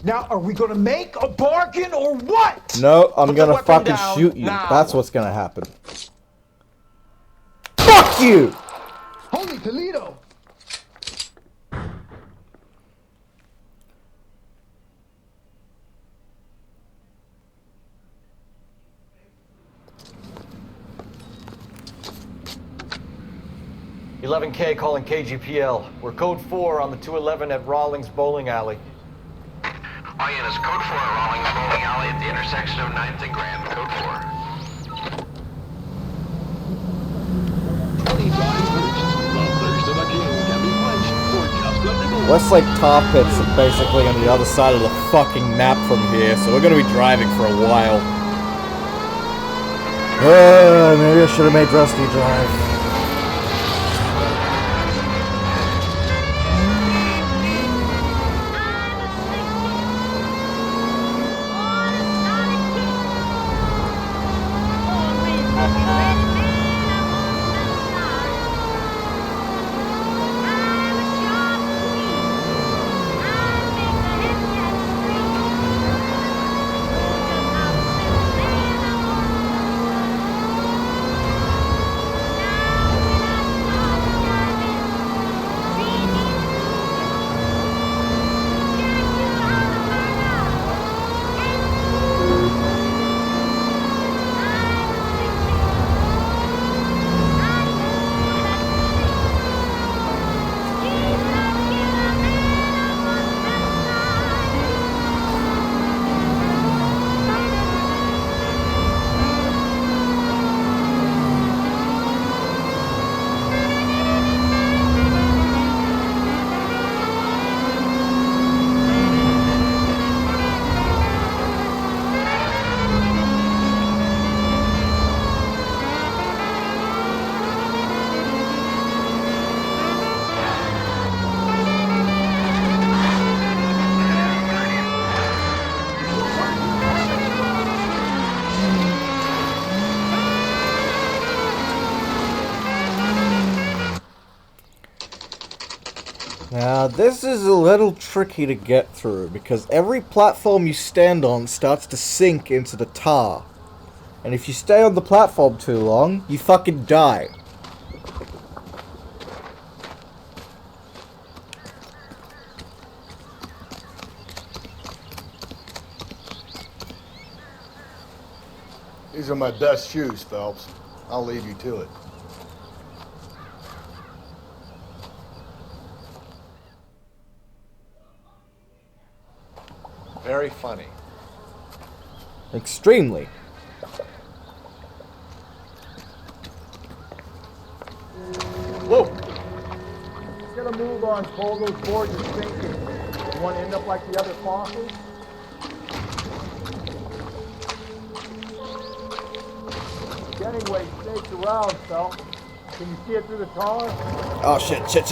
Now, are we gonna make a bargain or what? No, I'm Put the gonna weapon fucking down shoot you. now. That's what's gonna happen. Fuck you! Holy Toledo! K calling KGPL. We're code 4 on the 211 at Rawlings Bowling Alley. All units, code 4 at Rawlings Bowling Alley at the intersection of 9th and Grand. Code 4. Westlake Tar Pits are basically on the other side of the fucking map from here, so we're gonna be driving for a while. Maybe I should have made Rusty drive. Now, this is a little tricky to get through, because every platform you stand on starts to sink into the tar. And if you stay on the platform too long, you fucking die. These are my best shoes, Phelps. I'll leave you to it. Very funny. Extremely. Whoa! Get a move on, Cole. Those boards are sinking. You want to end up like the other fossils? Anyway, stakes around, Phelps. Can you see it through the tar? Oh shit, shit.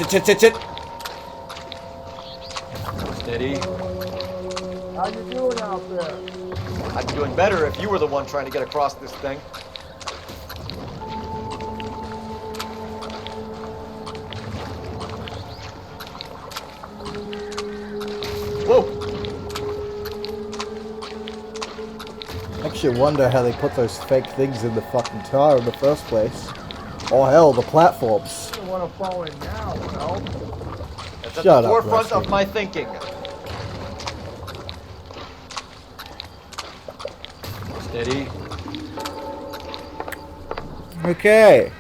Steady. How you doing out there? I'd be doing better if you were the one trying to get across this thing. Whoa! Actually wonder how they put those fake things in the fucking tar in the first place. Oh hell, the platforms. I don't want to fall in now, Phelps. That's at Shut the up, forefront Rusty. of my thinking. Steady. Okay.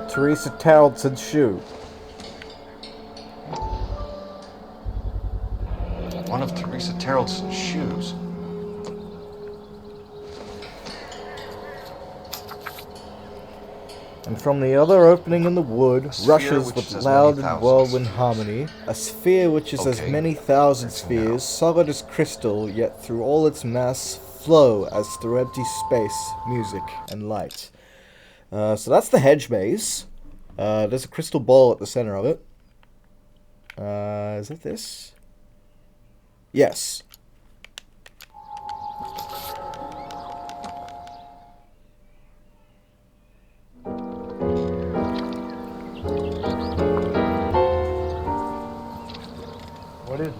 Teresa Tarleton's shoe. One of Teresa Tarleton's shoes. And from the other opening in the wood rushes which with is as loud many and thousands. whirlwind harmony, a sphere which is as Okay, many thousand mixing spheres, solid as crystal, yet through all its mass flow as through empty space, music and light. So that's the hedge maze. There's a crystal ball at the center of it. Is it this? Yes. What is it?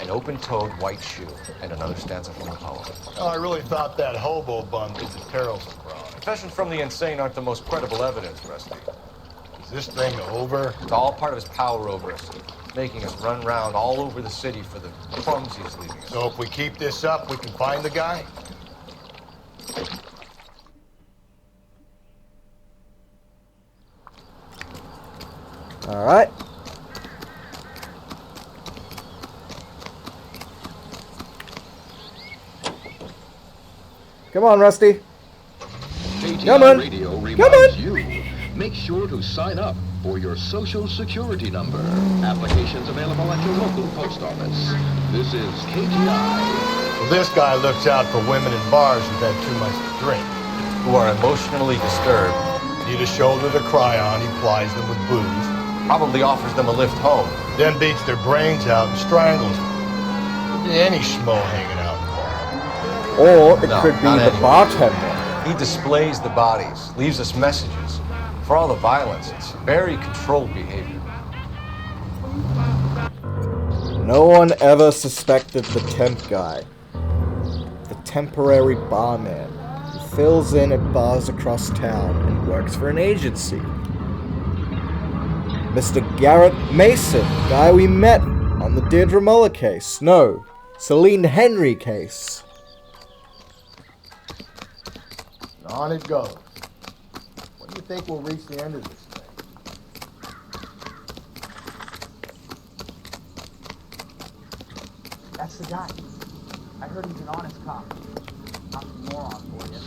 An open-toed white shoe and another stanza from the poem. Oh, I really thought that hobo bum was the Tarleton crowd. Confessions from the insane aren't the most credible evidence, Rusty. Is this thing over? It's all part of his power over us, making us run round all over the city for the crumbs he's leaving us. So if we keep this up, we can find the guy? Alright. Come on, Rusty. Come on. Radio Come reminds on. you, make sure to sign up for your social security number. Applications available at your local post office. This is KGI. Well, this guy looks out for women in bars who've had too much to drink. Who are emotionally disturbed. Need a shoulder to cry on, he plies them with booze. Probably offers them a lift home. Then beats their brains out and strangles them. Could be any schmo hanging out in the bar. Or it No, could be not the anyone. bartender. He displays the bodies, leaves us messages. For all the violence, it's very controlled behavior. No one ever suspected the temp guy. The temporary barman who fills in at bars across town and works for an agency. Mr. Garrett Mason, guy we met on the Deirdre Muller case. No, Celine Henry case. And on it goes. When do you think we'll reach the end of this thing? That's the guy. I heard he's an honest cop. Not a moron for you.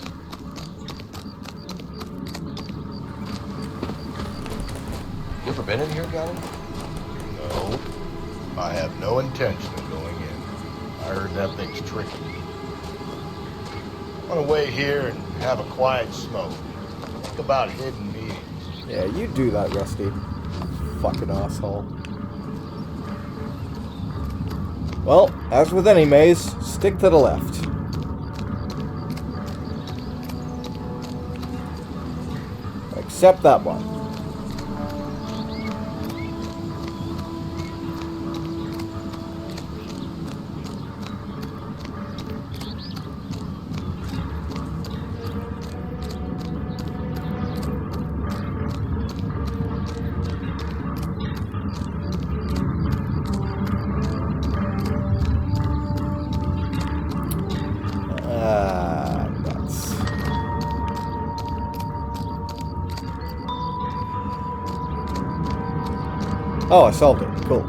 You ever been in here, Gavin? No. I have no intention of going in. I heard that thing's tricky. I want to wait here and have a quiet smoke. Think about hidden meetings. Yeah, you do that, Rusty. Fucking asshole. Well, as with any maze, stick to the left. Except that one. Nuts. Oh, I solved it. Cool.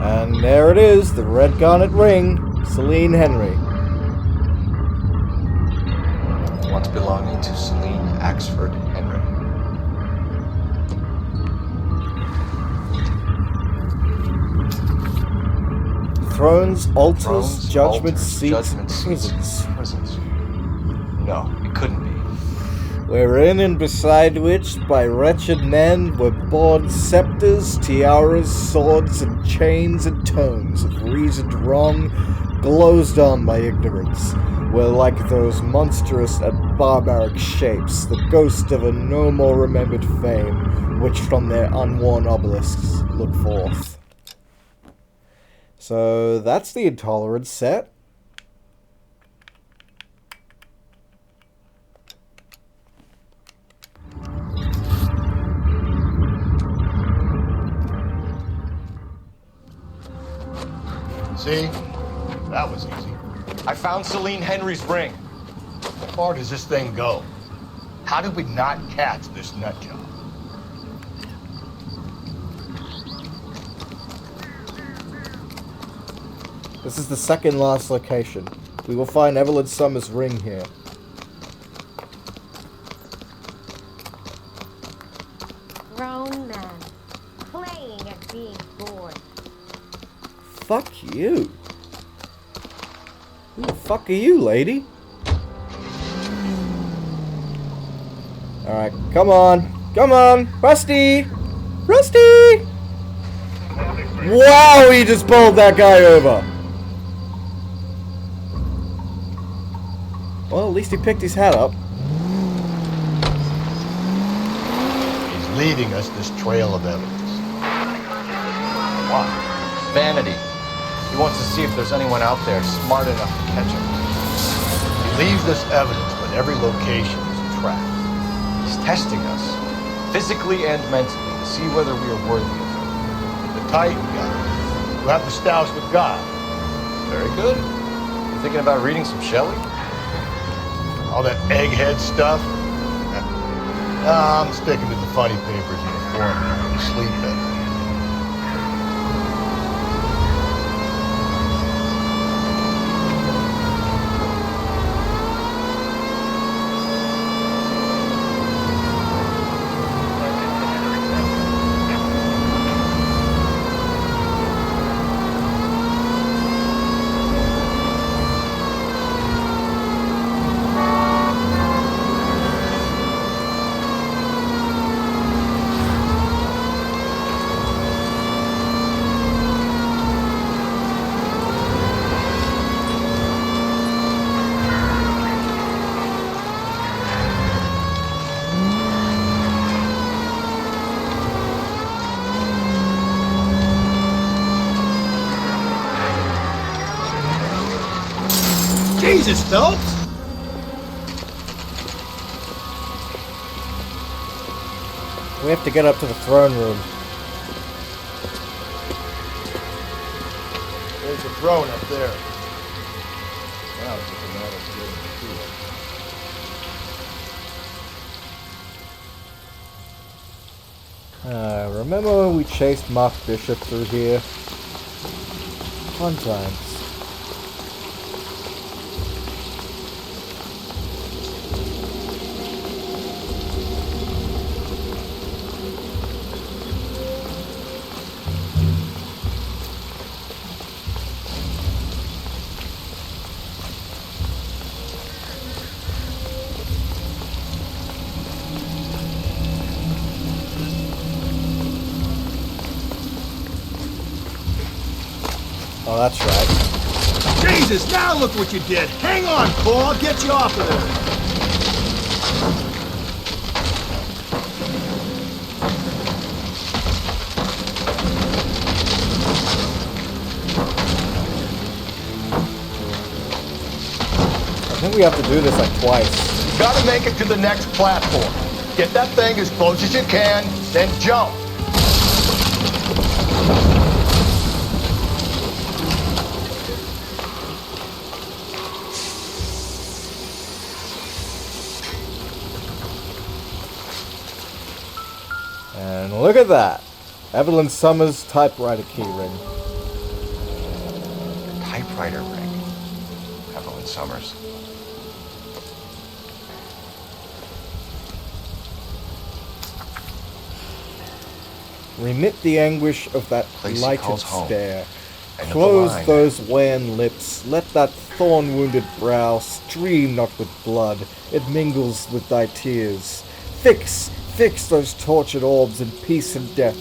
And there it is, the red garnet ring, Celine Henry. Once belonging to Celine Axford Henry. Thrones, altars, judgment altars, seats, judgment seats, prisons. No, it couldn't be. Wherein and beside which, by wretched men, were born scepters, tiaras, swords, and chains and tomes of reasoned wrong, glozed on by ignorance, were like those monstrous and barbaric shapes, the ghost of a no more remembered fame, which from their unworn obelisks look forth. So that's the Intolerance set. See? That was easy. I found Celine Henry's ring. How far does this thing go? How did we not catch this nut job? This is the second last location. We will find Evelyn Summers' ring here. Grown man. Playing at being bored. Fuck you. Who the fuck are you, lady? Alright, come on. Come on! Rusty! Rusty! Wow, he just bowled that guy over! Well, at least he picked his hat up. He's leaving us this trail of evidence. Why? Vanity. He wants to see if there's anyone out there smart enough to catch him. He leaves us evidence, but every location is a trap. He's testing us, physically and mentally, to see whether we are worthy of him. The Titan guy, who have the stoush with God. Very good. You thinking about reading some Shelley? All that egghead stuff? I'm sticking to the funny papers and the forum. You sleep better. Jesus, Phelps! We have to get up to the throne room. There's the throne up there. Wow, it's looking rather good. Remember when we chased Mark Bishop through here? Fun times. Oh, that's right. Jesus, now look what you did. Hang on, Cole. I'll get you off of there. I think we have to do this like twice. You gotta make it to the next platform. Get that thing as close as you can, then jump. And look at that. Evelyn Summers' typewriter keyring. Typewriter ring. Evelyn Summers. Remit the anguish of that Place he lighted calls home. stare. End of the Close line. those wan lips. Let that thorn-wounded brow stream not with blood. It mingles with thy tears. Fix those tortured orbs in peace and death,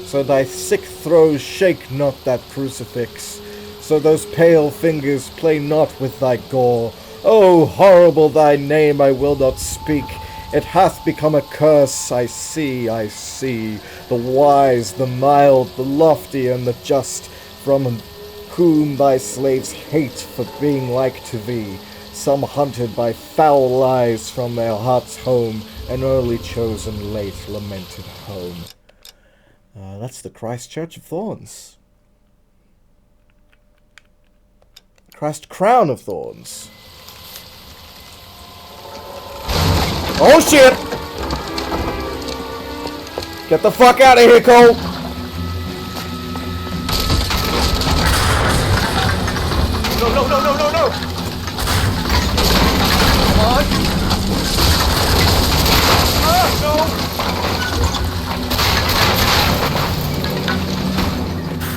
so thy sick throes shake not that crucifix, so those pale fingers play not with thy gore. Oh, horrible thy name I will not speak. It hath become a curse, I see. The wise, the mild, the lofty, and the just, from whom thy slaves hate for being like to thee. Some hunted by foul lies from their heart's home, an early chosen, late lamented home. That's the Christ Church of Thorns. Christ, crown of thorns. Oh shit! Get the fuck out of here, Cole! No, no, no, no, no, no! Come on! Ah,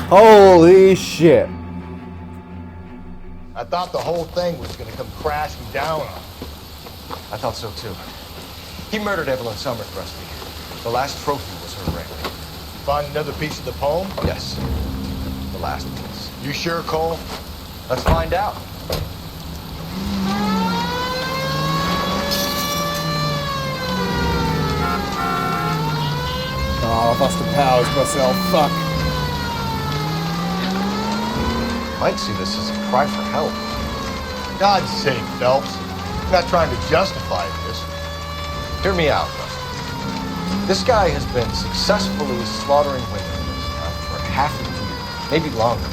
no! Holy shit. I thought the whole thing was gonna come crashing down on him. I thought so too. He murdered Evelyn Summers, Rusty. The last trophy was her ring. Find another piece of the poem? Yes. The last piece. You sure, Cole? Let's find out. Oh, I must have powers myself. Fuck. Might see this as a cry for help. For God's sake, Phelps. I'm not trying to justify this. Hear me out, Rusty. This guy has been successfully slaughtering women in this town for half a year, maybe longer.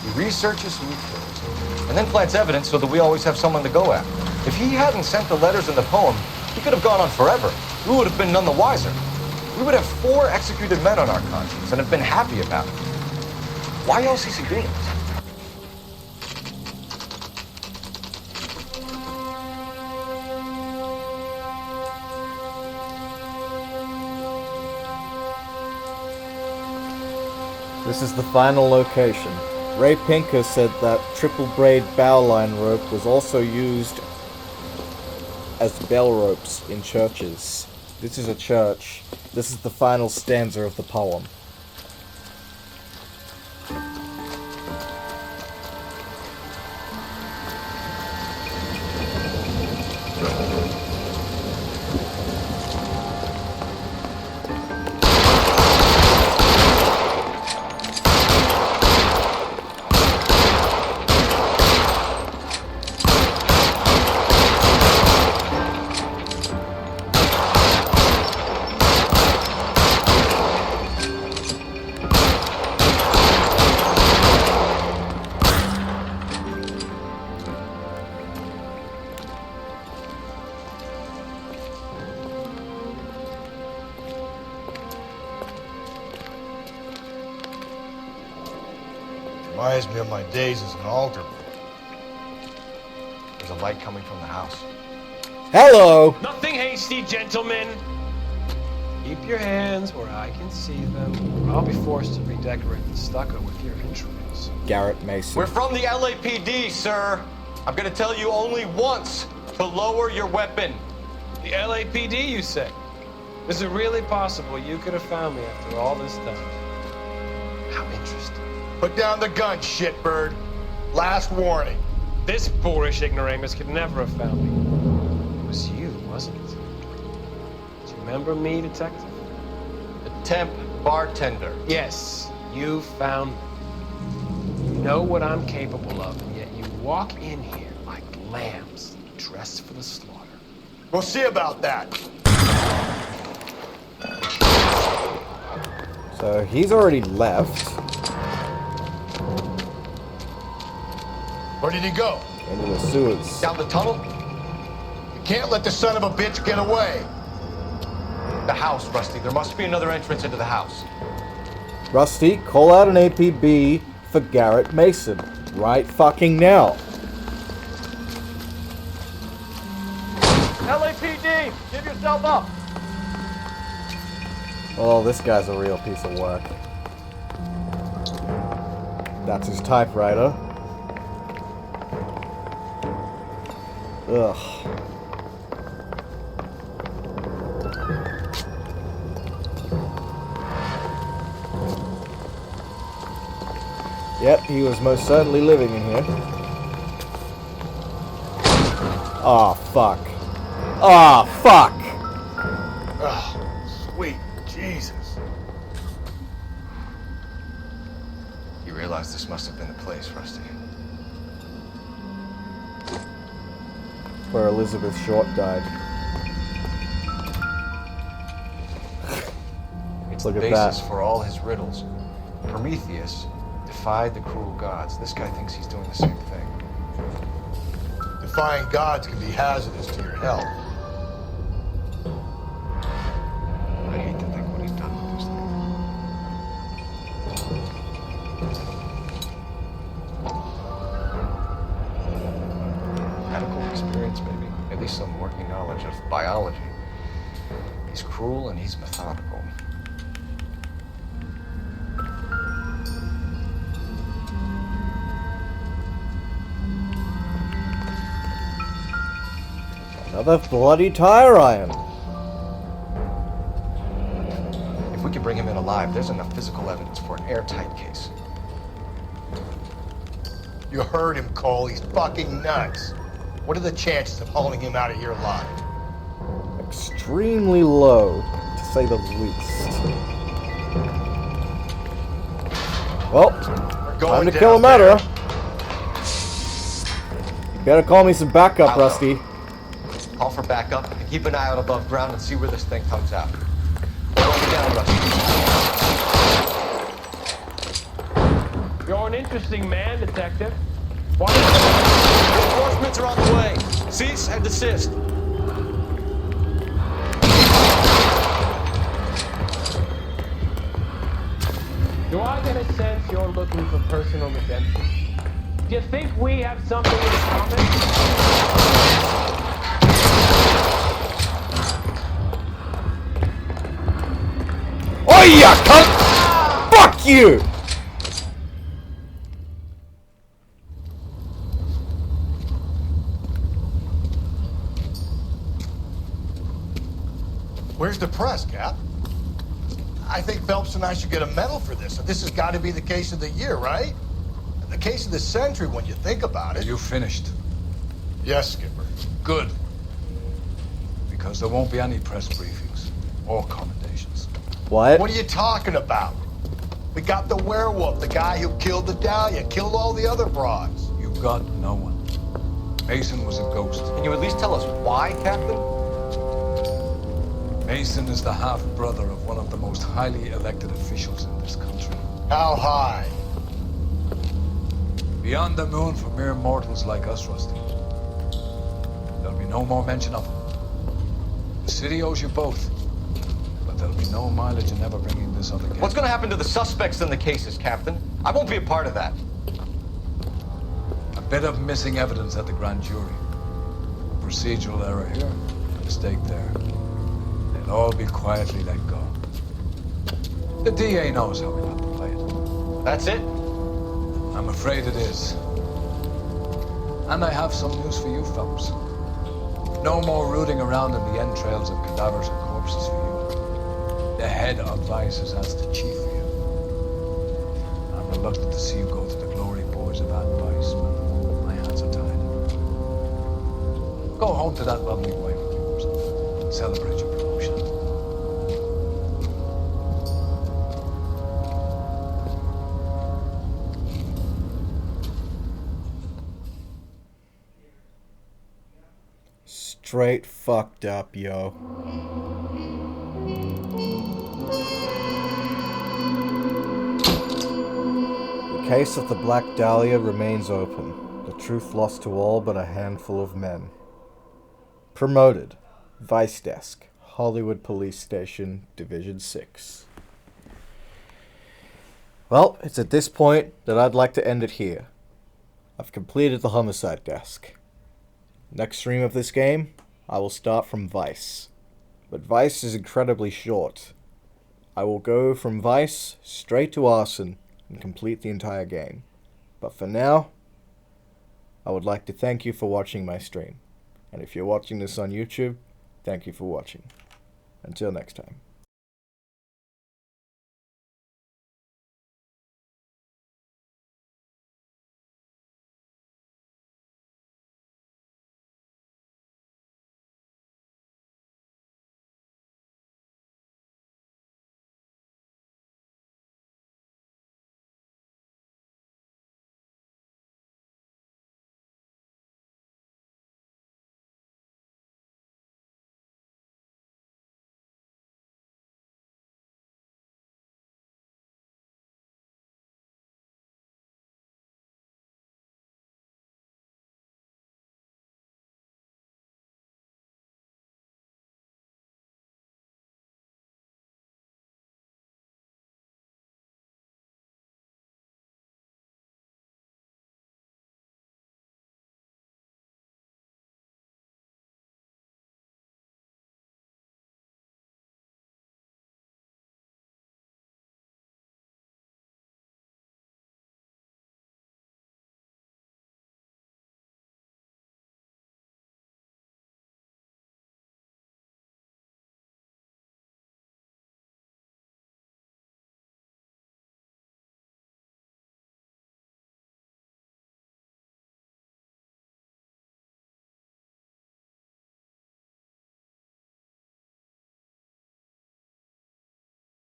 He researches who he kills, and then plants evidence so that we always have someone to go after. If he hadn't sent the letters in the poem, he could have gone on forever. We would have been none the wiser. We would have 4 executed men on our conscience and have been happy about it. Why else is he doing it? This is the final location. Ray Pinker said that triple braid bowline rope was also used as bell ropes in churches. This is a church. This is the final stanza of the poem. Reminds me of my days as an altar boy. There's a light coming from the house. Hello! Nothing hasty, gentlemen. Keep your hands where I can see them, or I'll be forced to redecorate the stucco with your entrails. Garrett Mason. We're from the LAPD, sir. I'm gonna tell you only once to lower your weapon. The LAPD, you say? Is it really possible you could have found me after all this time? How interesting. Put down the gun, shitbird. Last warning. This boorish ignoramus could never have found me. It was you, wasn't it? Do you remember me, detective? The temp bartender. Yes, you found me. You know what I'm capable of, and yet you walk in here like lambs dressed for the slaughter. We'll see about that. So he's already left. Where did he go? Into the sewers. Down the tunnel? You can't let the son of a bitch get away. The house, Rusty. There must be another entrance into the house. Rusty, call out an APB for Garrett Mason. Right fucking now. LAPD, give yourself up. Oh, this guy's a real piece of work. That's his typewriter. Ugh. Yep, he was most certainly living in here. Oh, fuck. Oh, fuck! Oh, sweet Jesus. You realize this must have been the place, Rusty. Where Elizabeth Short died. It's Look the at basis that. for all his riddles. Prometheus defied the cruel gods. This guy thinks he's doing the same thing. Defying gods can be hazardous to your health. I hate to think what he's done with this thing. Medical experience, maybe. At least some working knowledge of biology. He's cruel and he's methodical. Another bloody tire iron. If we could bring him in alive, there's enough physical evidence for an airtight case. You heard him, Cole. He's fucking nuts. What are the chances of hauling him out of here alive? Extremely low, to say the least. Well, time to kill a murderer. You better call me some backup, Rusty. Call for backup and keep an eye out above ground and see where this thing comes out. Hold it down, Rusty. You're an interesting man, Detective. Reinforcements are on the way. Cease and desist. Do I get a sense you're looking for personal redemption? Do you think we have something in common? Oh yeah, cunt! Fuck you! Where's the press, Cap? I think Phelps and I should get a medal for this. This has got to be the case of the year, right? The case of the century when you think about it. You finished? Yes, Skipper. Good. Because there won't be any press briefings or commendations. What? What are you talking about? We got the werewolf, the guy who killed the Dahlia, killed all the other broads. You got no one. Mason was a ghost. Can you at least tell us why, Captain? Mason is the half-brother of one of the most highly elected officials in this country. How high? Beyond the moon for mere mortals like us, Rusty. There'll be no more mention of him. The city owes you both. But there'll be no mileage in ever bringing this up again. What's going to happen to the suspects in the cases, Captain? I won't be a part of that. A bit of missing evidence at the grand jury. A procedural error here, a mistake there. They'll all be quietly let go. The DA knows how we have to play it. That's it? I'm afraid it is. And I have some news for you, Phelps. No more rooting around in the entrails of cadavers and corpses for you. The head of Vice has asked the chief for you. I'm reluctant to see you go to the glory boys of advice, but my hands are tied. Go home to that lovely wife of yours and celebrate your promotion. Straight fucked up, yo. The case of the Black Dahlia remains open. The truth lost to all but a handful of men. Promoted. Vice Desk. Hollywood Police Station, Division 6. Well, it's at this point that I'd like to end it here. I've completed the Homicide Desk. Next stream of this game, I will start from Vice. But Vice is incredibly short. I will go from Vice straight to Arson and complete the entire game. But for now, I would like to thank you for watching my stream. And if you're watching this on YouTube, thank you for watching. Until next time.